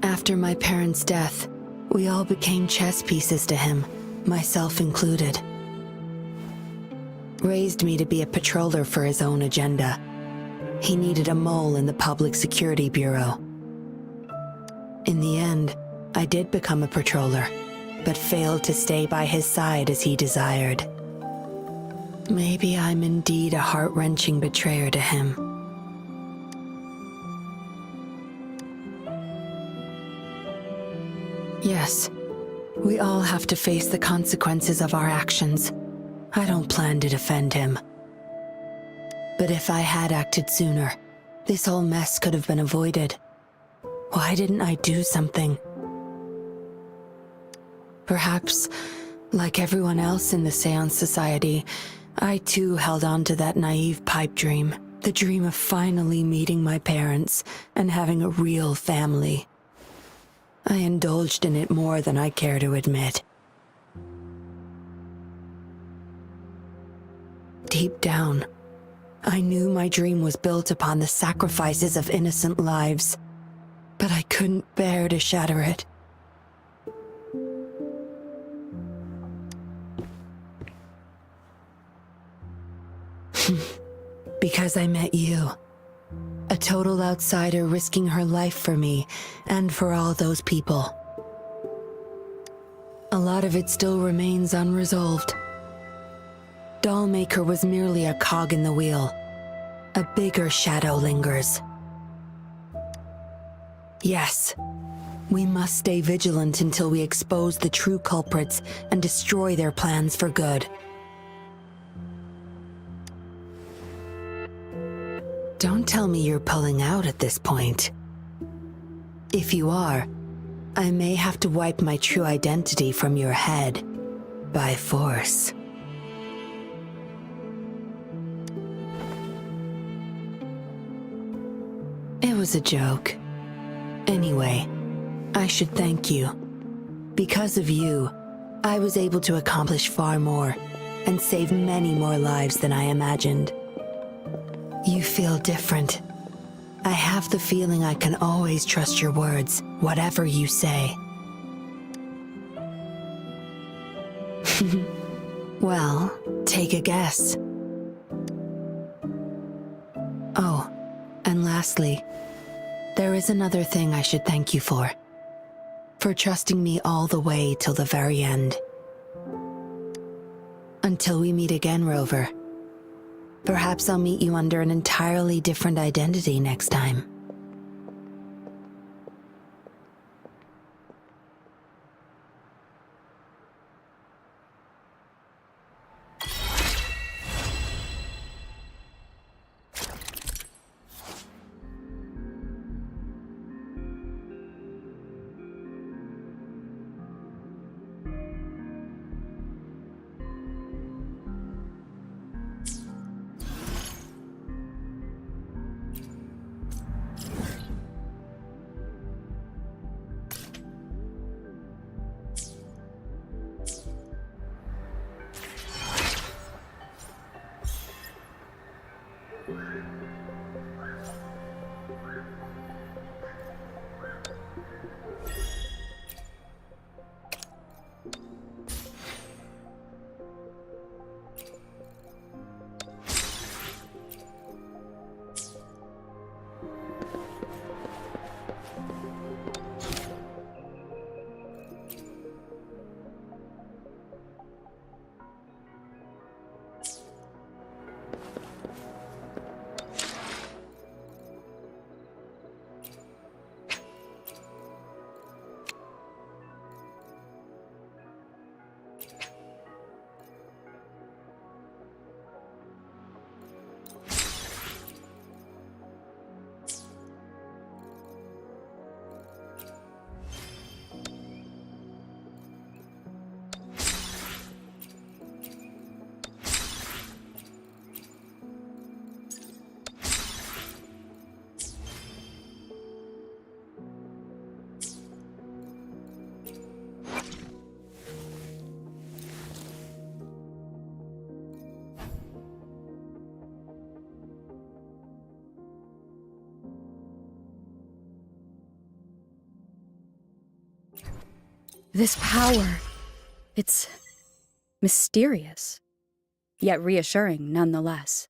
Speaker 19: After my parents' death, we all became chess pieces to him, myself included. Raised me to be a patroller for his own agenda. He needed a mole in the Public Security Bureau. In the end, I did become a patroller, but failed to stay by his side as he desired. Maybe I'm indeed a heart-wrenching betrayer to him. Yes, we all have to face the consequences of our actions. I don't plan to defend him. But if I had acted sooner, this whole mess could have been avoided. Why didn't I do something? Perhaps, like everyone else in the Seance Society, I too held on to that naive pipe dream. The dream of finally meeting my parents and having a real family. I indulged in it more than I care to admit. Deep down, I knew my dream was built upon the sacrifices of innocent lives, but I couldn't bear to shatter it. Because I met you. A total outsider risking her life for me and for all those people. A lot of it still remains unresolved. Dollmaker was merely a cog in the wheel. A bigger shadow lingers. Yes, we must stay vigilant until we expose the true culprits and destroy their plans for good. Don't tell me you're pulling out at this point. If you are, I may have to wipe my true identity from your head by force. It was a joke. Anyway, I should thank you. Because of you, I was able to accomplish far more and save many more lives than I imagined. You feel different. I have the feeling I can always trust your words, whatever you say. Well, take a guess. Oh, and lastly, there is another thing I should thank you for. For trusting me all the way till the very end. Until we meet again, Rover. Perhaps I'll meet you under an entirely different identity next time.
Speaker 9: This power, it's mysterious, yet reassuring nonetheless.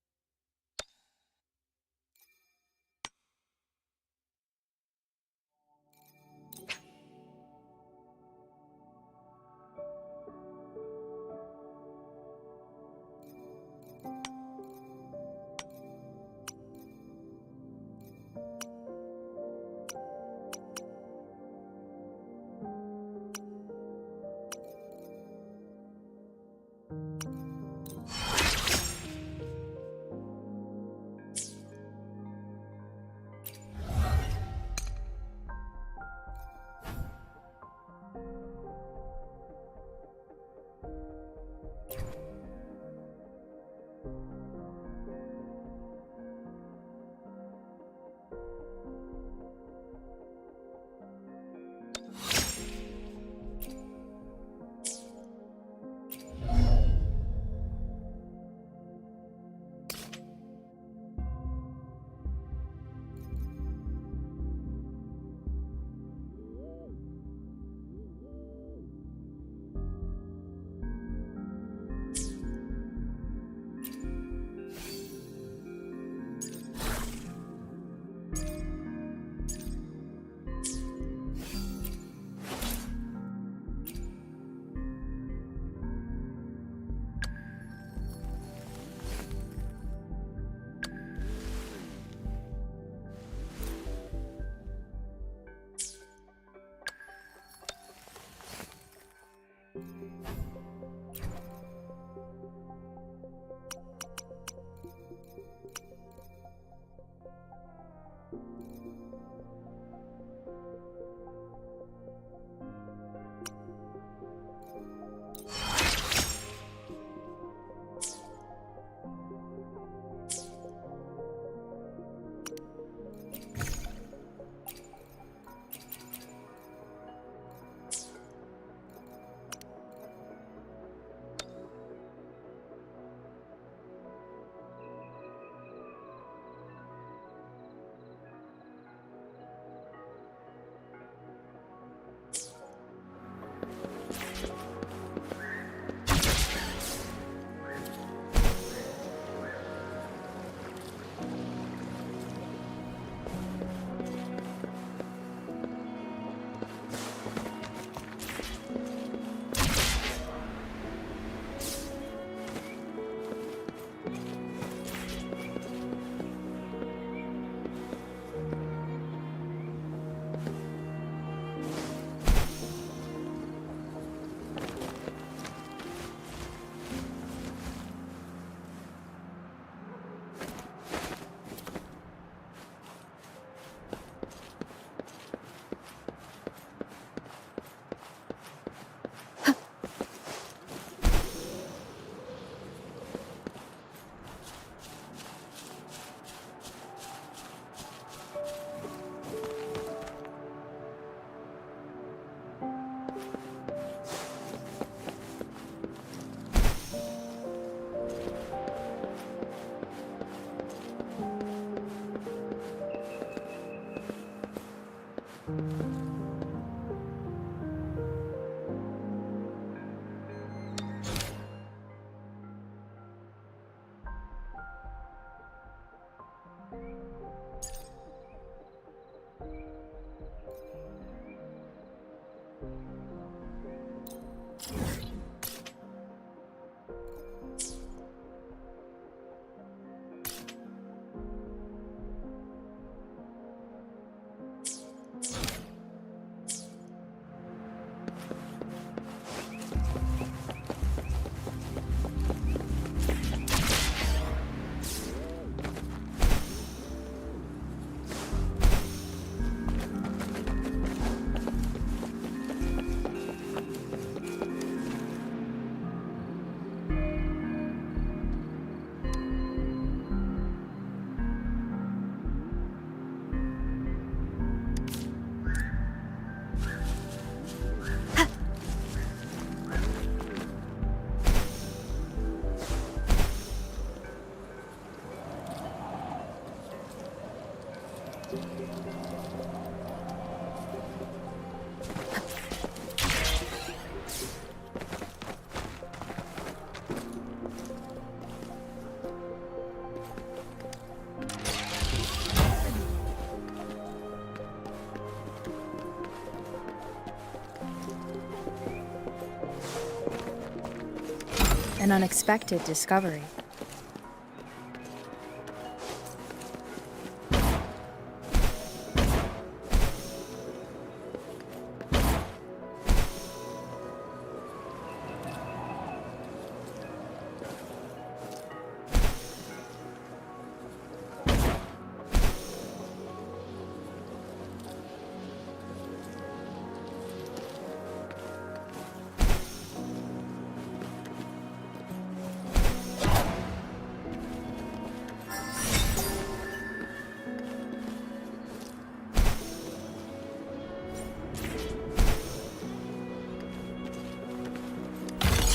Speaker 9: An unexpected discovery.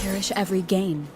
Speaker 15: Cherish every gain.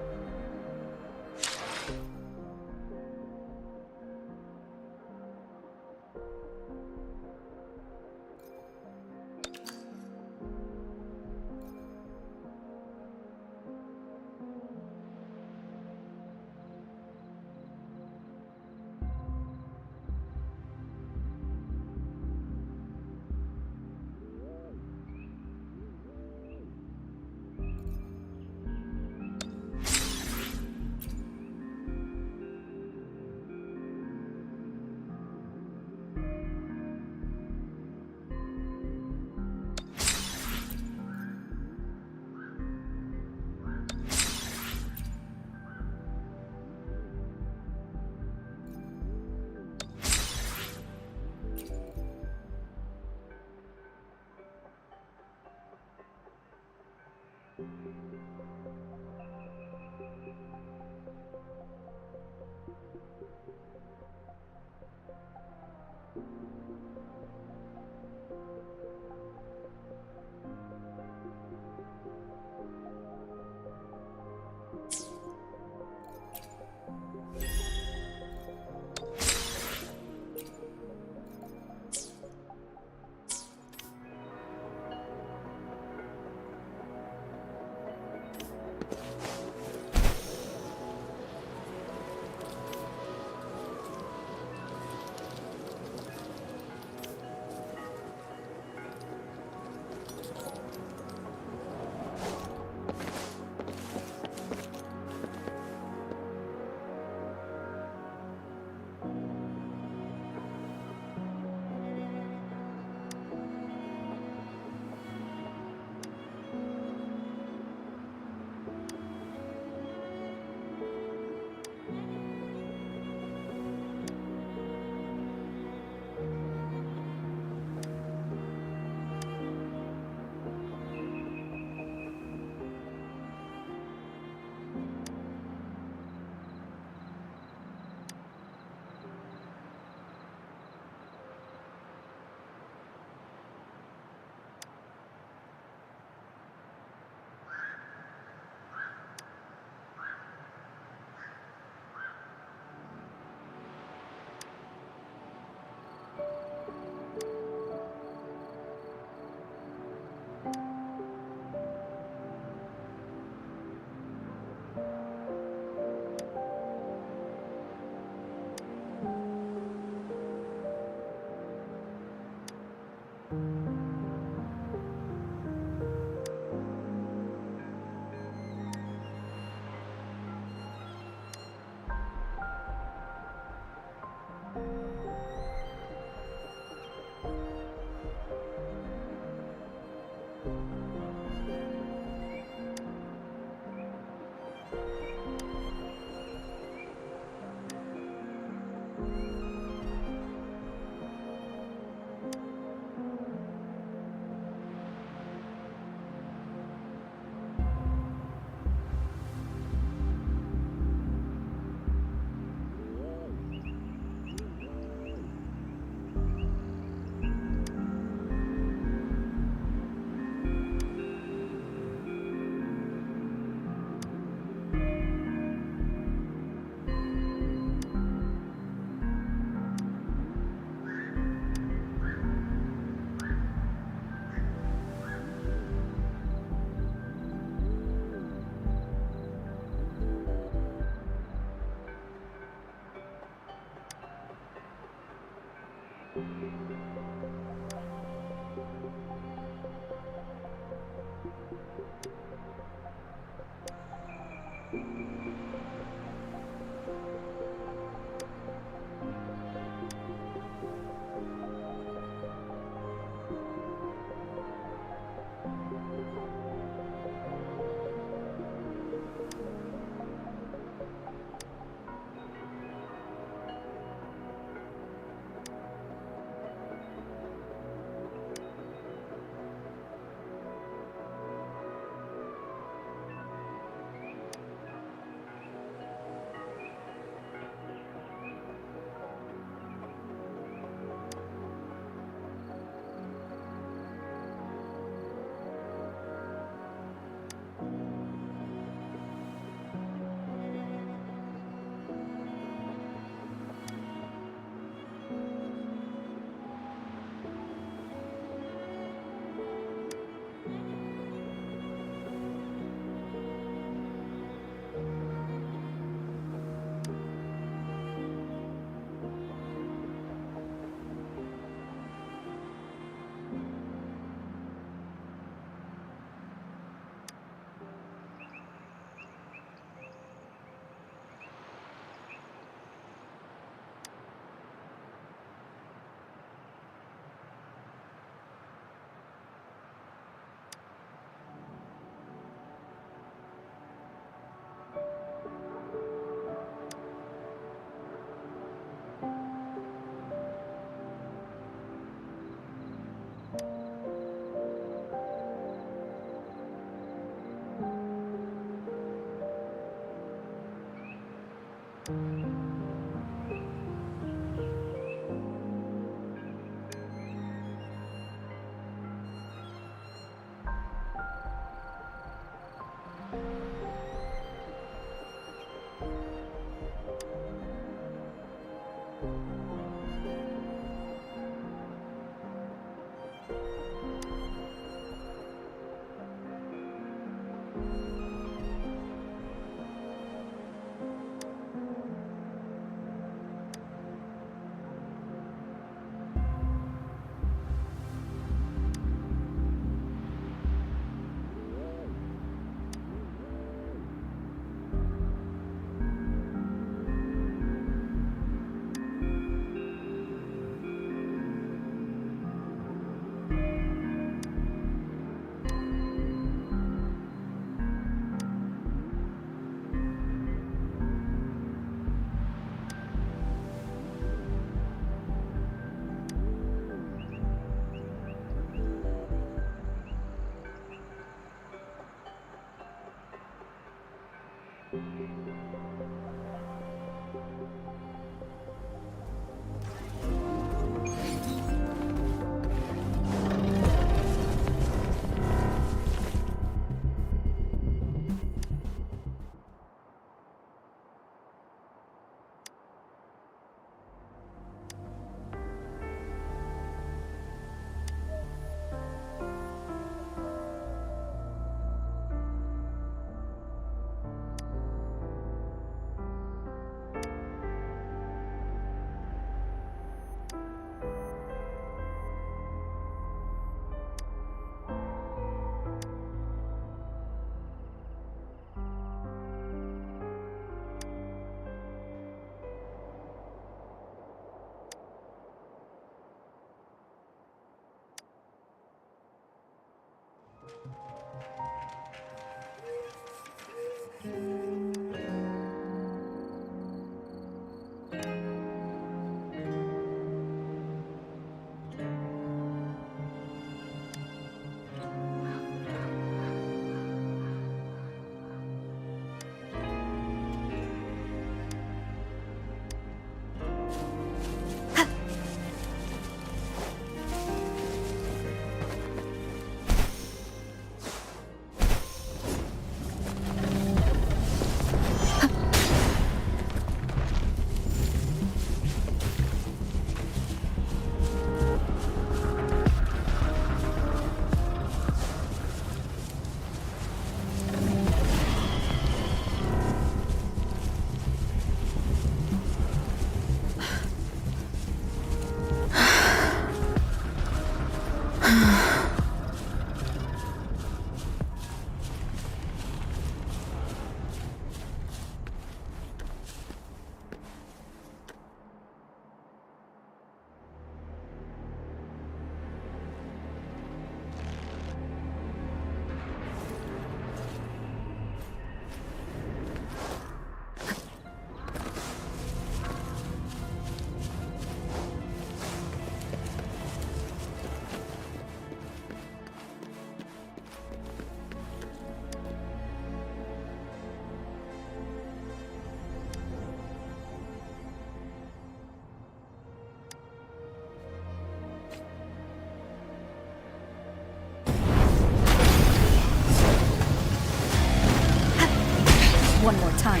Speaker 4: One more time.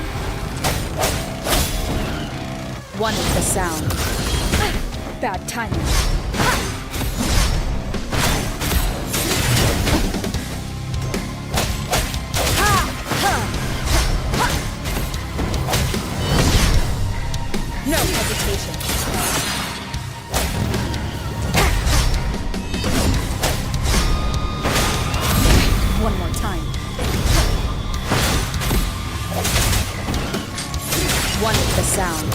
Speaker 4: One is the sound. Bad timing. No hesitation. One more time. One is the sound.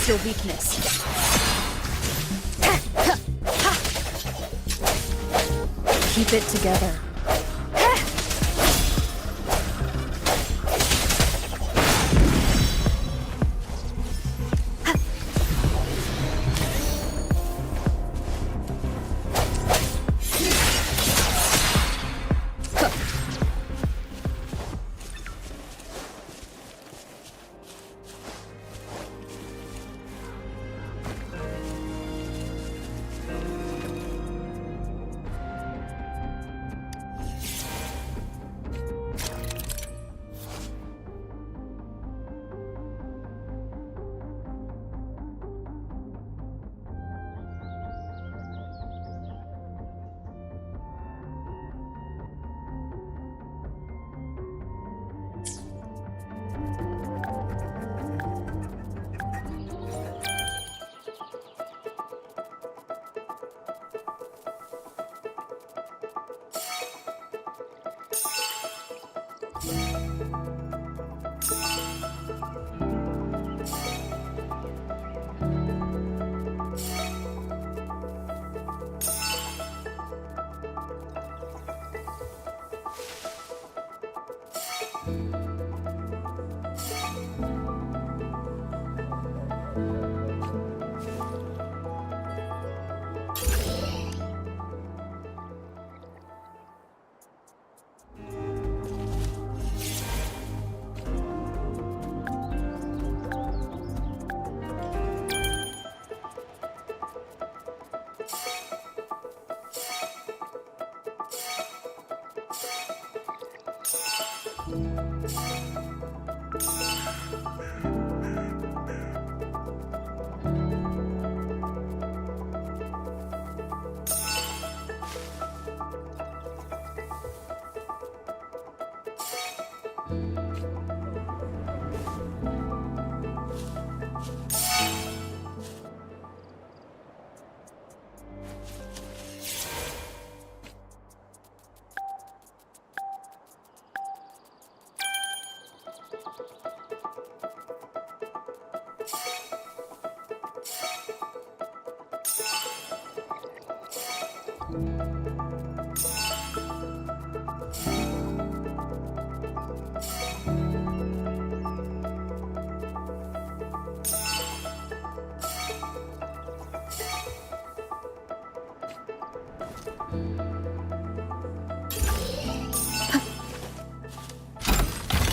Speaker 15: Your weakness. Keep it together.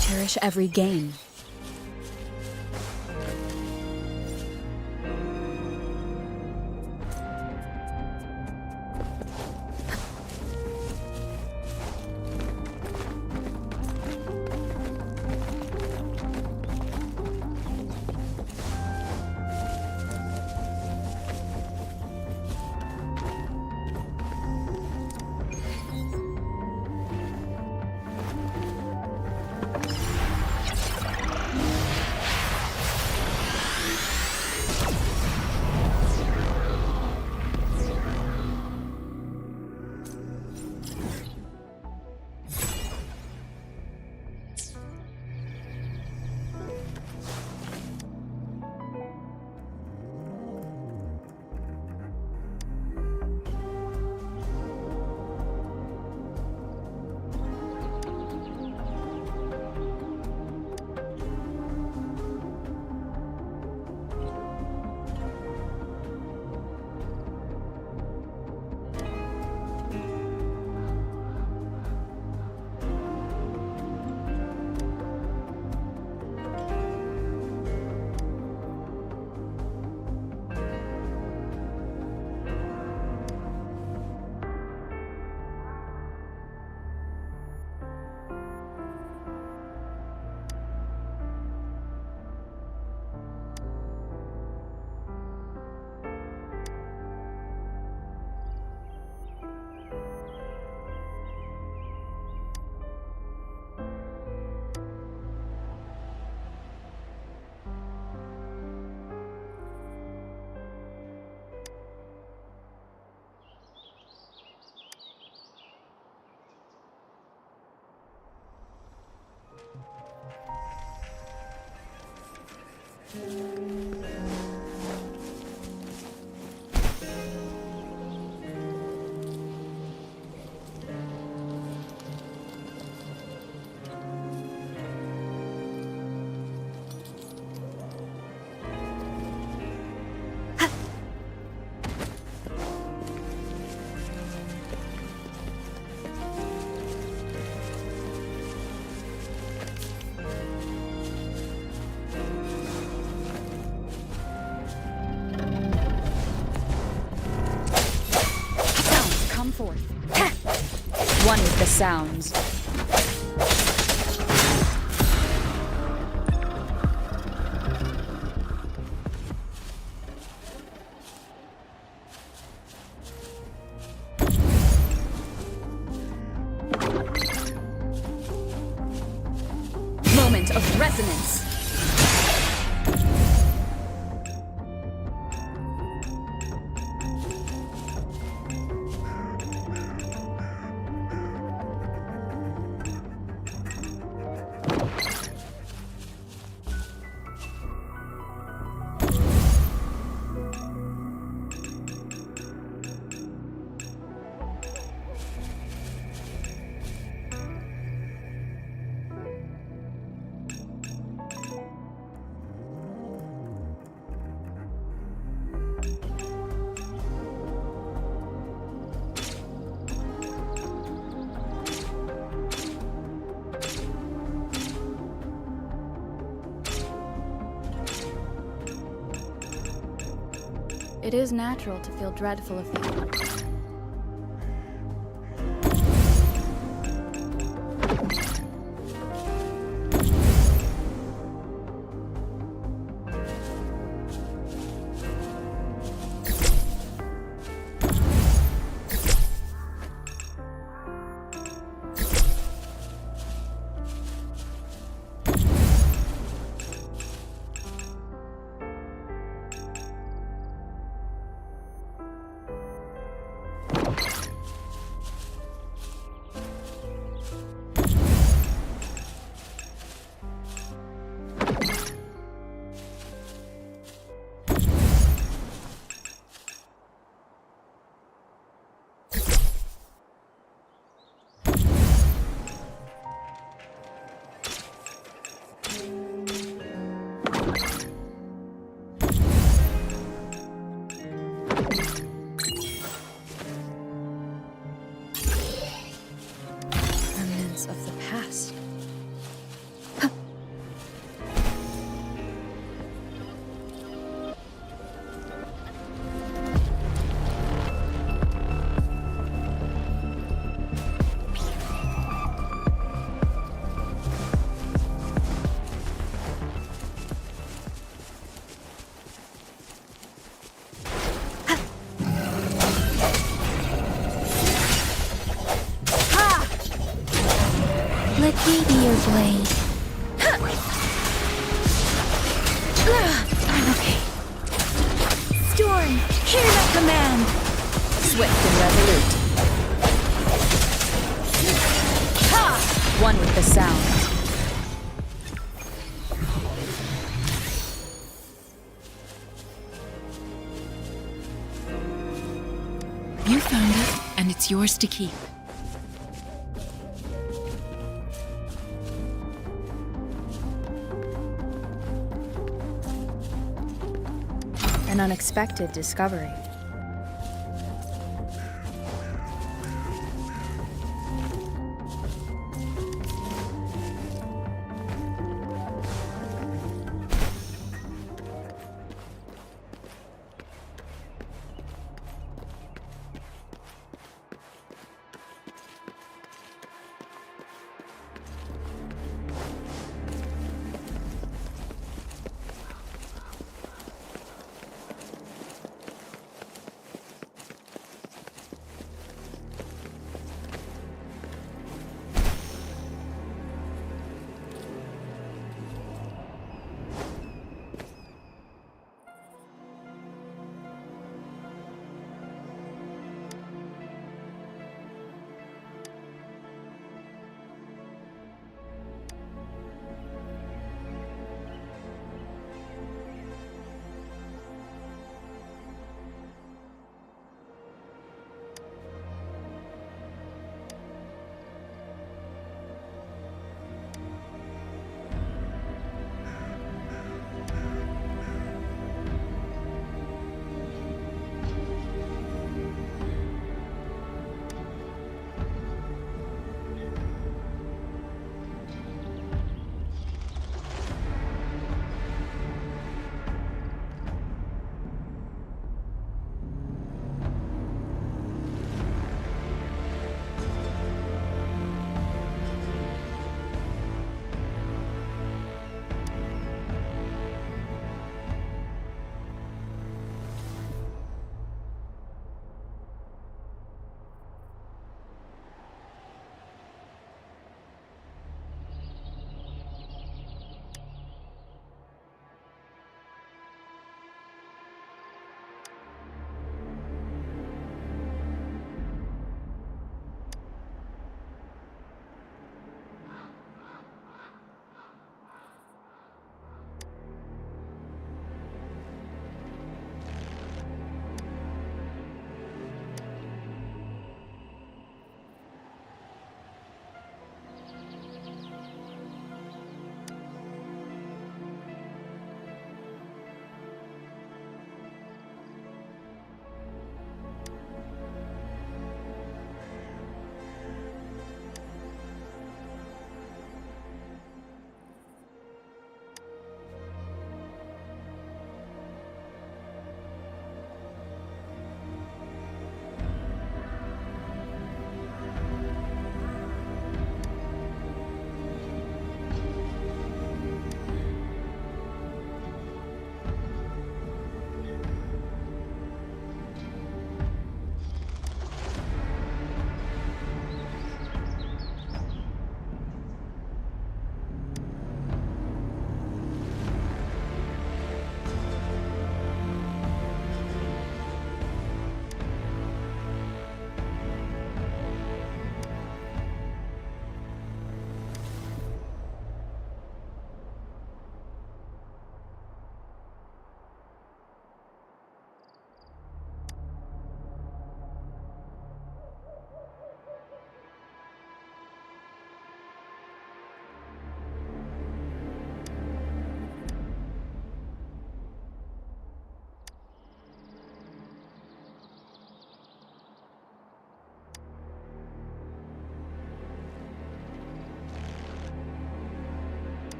Speaker 15: Cherish every gain. One with the sounds. Moment of resonance.
Speaker 17: It is natural to feel dreadful of things.
Speaker 9: Remnants of the past.
Speaker 2: Let me be your blade. I'm okay. Storm, hear my command.
Speaker 15: Swift and resolute. Ha! One with the sound.
Speaker 7: You found it, and it's yours to keep.
Speaker 9: An unexpected discovery.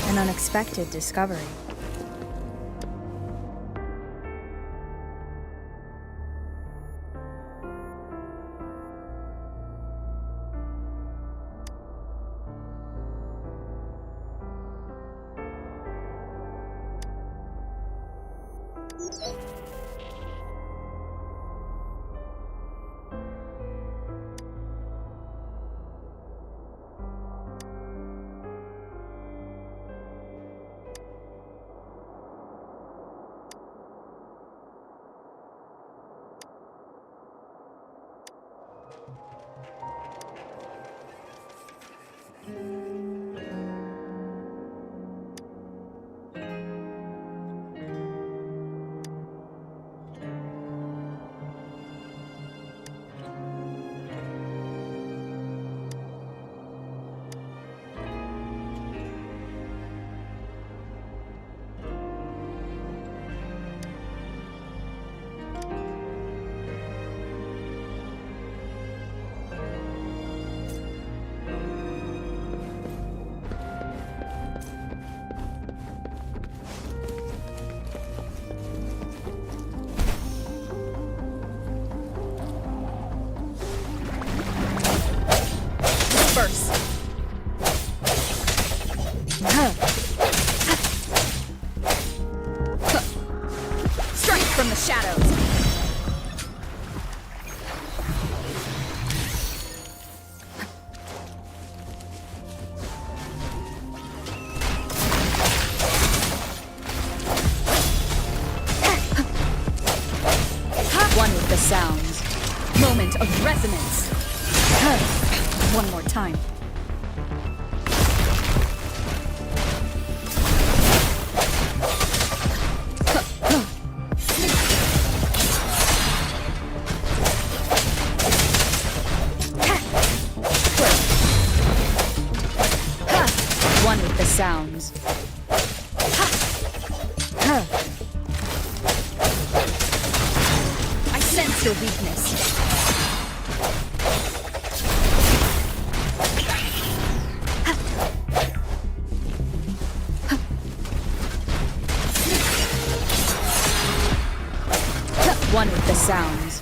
Speaker 6: An unexpected discovery.
Speaker 4: Strike from the shadows!
Speaker 6: point of resonance. One more time. One with the sounds. I sense your weakness. One with the sounds.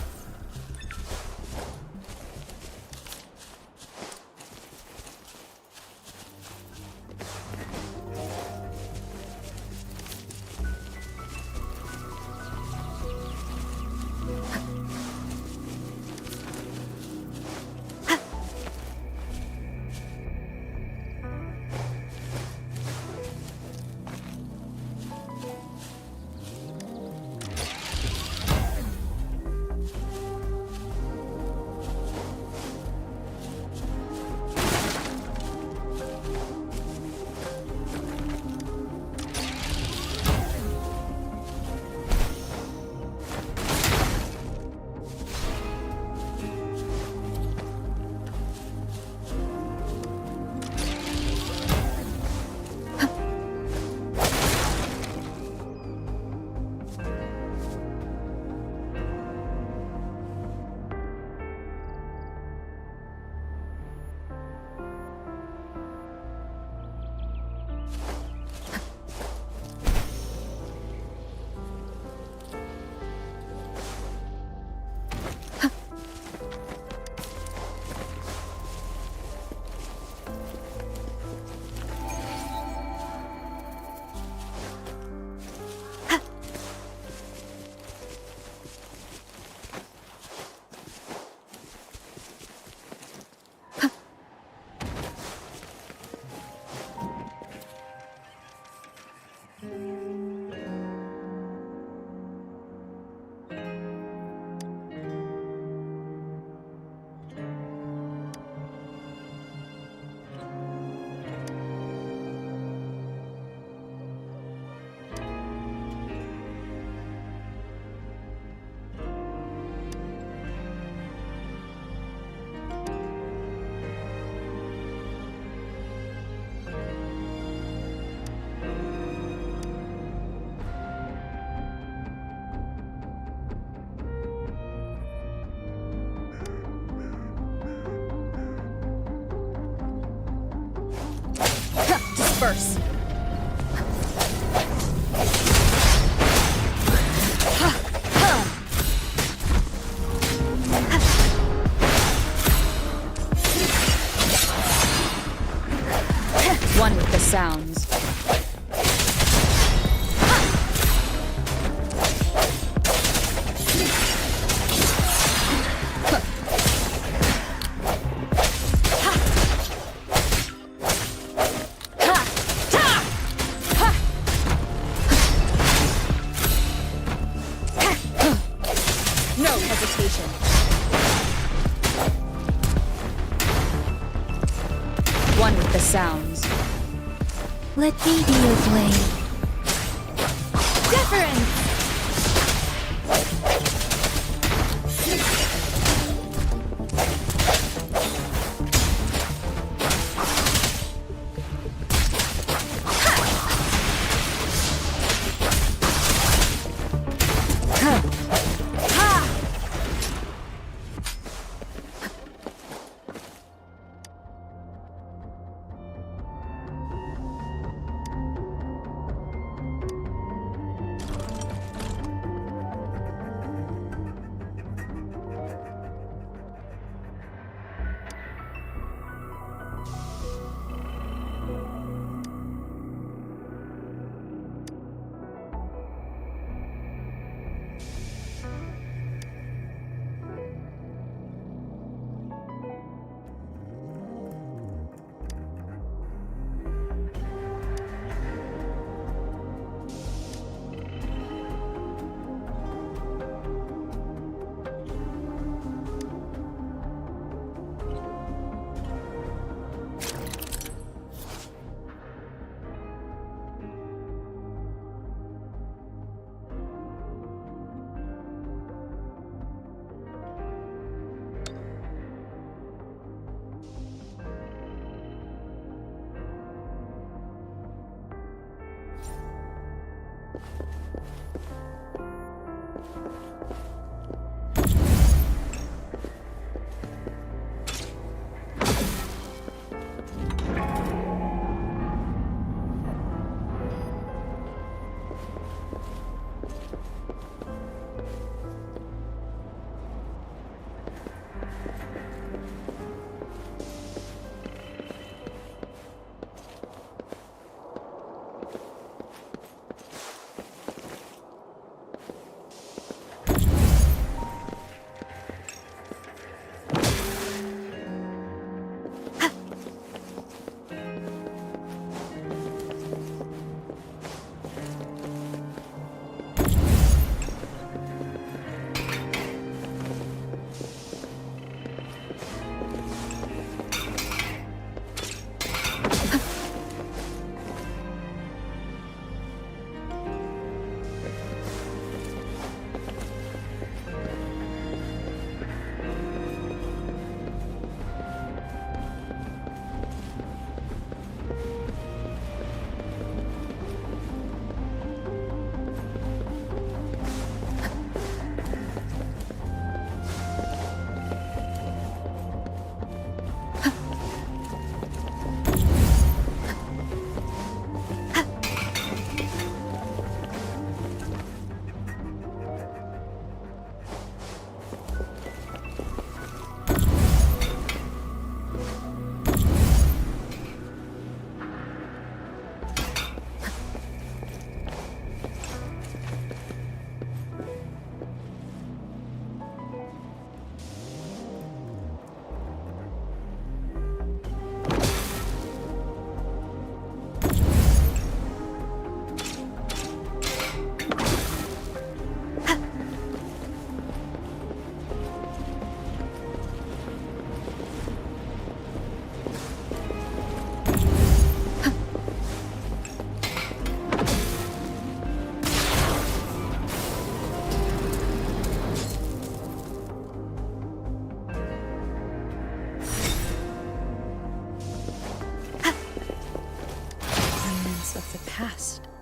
Speaker 6: Disperse. One with the sounds. No hesitation. One with the sounds.
Speaker 2: Let me be your blade.
Speaker 6: Deference! Of the past.